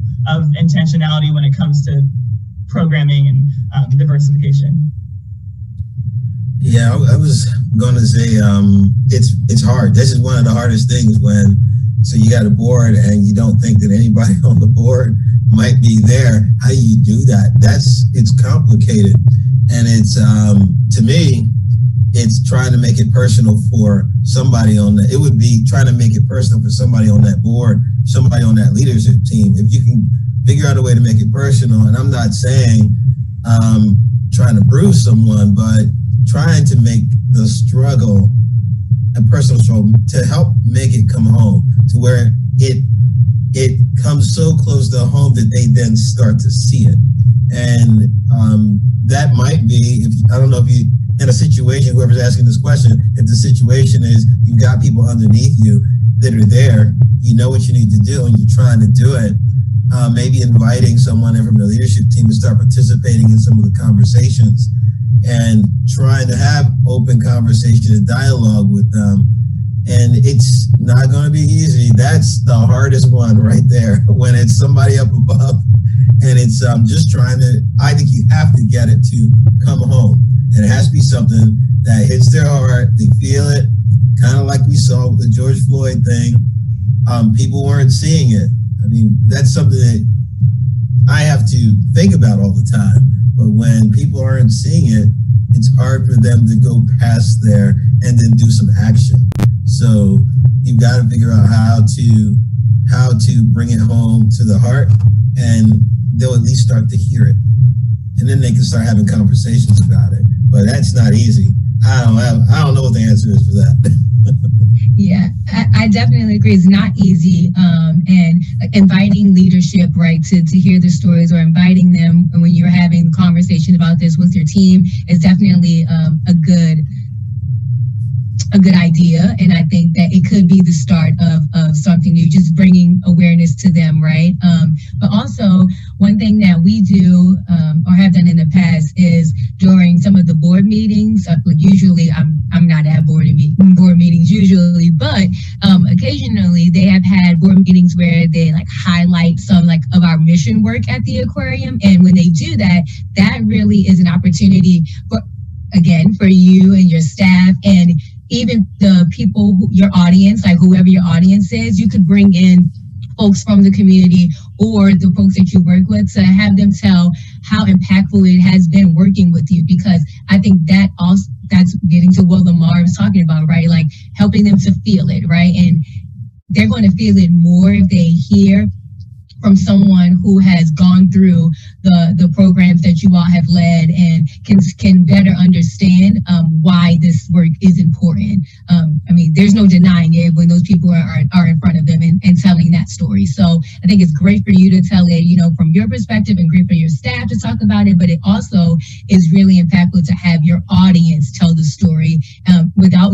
intentionality when it comes to programming and diversification. Yeah, I was going to say it's hard. This is one of the hardest things so you got a board and you don't think that anybody on the board might be there. How do you do that? It's complicated. And it's, to me, it's trying to make it personal for somebody it would be trying to make it personal for somebody on that board, somebody on that leadership team. If you can figure out a way to make it personal, and I'm not saying trying to bruise someone, but trying to make the struggle a personal struggle to help make it come home to where it comes so close to home that they then start to see it. And that might be, I don't know if you, in a situation, whoever's asking this question, if the situation is you've got people underneath you that are there, you know what you need to do and you're trying to do it, maybe inviting someone in from the leadership team to start participating in some of the conversations and trying to have open conversation and dialogue with them. And it's not going to be easy. That's the hardest one right there, when it's somebody up above and it's just trying to, I think you have to get it to come home. And it has to be something that hits their heart. They feel it, kind of like we saw with the George Floyd thing. People weren't seeing it. I mean, that's something that I have to think about all the time. But when people aren't seeing it, it's hard for them to go past there and then do some action. So you've got to figure out how to bring it home to the heart, and they'll at least start to hear it. And then they can start having conversations about it. But that's not easy. I don't know what the answer is for that. Yeah, I definitely agree. It's not easy. And inviting leadership, right, to hear the stories, or inviting them when you're having a conversation about this with your team is definitely a good idea. And I think that it could be the start of something new, just bringing awareness to them, right? But also, one thing that we do or have done in the past is during some of the board meetings, like usually I'm not at board meetings usually, but occasionally they have had board meetings where they like highlight some like of our mission work at the aquarium. And when they do that, that really is an opportunity for you and your staff, and even the people, your audience, like whoever your audience is, you could bring in folks from the community or the folks that you work with to have them tell how impactful it has been working with you. Because I think that also, that's getting to what Lamar was talking about, right? Like helping them to feel it, right? And they're going to feel it more if they hear from someone who has gone through the programs that you all have led and can better understand why this work is important. I mean, there's no denying it when those people are in front of them and telling that story. So I think it's great for you to tell it, from your perspective, and great for your staff to talk about it, but it also is really impactful to have your audience tell the story without,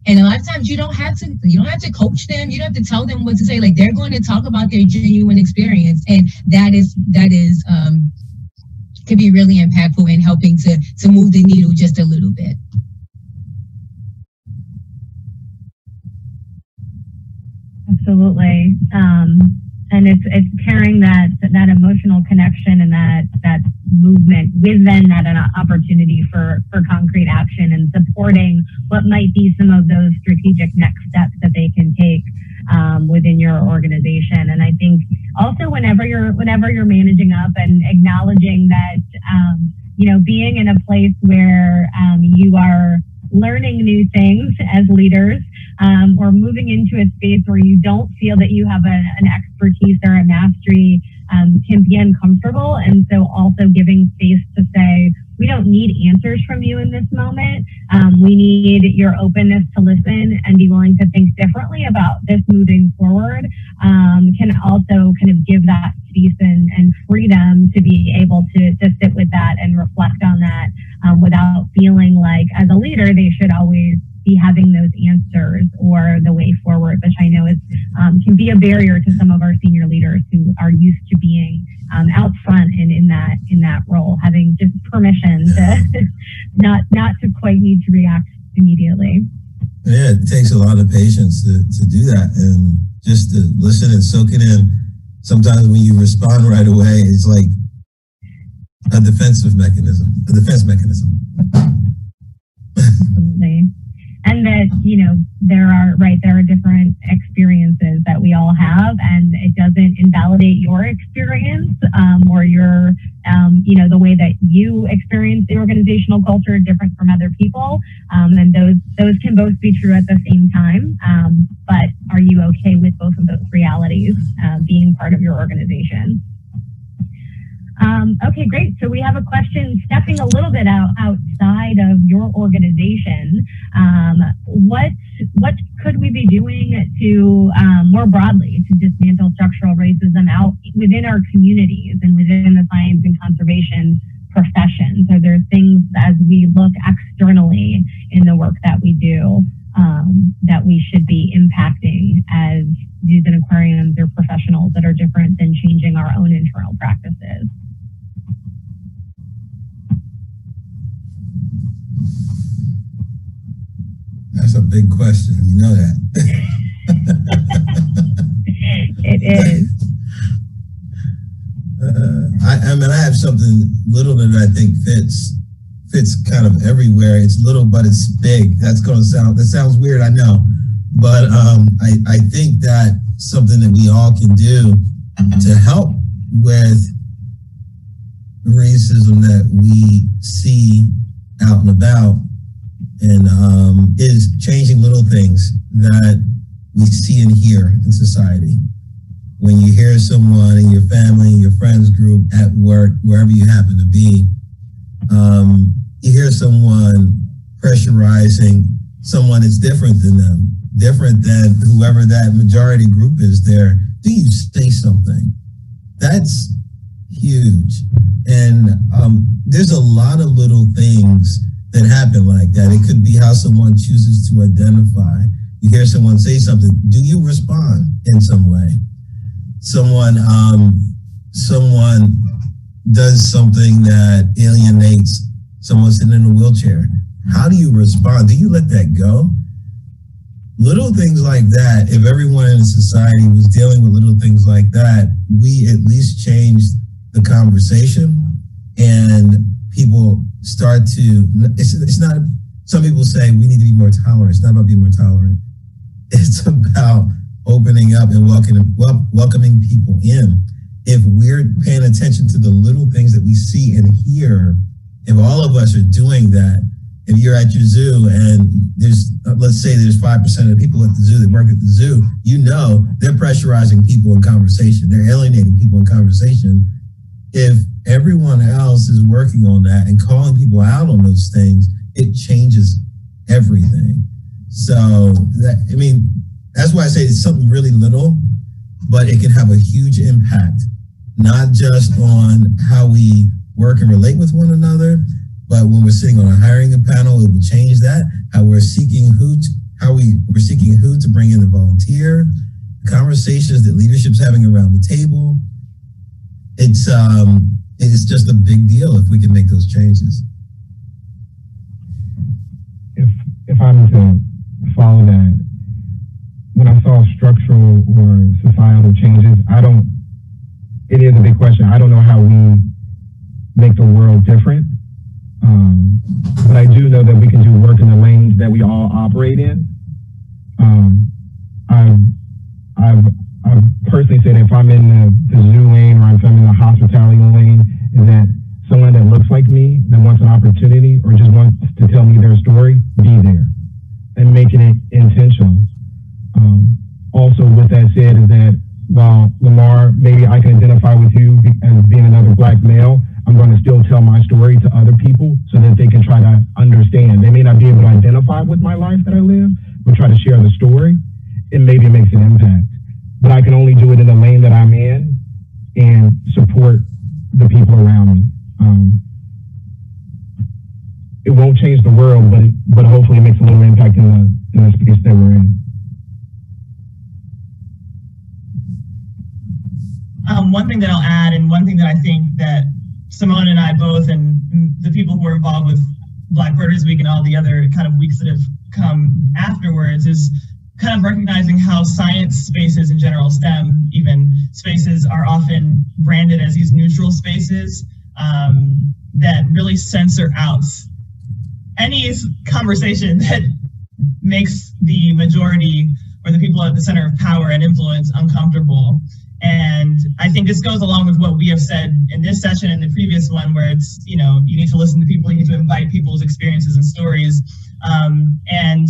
and a lot of times you don't have to coach them. You don't have to tell them what to say. Like, they're going to talk about their genuine experience. And that is can be really impactful in helping to move the needle just a little bit. Absolutely. And it's carrying that emotional connection and that movement with then that an opportunity for concrete action, and supporting what might be some of those strategic next steps that they can take within your organization. And I think also whenever you're managing up, and acknowledging that being in a place where you are learning new things as leaders, or moving into a space where you don't feel that you have an expertise or a mastery can be uncomfortable. And so also giving space to say, we don't need answers from you in this moment. We need your openness to listen and be willing to think differently about this moving forward, can also kind of give that space and freedom to be able to sit with that and reflect on that without feeling like as a leader, they should always be having those answers or the way forward, which I know is can be a barrier to some of our senior leaders who are used to being out front and in that role, having just permission to not to quite need to react immediately. Yeah, it takes a lot of patience to do that and just to listen and soak it in. Sometimes when you respond right away, it's like a defense mechanism. Absolutely. And that, there are different experiences that we all have, and it doesn't invalidate your experience or your, the way that you experience the organizational culture different from other people. And those can both be true at the same time. But are you okay with both of those realities being part of your organization? Okay, great. So we have a question stepping a little bit outside of your organization. What could we be doing to more broadly to dismantle structural racism out within our communities and within the science and conservation professions? Are there things as we look externally in the work that we do that we should be impacting as zoos and aquariums or professionals that are different than changing our own internal practices? That's a big question. You know that. It is. I have something little that I think fits kind of everywhere. It's little, but it's big. That sounds weird, I know. But I think that something that we all can do to help with racism that we see out and about and is changing little things that we see and hear in society. When you hear someone in your family, your friends group, at work, wherever you happen to be, you hear someone pressurizing someone that's different than them, different than whoever that majority group is there. Do you say something? That's huge. And there's a lot of little things that happen like that. It could be how someone chooses to identify. You hear someone say something, do you respond in some way? Someone does something that alienates someone sitting in a wheelchair. How do you respond? Do you let that go? Little things like that, if everyone in society was dealing with little things like that, we at least changed the conversation and people start to, it's not, some people say we need to be more tolerant. It's not about being more tolerant. It's about opening up and welcoming people in. If we're paying attention to the little things that we see and hear, if all of us are doing that, if you're at your zoo and there's, let's say there's 5% of the people at the zoo that work at the zoo, they're pressurizing people in conversation. They're alienating people in conversation. If everyone else is working on that and calling people out on those things, it changes everything. So that's why I say it's something really little, but it can have a huge impact, not just on how we work and relate with one another, but when we're sitting on a hiring panel, it will change that. How we're seeking who to bring in the volunteer, conversations that leadership's having around the table. It's just a big deal if we can make those changes. If I'm to follow that, when I saw structural or societal changes, it is a big question. I don't know how we make the world different. But I do know that we can do work in the lanes that we all operate in. I've personally said if I'm in the zoo lane or if I'm in the hospitality lane, is that someone that looks like me, that wants an opportunity or just wants to tell me their story, be there and making it intentional. Also with that said is that while Lamar, maybe I can identify with you as being another Black male, I'm going to still tell my story to other people so that they can try to understand. They may not be able to identify with my life that I live, but try to share the story, and maybe it makes an impact. But I can only do it in the lane that I'm in and support the people around me. It won't change the world, but hopefully it makes a little impact in the space that we're in. One thing that I'll add, and one thing that I think that Simone and I both, and the people who are involved with Black Birders Week and all the other kind of weeks that have come afterwards, is kind of recognizing how science spaces in general, STEM even spaces, are often branded as these neutral spaces that really censor out any conversation that makes the majority or the people at the center of power and influence uncomfortable. And I think this goes along with what we have said in this session and the previous one, where it's, you know, you need to listen to people, you need to invite people's experiences and stories. And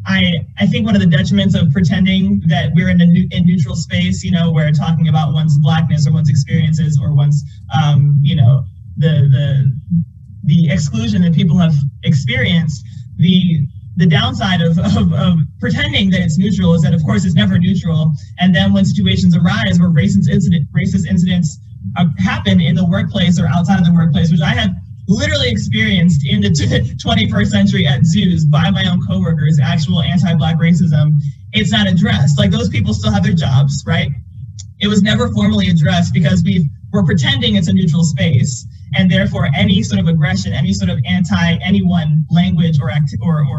I think one of the detriments of pretending that we're in a neutral space, you know, where talking about one's Blackness or one's experiences or one's, you know, the exclusion that people have experienced, the downside of pretending that it's neutral is that, of course, it's never neutral. And then when situations arise where racist incidents happen in the workplace or outside of the workplace, which I have literally experienced in the 21st century at zoos by my own coworkers, actual anti-Black racism, it's not addressed. Like, those people still have their jobs, right? It was never formally addressed because we're pretending it's a neutral space. And therefore, any sort of aggression, any sort of anti-anyone language or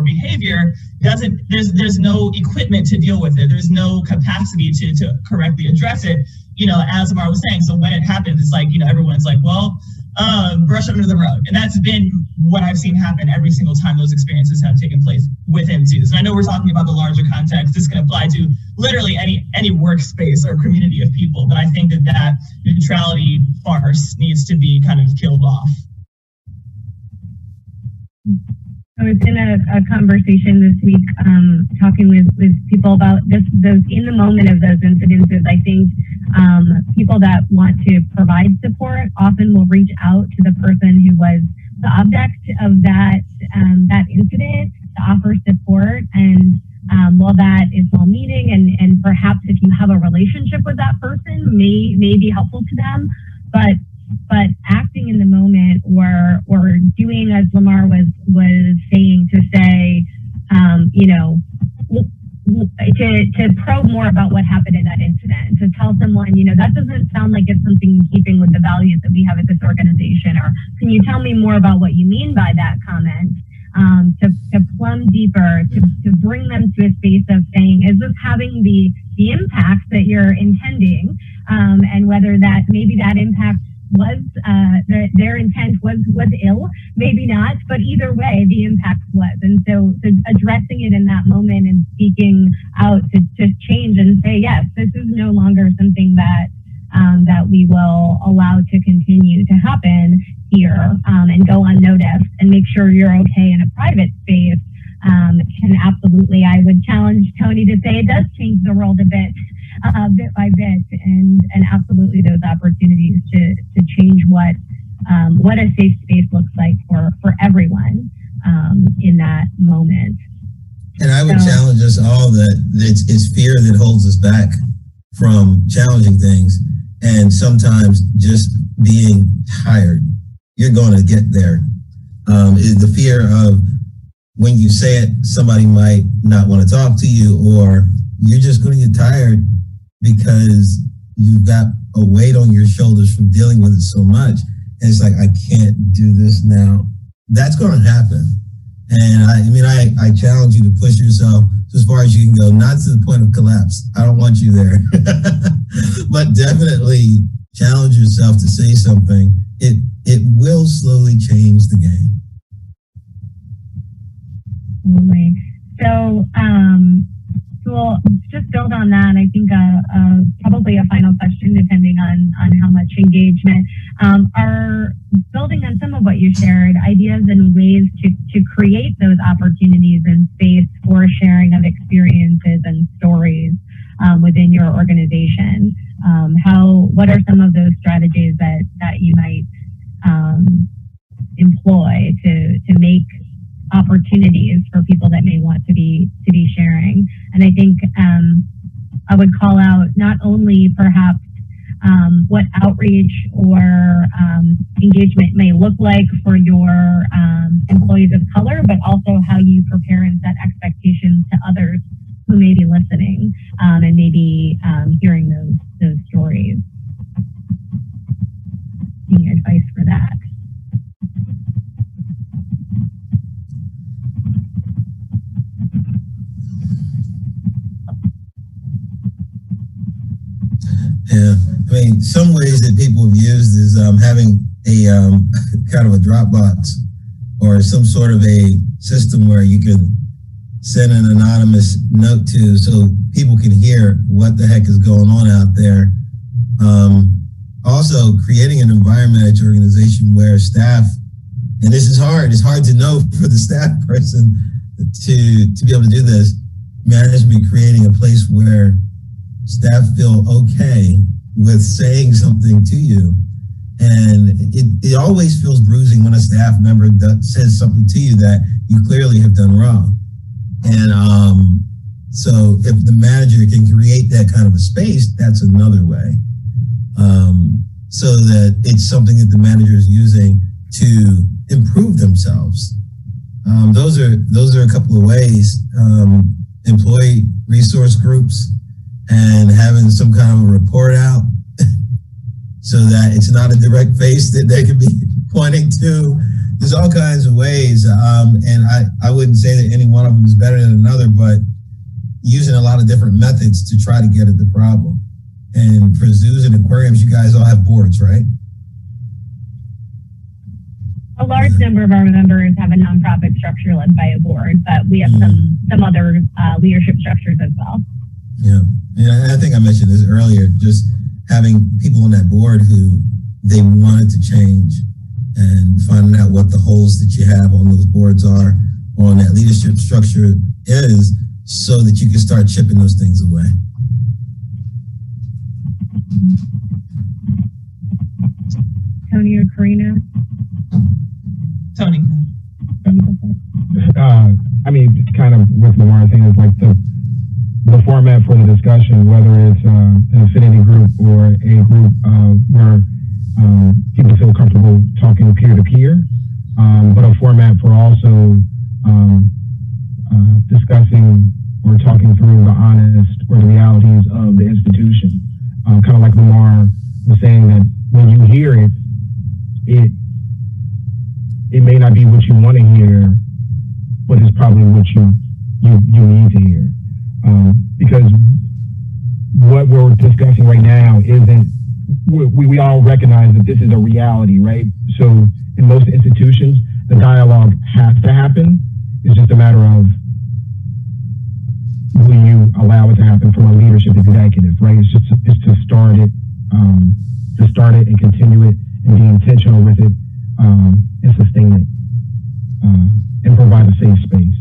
behavior there's no equipment to deal with it. There's no capacity to correctly address it, you know, as Amar was saying. So when it happens, it's like, you know, everyone's like, well, brush it under the rug. And that's been what I've seen happen every single time those experiences have taken place within zoos. And I know we're talking about the larger context. This can apply to literally any workspace or community of people, but I think that neutrality farce needs to be kind of killed off. I was in a conversation this week talking with people about those in the moment of those incidences. I think people that want to provide support often will reach out to the person who was the object of that incident to offer support. And while that is well-meaning and perhaps if you have a relationship with that person may be helpful to them, but acting in the moment or doing as Lamar was saying, to say, you know, to probe more about what happened in that incident, to tell someone, you know, that doesn't sound like it's something in keeping with the values that we have at this organization, or can you tell me more about what you mean by that comment? To plumb deeper, to bring them to a space of saying, is this having the impact that you're intending? And whether that maybe that impact was their intent was ill, maybe not, but either way the impact was. And so addressing it in that moment and speaking out to change and say, yes, this is no longer something that we will allow to continue to happen here, and go unnoticed, and make sure you're okay in a private space, can absolutely, I would challenge Tony to say, it does change the world a bit by bit, and absolutely those opportunities to change what a safe space looks like for everyone in that moment. And I would challenge us all that it's fear that holds us back from challenging things, and sometimes just being tired. You're going to get there. Is the fear of when you say it, somebody might not want to talk to you, or you're just going to get tired because you've got a weight on your shoulders from dealing with it so much. And it's like, I can't do this now. That's going to happen. And I challenge you to push yourself as far as you can go, not to the point of collapse. I don't want you there, but definitely challenge yourself to say something. It will slowly change the game. Absolutely. So we'll just build on that. I think probably a final question, depending on how much engagement, are building on some of what you shared, ideas and ways to create those opportunities and space for sharing of experiences and stories within your organization. What are some of those strategies that you might employ to make opportunities for people that may want to be sharing? And I think I would call out not only perhaps what outreach or engagement may look like for your employees of color, but also how you prepare and set expectations to others who may be listening and maybe hearing those stories. Any advice for that? Yeah, I mean, some ways that people have used is having a kind of a Dropbox or some sort of a system where you can send an anonymous note to so people can hear what the heck is going on out there. Also, creating an environment at your organization where staff, and this is hard, it's hard to know for the staff person to be able to do this, management creating a place where staff feel okay with saying something to you. And it always feels bruising when a staff member says something to you that you clearly have done wrong. And so if the manager can create that kind of a space, that's another way. So that it's something that the manager is using to improve themselves. Those are a couple of ways. Employee resource groups and having some kind of a report out so that it's not a direct face that they could be pointing to. There's all kinds of ways. And I wouldn't say that any one of them is better than another, but using a lot of different methods to try to get at the problem. And for zoos and aquariums, you guys all have boards, right? A large number of our members have a nonprofit structure led by a board, but we have some other leadership structures as well. Yeah, and I think I mentioned this earlier, just having people on that board who they wanted to change and finding out what the holes that you have on those boards are, on that leadership structure is, so that you can start chipping those things away. Tony or Karina? Tony. I mean, kind of with Lamar saying, is like the format for the discussion, whether it's an affinity group or a group where people feel comfortable talking peer to peer, but a format for also discussing or talking through the honest or the realities of the institution. Kind of like Lamar was saying, that when you hear it, it may not be what you want to hear, but it's probably what you need to hear. Because what we're discussing right now isn't, we all recognize that this is a reality, right? So in most institutions, the dialogue has to happen. It's just a matter of, will you allow it to happen from a leadership executive, right? It's to start it and continue it and be intentional with it and sustain it and provide a safe space.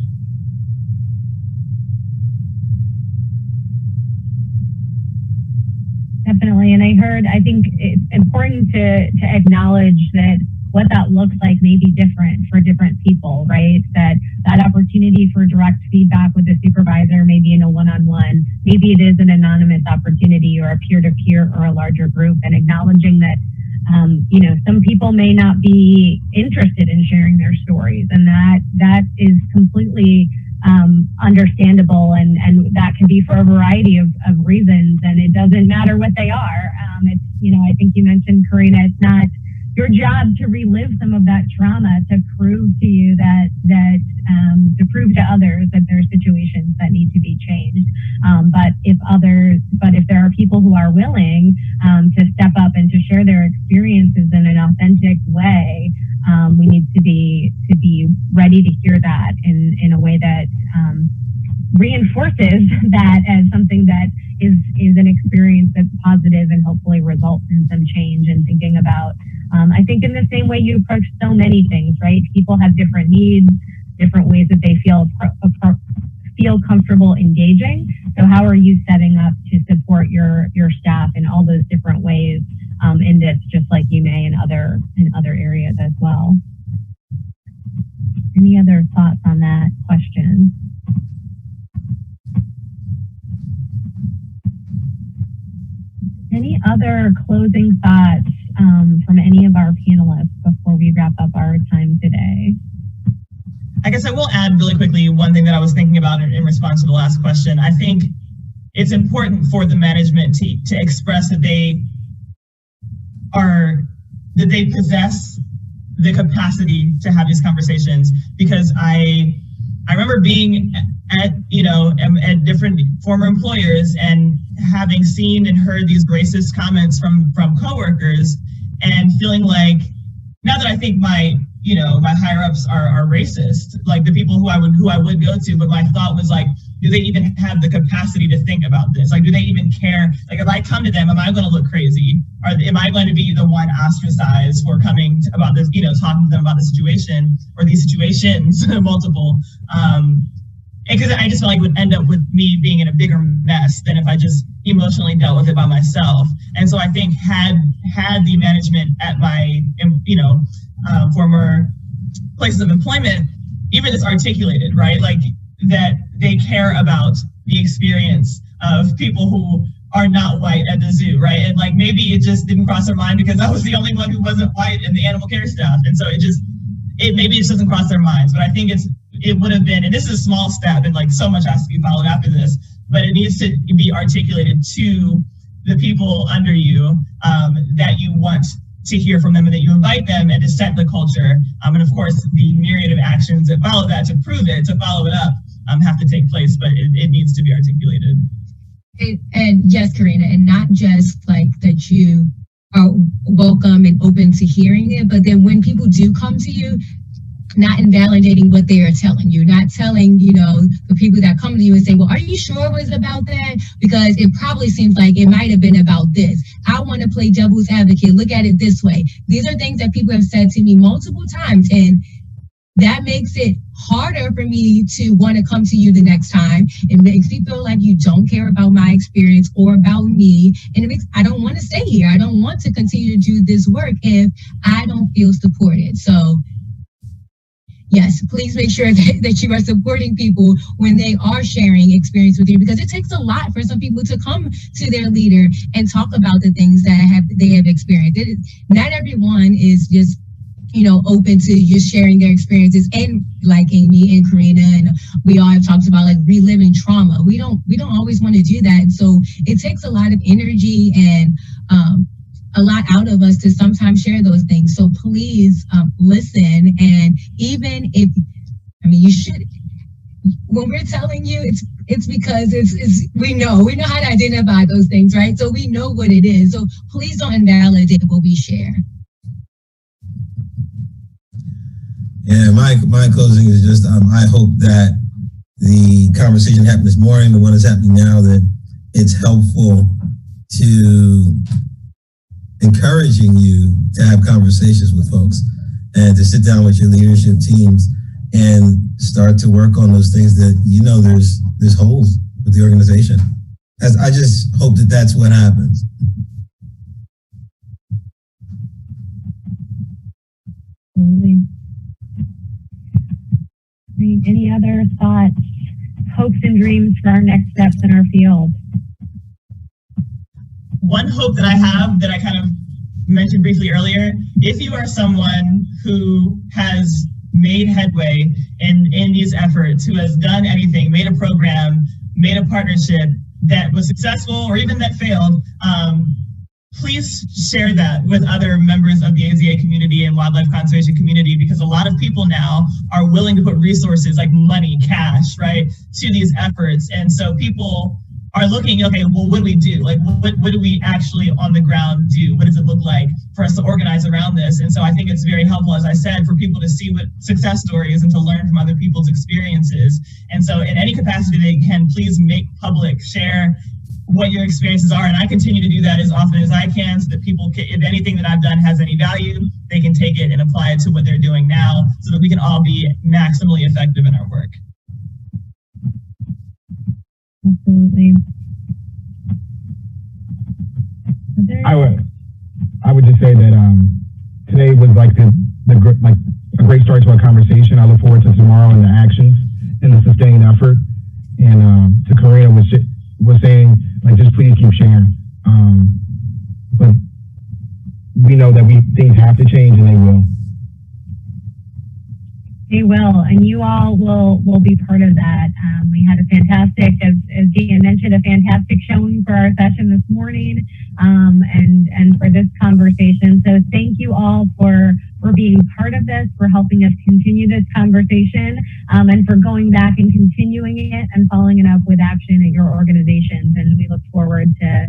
Definitely. And I think it's important to acknowledge that what that looks like may be different for different people, right? That opportunity for direct feedback with the supervisor, maybe in a one-on-one, maybe it is an anonymous opportunity or a peer-to-peer or a larger group, and acknowledging that, some people may not be interested in sharing their stories, and that is completely understandable, and that can be for a variety of reasons, and it doesn't matter what they are. I think you mentioned, Karina, it's not your job to relive some of that trauma, to prove to you to prove to others that there are situations that need to be changed. But if there are people who are willing to step up and to share their experiences in an authentic way, we need to be ready to hear that in a way that reinforces that as something that is an experience that's positive and hopefully results in some change, and thinking about, I think in the same way you approach so many things, right? People have different needs, different ways that they feel feel comfortable engaging. So how are you setting up to support your staff in all those different ways in this, just like you may in other areas as well? Any other thoughts on that question? Any other closing thoughts from any of our panelists before we wrap up our time today? I guess I will add really quickly one thing that I was thinking about in response to the last question. I think it's important for the management to express that they possess the capacity to have these conversations, because I remember being at different former employers and having seen and heard these racist comments from coworkers, and feeling like, now that I think my higher ups are racist, like the people who I would go to, but my thought was like, do they even have the capacity to think about this? Like, do they even care? Like, if I come to them, am I going to look crazy? Or am I going to be the one ostracized for coming about this, talking to them about the situation or these situations, multiple? Because I just felt like it would end up with me being in a bigger mess than if I just emotionally dealt with it by myself. And so I think had the management at my, former places of employment, even this articulated, right? Like that they care about the experience of people who are not white at the zoo, right? And like, maybe it just didn't cross their mind because I was the only one who wasn't white in the animal care staff. And so maybe it just doesn't cross their minds, but I think it would have been, and this is a small step and like so much has to be followed after this, but it needs to be articulated to the people under you that you want to hear from them and that you invite them, and to set the culture. And of course, the myriad of actions that follow that to prove it, to follow it up, have to take place, but it needs to be articulated. And yes, Karina, and not just like that you are welcome and open to hearing it, but then when people do come to you, not invalidating what they are telling you, not telling, the people that come to you and say, well, are you sure it was about that? Because it probably seems like it might have been about this. I want to play devil's advocate. Look at it this way. These are things that people have said to me multiple times, and that makes it harder for me to want to come to you the next time. It makes me feel like you don't care about my experience or about me. And I don't want to stay here. I don't want to continue to do this work if I don't feel supported. So yes, please make sure that you are supporting people when they are sharing experience with you, because it takes a lot for some people to come to their leader and talk about the things that they have experienced. Not everyone is just open to just sharing their experiences, and like Amy and Karina and we all have talked about, like reliving trauma. We don't always want to do that. So it takes a lot of energy and a lot out of us to sometimes share those things. So please listen, and even if you should. When we're telling you, it's because we know how to identify those things, right? So we know what it is. So please don't invalidate what we share. Yeah, my closing is just I hope that the conversation happened this morning, the one that's happening now, that it's helpful to encouraging you to have conversations with folks and to sit down with your leadership teams and start to work on those things that there's holes with the organization. I just hope that that's what happens. Absolutely. Any other thoughts, hopes and dreams for our next steps in our field? One hope that I have, that I kind of mentioned briefly earlier, if you are someone who has made headway in these efforts, who has done anything, made a program, made a partnership that was successful or even that failed, please share that with other members of the AZA community and wildlife conservation community, because a lot of people now are willing to put resources like money, cash, right, to these efforts. And so people are looking, okay, well, what do we do? Like, what do we actually on the ground do? What does it look like for us to organize around this? And so I think it's very helpful, as I said, for people to see what success stories and to learn from other people's experiences. And so in any capacity they can, please make public, share what your experiences are. And I continue to do that as often as I can, so that people can, if anything that I've done has any value, they can take it and apply it to what they're doing now, so that we can all be maximally effective in our work. Absolutely. I would just say that today was like like a great start to our conversation. I look forward to tomorrow and the actions and the sustained effort. And to Korea was saying, like, just please keep sharing. But we know that things have to change, and they will. They will, and you all will be part of that. We had a fantastic, as Dan mentioned, a fantastic showing for our session this morning, and for this conversation. So thank you all for being part of this, for helping us continue this conversation, and for going back and continuing it and following it up with action at your organizations. And we look forward to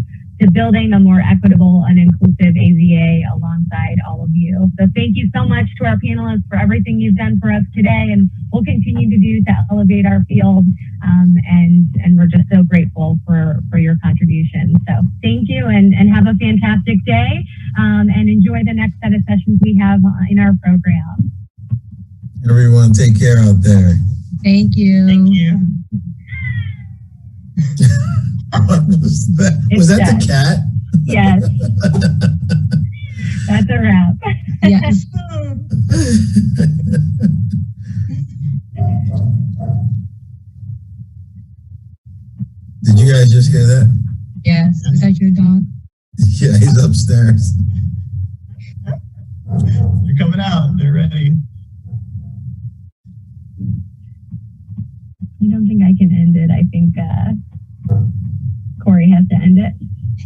building a more equitable and inclusive AZA alongside all of you. So thank you so much to our panelists for everything you've done for us today, and we'll continue to do to elevate our field. And we're just so grateful for your contribution. So thank you, and have a fantastic day, and enjoy the next set of sessions we have in our program. Everyone, take care out there. Thank you. Thank you. Was that the cat? Yes. That's a wrap. Yes. Did you guys just hear that? Yes. Is that your dog? Yeah, he's upstairs. They're coming out. They're ready. I don't think I can end it. I think Corey has to end it.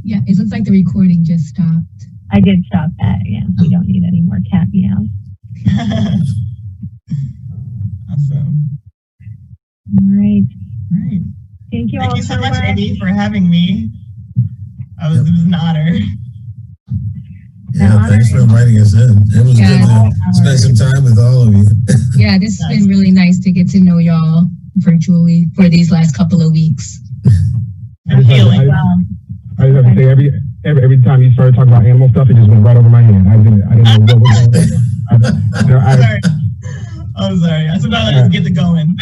Yeah, it looks like the recording just stopped. I did stop that. Yeah, we don't need any more cat meows. Awesome. All right. Right. Thank you Thank all you so much, Amy, for having me. It was an honor. Yeah, thanks for inviting us in. It was good to spend some time with all of you. Yeah, this has been really nice to get to know y'all virtually for these last couple of weeks. I'm feeling well. I was going to say every time you started talking about animal stuff, it just went right over my head. I didn't know what was going on. I'm sorry. Sometimes I just get to going.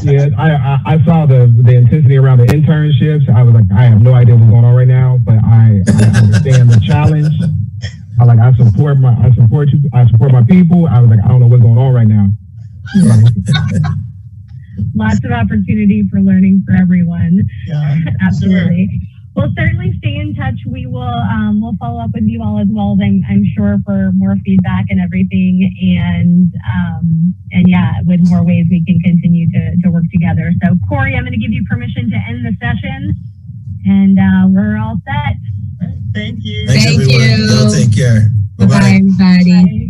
Yeah, I saw the intensity around the internships. I was like, I have no idea what's going on right now, but I understand the challenge. I support you. I support my people. I was like, I don't know what's going on right now. Lots of opportunity for learning for everyone. Yeah, absolutely. Sure. We'll certainly stay in touch. We will we'll follow up with you all as well. I'm sure for more feedback and everything, and yeah, with more ways we can continue to work together. So Corey, I'm going to give you permission to end the session, and we're all set. Thank you. Thanks, Thank everyone. you. Y'all take care. Bye-bye, everybody. Bye.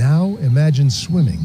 Now imagine swimming.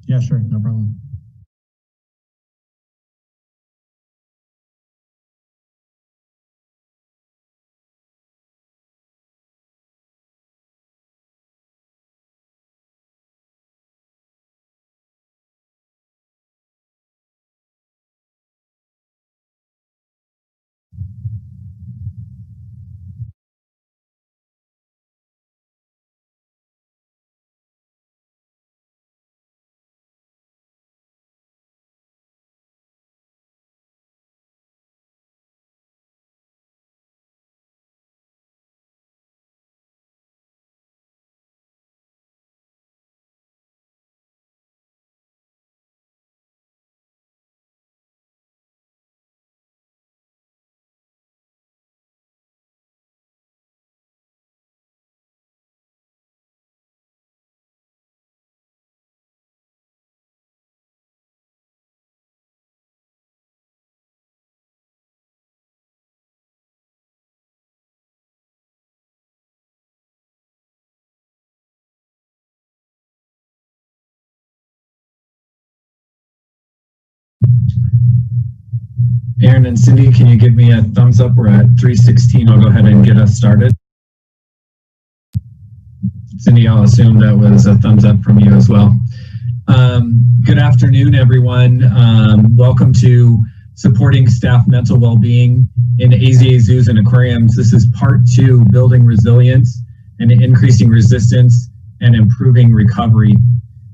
Yeah, sure, no problem. Aaron and Cindy, can you give me a thumbs up? We're at 3:16. I'll go ahead and get us started. Cindy, I'll assume that was a thumbs up from you as well. Good afternoon, everyone. Welcome to Supporting Staff Mental Wellbeing in AZA Zoos and Aquariums. This is part 2, Building Resilience and Increasing Resistance and Improving Recovery.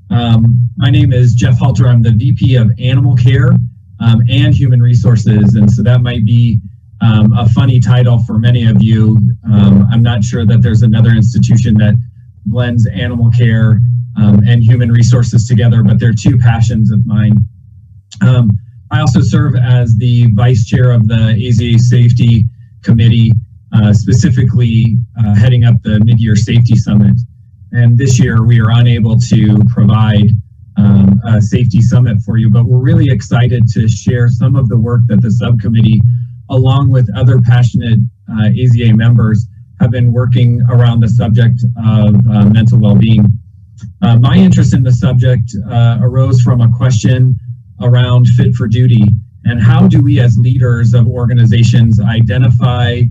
My name is Jeff Halter. I'm the VP of Animal Care and Human Resources, and so that might be a funny title for many of you. I'm not sure that there's another institution that blends animal care and human resources together, but they're two passions of mine. I also serve as the vice chair of the AZA Safety Committee, specifically heading up the Mid-Year Safety Summit. And this year we are unable to provide a safety summit for you, but we're really excited to share some of the work that the subcommittee, along with other passionate AZA members have been working around the subject of mental well-being. My interest in the subject arose from a question around fit for duty, and how do we as leaders of organizations identify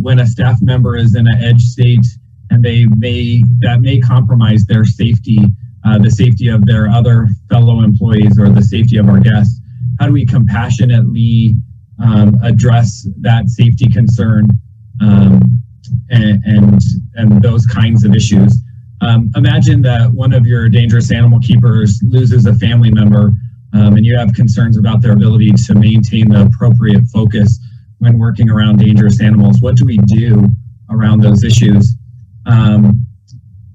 when a staff member is in an edge state and that may compromise their safety, the safety of their other fellow employees or the safety of our guests? How do we compassionately address that safety concern and those kinds of issues? Imagine that one of your dangerous animal keepers loses a family member, and you have concerns about their ability to maintain the appropriate focus when working around dangerous animals. What do we do around those issues?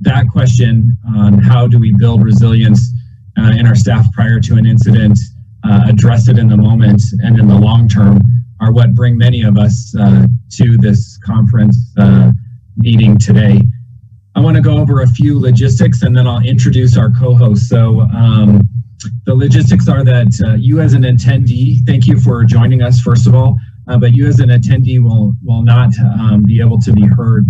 That question on how do we build resilience in our staff prior to an incident, address it in the moment and in the long term, are what bring many of us to this conference meeting today. I want to go over a few logistics and then I'll introduce our co-hosts. So the logistics are that you as an attendee, thank you for joining us first of all, but you as an attendee will not be able to be heard.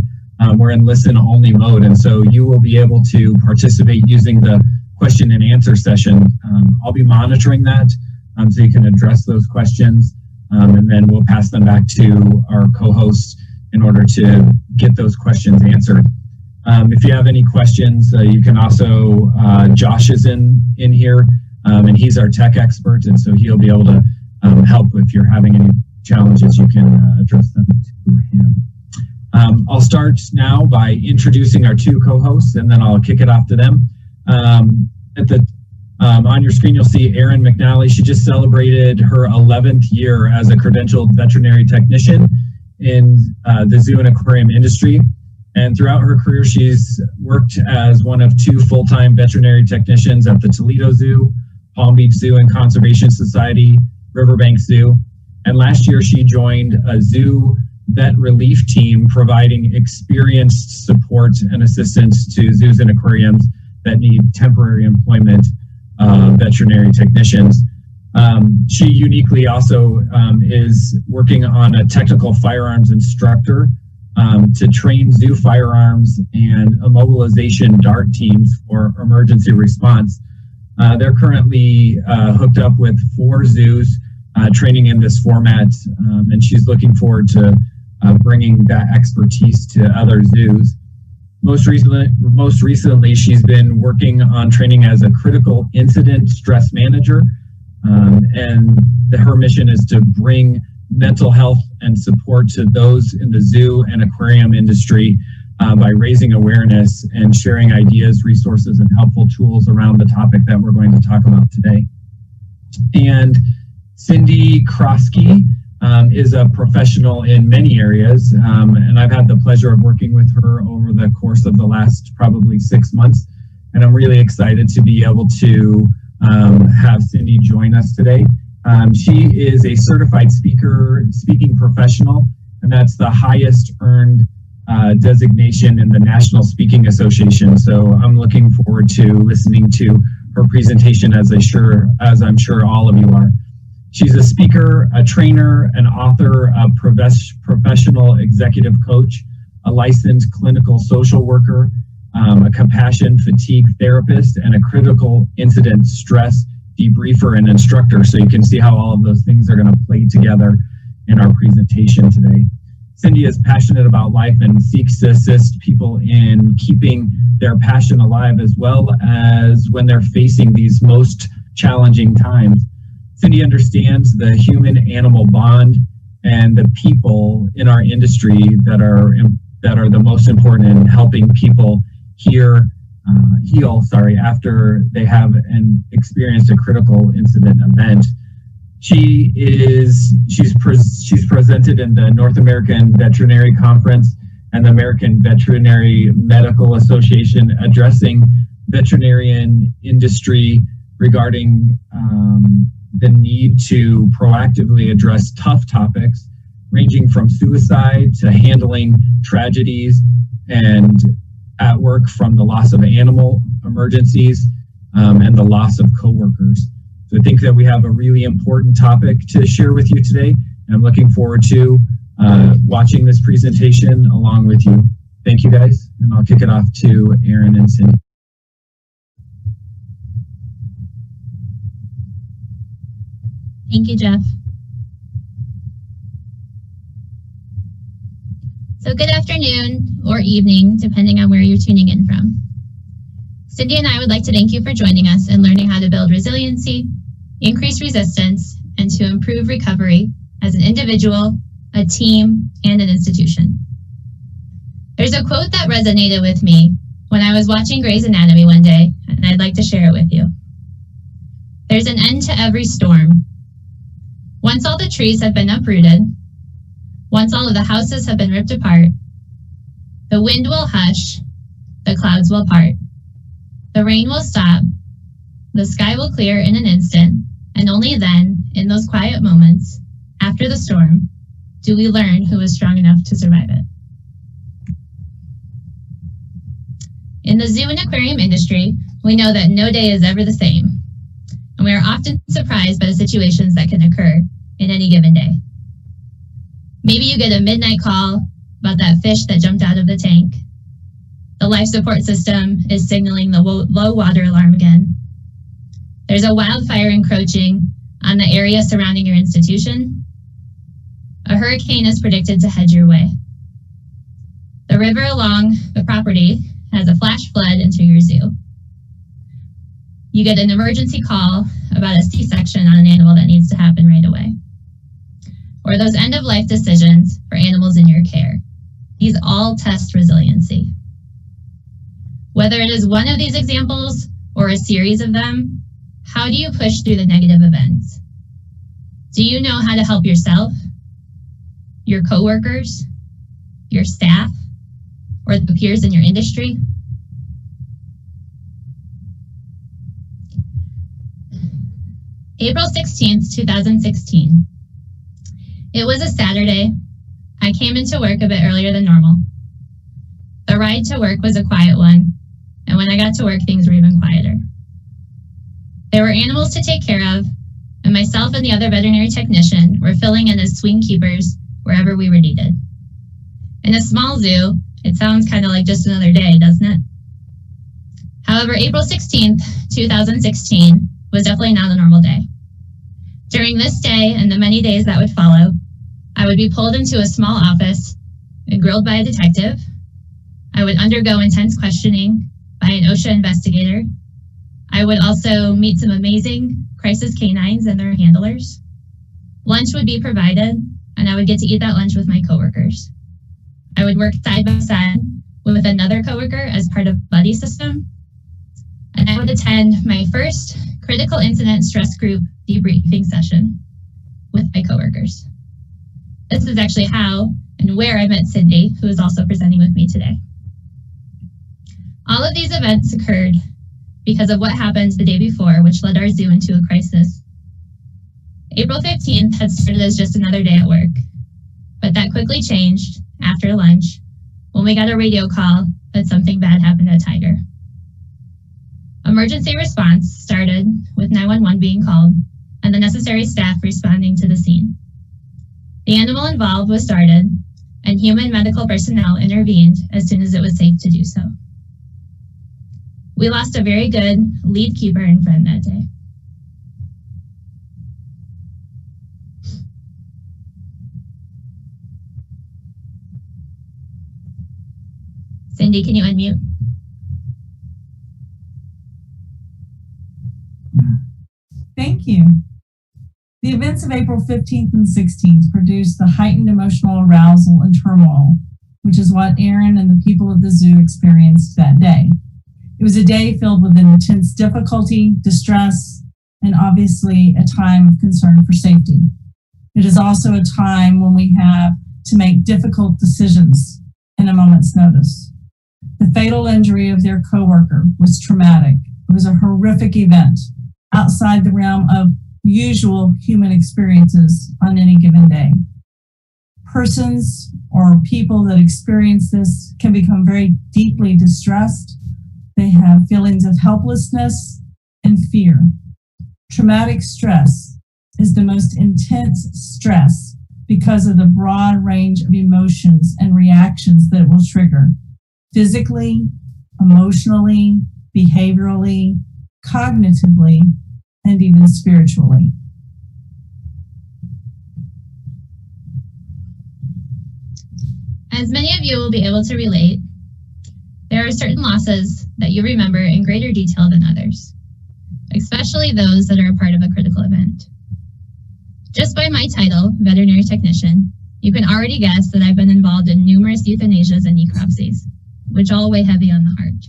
We're in listen only mode, and so you will be able to participate using the question and answer session. I'll be monitoring that so you can address those questions, and then we'll pass them back to our co-hosts in order to get those questions answered. If you have any questions, you can also, Josh is in here, and he's our tech expert, and so he'll be able to help if you're having any challenges, you can address them to him. I'll start now by introducing our two co-hosts, and then I'll kick it off to them. On your screen, you'll see Erin McNally. She just celebrated her 11th year as a credentialed veterinary technician in the zoo and aquarium industry. And throughout her career, she's worked as one of two full-time veterinary technicians at the Toledo Zoo, Palm Beach Zoo and Conservation Society, Riverbank Zoo. And last year, she joined a zoo vet relief team providing experienced support and assistance to zoos and aquariums that need temporary employment veterinary technicians. She uniquely also is working on a technical firearms instructor to train zoo firearms and immobilization DART teams for emergency response. They're currently hooked up with 4 zoos training in this format, and she's looking forward to bringing that expertise to other zoos. Most recently, she's been working on training as a critical incident stress manager, and her mission is to bring mental health and support to those in the zoo and aquarium industry by raising awareness and sharing ideas, resources, and helpful tools around the topic that we're going to talk about today. And Cindy Krosky is a professional in many areas, and I've had the pleasure of working with her over the course of the last probably 6 months, and I'm really excited to be able to have Cindy join us today. She is a certified speaking professional, and that's the highest earned designation in the National Speaking Association. So I'm looking forward to listening to her presentation, as I'm sure all of you are. She's a speaker, a trainer, an author, a professional executive coach, a licensed clinical social worker, a compassion fatigue therapist, and a critical incident stress debriefer and instructor. So you can see how all of those things are going to play together in our presentation today. Cindy is passionate about life and seeks to assist people in keeping their passion alive, as well as when they're facing these most challenging times. Cindy understands the human-animal bond and the people in our industry that are the most important in helping people heal after they have experienced a critical incident event. She's presented in the North American Veterinary Conference and the American Veterinary Medical Association, addressing veterinarian industry regarding the need to proactively address tough topics ranging from suicide to handling tragedies and at work from the loss of animal emergencies and the loss of coworkers. So I think that we have a really important topic to share with you today, and I'm looking forward to watching this presentation along with you. Thank you guys, and I'll kick it off to Aaron and Cindy. Thank you, Jeff. So good afternoon or evening, depending on where you're tuning in from. Cindy and I would like to thank you for joining us in learning how to build resiliency, increase resistance, and to improve recovery as an individual, a team, and an institution. There's a quote that resonated with me when I was watching Grey's Anatomy one day, and I'd like to share it with you. There's an end to every storm. Once all the trees have been uprooted, once all of the houses have been ripped apart, the wind will hush, the clouds will part, the rain will stop, the sky will clear in an instant, and only then, in those quiet moments, after the storm, do we learn who is strong enough to survive it. In the zoo and aquarium industry, we know that no day is ever the same, and we are often surprised by the situations that can occur in any given day. Maybe you get a midnight call about that fish that jumped out of the tank. The life support system is signaling the low water alarm again. There's a wildfire encroaching on the area surrounding your institution. A hurricane is predicted to head your way. The river along the property has a flash flood into your zoo. You get an emergency call about a C-section on an animal that needs to happen right away. Or those end-of-life decisions for animals in your care. These all test resiliency. Whether it is one of these examples or a series of them, how do you push through the negative events? Do you know how to help yourself, your coworkers, your staff, or the peers in your industry? April 16th, 2016. It was a Saturday. I came into work a bit earlier than normal. The ride to work was a quiet one, and when I got to work, things were even quieter. There were animals to take care of, and myself and the other veterinary technician were filling in as swing keepers wherever we were needed. In a small zoo, it sounds kind of like just another day, doesn't it? However, April 16th, 2016 was definitely not a normal day. During this day and the many days that would follow, I would be pulled into a small office and grilled by a detective. I would undergo intense questioning by an OSHA investigator. I would also meet some amazing crisis canines and their handlers. Lunch would be provided, and I would get to eat that lunch with my coworkers. I would work side by side with another coworker as part of buddy system, and I would attend my first critical incident stress group debriefing session with my coworkers. This is actually how and where I met Cindy, who is also presenting with me today. All of these events occurred because of what happened the day before, which led our zoo into a crisis. April 15th had started as just another day at work, but that quickly changed after lunch when we got a radio call that something bad happened at Tiger. Emergency response started with 911 being called and the necessary staff responding to the scene. The animal involved was started, and human medical personnel intervened as soon as it was safe to do so. We lost a very good lead keeper and friend that day. Cindy, can you unmute? Thank you. The events of April 15th and 16th produced the heightened emotional arousal and turmoil, which is what Aaron and the people of the zoo experienced that day. It was a day filled with intense difficulty, distress, and obviously a time of concern for safety. It is also a time when we have to make difficult decisions in a moment's notice. The fatal injury of their coworker was traumatic. It was a horrific event outside the realm of usual human experiences on any given day. Persons or people that experience this can become very deeply distressed. They have feelings of helplessness and fear. Traumatic stress is the most intense stress because of the broad range of emotions and reactions that it will trigger, physically, emotionally, behaviorally, cognitively, and even spiritually. As many of you will be able to relate, there are certain losses that you remember in greater detail than others, especially those that are a part of a critical event. Just by my title, veterinary technician, you can already guess that I've been involved in numerous euthanasias and necropsies, which all weigh heavy on the heart.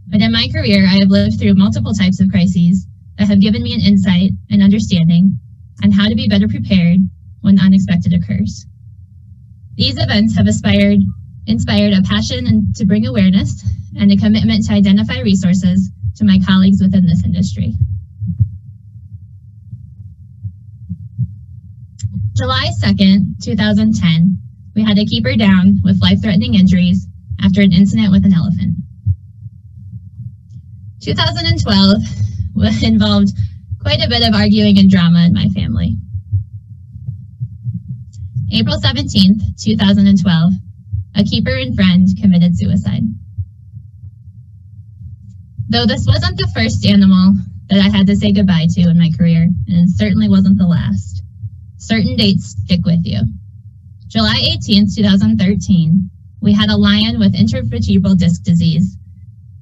But in my career, I have lived through multiple types of crises that have given me an insight and understanding on how to be better prepared when unexpected occurs. These events have inspired a passion to bring awareness and a commitment to identify resources to my colleagues within this industry. July 2nd, 2010, we had a keeper down with life-threatening injuries after an incident with an elephant. 2012 involved quite a bit of arguing and drama in my family. April 17th, 2012, a keeper and friend committed suicide. Though this wasn't the first animal that I had to say goodbye to in my career, and it certainly wasn't the last, certain dates stick with you. July 18th, 2013, we had a lion with intervertebral disc disease,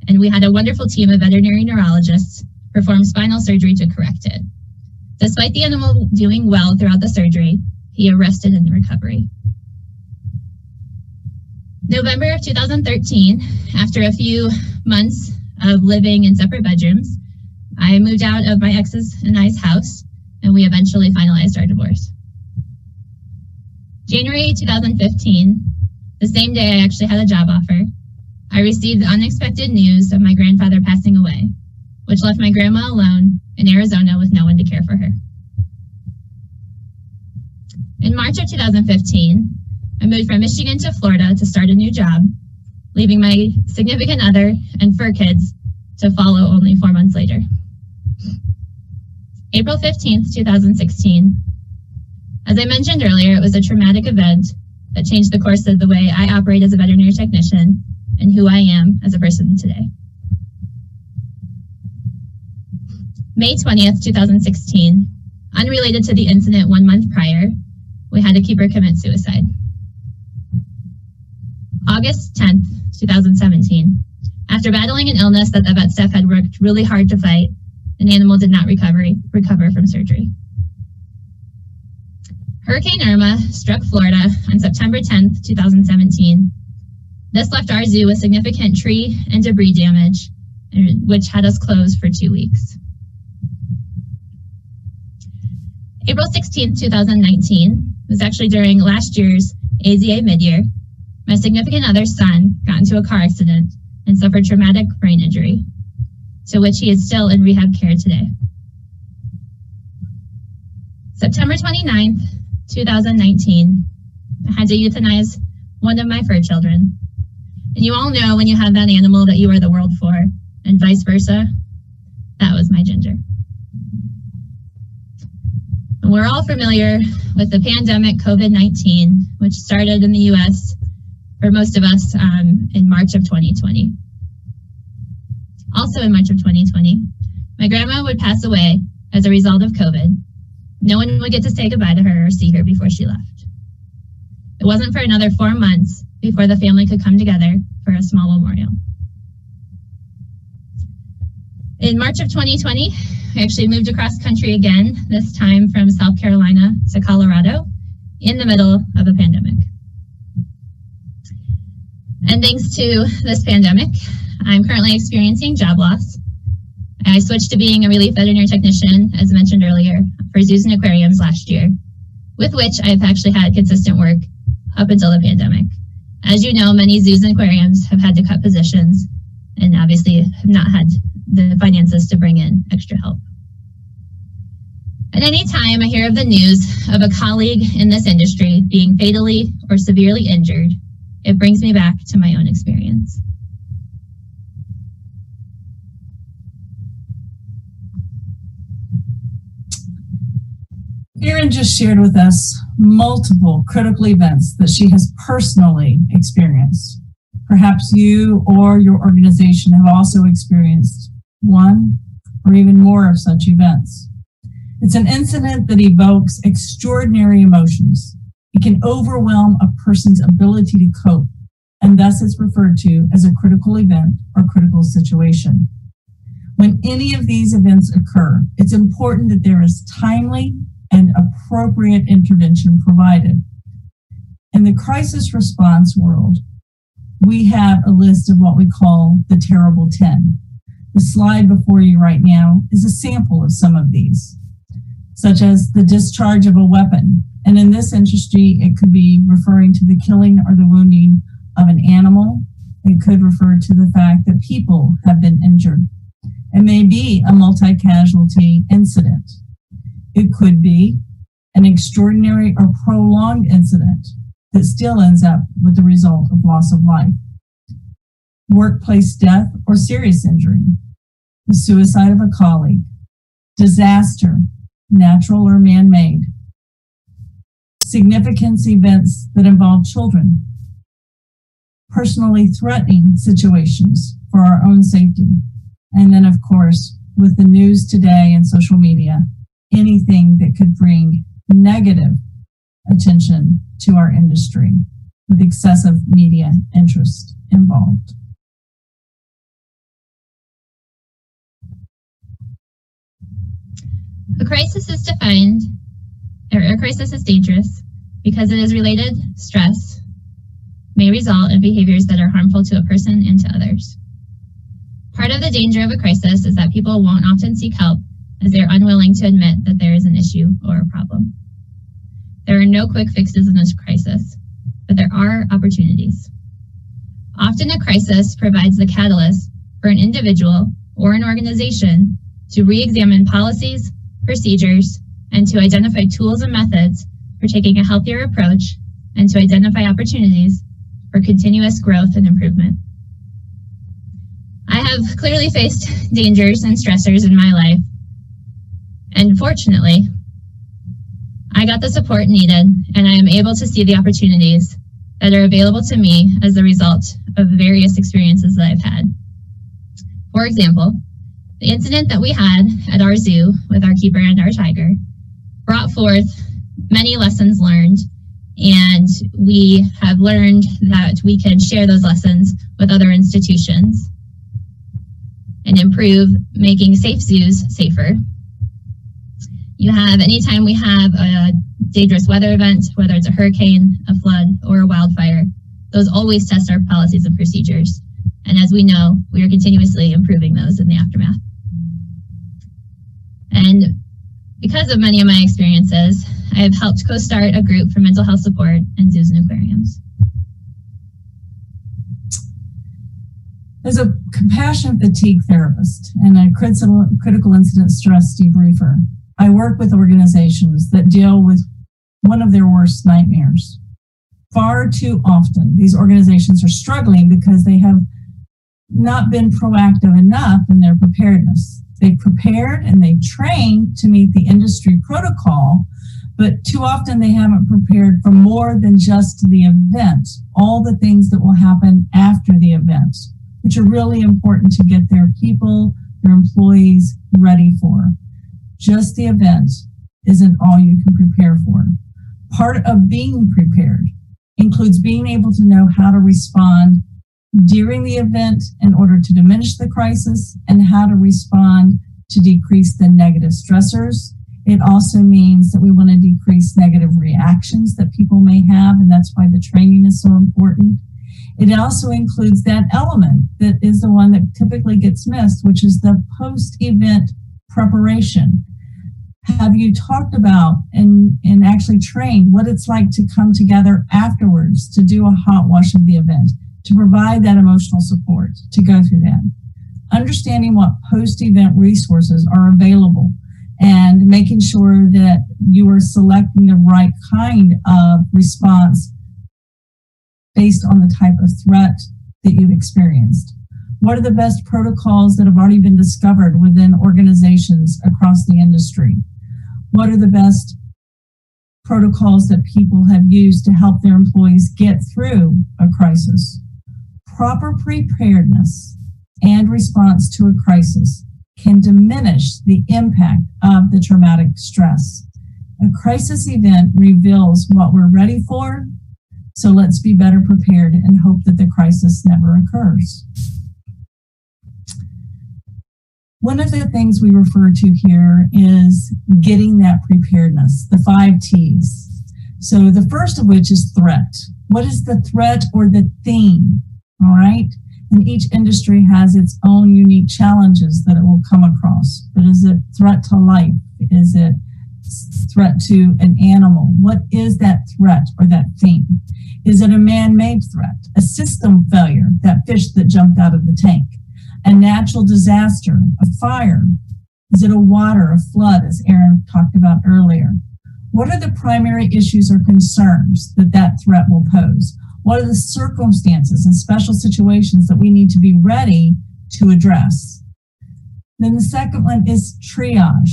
and we had a wonderful team of veterinary neurologists perform spinal surgery to correct it. Despite the animal doing well throughout the surgery, he arrested in recovery. November of 2013, after a few months of living in separate bedrooms, I moved out of my ex's and I's house, and we eventually finalized our divorce. January 2015, the same day I actually had a job offer, I received the unexpected news of my grandfather passing away, which left my grandma alone in Arizona with no one to care for her. In March of 2015, I moved from Michigan to Florida to start a new job, leaving my significant other and fur kids to follow only 4 months later. April 15th, 2016. As I mentioned earlier, it was a traumatic event that changed the course of the way I operate as a veterinary technician and who I am as a person today. May 20th, 2016, unrelated to the incident 1 month prior, we had a keeper commit suicide. August 10th, 2017, after battling an illness that the vet staff had worked really hard to fight, an animal did not recover from surgery. Hurricane Irma struck Florida on September 10th, 2017. This left our zoo with significant tree and debris damage, which had us closed for 2 weeks. April 16th, 2019, was actually during last year's AZA midyear. My significant other's son got into a car accident and suffered traumatic brain injury, to which he is still in rehab care today. September 29th, 2019, I had to euthanize one of my fur children. And you all know when you have that animal that you are the world for, and vice versa. That was my Ginger. And we're all familiar with the pandemic COVID-19, which started in the US for most of us in March of 2020. Also in March of 2020, my grandma would pass away as a result of COVID. No one would get to say goodbye to her or see her before she left. It wasn't for another 4 months before the family could come together for a small memorial. In March of 2020, I actually moved across country again, this time from South Carolina to Colorado, in the middle of a pandemic. And thanks to this pandemic, I'm currently experiencing job loss. I switched to being a relief veterinary technician, as mentioned earlier, for zoos and aquariums last year, with which I've actually had consistent work up until the pandemic. As you know, many zoos and aquariums have had to cut positions and obviously have not had the finances to bring in extra help. At any time I hear of the news of a colleague in this industry being fatally or severely injured, it brings me back to my own experience. Aaron just shared with us multiple critical events that she has personally experienced. Perhaps you or your organization have also experienced one or even more of such events. It's an incident that evokes extraordinary emotions. It can overwhelm a person's ability to cope, and thus it's referred to as a critical event or critical situation. When any of these events occur, it's important that there is timely and appropriate intervention provided. In the crisis response world, we have a list of what we call the terrible 10. The slide before you right now is a sample of some of these, such as the discharge of a weapon. And in this industry, it could be referring to the killing or the wounding of an animal. It could refer to the fact that people have been injured. It may be a multi-casualty incident. It could be an extraordinary or prolonged incident that still ends up with the result of loss of life. Workplace death or serious injury, the suicide of a colleague, disaster, natural or man-made, significance events that involve children, personally threatening situations for our own safety, and then, of course, with the news today and social media, anything that could bring negative attention to our industry with excessive media interest involved. A crisis is defined, or a crisis is dangerous because it is related stress may result in behaviors that are harmful to a person and to others. Part of the danger of a crisis is that people won't often seek help as they're unwilling to admit that there is an issue or a problem. There are no quick fixes in this crisis, but there are opportunities. Often a crisis provides the catalyst for an individual or an organization to re-examine policies, procedures, and to identify tools and methods for taking a healthier approach and to identify opportunities for continuous growth and improvement. I have clearly faced dangers and stressors in my life, and fortunately, I got the support needed, and I am able to see the opportunities that are available to me as a result of various experiences that I've had. For example, the incident that we had at our zoo with our keeper and our tiger brought forth many lessons learned, and we have learned that we can share those lessons with other institutions and improve making safe zoos safer. You have, anytime we have a dangerous weather event, whether it's a hurricane, a flood, or a wildfire, those always test our policies and procedures. And as we know, we are continuously improving those in the aftermath. And because of many of my experiences, I have helped co-start a group for mental health support in zoos and aquariums. As a compassion fatigue therapist and a critical incident stress debriefer, I work with organizations that deal with one of their worst nightmares. Far too often, these organizations are struggling because they have not been proactive enough in their preparedness. They've prepared and they've trained to meet the industry protocol, but too often they haven't prepared for more than just the event, all the things that will happen after the event, which are really important to get their people, their employees ready for. Just the event isn't all you can prepare for. Part of being prepared includes being able to know how to respond during the event in order to diminish the crisis and how to respond to decrease the negative stressors. It also means that we want to decrease negative reactions that people may have, and that's why the training is so important. It also includes that element that is the one that typically gets missed, which is the post-event preparation. Have you talked about and actually trained what it's like to come together afterwards to do a hot wash of the event, to provide that emotional support, to go through that? Understanding what post-event resources are available and making sure that you are selecting the right kind of response based on the type of threat that you've experienced. What are the best protocols that have already been discovered within organizations across the industry? What are the best protocols that people have used to help their employees get through a crisis. Proper preparedness and response to a crisis can diminish the impact of the traumatic stress. A crisis event reveals what we're ready for, so let's be better prepared and hope that the crisis never occurs. One of the things we refer to here is getting that preparedness, the 5 T's. So the first of which is threat. What is the threat or the theme? All right. And each industry has its own unique challenges that it will come across. But is it threat to life? Is it threat to an animal? What is that threat or that theme? Is it a man-made threat? A system failure, that fish that jumped out of the tank? A natural disaster, a fire? Is it a water, a flood, as Aaron talked about earlier? What are the primary issues or concerns that that threat will pose? What are the circumstances and special situations that we need to be ready to address? Then the second one is triage.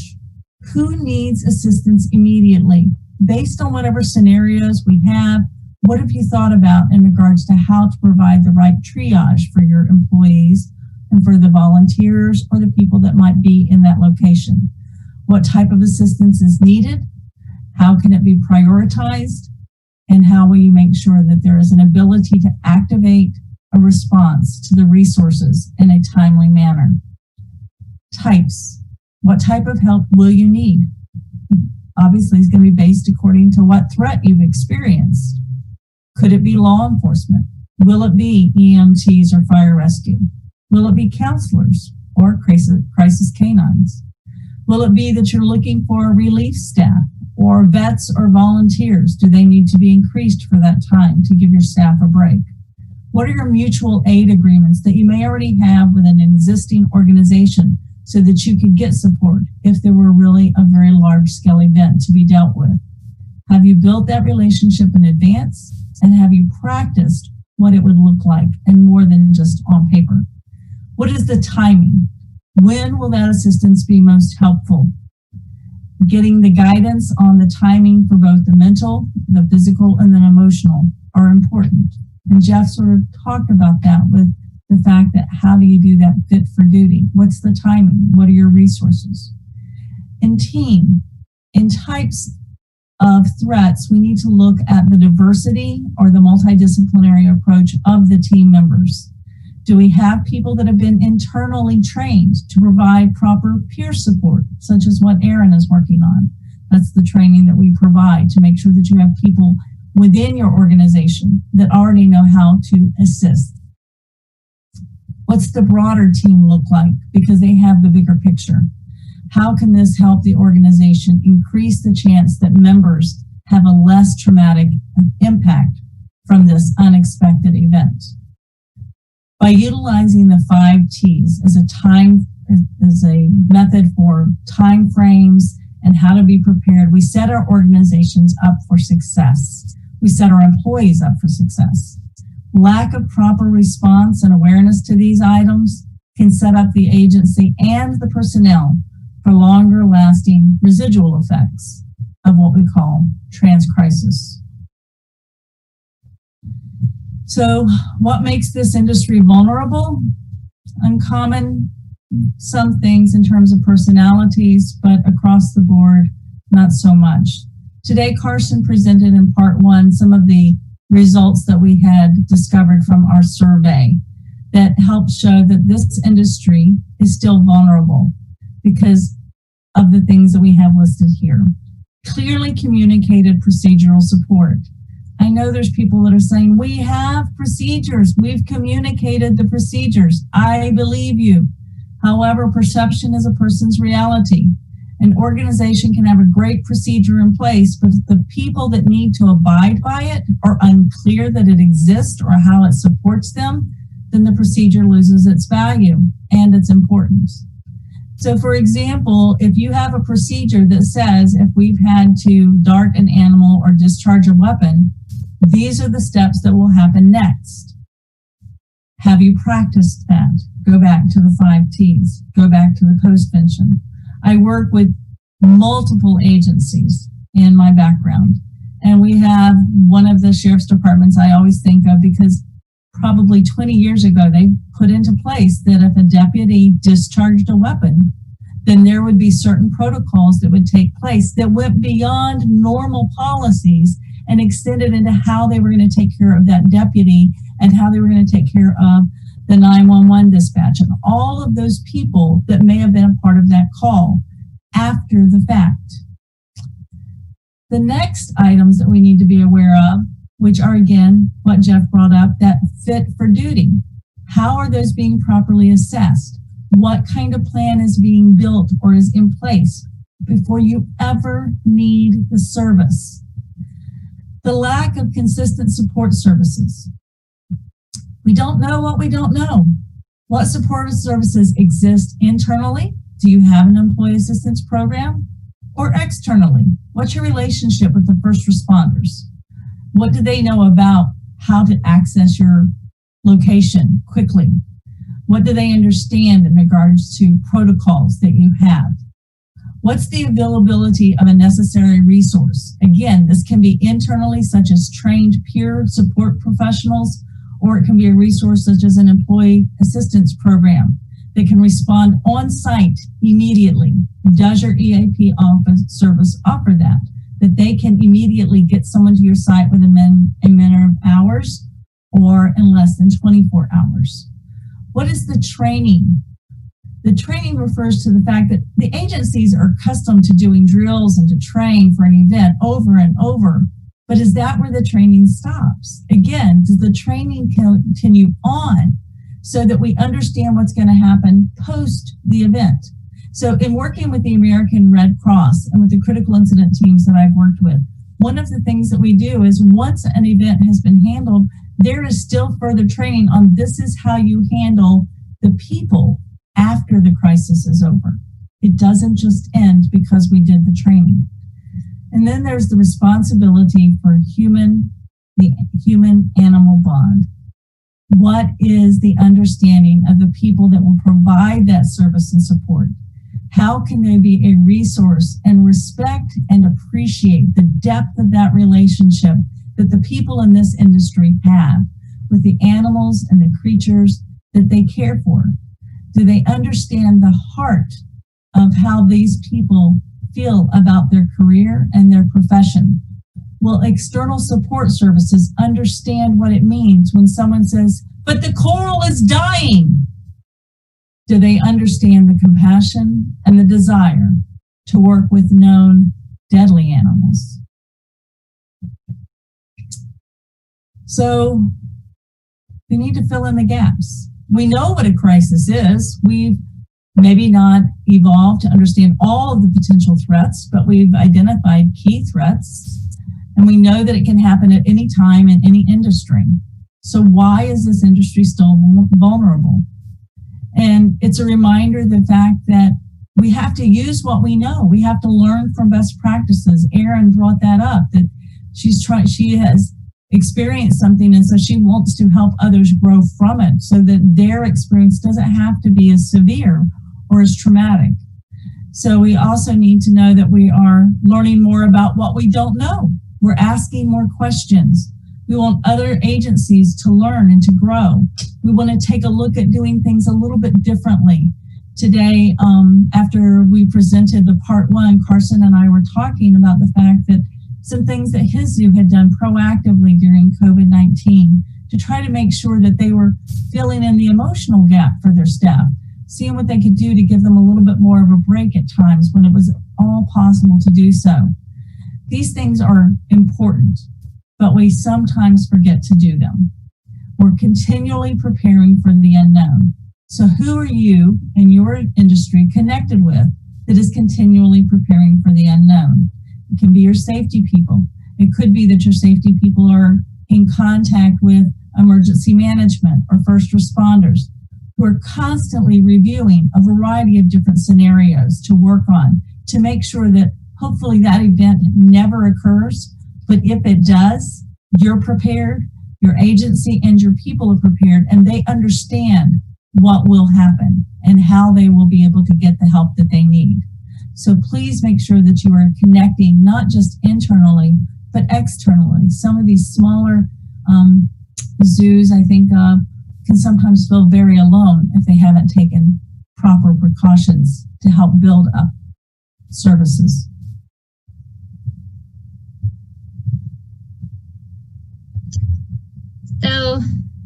Who needs assistance immediately? Based on whatever scenarios we have, what have you thought about in regards to how to provide the right triage for your employees and for the volunteers or the people that might be in that location? What type of assistance is needed? How can it be prioritized? And how will you make sure that there is an ability to activate a response to the resources in a timely manner? Types. What type of help will you need? Obviously, it's going to be based according to what threat you've experienced. Could it be law enforcement? Will it be EMTs or fire rescue? Will it be counselors or crisis canines? Will it be that you're looking for relief staff or vets or volunteers? Do they need to be increased for that time to give your staff a break? What are your mutual aid agreements that you may already have with an existing organization so that you could get support if there were really a very large scale event to be dealt with? Have you built that relationship in advance? And have you practiced what it would look like and more than just on paper? What is the timing? When will that assistance be most helpful? Getting the guidance on the timing for both the mental, the physical, and the emotional are important. And Jeff sort of talked about that with the fact that how do you do that fit for duty? What's the timing? What are your resources? In team, in types of threats, we need to look at the diversity or the multidisciplinary approach of the team members. Do we have people that have been internally trained to provide proper peer support, such as what Aaron is working on? That's the training that we provide to make sure that you have people within your organization that already know how to assist. What's the broader team look like? Because they have the bigger picture. How can this help the organization increase the chance that members have a less traumatic impact from this unexpected event? By utilizing the 5 T's as a method for time frames and how to be prepared, we set our organizations up for success. We set our employees up for success. Lack of proper response and awareness to these items can set up the agency and the personnel for longer lasting residual effects of what we call trans-crisis. So what makes this industry vulnerable? Uncommon, some things in terms of personalities, but across the board, not so much. Today, Carson presented in part 1 some of the results that we had discovered from our survey that helped show that this industry is still vulnerable because of the things that we have listed here. Clearly communicated procedural support. I know there's people that are saying, we have procedures, we've communicated the procedures. I believe you. However, perception is a person's reality. An organization can have a great procedure in place, but if the people that need to abide by it are unclear that it exists or how it supports them, then the procedure loses its value and its importance. So for example, if you have a procedure that says if we've had to dart an animal or discharge a weapon, these are the steps that will happen next. Have you practiced that? Go back to the 5 T's. Go back to the postvention. I work with multiple agencies in my background, And we have one of the sheriff's departments I always think of, because probably 20 years ago, they put into place that if a deputy discharged a weapon, then there would be certain protocols that would take place that went beyond normal policies and extended into how they were going to take care of that deputy and how they were going to take care of the 911 dispatch and all of those people that may have been a part of that call after the fact. The next items that we need to be aware of, which are again, what Jeff brought up, that fit for duty. How are those being properly assessed? What kind of plan is being built or is in place before you ever need the service? The lack of consistent support services. We don't know what we don't know. What support services exist internally? Do you have an employee assistance program? Or externally? What's your relationship with the first responders? What do they know about how to access your location quickly? What do they understand in regards to protocols that you have? What's the availability of a necessary resource? Again, this can be internally, such as trained peer support professionals, or it can be a resource such as an employee assistance program that can respond on site immediately. Does your EAP service offer that? That they can immediately get someone to your site within a matter of hours or in less than 24 hours. What is the training? The training refers to the fact that the agencies are accustomed to doing drills and to train for an event over and over. But is that where the training stops? Again, does the training continue on so that we understand what's going to happen post the event? So in working with the American Red Cross and with the critical incident teams that I've worked with, one of the things that we do is once an event has been handled, there is still further training on this is how you handle the people after the crisis is over. It doesn't just end because we did the training. And then there's the responsibility for the human-animal bond. What is the understanding of the people that will provide that service and support? How can they be a resource and respect and appreciate the depth of that relationship that the people in this industry have with the animals and the creatures that they care for? Do they understand the heart of how these people feel about their career and their profession? Will external support services understand what it means when someone says, but the coral is dying? Do they understand the compassion and the desire to work with known deadly animals? So we need to fill in the gaps. We know what a crisis is. We've maybe not evolved to understand all of the potential threats, but we've identified key threats, and we know that it can happen at any time in any industry. So why is this industry still vulnerable? And it's a reminder of the fact that we have to use what we know. We have to learn from best practices. Erin brought that up, that she has experienced something, and so she wants to help others grow from it so that their experience doesn't have to be as severe or as traumatic. So we also need to know that we are learning more about what we don't know. We're asking more questions. We want other agencies to learn and to grow. We want to take a look at doing things a little bit differently. Today, after we presented the part one, Carson and I were talking about the fact that some things that his zoo had done proactively during COVID-19 to try to make sure that they were filling in the emotional gap for their staff, seeing what they could do to give them a little bit more of a break at times when it was all possible to do so. These things are important, but we sometimes forget to do them. We're continually preparing for the unknown. So who are you in your industry connected with that is continually preparing for the unknown? It can be your safety people. It could be that your safety people are in contact with emergency management or first responders who are constantly reviewing a variety of different scenarios to work on to make sure that hopefully that event never occurs. But if it does, you're prepared, your agency and your people are prepared, and they understand what will happen and how they will be able to get the help that they need. So please make sure that you are connecting not just internally, but externally. Some of these smaller zoos, I think, can sometimes feel very alone if they haven't taken proper precautions to help build up services. So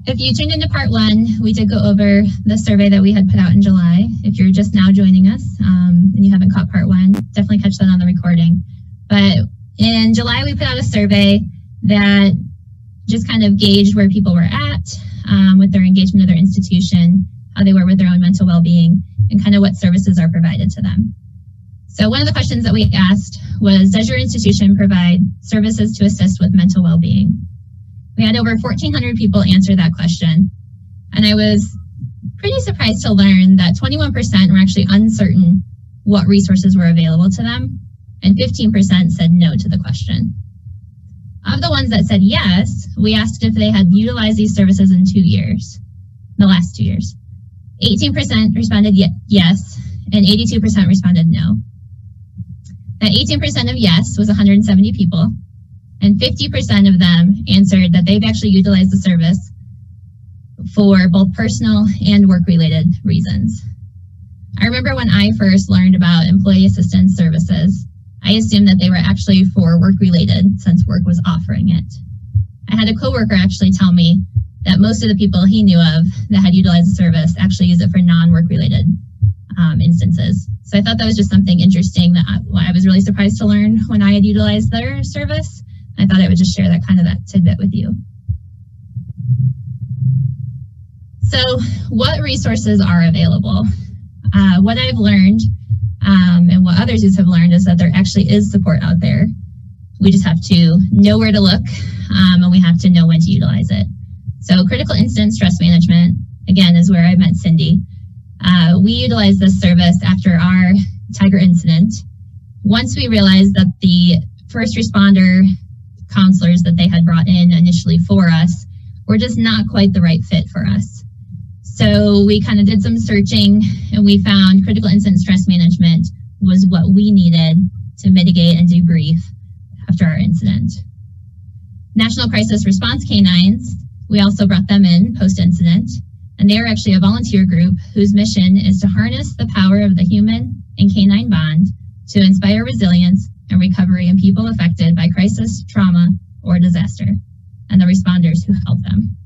if you tuned into part one, we did go over the survey that we had put out in July. If you're just now joining us and you haven't caught part one, definitely catch that on the recording. But in July, we put out a survey that just kind of gauged where people were at with their engagement of their institution, how they were with their own mental well-being, and kind of what services are provided to them. So one of the questions that we asked was, does your institution provide services to assist with mental well-being? We had over 1,400 people answer that question. And I was pretty surprised to learn that 21% were actually uncertain what resources were available to them, and 15% said no to the question. Of the ones that said yes, we asked if they had utilized these services in 2 years, the last 2 years. 18% responded yes, and 82% responded no. That 18% of yes was 170 people, and 50% of them answered that they've actually utilized the service for both personal and work-related reasons. I remember when I first learned about employee assistance services, I assumed that they were actually for work-related since work was offering it. I had a coworker actually tell me that most of the people he knew of that had utilized the service actually use it for non-work-related instances. So I thought that was just something interesting that I was really surprised to learn when I had utilized their service. I thought I would just share that tidbit with you. So what resources are available? What I've learned and what others have learned is that there actually is support out there. We just have to know where to look and we have to know when to utilize it. So critical incident stress management, again, is where I met Cindy. We utilized this service after our Tiger incident. Once we realized that the first responder counselors that they had brought in initially for us were just not quite the right fit for us. So we kind of did some searching and we found critical incident stress management was what we needed to mitigate and debrief after our incident. National Crisis Response Canines, we also brought them in post-incident, and they are actually a volunteer group whose mission is to harness the power of the human and canine bond to inspire resilience and recovery in people affected by crisis, trauma, or disaster, and the responders who help them.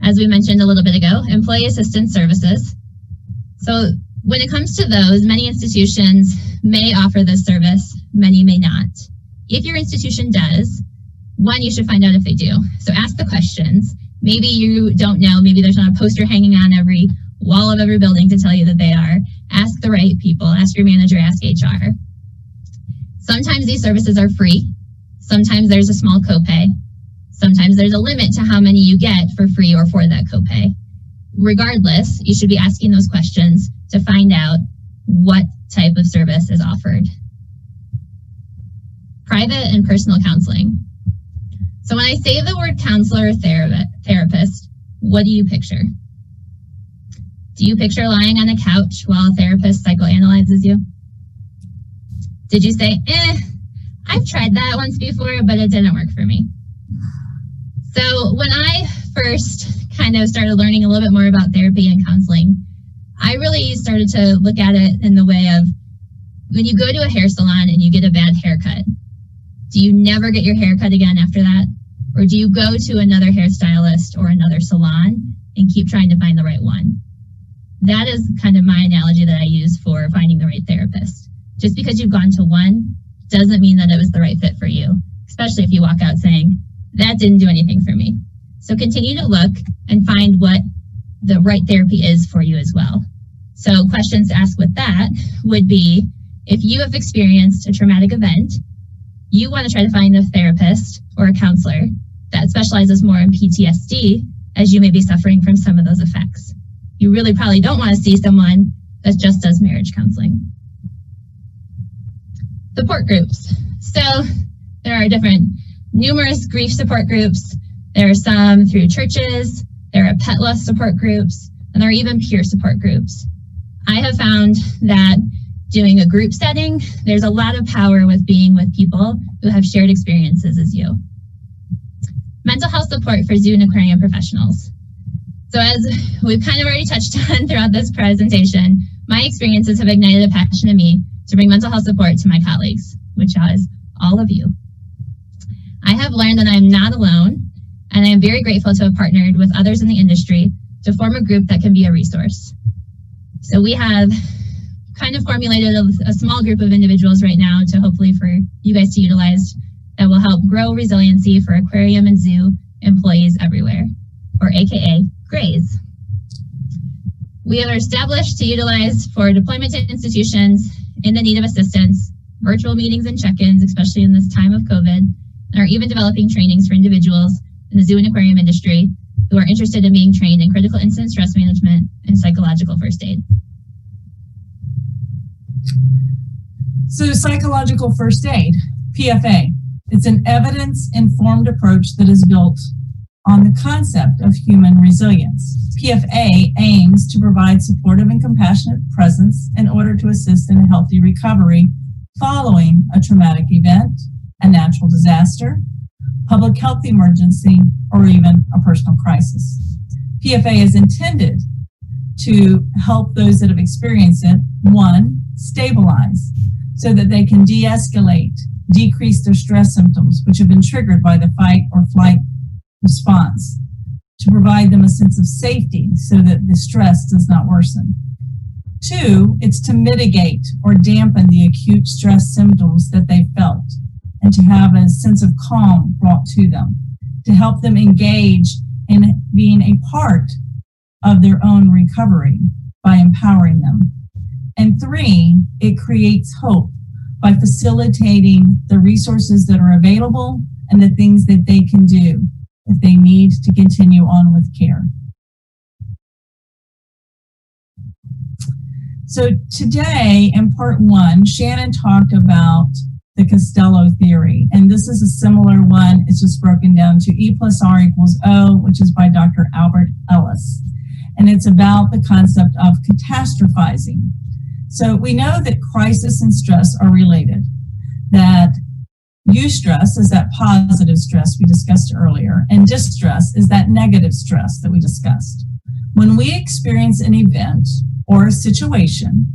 As we mentioned a little bit ago, employee assistance services. So when it comes to those, many institutions may offer this service, many may not. If your institution does, one, you should find out if they do. So ask the questions. Maybe you don't know, maybe there's not a poster hanging on every wall of every building to tell you that they are. Ask the right people, ask your manager, ask HR. Sometimes these services are free. Sometimes there's a small copay. Sometimes there's a limit to how many you get for free or for that copay. Regardless, you should be asking those questions to find out what type of service is offered. Private and personal counseling. So when I say the word counselor or therapist, what do you picture? Do you picture lying on a couch while a therapist psychoanalyzes you? Did you say, I've tried that once before, but it didn't work for me? So when I first kind of started learning a little bit more about therapy and counseling, I really started to look at it in the way of when you go to a hair salon and you get a bad haircut, do you never get your hair cut again after that? Or do you go to another hairstylist or another salon and keep trying to find the right one? That is kind of my analogy that I use for finding the right therapist. Just because you've gone to one doesn't mean that it was the right fit for you, especially if you walk out saying, that didn't do anything for me. So continue to look and find what the right therapy is for you as well. So questions to ask with that would be, if you have experienced a traumatic event, you want to try to find a therapist or a counselor that specializes more in PTSD, as you may be suffering from some of those effects. You really probably don't want to see someone that just does marriage counseling. Support groups. So there are numerous grief support groups. There are some through churches, there are pet loss support groups, and there are even peer support groups. I have found that doing a group setting, there's a lot of power with being with people who have shared experiences as you. Mental health support for zoo and aquarium professionals. So as we've kind of already touched on throughout this presentation, my experiences have ignited a passion in me to bring mental health support to my colleagues, which is all of you. I have learned that I'm not alone, and I am very grateful to have partnered with others in the industry to form a group that can be a resource. So we have kind of formulated a small group of individuals right now to hopefully for you guys to utilize that will help grow resiliency for aquarium and zoo employees everywhere, or AKA GRAYS. We are established to utilize for deployment to institutions in the need of assistance, virtual meetings and check-ins, especially in this time of COVID, and are even developing trainings for individuals in the zoo and aquarium industry who are interested in being trained in critical incident stress management and psychological first aid. So psychological first aid, PFA. It's an evidence-informed approach that is built on the concept of human resilience. PFA aims to provide supportive and compassionate presence in order to assist in a healthy recovery following a traumatic event, a natural disaster, public health emergency, or even a personal crisis. PFA is intended to help those that have experienced it, one, stabilize so that they can de-escalate, decrease their stress symptoms, which have been triggered by the fight or flight response, to provide them a sense of safety so that the stress does not worsen. Two, it's to mitigate or dampen the acute stress symptoms that they felt and to have a sense of calm brought to them, to help them engage in being a part of their own recovery by empowering them. And three, it creates hope by facilitating the resources that are available and the things that they can do if they need to continue on with care. So today in part one, Shannon talked about the Costello theory, and this is a similar one. It's just broken down to E+R=O, which is by Dr. Albert Ellis. And it's about the concept of catastrophizing. So we know that crisis and stress are related, that eustress is that positive stress we discussed earlier, and distress is that negative stress that we discussed. When we experience an event or a situation,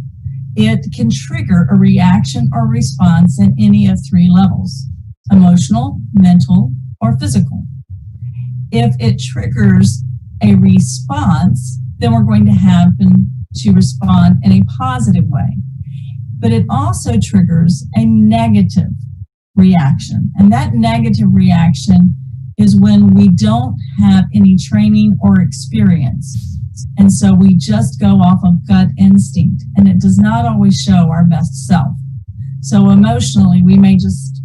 it can trigger a reaction or response in any of three levels: emotional, mental, or physical. If it triggers a response, then we're going to have to respond in a positive way. But it also triggers a negative reaction. And that negative reaction is when we don't have any training or experience. And so we just go off of gut instinct, and it does not always show our best self. So emotionally, we may just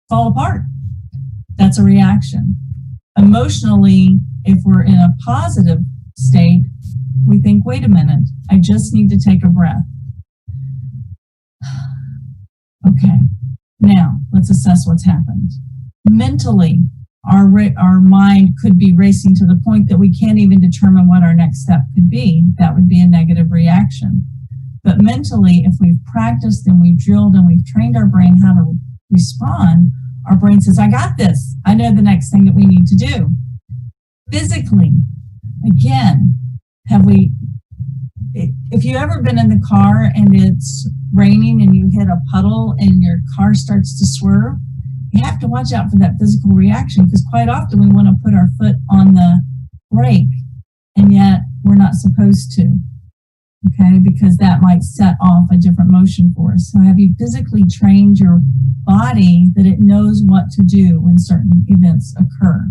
fall apart. That's a reaction. Emotionally, if we're in a positive state, we think, wait a minute, I just need to take a breath. Okay, now let's assess what's happened. Mentally, our mind could be racing to the point that we can't even determine what our next step could be. That would be a negative reaction. But mentally, if we've practiced and we've drilled and we've trained our brain how to respond, our brain says, I got this. I know the next thing that we need to do. Physically, again, if you've ever been in the car and it's raining and you hit a puddle and your car starts to swerve, you have to watch out for that physical reaction, because quite often we want to put our foot on the brake and yet we're not supposed to, okay, because that might set off a different motion for us. So have you physically trained your body that it knows what to do when certain events occur?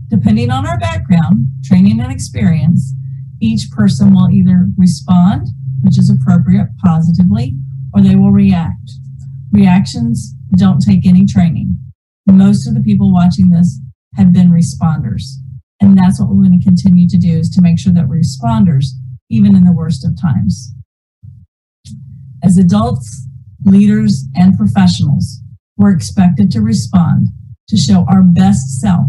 Depending on our background, training, and experience, each person will either respond, which is appropriate, positively, or they will react. Reactions don't take any training. Most of the people watching this have been responders. And that's what we're going to continue to do, is to make sure that we're responders, even in the worst of times. As adults, leaders, and professionals, we're expected to respond, to show our best self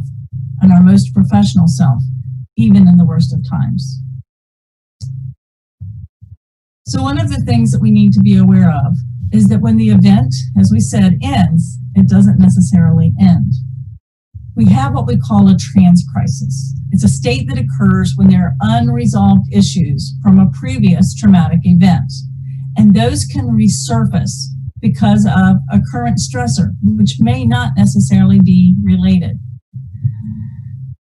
and our most professional self, even in the worst of times. So one of the things that we need to be aware of is that when the event, as we said, ends, it doesn't necessarily end. We have what we call a trans crisis. It's a state that occurs when there are unresolved issues from a previous traumatic event. And those can resurface because of a current stressor, which may not necessarily be related.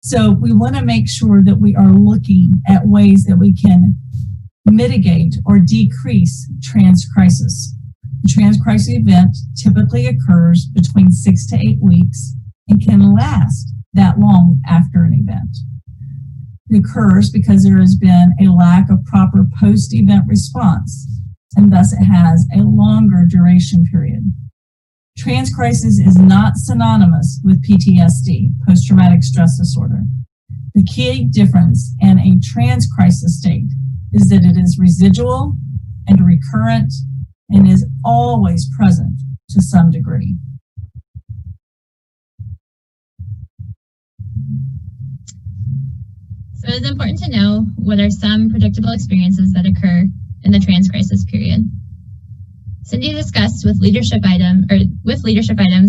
So we want to make sure that we are looking at ways that we can mitigate or decrease trans crisis. The trans crisis event typically occurs between 6 to 8 weeks and can last that long after an event. It occurs because there has been a lack of proper post-event response, and thus it has a longer duration period. Trans crisis is not synonymous with PTSD, post-traumatic stress disorder. The key difference in a trans crisis state is that it is residual and recurrent and is always present to some degree. So it's important to know what are some predictable experiences that occur in the trans crisis period. Cindy discussed with leadership items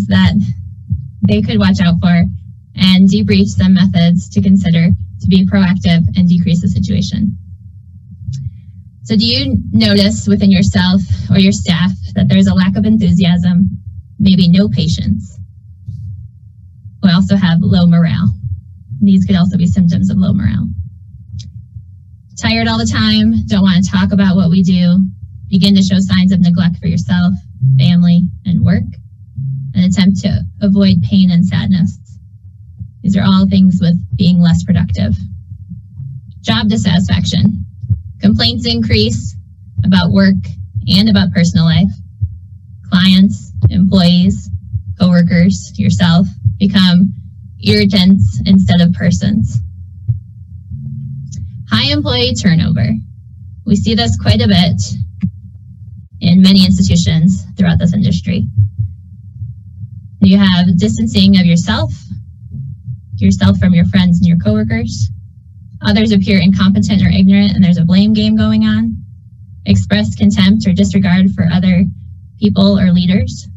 that they could watch out for and debrief some methods to consider to be proactive and decrease the situation. So do you notice within yourself or your staff that there's a lack of enthusiasm, maybe no patience? We also have low morale. These could also be symptoms of low morale. Tired all the time, don't want to talk about what we do, begin to show signs of neglect for yourself, family, and work, an attempt to avoid pain and sadness. These are all things with being less productive. Job dissatisfaction. Complaints increase about work and about personal life. Clients, employees, coworkers, yourself become irritants instead of persons. High employee turnover. We see this quite a bit in many institutions throughout this industry. You have distancing of yourself from your friends and your coworkers. Others appear incompetent or ignorant, and there's a blame game going on. Express contempt or disregard for other people or leaders.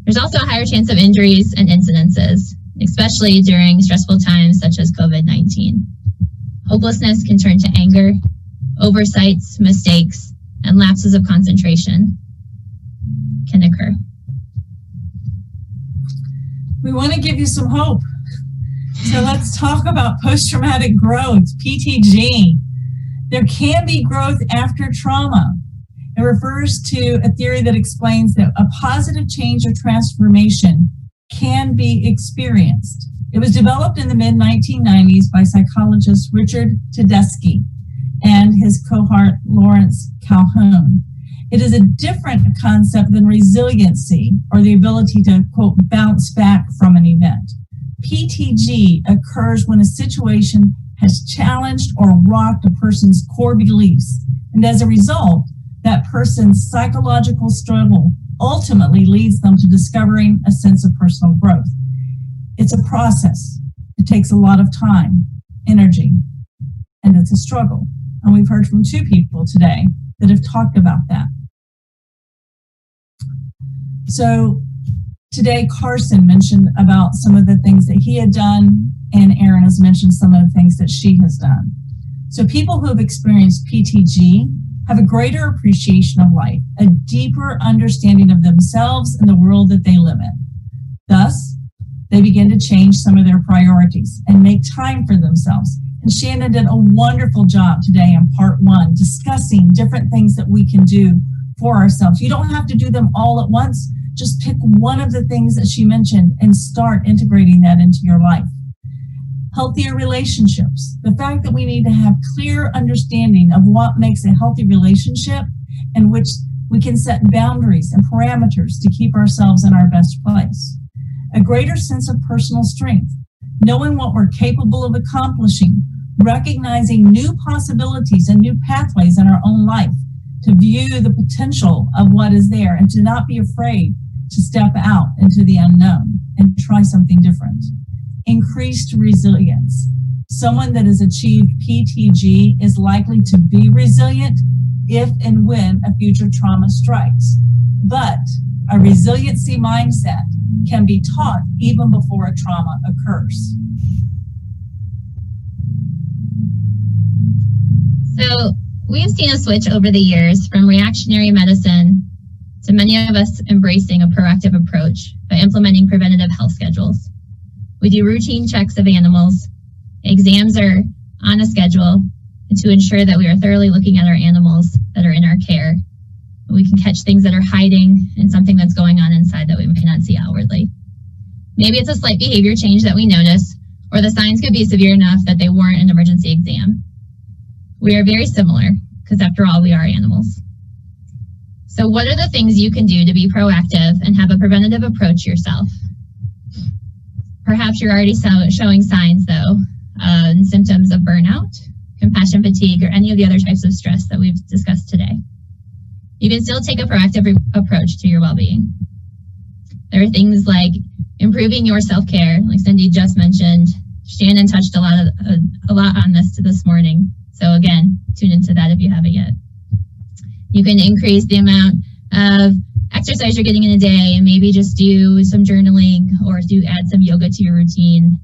There's also a higher chance of injuries and incidences, especially during stressful times such as COVID-19. Hopelessness can turn to anger, oversights, mistakes, and lapses of concentration can occur. We want to give you some hope. So let's talk about post-traumatic growth, PTG. There can be growth after trauma. It refers to a theory that explains that a positive change or transformation can be experienced. It was developed in the mid-1990s by psychologist Richard Tedeschi and his cohort Lawrence Calhoun. It is a different concept than resiliency or the ability to, quote, bounce back from an event. PTG occurs when a situation has challenged or rocked a person's core beliefs, and as a result, that person's psychological struggle ultimately leads them to discovering a sense of personal growth. It's a process. It takes a lot of time, energy, and it's a struggle. And we've heard from 2 people today that have talked about that. So today, Carson mentioned about some of the things that he had done, and Erin has mentioned some of the things that she has done. So people who have experienced PTG have a greater appreciation of life, a deeper understanding of themselves and the world that they live in. Thus, they begin to change some of their priorities and make time for themselves. And Shannon did a wonderful job today in part 1, discussing different things that we can do for ourselves. You don't have to do them all at once. Just pick one of the things that she mentioned and start integrating that into your life. Healthier relationships. The fact that we need to have clear understanding of what makes a healthy relationship and which we can set boundaries and parameters to keep ourselves in our best place. A greater sense of personal strength, knowing what we're capable of accomplishing, recognizing new possibilities and new pathways in our own life, to view the potential of what is there and to not be afraid to step out into the unknown and try something different. Increased resilience. Someone that has achieved PTG is likely to be resilient if and when a future trauma strikes. But a resiliency mindset can be taught even before a trauma occurs. So we've seen a switch over the years from reactionary medicine to many of us embracing a proactive approach by implementing preventative health schedules. We do routine checks of animals. Exams are on a schedule to ensure that we are thoroughly looking at our animals that are in our care. We can catch things that are hiding and something that's going on inside that we may not see outwardly. Maybe it's a slight behavior change that we notice, or the signs could be severe enough that they warrant an emergency exam. We are very similar, because after all, we are animals. So what are the things you can do to be proactive and have a preventative approach yourself? Perhaps you're already showing signs, though, and symptoms of burnout, compassion fatigue, or any of the other types of stress that we've discussed today. You can still take a proactive approach to your well-being. There are things like improving your self-care, like Cindy just mentioned. Shannon touched a lot on this morning. So again, tune into that if you haven't yet. You can increase the amount of exercise you're getting in a day, and maybe just do some journaling or add some yoga to your routine.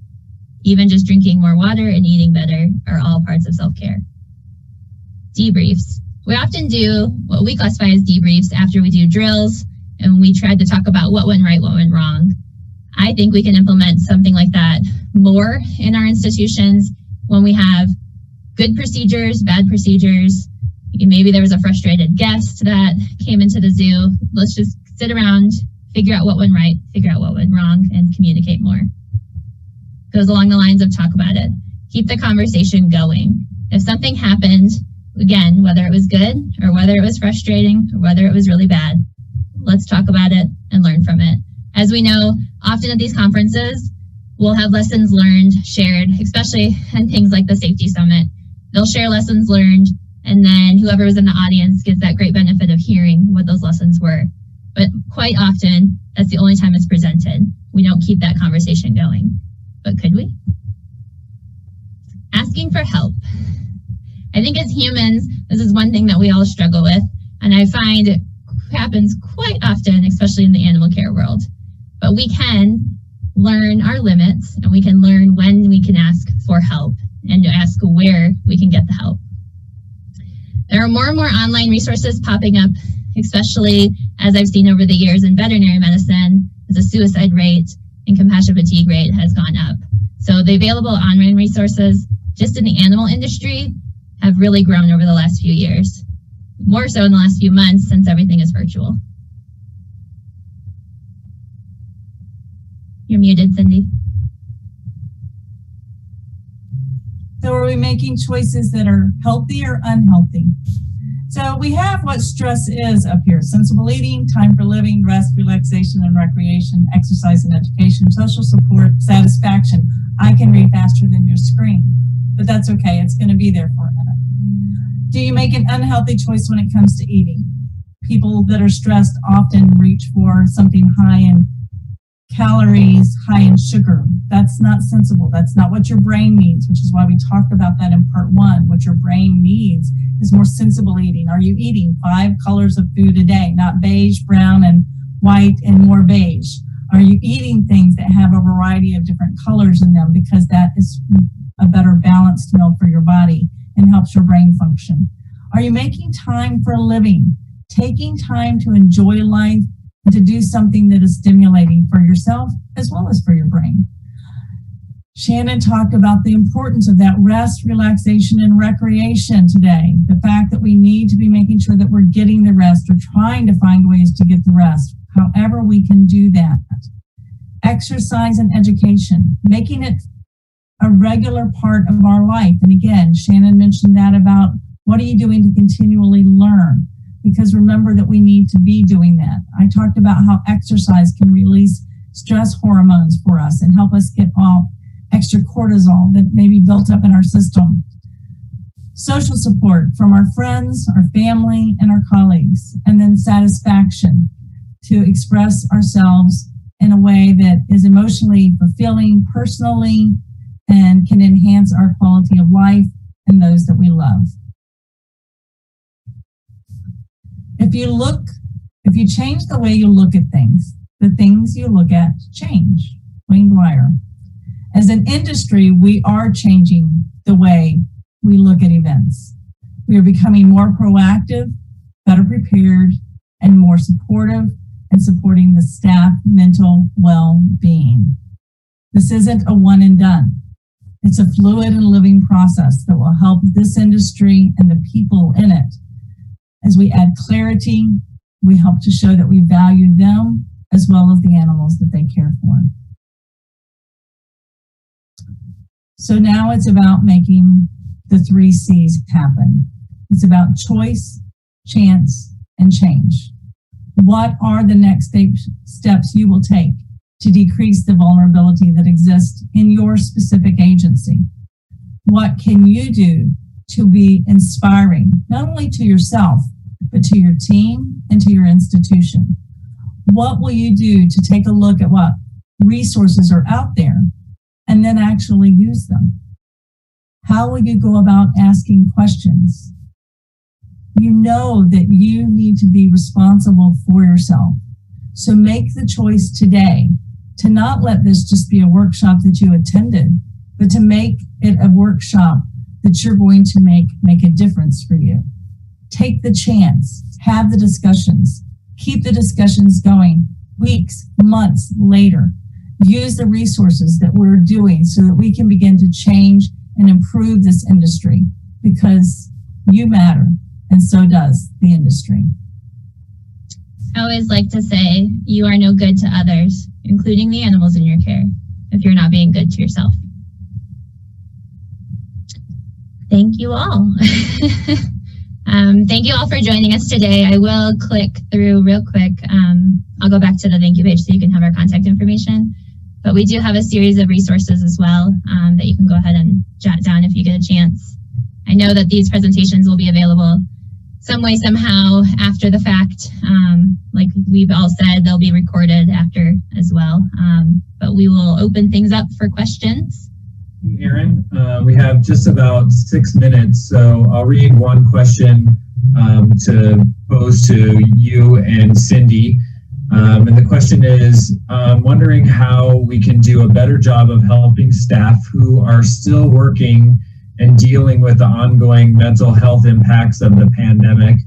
Even just drinking more water and eating better are all parts of self-care. Debriefs. We often do what we classify as debriefs after we do drills, and we try to talk about what went right, what went wrong. I think we can implement something like that more in our institutions when we have good procedures, bad procedures. Maybe there was a frustrated guest that came into the zoo. Let's just sit around, figure out what went right, figure out what went wrong, and communicate more. Goes along the lines of talk about it. Keep the conversation going. If something happened, again, whether it was good or whether it was frustrating or whether it was really bad, let's talk about it and learn from it. As we know, often at these conferences, we'll have lessons learned shared, especially in things like the Safety Summit. They'll share lessons learned, and then whoever was in the audience gets that great benefit of hearing what those lessons were. But quite often, that's the only time it's presented. We don't keep that conversation going. But could we? Asking for help. I think as humans, this is one thing that we all struggle with, and I find it happens quite often, especially in the animal care world. But we can learn our limits, and we can learn when we can ask for help and ask where we can get the help. There are more and more online resources popping up, especially as I've seen over the years in veterinary medicine, as the suicide rate and compassion fatigue rate has gone up. So the available online resources just in the animal industry have really grown over the last few years. More so in the last few months since everything is virtual. You're muted, Cindy. So are we making choices that are healthy or unhealthy? So we have what stress is up here: sensible eating, time for living, rest, relaxation and recreation, exercise and education, social support, satisfaction. I can read faster than your screen, but that's okay. It's going to be there for a minute. Do you make an unhealthy choice when it comes to eating? People that are stressed often reach for something high in calories, high in sugar. That's not sensible. That's not what your brain needs, which is why we talked about that in part one. What your brain needs is more sensible eating. Are you eating 5 colors of food a day, not beige, brown, and white, and more beige? Are you eating things that have a variety of different colors in them, because that is a better balanced meal for your body and helps your brain function? Are you making time for living, taking time to enjoy life and to do something that is stimulating for yourself as well as for your brain? Shannon talked about the importance of that rest, relaxation, and recreation today. The fact that we need to be making sure that we're getting the rest or trying to find ways to get the rest, however we can do that. Exercise and education, making it a regular part of our life. And again, Shannon mentioned that about what are you doing to continually learn? Because remember that we need to be doing that. I talked about how exercise can release stress hormones for us and help us get all extra cortisol that may be built up in our system. Social support from our friends, our family, and our colleagues. And then satisfaction, to express ourselves in a way that is emotionally fulfilling personally and can enhance our quality of life and those that we love. If you change the way you look at things, the things you look at change. Wayne Dwyer. As an industry, we are changing the way we look at events. We are becoming more proactive, better prepared, and more supportive and supporting the staff mental well-being. This isn't a one and done. It's a fluid and living process that will help this industry and the people in it. As we add clarity, we help to show that we value them as well as the animals that they care for. So now it's about making the 3 C's happen. It's about choice, chance, and change. What are the next steps you will take to decrease the vulnerability that exists in your specific agency? What can you do to be inspiring, not only to yourself, but to your team and to your institution? What will you do to take a look at what resources are out there and then actually use them? How will you go about asking questions? You know that you need to be responsible for yourself. So make the choice today to not let this just be a workshop that you attended, but to make it a workshop that you're going to make a difference for you. Take the chance, have the discussions, keep the discussions going weeks, months later. Use the resources that we're doing so that we can begin to change and improve this industry, because you matter and so does the industry. I always like to say you are no good to others, including the animals in your care, if you're not being good to yourself. Thank you all. Thank you all for joining us today. I will click through real quick. I'll go back to the thank you page so you can have our contact information. But we do have a series of resources as well that you can go ahead and jot down if you get a chance. I know that these presentations will be available some way, somehow after the fact. Like we've all said, they'll be recorded after as well. But we will open things up for questions. Aaron, we have just about 6 minutes, so I'll read one question to pose to you and Cindy. And the question is, wondering how we can do a better job of helping staff who are still working and dealing with the ongoing mental health impacts of the pandemic.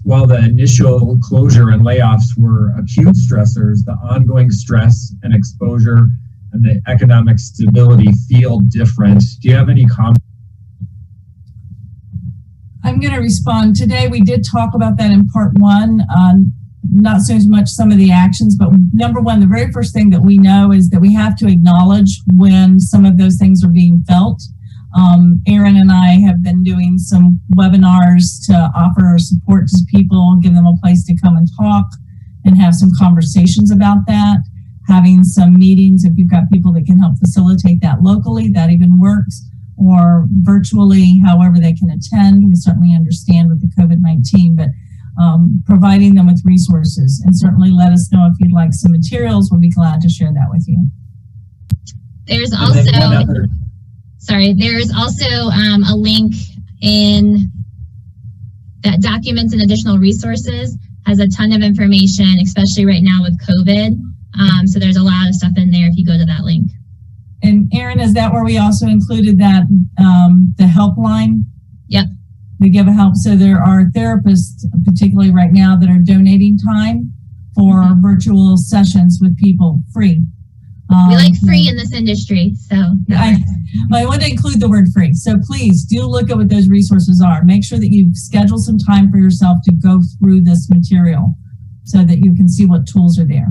While the initial closure and layoffs were acute stressors, the ongoing stress and exposure and the economic stability feel different. Do you have any comments? I'm going to respond. Today we did talk about that in part 1, not so much some of the actions, but number 1, the very first thing that we know is that we have to acknowledge when some of those things are being felt. Aaron and I have been doing some webinars to offer support to people, give them a place to come and talk and have some conversations about that. Having some meetings, if you've got people that can help facilitate that locally, that even works, or virtually, however they can attend. We certainly understand with the COVID-19, but providing them with resources, and certainly let us know if you'd like some materials. We'll be glad to share that with you. There's also, there's also a link in that documents and additional resources, has a ton of information, especially right now with COVID. So there's a lot of stuff in there if you go to that link. And Aaron, is that where we also included that, the helpline? Yep. We give a help. So there are therapists, particularly right now, that are donating time for virtual sessions with people free. We like free in this industry, so. I want to include the word free. So please do look at what those resources are. Make sure that you schedule some time for yourself to go through this material so that you can see what tools are there.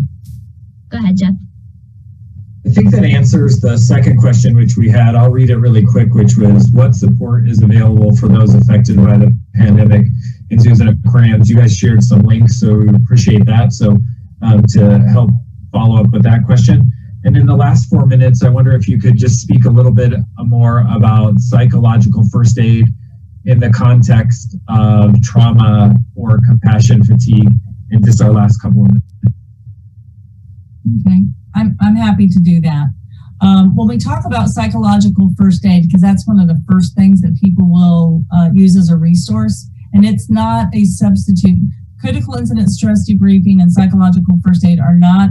Go ahead, Jeff. I think that answers the second question which we had. I'll read it really quick, which was what support is available for those affected by the pandemic in zoos and aquariums. You guys shared some links, so we appreciate that. So to help follow up with that question. And in the last 4 minutes, I wonder if you could just speak a little bit more about psychological first aid in the context of trauma or compassion fatigue in just our last couple of minutes. Okay, I'm happy to do that. When we talk about psychological first aid, because that's one of the first things that people will use as a resource, and it's not a substitute. Critical incident stress debriefing and psychological first aid are not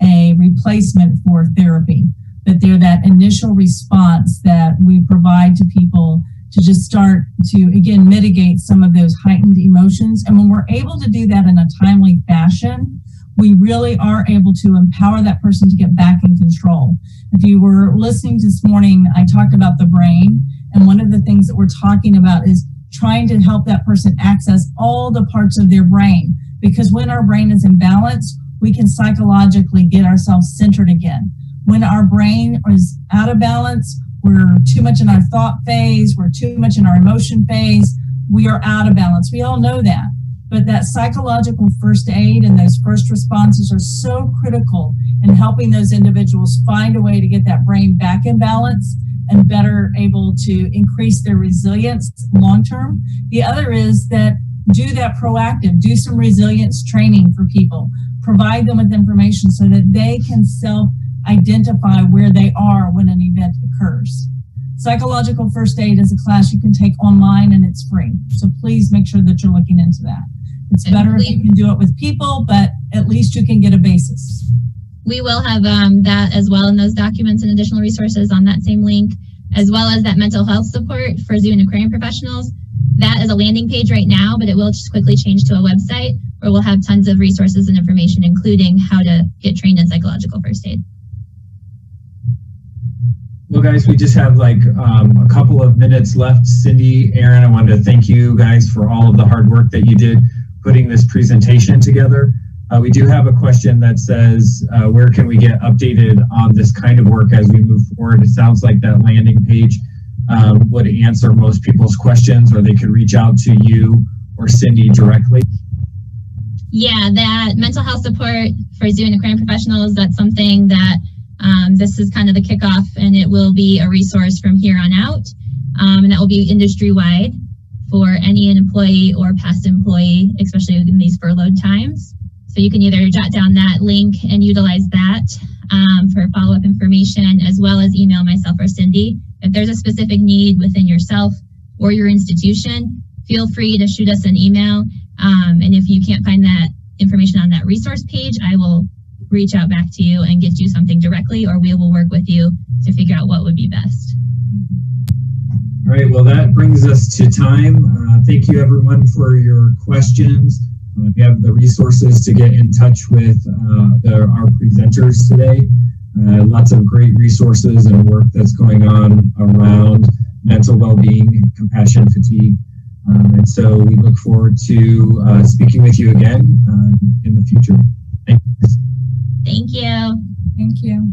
a replacement for therapy, but they're that initial response that we provide to people to just start to, again, mitigate some of those heightened emotions. And when we're able to do that in a timely fashion, we really are able to empower that person to get back in control. If you were listening this morning, I talked about the brain, and one of the things that we're talking about is trying to help that person access all the parts of their brain, because when our brain is in balance, we can psychologically get ourselves centered again. When our brain is out of balance, we're too much in our thought phase, we're too much in our emotion phase, we are out of balance. We all know that. But that psychological first aid and those first responses are so critical in helping those individuals find a way to get that brain back in balance and better able to increase their resilience long term. The other is that do that proactive, do some resilience training for people, provide them with information so that they can self-identify where they are when an event occurs. Psychological first aid is a class you can take online and it's free. So please make sure that you're looking into that. It's better if you can do it with people, but at least you can get a basis. We will have that as well in those documents and additional resources on that same link, as well as that mental health support for zoo and aquarium professionals. That is a landing page right now, but it will just quickly change to a website where we'll have tons of resources and information, including how to get trained in psychological first aid. Well, guys, we just have like a couple of minutes left. Cindy, Aaron, I wanted to thank you guys for all of the hard work that you did putting this presentation together. We do have a question that says, where can we get updated on this kind of work as we move forward? It sounds like that landing page would answer most people's questions, or they could reach out to you or Cindy directly. Yeah, that mental health support for zoo and aquarium professionals, that's something that this is kind of the kickoff, and it will be a resource from here on out. And that will be industry-wide for any employee or past employee, especially in these furloughed times. So you can either jot down that link and utilize that for follow-up information, as well as email myself or Cindy. If there's a specific need within yourself or your institution, feel free to shoot us an email. And if you can't find that information on that resource page, I will reach out back to you and get you something directly, or we will work with you to figure out what would be best. All right, well, that brings us to time. Thank you, everyone, for your questions. We have the resources to get in touch with our presenters today. Lots of great resources and work that's going on around mental well-being and compassion fatigue. And so we look forward to speaking with you again in the future. Thanks. Thank you. Thank you.